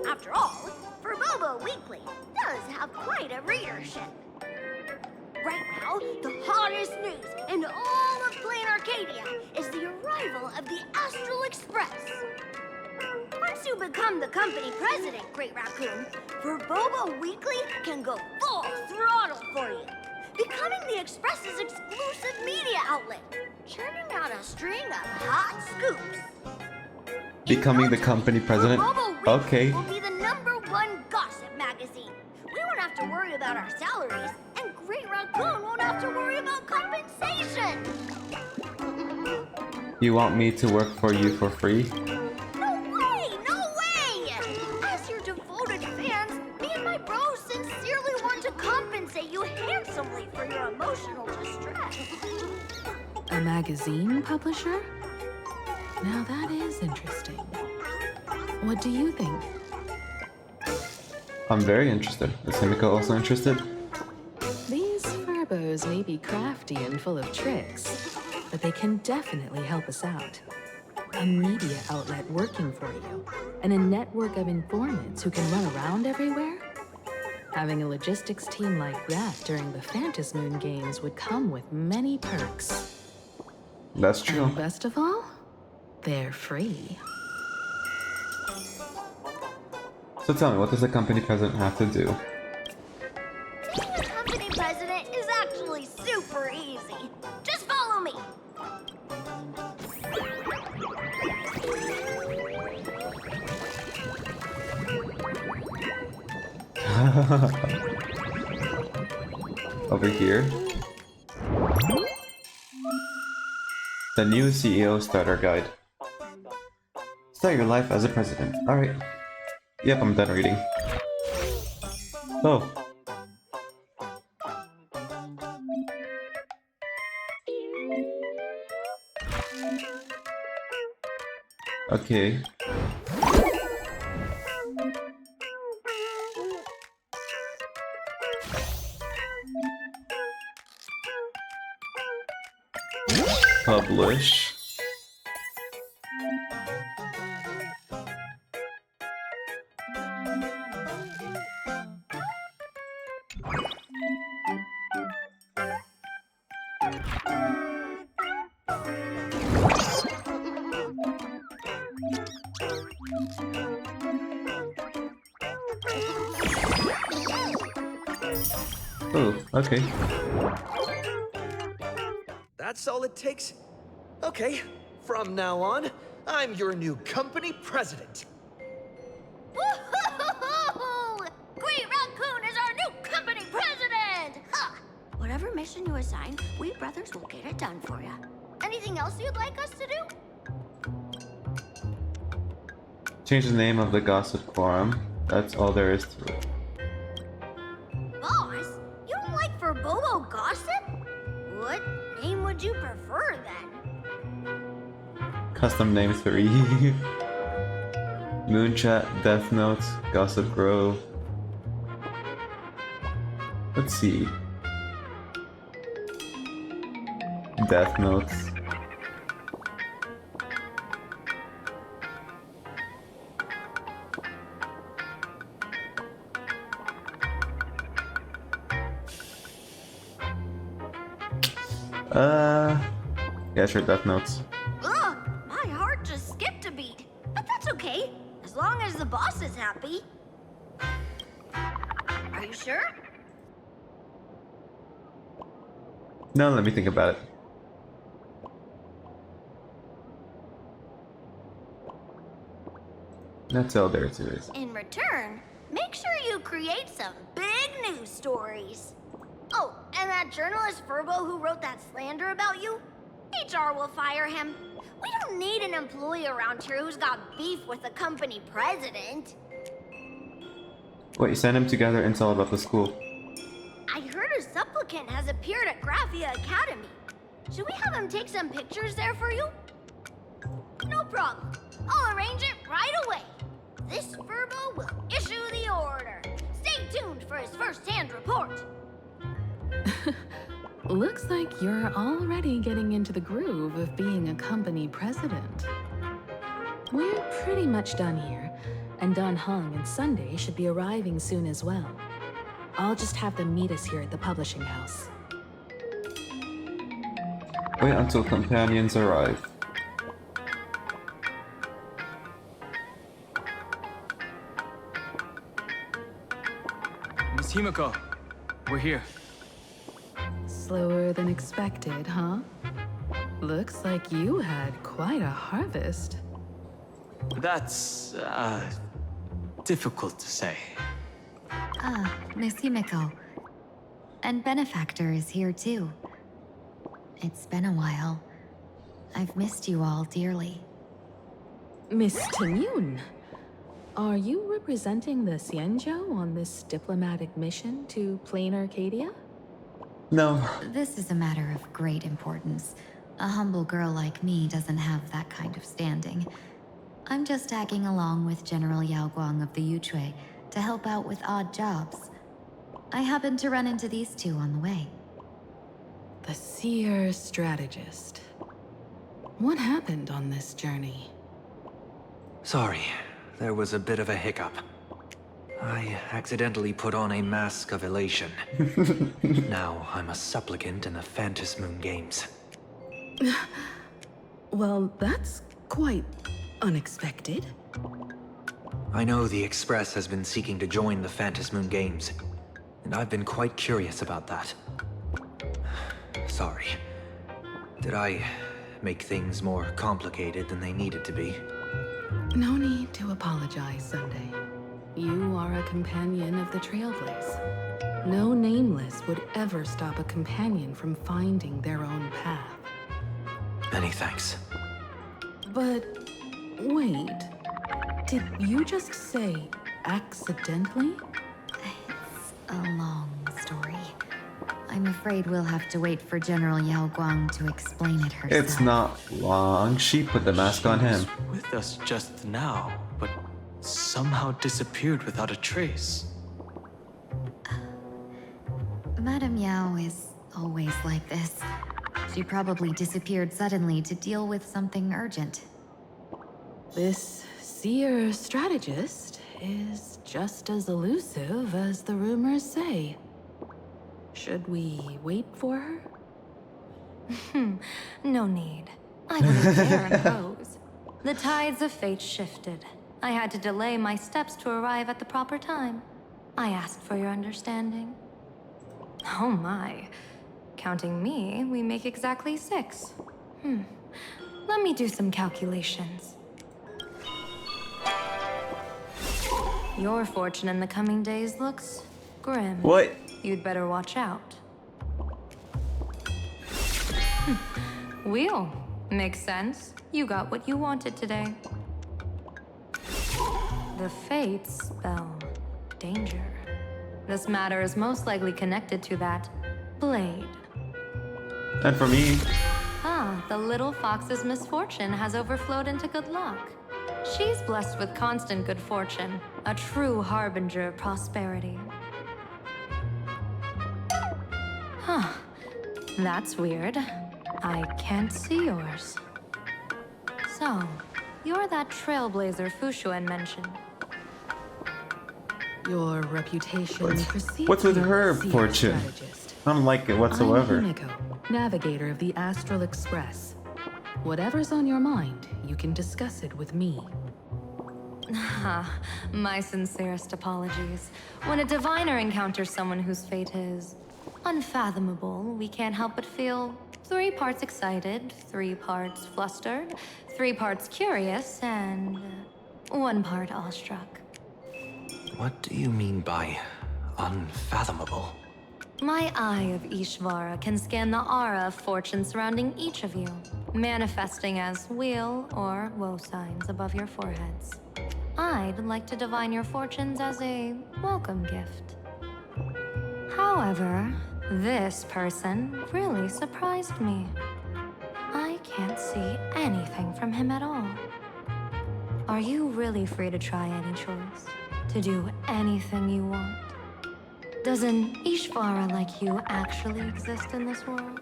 S20: After all, Furbobo Weekly does have quite a readership. Right now, the hottest news in all of Planarcadia is the arrival of the Astral Express. Once you become the company president, Great Raccoon, Furbobo Weekly can go full throttle for you, becoming the Express's exclusive media outlet. churning out a string of hot scoops.
S1: Becoming the company president? Okay.
S20: Will be the #1 gossip magazine. We won't have to worry about our salaries, and Great Raccoon won't have to worry about compensation.
S1: You want me to work for you for free?
S20: No way! No way! As your devoted fans, me and my bros sincerely want to compensate you handsomely for your emotional distress.
S12: A magazine publisher? Now that is interesting. What do you think?
S1: I'm very interested. Is Himiko also interested?
S12: These Furbos may be crafty and full of tricks, but they can definitely help us out. A media outlet working for you, and a network of informants who can run around everywhere? Having a logistics team like that during the Phantasmoon games would come with many perks.
S1: That's true.
S12: And best of all, they're free.
S1: So tell me, what does a company president have to do?
S20: Being a company president is actually super easy. Just follow me.
S1: Over here. The new CEO starter guide. Start your life as a president. Alright. Yep, I'm done reading. Oh. Okay. Publish. Oh, okay.
S14: That's all it takes? Okay, from now on, I'm your new company president.
S20: Woohoo! Great Raccoon is our new company president! Ha! Whatever mission you assign, we brothers will get it done for you. Anything else you'd like us to do?
S1: Change the name of the gossip forum. That's all there is to it.
S20: Boss, you don't like Furbobo gossip? What name would you prefer then?
S1: Custom names for E. Moonchat, Death Notes, Gossip Grove. Let's see. Death Notes. Yeah, sure, Death Notes.
S20: Ugh, my heart just skipped a beat. But that's okay, as long as the boss is happy. Are you sure?
S1: No, let me think about it. That's all there is.
S20: In return, make sure you create some big news stories. Oh, and that journalist Furbo who wrote that slander about you? HR will fire him. We don't need an employee around here who's got beef with the company president.
S1: Wait, send them together intel about the school.
S20: I heard a supplicant has appeared at Graphia Academy. Should we have him take some pictures there for you? No problem. I'll arrange it right away. This Furbo will issue the order. Stay tuned for his first-hand report.
S12: Looks like you're already getting into the groove of being a company president. We're pretty much done here, and Dan Heng and Sunday should be arriving soon as well. I'll just have them meet us here at the publishing house.
S1: Wait until companions arrive.
S4: Miss Himiko, we're here.
S12: Slower than expected, huh? Looks like you had quite a harvest.
S4: That's, difficult to say.
S13: Ah, Miss Himiko. And Benefactor is here too. It's been a while. I've missed you all dearly.
S12: Miss Tanyun, are you representing the Xianzhou on this diplomatic mission to Planarcadia?
S1: No.
S13: This is a matter of great importance. A humble girl like me doesn't have that kind of standing. I'm just tagging along with General Yao Guang of the Yuchui to help out with odd jobs. I happened to run into these two on the way.
S12: The seer strategist. What happened on this journey?
S17: Sorry, there was a bit of a hiccup. I accidentally put on a mask of elation. Now I'm a supplicant in the Phantom Moon Games.
S12: Well, that's quite unexpected.
S17: I know the Express has been seeking to join the Phantom Moon Games, and I've been quite curious about that. Sorry. Did I make things more complicated than they needed to be?
S12: No need to apologize, Sunday. You are a companion of the Trailblaze. No Nameless would ever stop a companion from finding their own path.
S17: Many thanks.
S12: But wait, did you just say accidentally?
S13: It's a long story. I'm afraid we'll have to wait for General Yao Guang to explain it herself.
S1: It's not long. She put the mask on him.
S4: She was with us just now, but somehow disappeared without a trace.
S13: Madame Yao is always like this. She probably disappeared suddenly to deal with something urgent.
S12: This seer strategist is just as elusive as the rumors say. Should we wait for her?
S25: No need. I wouldn't dare impose. The tides of fate shifted. I had to delay my steps to arrive at the proper time. I asked for your understanding. Oh my. Counting me, we make exactly 6. Let me do some calculations. Your fortune in the coming days looks grim.
S1: What?
S25: You'd better watch out. Wheel. Makes sense. You got what you wanted today. The Fates spell danger. This matter is most likely connected to that blade.
S1: And for me.
S25: Ah, the little fox's misfortune has overflowed into good luck. She's blessed with constant good fortune, a true harbinger of prosperity. Huh. That's weird. I can't see yours. So, you're that trailblazer Fushuen mentioned.
S12: Your reputation precedes
S1: What's with
S12: you,
S1: her
S12: seer
S1: fortune?
S12: strategist.
S1: I don't like it whatsoever.
S12: I'm Himiko, navigator of the Astral Express. Whatever's on your mind, you can discuss it with me.
S25: My sincerest apologies. When a diviner encounters someone whose fate is unfathomable, we can't help but feel 3 parts excited, 3 parts flustered, 3 parts curious, and 1 part awestruck.
S17: What do you mean by unfathomable?
S25: My eye of Ishvara can scan the aura of fortune surrounding each of you, manifesting as weal or woe signs above your foreheads. I'd like to divine your fortunes as a welcome gift. However, this person really surprised me. I can't see anything from him at all. Are you really free to try any choice? To do anything you want? Does an Ishvara like you actually exist in this world?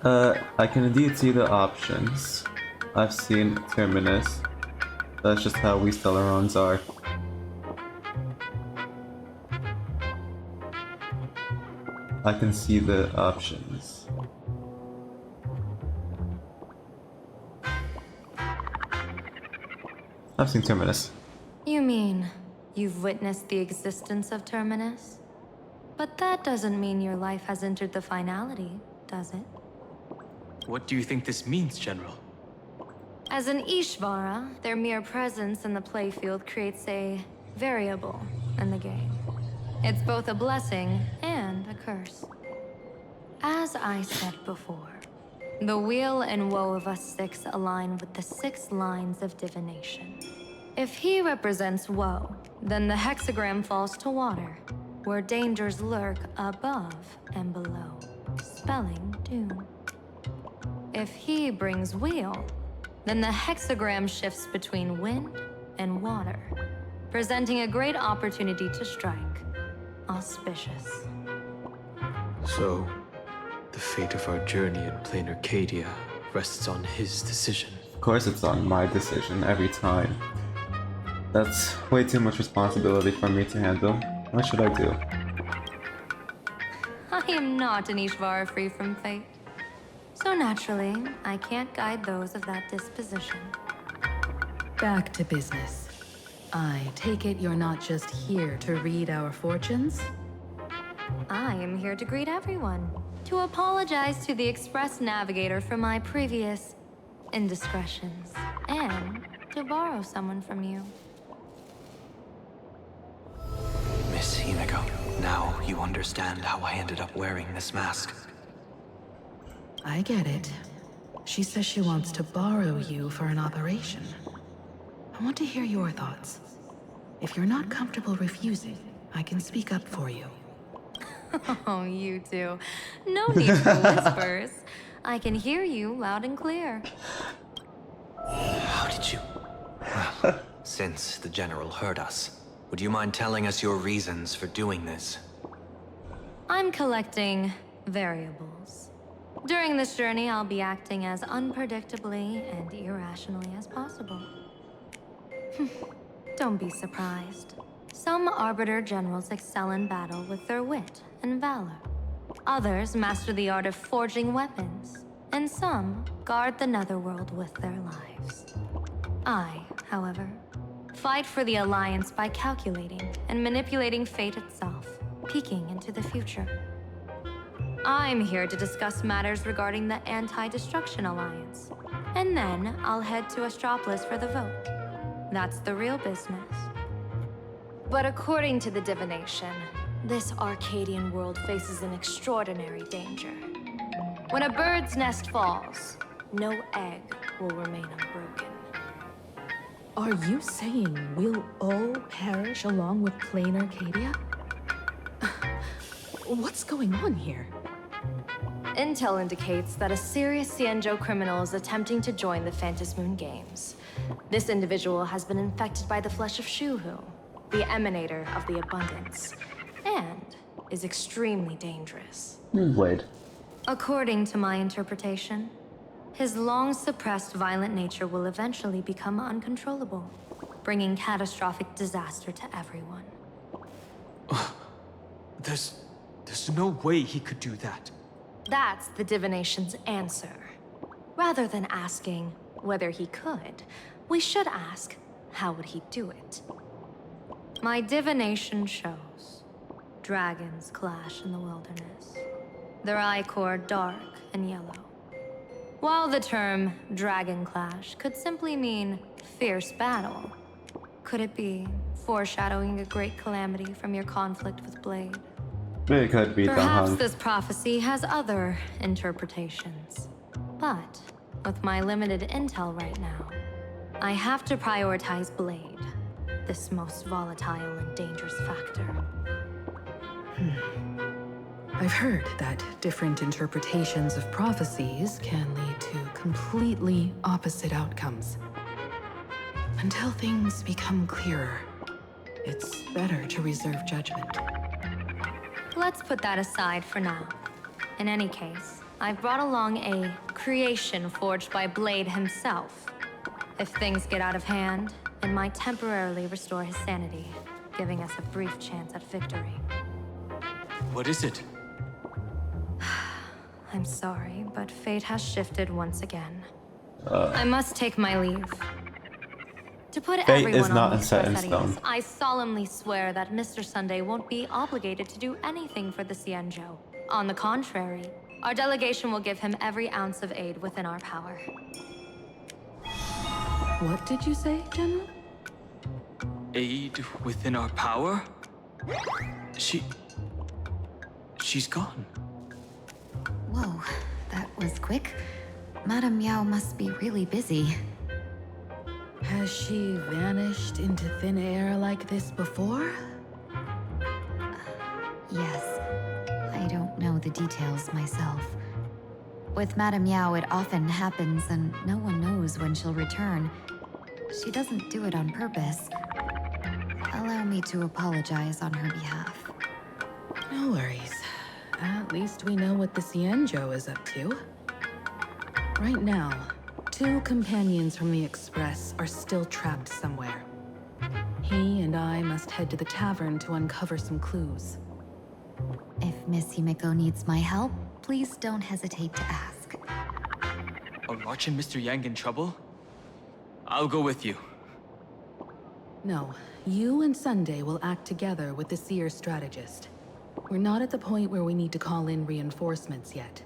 S1: I can indeed see the options. I've seen Terminus. That's just how we Stellarons are. I can see the options. I've seen Terminus.
S25: You mean you've witnessed the existence of Terminus? But that doesn't mean your life has entered the finality, does it?
S4: What do you think this means, General?
S25: As an Ishvara, their mere presence in the playfield creates a variable in the game. It's both a blessing and a curse. As I said before, the weal and woe of us six align with the 6 lines of divination. If he represents woe, then the hexagram falls to water, where dangers lurk above and below, spelling doom. If he brings weal, then the hexagram shifts between wind and water, presenting a great opportunity to strike. Auspicious.
S4: So, the fate of our journey in Planarcadia rests on his decision.
S1: Of course it's on my decision every time. That's way too much responsibility for me to handle. What should I do?
S25: I am not an Ishvara free from fate. So naturally, I can't guide those of that disposition.
S12: Back to business. I take it you're not just here to read our fortunes?
S25: I am here to greet everyone. To apologize to the Express Navigator for my previous indiscretions. And to borrow someone from you.
S17: Miss Himeko, now you understand how I ended up wearing this mask.
S12: I get it. She says she wants to borrow you for an operation. I want to hear your thoughts. If you're not comfortable refusing, I can speak up for you.
S25: Oh, you two. No need for whispers. I can hear you loud and clear.
S17: How did you... Well, since the General heard us, would you mind telling us your reasons for doing this?
S25: I'm collecting variables. During this journey, I'll be acting as unpredictably and irrationally as possible. Don't be surprised. Some Arbiter Generals excel in battle with their wit and valor. Others master the art of forging weapons. And some guard the netherworld with their lives. I, however, fight for the Alliance by calculating and manipulating fate itself, peeking into the future. I'm here to discuss matters regarding the Anti-Destruction Alliance. And then I'll head to Astropolis for the vote. That's the real business. But according to the divination, this Arcadian world faces an extraordinary danger. When a bird's nest falls, no egg will remain unbroken.
S12: Are you saying we'll all perish along with Planarcadia? What's going on here?
S25: Intel indicates that a serious Xianzhou criminal is attempting to join the Phantasmoon Games. This individual has been infected by the flesh of Shuhu, the emanator of the abundance, and is extremely dangerous.
S1: Wait.
S25: According to my interpretation, his long-suppressed violent nature will eventually become uncontrollable, bringing catastrophic disaster to everyone.
S4: There's no way he could do that.
S25: That's the divination's answer. Rather than asking whether he could, we should ask, how would he do it? My divination shows dragons clash in the wilderness. Their ichor dark and yellow. While the term dragon clash could simply mean fierce battle, could it be foreshadowing a great calamity from your conflict with Blade?
S1: It could be
S25: Perhaps
S1: Dahang.
S25: this prophecy has other interpretations. But with my limited intel right now, I have to prioritize Blade, this most volatile and dangerous factor.
S12: I've heard that different interpretations of prophecies can lead to completely opposite outcomes. Until things become clearer, it's better to reserve judgment.
S25: Let's put that aside for now. In any case, I've brought along a creation forged by Blade himself. If things get out of hand, it might temporarily restore his sanity, giving us a brief chance at victory.
S4: What is it?
S25: I'm sorry, but fate has shifted once again. I must take my leave. To put
S1: Fate
S25: everyone
S1: is not
S25: on the
S1: set in
S25: express at ease,
S1: stone.
S25: I solemnly swear that Mr. Sunday won't be obligated to do anything for the Xianzhou. On the contrary, our delegation will give him every ounce of aid within our power.
S12: What did you say, General?
S4: Aid within our power? She's gone.
S13: Whoa, that was quick. Madame Yao must be really busy.
S12: Has she vanished into thin air like this before?
S13: Yes. I don't know the details myself. With Madame Yao, it often happens and no one knows when she'll return. She doesn't do it on purpose. Allow me to apologize on her behalf.
S12: No worries. At least we know what the Xianzhou is up to. Right now, 2 companions from the Express are still trapped somewhere. He and I must head to the tavern to uncover some clues.
S13: If Miss Himiko needs my help, please don't hesitate to ask.
S4: Are March and Mr. Yang in trouble? I'll go with you.
S12: No, you and Sunday will act together with the Seer strategist. We're not at the point where we need to call in reinforcements yet.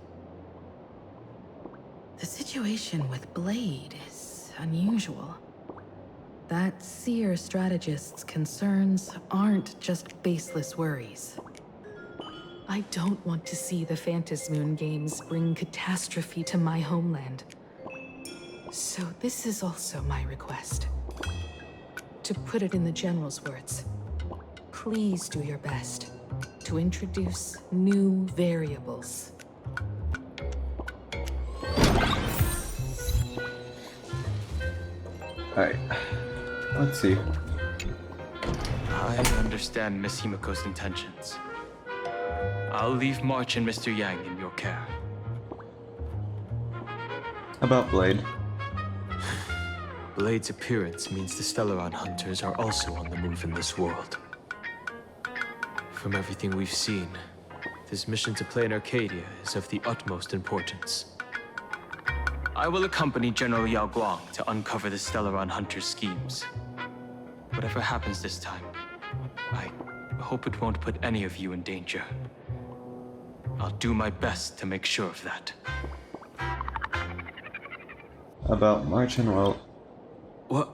S12: The situation with Blade is unusual. That Seer strategist's concerns aren't just baseless worries. I don't want to see the Phantasmoon games bring catastrophe to my homeland. So this is also my request. To put it in the General's words, please do your best to introduce new variables.
S1: Alright. Let's see.
S4: I understand Miss Himiko's intentions. I'll leave March and Mr. Yang in your care.
S1: About Blade.
S4: Blade's appearance means the Stellaron hunters are also on the move in this world. From everything we've seen, this mission to Planarcadia is of the utmost importance. I will accompany General Yao Guang to uncover the Stellaron hunters' schemes. Whatever happens this time, I hope it won't put any of you in danger. I'll do my best to make sure of that.
S1: About March and well...
S4: What?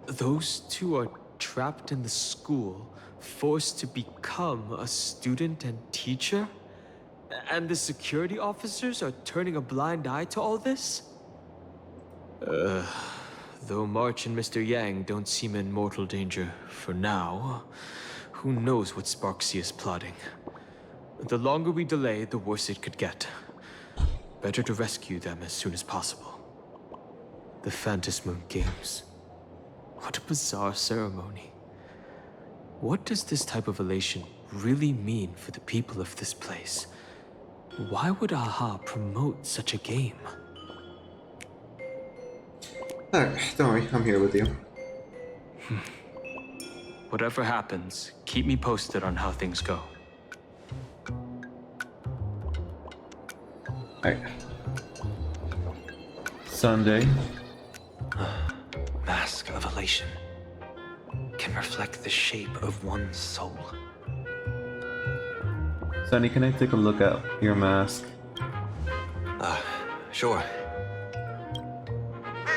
S4: Those 2 are trapped in the school, forced to become a student and teacher? And the security officers are turning a blind eye to all this? Though March and Mr. Yang don't seem in mortal danger for now, who knows what Sparksy is plotting. The longer we delay, the worse it could get. Better to rescue them as soon as possible. The Phantasmoon Games. What a bizarre ceremony. What does this type of elation really mean for the people of this place? Why would AHA promote such a game?
S1: Alright, don't worry, I'm here with you.
S4: Whatever happens, keep me posted on how things go.
S1: Alright. Sunday.
S17: Mask of elation can reflect the shape of one's soul.
S1: Sunny, can I take a look at your mask?
S17: Sure.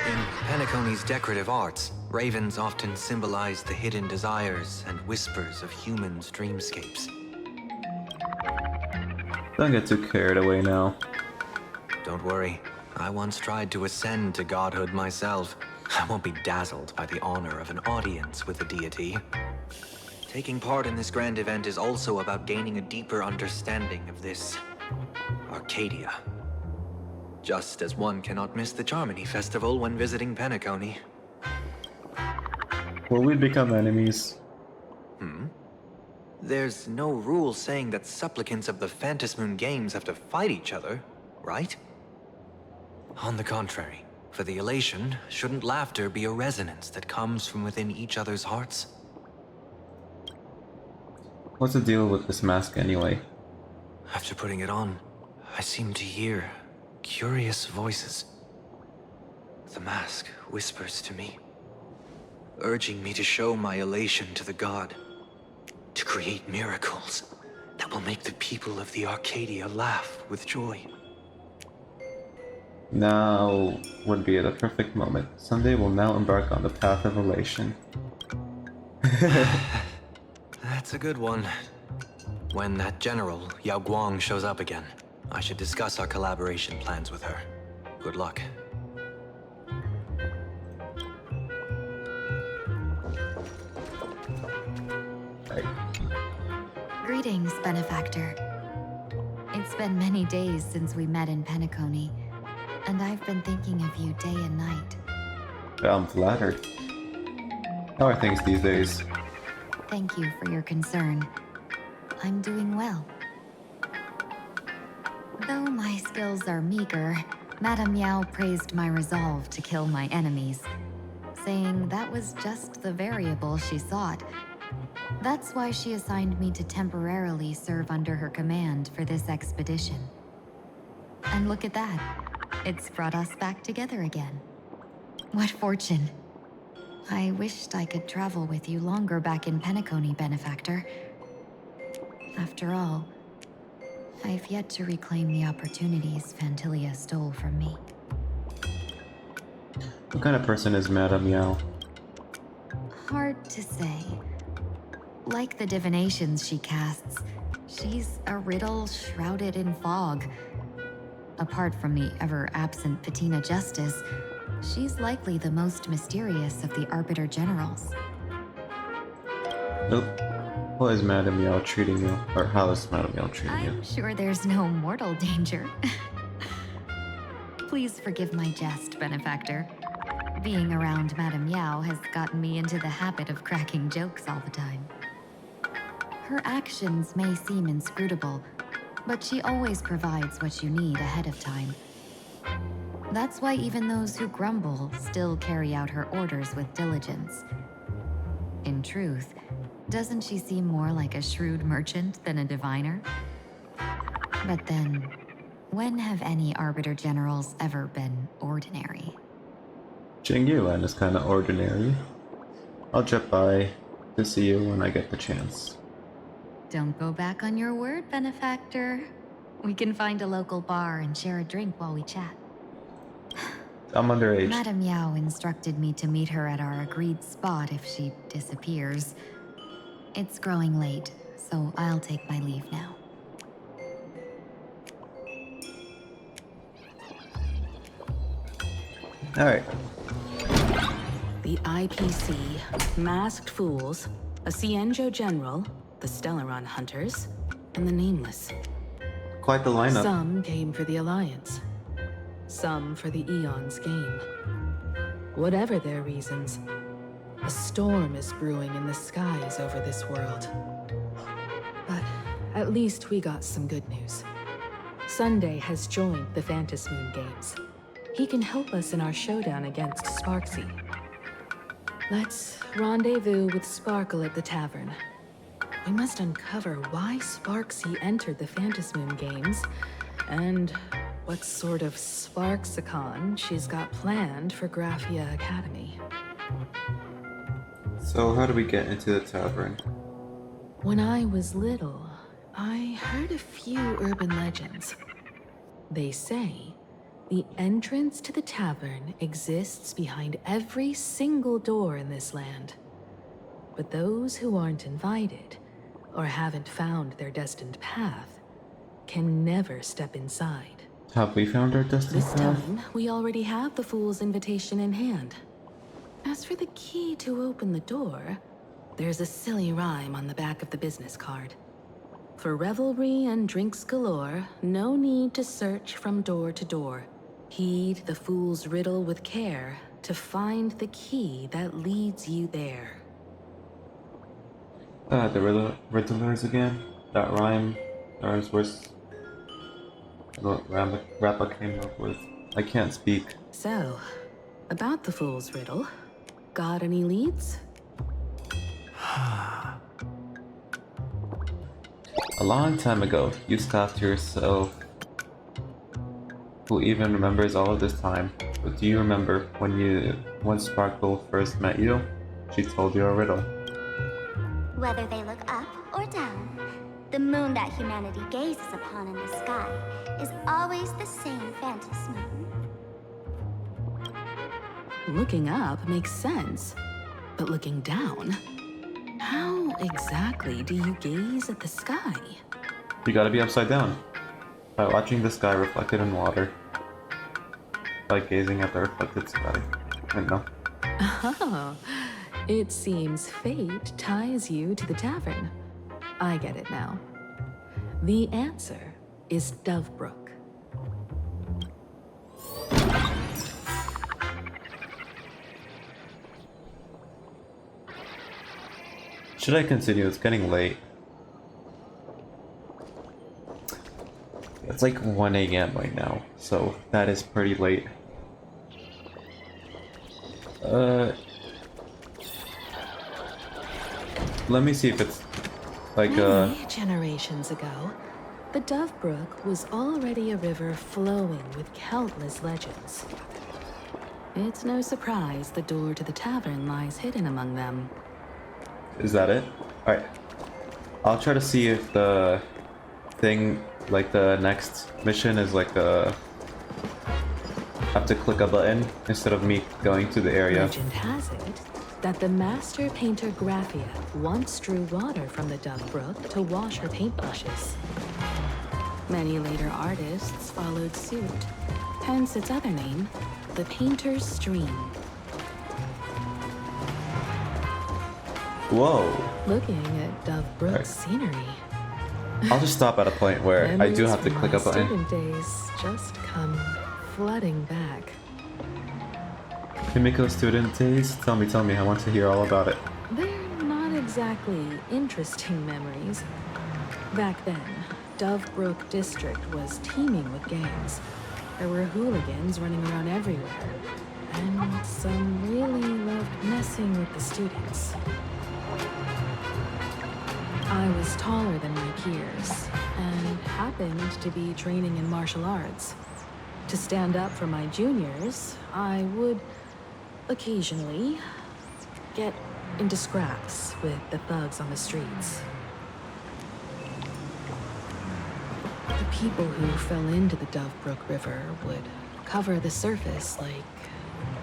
S17: In Penacony's decorative arts, ravens often symbolize the hidden desires and whispers of humans' dreamscapes.
S1: Don't get too carried away now.
S17: Don't worry. I once tried to ascend to godhood myself. I won't be dazzled by the honor of an audience with a deity. Taking part in this grand event is also about gaining a deeper understanding of this Arcadia. Just as one cannot miss the Charmony Festival when visiting Penacony.
S1: Will we become enemies?
S17: There's no rule saying that supplicants of the Phantasmoon Games have to fight each other, right? On the contrary, for the elation, shouldn't laughter be a resonance that comes from within each other's hearts?
S1: What's the deal with this mask anyway?
S17: After putting it on, I seem to hear curious voices. The mask whispers to me. urging me to show my elation to the god, to create miracles that will make the people of the Arcadia laugh with joy.
S1: Now would be the perfect moment. Sunday will now embark on the path of elation.
S17: That's a good one. When that general, Yao Guang, shows up again, I should discuss our collaboration plans with her. Good luck.
S13: Greetings, Benefactor. It's been many days since we met in Penacony, and I've been thinking of you day and night.
S1: I'm flattered. How are things these days?
S13: Thank you for your concern. I'm doing well. Though my skills are meager, Madame Yao praised my resolve to kill my enemies, saying that was just the variable she sought. That's why she assigned me to temporarily serve under her command for this expedition. And look at that. It's brought us back together again. What fortune. I wished I could travel with you longer back in Penacony, Benefactor. After all, I've yet to reclaim the opportunities Fantilia stole from me.
S1: What kind of person is Madame Yao?
S13: Hard to say. Like the divinations she casts, she's a riddle shrouded in fog. Apart from the ever-absent Patina Justice, she's likely the most mysterious of the Arbiter Generals.
S1: Nope. How is Madame Yao treating you? Or how is Madame Yao treating you?
S13: I'm sure there's no mortal danger. Please forgive my jest, Benefactor. Being around Madame Yao has gotten me into the habit of cracking jokes all the time. Her actions may seem inscrutable, but she always provides what you need ahead of time. That's why even those who grumble still carry out her orders with diligence. In truth, doesn't she seem more like a shrewd merchant than a diviner? But then, when have any Arbiter Generals ever been ordinary?
S1: Jing Yuan is kinda ordinary. I'll drop by to see you when I get the chance.
S13: Don't go back on your word, Benefactor. We can find a local bar and share a drink while we chat.
S1: I'm underage.
S13: Madame Yao instructed me to meet her at our agreed spot if she disappears. It's growing late, so I'll take my leave now.
S1: Alright.
S12: The IPC, Masked Fools, a Cienjo General, the Stellaron Hunters, and the Nameless.
S1: Quite the lineup.
S12: Some came for the Alliance. Some for the Eon's game. Whatever their reasons, a storm is brewing in the skies over this world. But at least we got some good news. Sunday has joined the Phantasmoon Games. He can help us in our showdown against Sparksy. Let's rendezvous with Sparkle at the tavern. We must uncover why Sparksy entered the Phantasmoon Games, and what sort of Sparksicon she's got planned for Graphia Academy.
S1: So how do we get into the tavern?
S12: When I was little, I heard a few urban legends. They say the entrance to the tavern exists behind every single door in this land. But those who aren't invited, or haven't found their destined path, can never step inside.
S1: Have we found our destined
S12: This
S1: path?
S12: time, we already have the Fool's invitation in hand. As for the key to open the door, there's a silly rhyme on the back of the business card. For revelry and drinks galore, no need to search from door to door. Heed the fool's riddle with care to find the key that leads you there.
S1: The Riddlers again? That rhyme? Or is worse what Rappa came up with. I can't speak.
S12: So, about the fool's riddle, got any leads?
S1: A long time ago, you scoffed to yourself. Who even remembers all of this time? But do you remember when Sparkle first met you? She told you a riddle.
S20: Whether they look up or down, the moon that humanity gazes upon in the sky is always the same Phantus moon.
S12: Looking up makes sense, but looking down? How exactly do you gaze at the sky?
S1: You gotta be upside down. By watching the sky reflected in water. By gazing at the reflected sky. I know.
S12: Oh, it seems fate ties you to the tavern. I get it now. The answer is Dovebrook.
S1: Should I continue? It's getting late. It's like 1 a.m. right now, so that is pretty late. Let me see if it's like
S12: Many generations ago, the Dovebrook was already a river flowing with countless legends. It's no surprise the door to the tavern lies hidden among them.
S1: Is that it? Alright. I'll try to see if the thing, like the next mission is like a... have to click a button instead of me going to the area.
S12: Legend has it that the master painter Graphia once drew water from the Dovebrook to wash her paintbrushes. Many later artists followed suit, hence its other name, the Painter's Stream.
S1: Whoa.
S12: Looking at Dovebrook's scenery.
S1: I'll just stop at a point where I do have to click a button.
S12: Student days just come flooding back.
S1: Himiko student days? Tell me, I want to hear all about it.
S12: They're not exactly interesting memories. Back then, Dovebrook District was teeming with gangs. There were hooligans running around everywhere, and some really loved messing with the students. I was taller than my peers, and happened to be training in martial arts. To stand up for my juniors, I would occasionally get into scraps with the thugs on the streets. The people who fell into the Dovebrook River would cover the surface like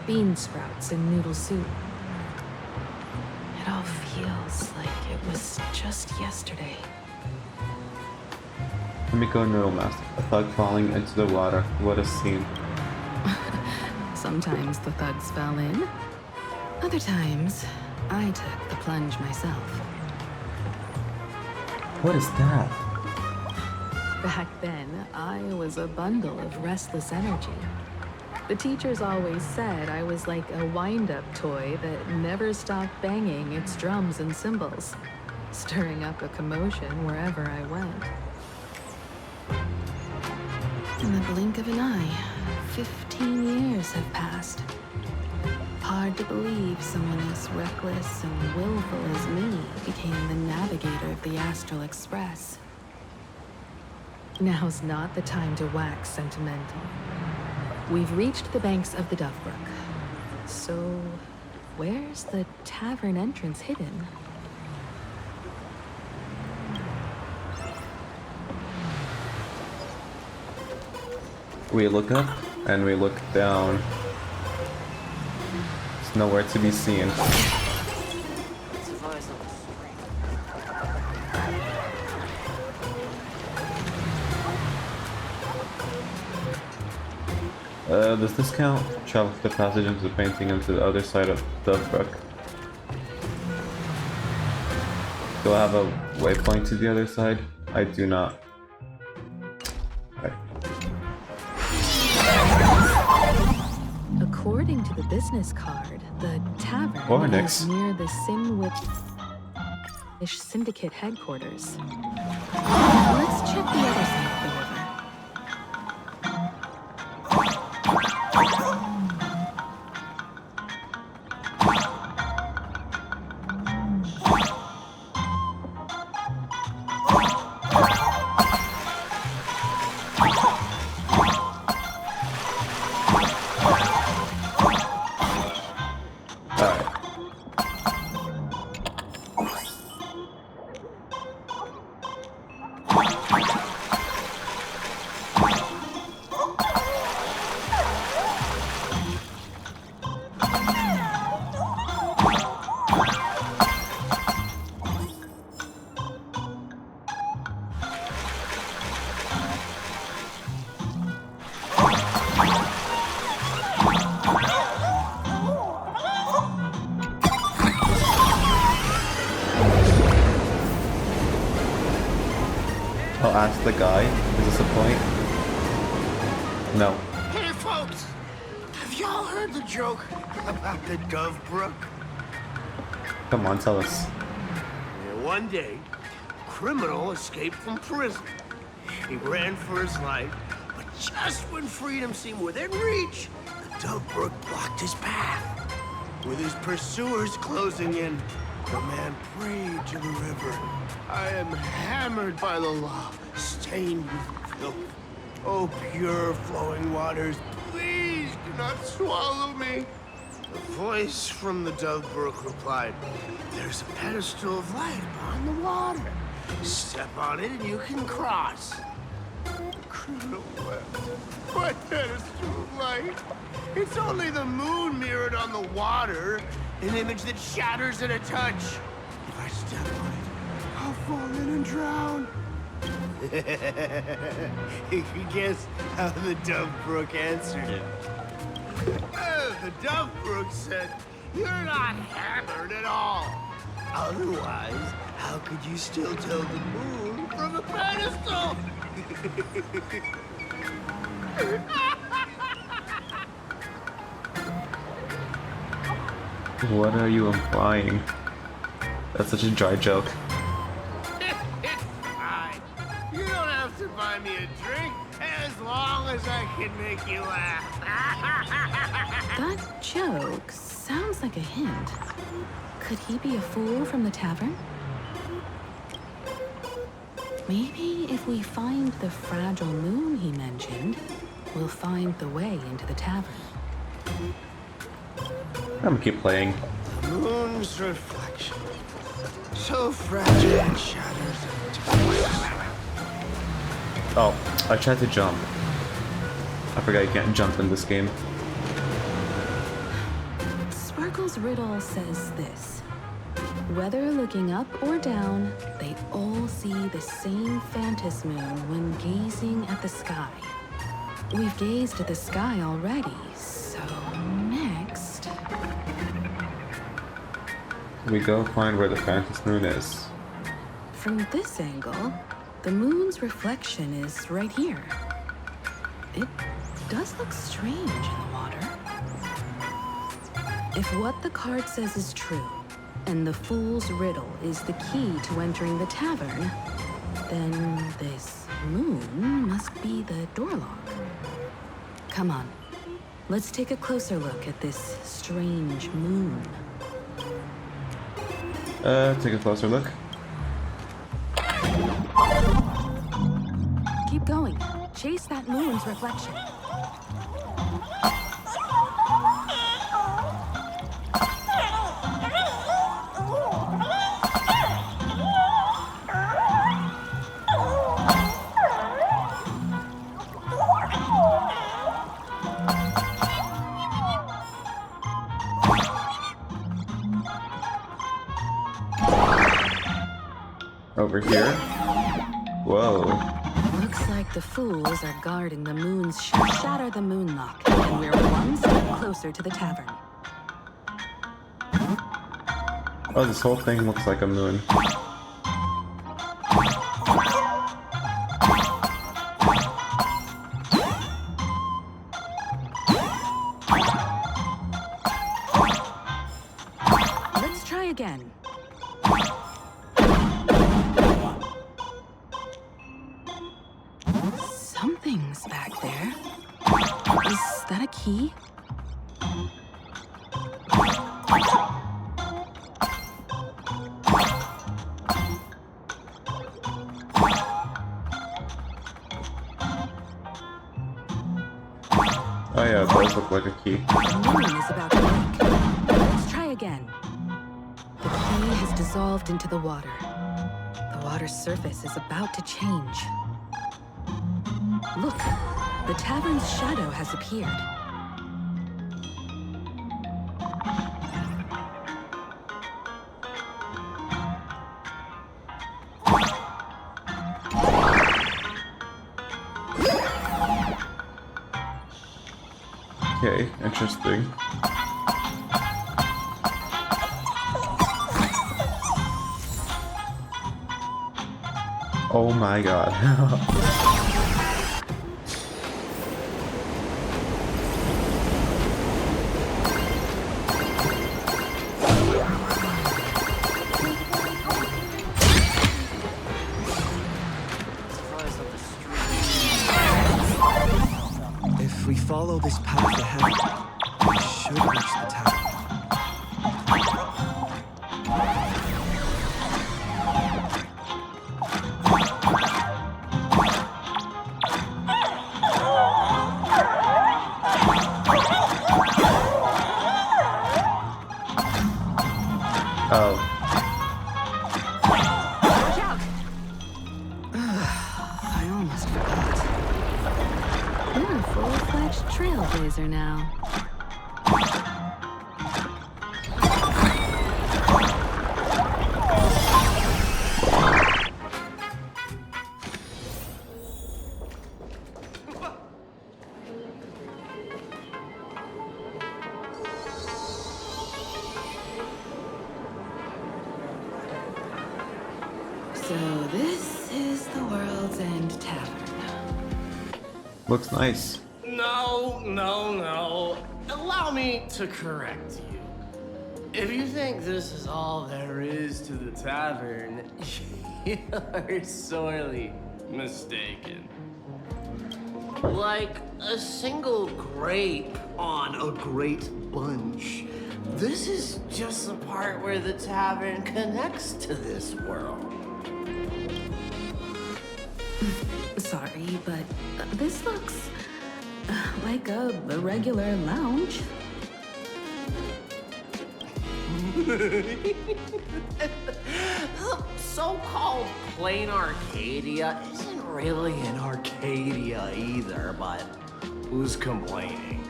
S12: bean sprouts in noodle soup. It all feels like it was just yesterday.
S1: Himiko Noodle Master, a thug falling into the water. What a scene.
S12: Sometimes the thugs fell in. Other times, I took the plunge myself.
S1: What is that?
S12: Back then, I was a bundle of restless energy. The teachers always said I was like a wind-up toy that never stopped banging its drums and cymbals, stirring up a commotion wherever I went. In the blink of an eye, 15 years have passed. Hard to believe someone as reckless and willful as me became the navigator of the Astral Express. Now's not the time to wax sentimental. We've reached the banks of the Dovebrook. So, where's the tavern entrance hidden?
S1: We look up and we look down. There's nowhere to be seen. Does this count? Travel the passage into the painting into the other side of Dovebrook. Do I have a waypoint to the other side? I do not. Okay.
S12: According to the business card, the tavern
S1: Ornix.
S12: is near the Sinwich Syndicate headquarters. Let's check the other side of the river.
S1: ask the guy? Is this a point? No.
S10: Hey, folks! Have y'all heard the joke about the Dove Brook?
S1: Come on, tell us.
S10: One day, a criminal escaped from prison. He ran for his life, but just when freedom seemed within reach, the Dove Brook blocked his path. With his pursuers closing in, the man prayed to the river. I am hammered by the law, stained with filth. Oh, pure flowing waters, please do not swallow me. The voice from the Dove Brook replied, there's a pedestal of light upon the water. Step on it and you can cross. The criminal wept. What pedestal of light? It's only the moon mirrored on the water, an image that shatters at a touch. If I step on it, I'll fall in and drown. You can guess how the Dove Brook answered it. The Dove Brook said, you're not hammered at all. Otherwise, how could you still tell the moon from a pedestal?
S1: What are you implying? That's such a dry joke.
S10: It's fine. You don't have to buy me a drink as long as I can make you laugh.
S12: That joke sounds like a hint. Could he be a fool from the tavern? Maybe if we find the fragile moon he mentioned, we'll find the way into the tavern.
S1: I'm gonna keep playing.
S10: The moon's reflection. So fragile and shatters into
S1: Oh, I tried to jump. I forgot you can't jump in this game.
S12: Sparkle's riddle says this. Whether looking up or down, they all see the same phantasmoon when gazing at the sky. We've gazed at the sky already, so next...
S1: We go find where the phantasmoon is.
S12: From this angle, the moon's reflection is right here. It does look strange in the water. If what the card says is true, and the fool's riddle is the key to entering the tavern, then this moon must be the door lock. Come on, let's take a closer look at this strange moon.
S1: Take a closer look.
S12: Keep going. Chase that moon's reflection.
S1: Over here? Whoa.
S12: Looks like the fools are guarding the moon's shatter the moon lock, and we're one step closer to the tavern.
S1: Oh, this whole thing looks like a moon.
S12: Let's try again. Something's back there. Is that a key?
S1: Oh yeah, it does look like a key.
S12: The moon is about to break. Let's try again. The key has dissolved into the water. The water's surface is about to change. Look, the tavern's shadow has appeared.
S1: Okay, interesting. Oh my god.
S14: If we follow this path ahead, we should reach the tower.
S1: Oh.
S12: Watch out!
S14: I almost forgot.
S12: You're a full-fledged trailblazer now. So this is the World's End Tavern.
S1: Looks nice.
S10: No, no, no. Allow me to correct you. If you think this is all there is to the tavern, you're sorely mistaken. Like a single grape on a great bunch. This is just the part where the tavern connects to this world.
S12: Sorry, but this looks like a regular lounge.
S10: So-called Planarcadia isn't really an Arcadia either, but who's complaining?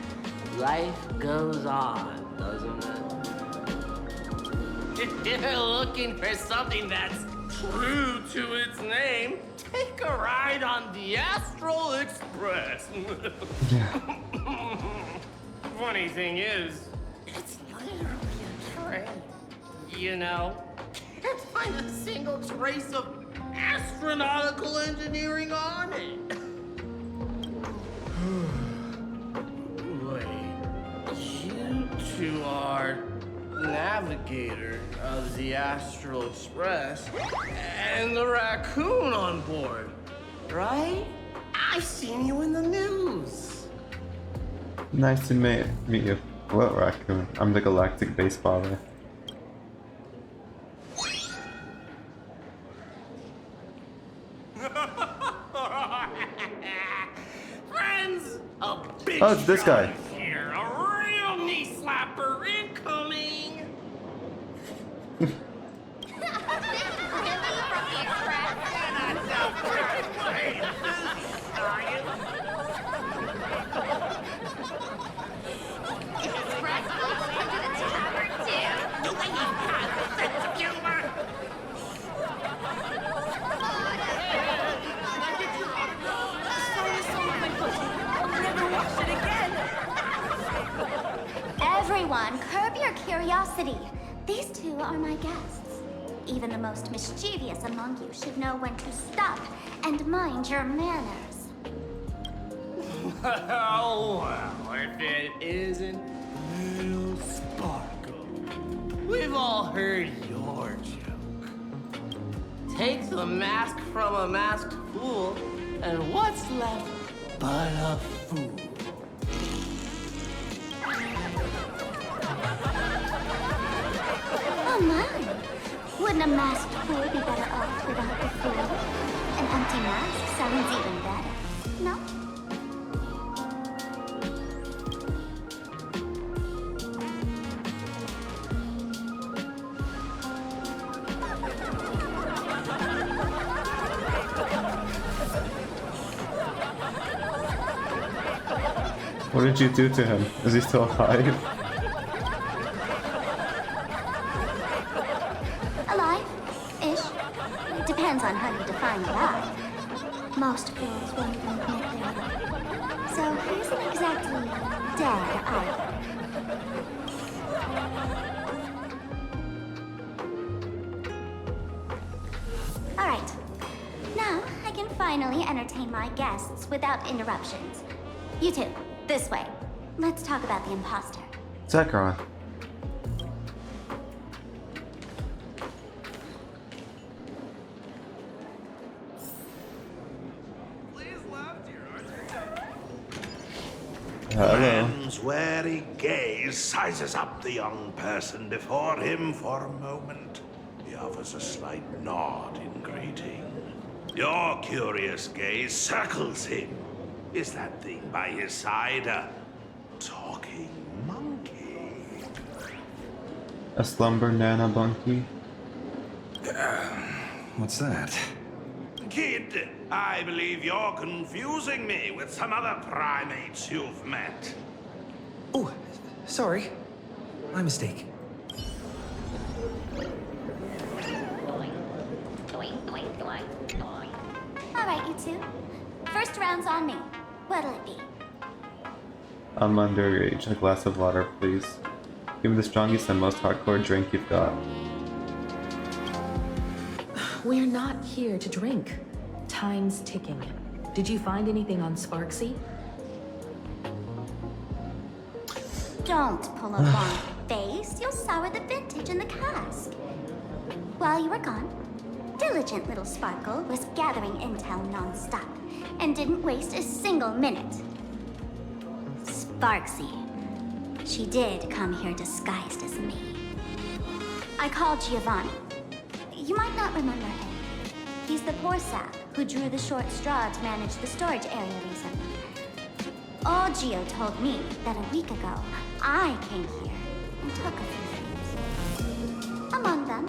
S10: Life goes on, doesn't it? If you're looking for something that's true to its name, take a ride on the Astral Express. Funny thing is, it's literally a train. You know, can't find a single trace of astronautical engineering on it. Wait, you two are navigator of the Astral Express and the raccoon on board, right? I've seen you in the news.
S1: Nice to meet you. What raccoon? I'm the galactic baseballer.
S10: Friends, a big
S1: Oh, it's this guy.
S10: shot here, a real knee slapper incoming.
S20: Everyone, curb your curiosity. These two are my guests. Even the most mischievous among you should know when to stop and mind your manners.
S10: Oh, well, if it isn't Little Sparkle. We've all heard your joke. Take the mask from a masked fool, and what's left but a fool?
S20: Oh my! Wouldn't a masked fool be better off without the fool? An empty mask sounds even better, no?
S1: What did you do to him? Is he still alive?
S20: Alive-ish. It depends on how you define alive. Most fools won't even admit they're alive. So he isn't exactly dead either. All right. Now, finally entertain my guests without interruptions. You two, this way. Let's talk about the imposter.
S1: Zekrom.
S8: Man's wary gaze sizes up the young person before him for a moment. He offers a slight nod in greeting. Your curious gaze circles him. Is that thing by his side a talking monkey?
S1: A slumber nana bunkie?
S7: What's that?
S8: Kid, I believe you're confusing me with some other primates you've met.
S14: Oh, sorry. My mistake.
S20: Alright, you two. First round's on me. What'll it be?
S1: I'm underage. A glass of water, please. Give me the strongest and most hardcore drink you've got.
S12: We're not here to drink. Time's ticking. Did you find anything on Sparksy?
S20: Don't pull a long face. You'll sour the vintage in the cask. While you were gone, diligent little Sparkle was gathering intel non-stop and didn't waste a single minute. Sparksy. She did come here disguised as me. I called Giovanni. You might not remember him. He's the poor sap who drew the short straw to manage the storage area recently. Old Gio told me that a week ago, I came here and took a few things. Among them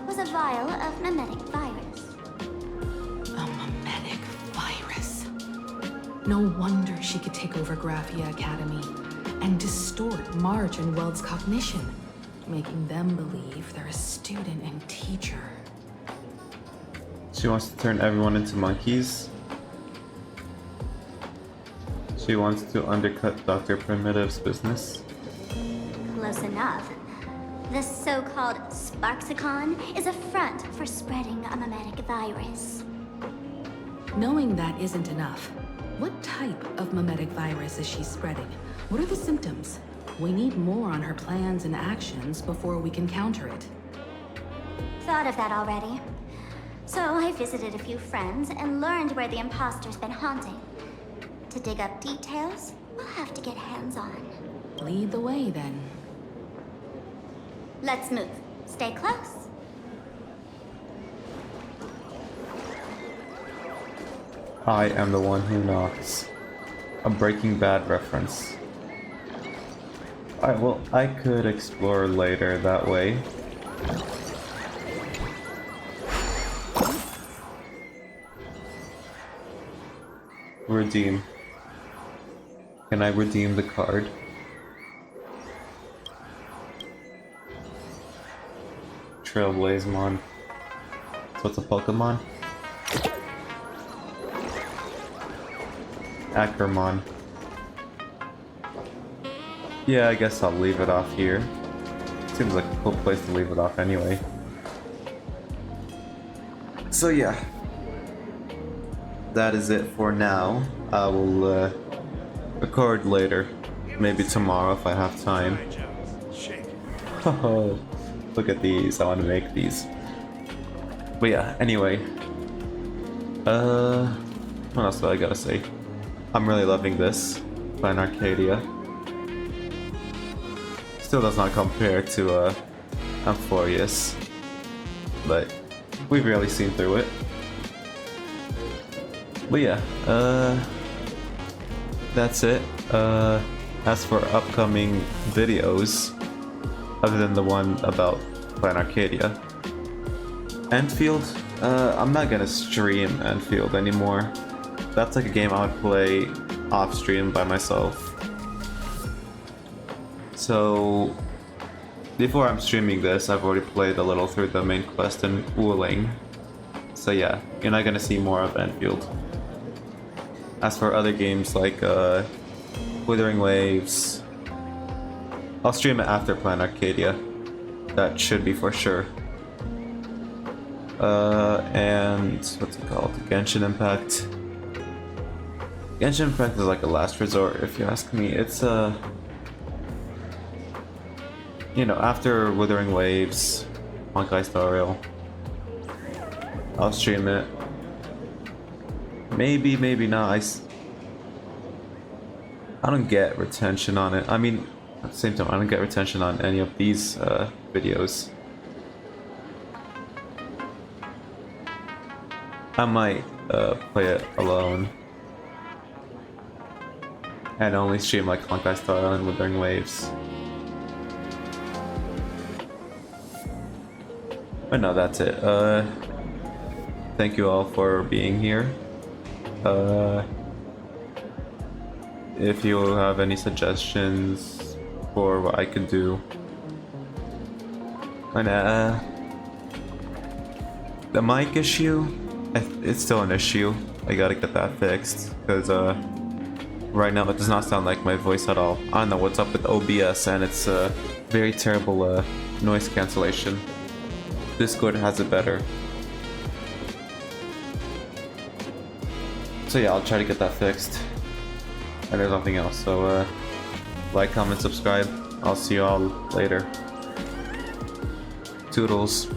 S20: was a vial of mimetic virus.
S12: A mimetic virus. No wonder she could take over Graphia Academy and distort Marge and Weld's cognition, making them believe they're a student and teacher.
S1: She wants to turn everyone into monkeys. She wants to undercut Dr. Primitive's business.
S20: Close enough. This so-called Sparksicon is a front for spreading a mimetic virus.
S12: Knowing that isn't enough. What type of mimetic virus is she spreading? What are the symptoms? We need more on her plans and actions before we can counter it.
S20: Thought of that already. So I visited a few friends and learned where the imposter's been haunting. To dig up details, we'll have to get hands-on.
S12: Lead the way, then.
S20: Let's move. Stay close.
S1: I am the one who knocks. A Breaking Bad reference. Alright, well, I could explore later that way. Redeem. Can I redeem the card? Trailblazemon. So it's a Pokemon? Ackermon. Yeah, I guess I'll leave it off here. Seems like a cool place to leave it off anyway. So yeah. That is it for now. I will record later. Maybe tomorrow if I have time. Oh, look at these. I want to make these. But yeah, anyway. What else do I gotta say? I'm really loving this. Planarcadia. Still does not compare to Amphorius. But we've really seen through it. But yeah, that's it. As for upcoming videos, other than the one about Planarcadia, Enfield, I'm not gonna stream Enfield anymore. That's like a game I would play off stream by myself. So, before I'm streaming this, I've already played a little through the main quest in Wuling. So yeah, you're not gonna see more of Enfield. As for other games like Withering Waves, I'll stream it after Planarcadia. That should be for sure. And what's it called? Genshin Impact. Genshin Impact is like a last resort, if you ask me. It's you know, after Withering Waves, Honkai Star Rail, I'll stream it. Maybe, maybe not. I don't get retention on it. I mean, at the same time, I don't get retention on any of these videos. I might play it alone and only stream like Honkai Star Rail and Withering Waves. But no, that's it. Thank you all for being here. If you have any suggestions for what I could do, and the mic issue, it's still an issue. I gotta get that fixed because right now it does not sound like my voice at all. I don't know what's up with OBS, and it's very terrible noise cancellation. Discord has it better. So yeah, I'll try to get that fixed. And there's nothing else, so like, comment, subscribe. I'll see you all later. Toodles.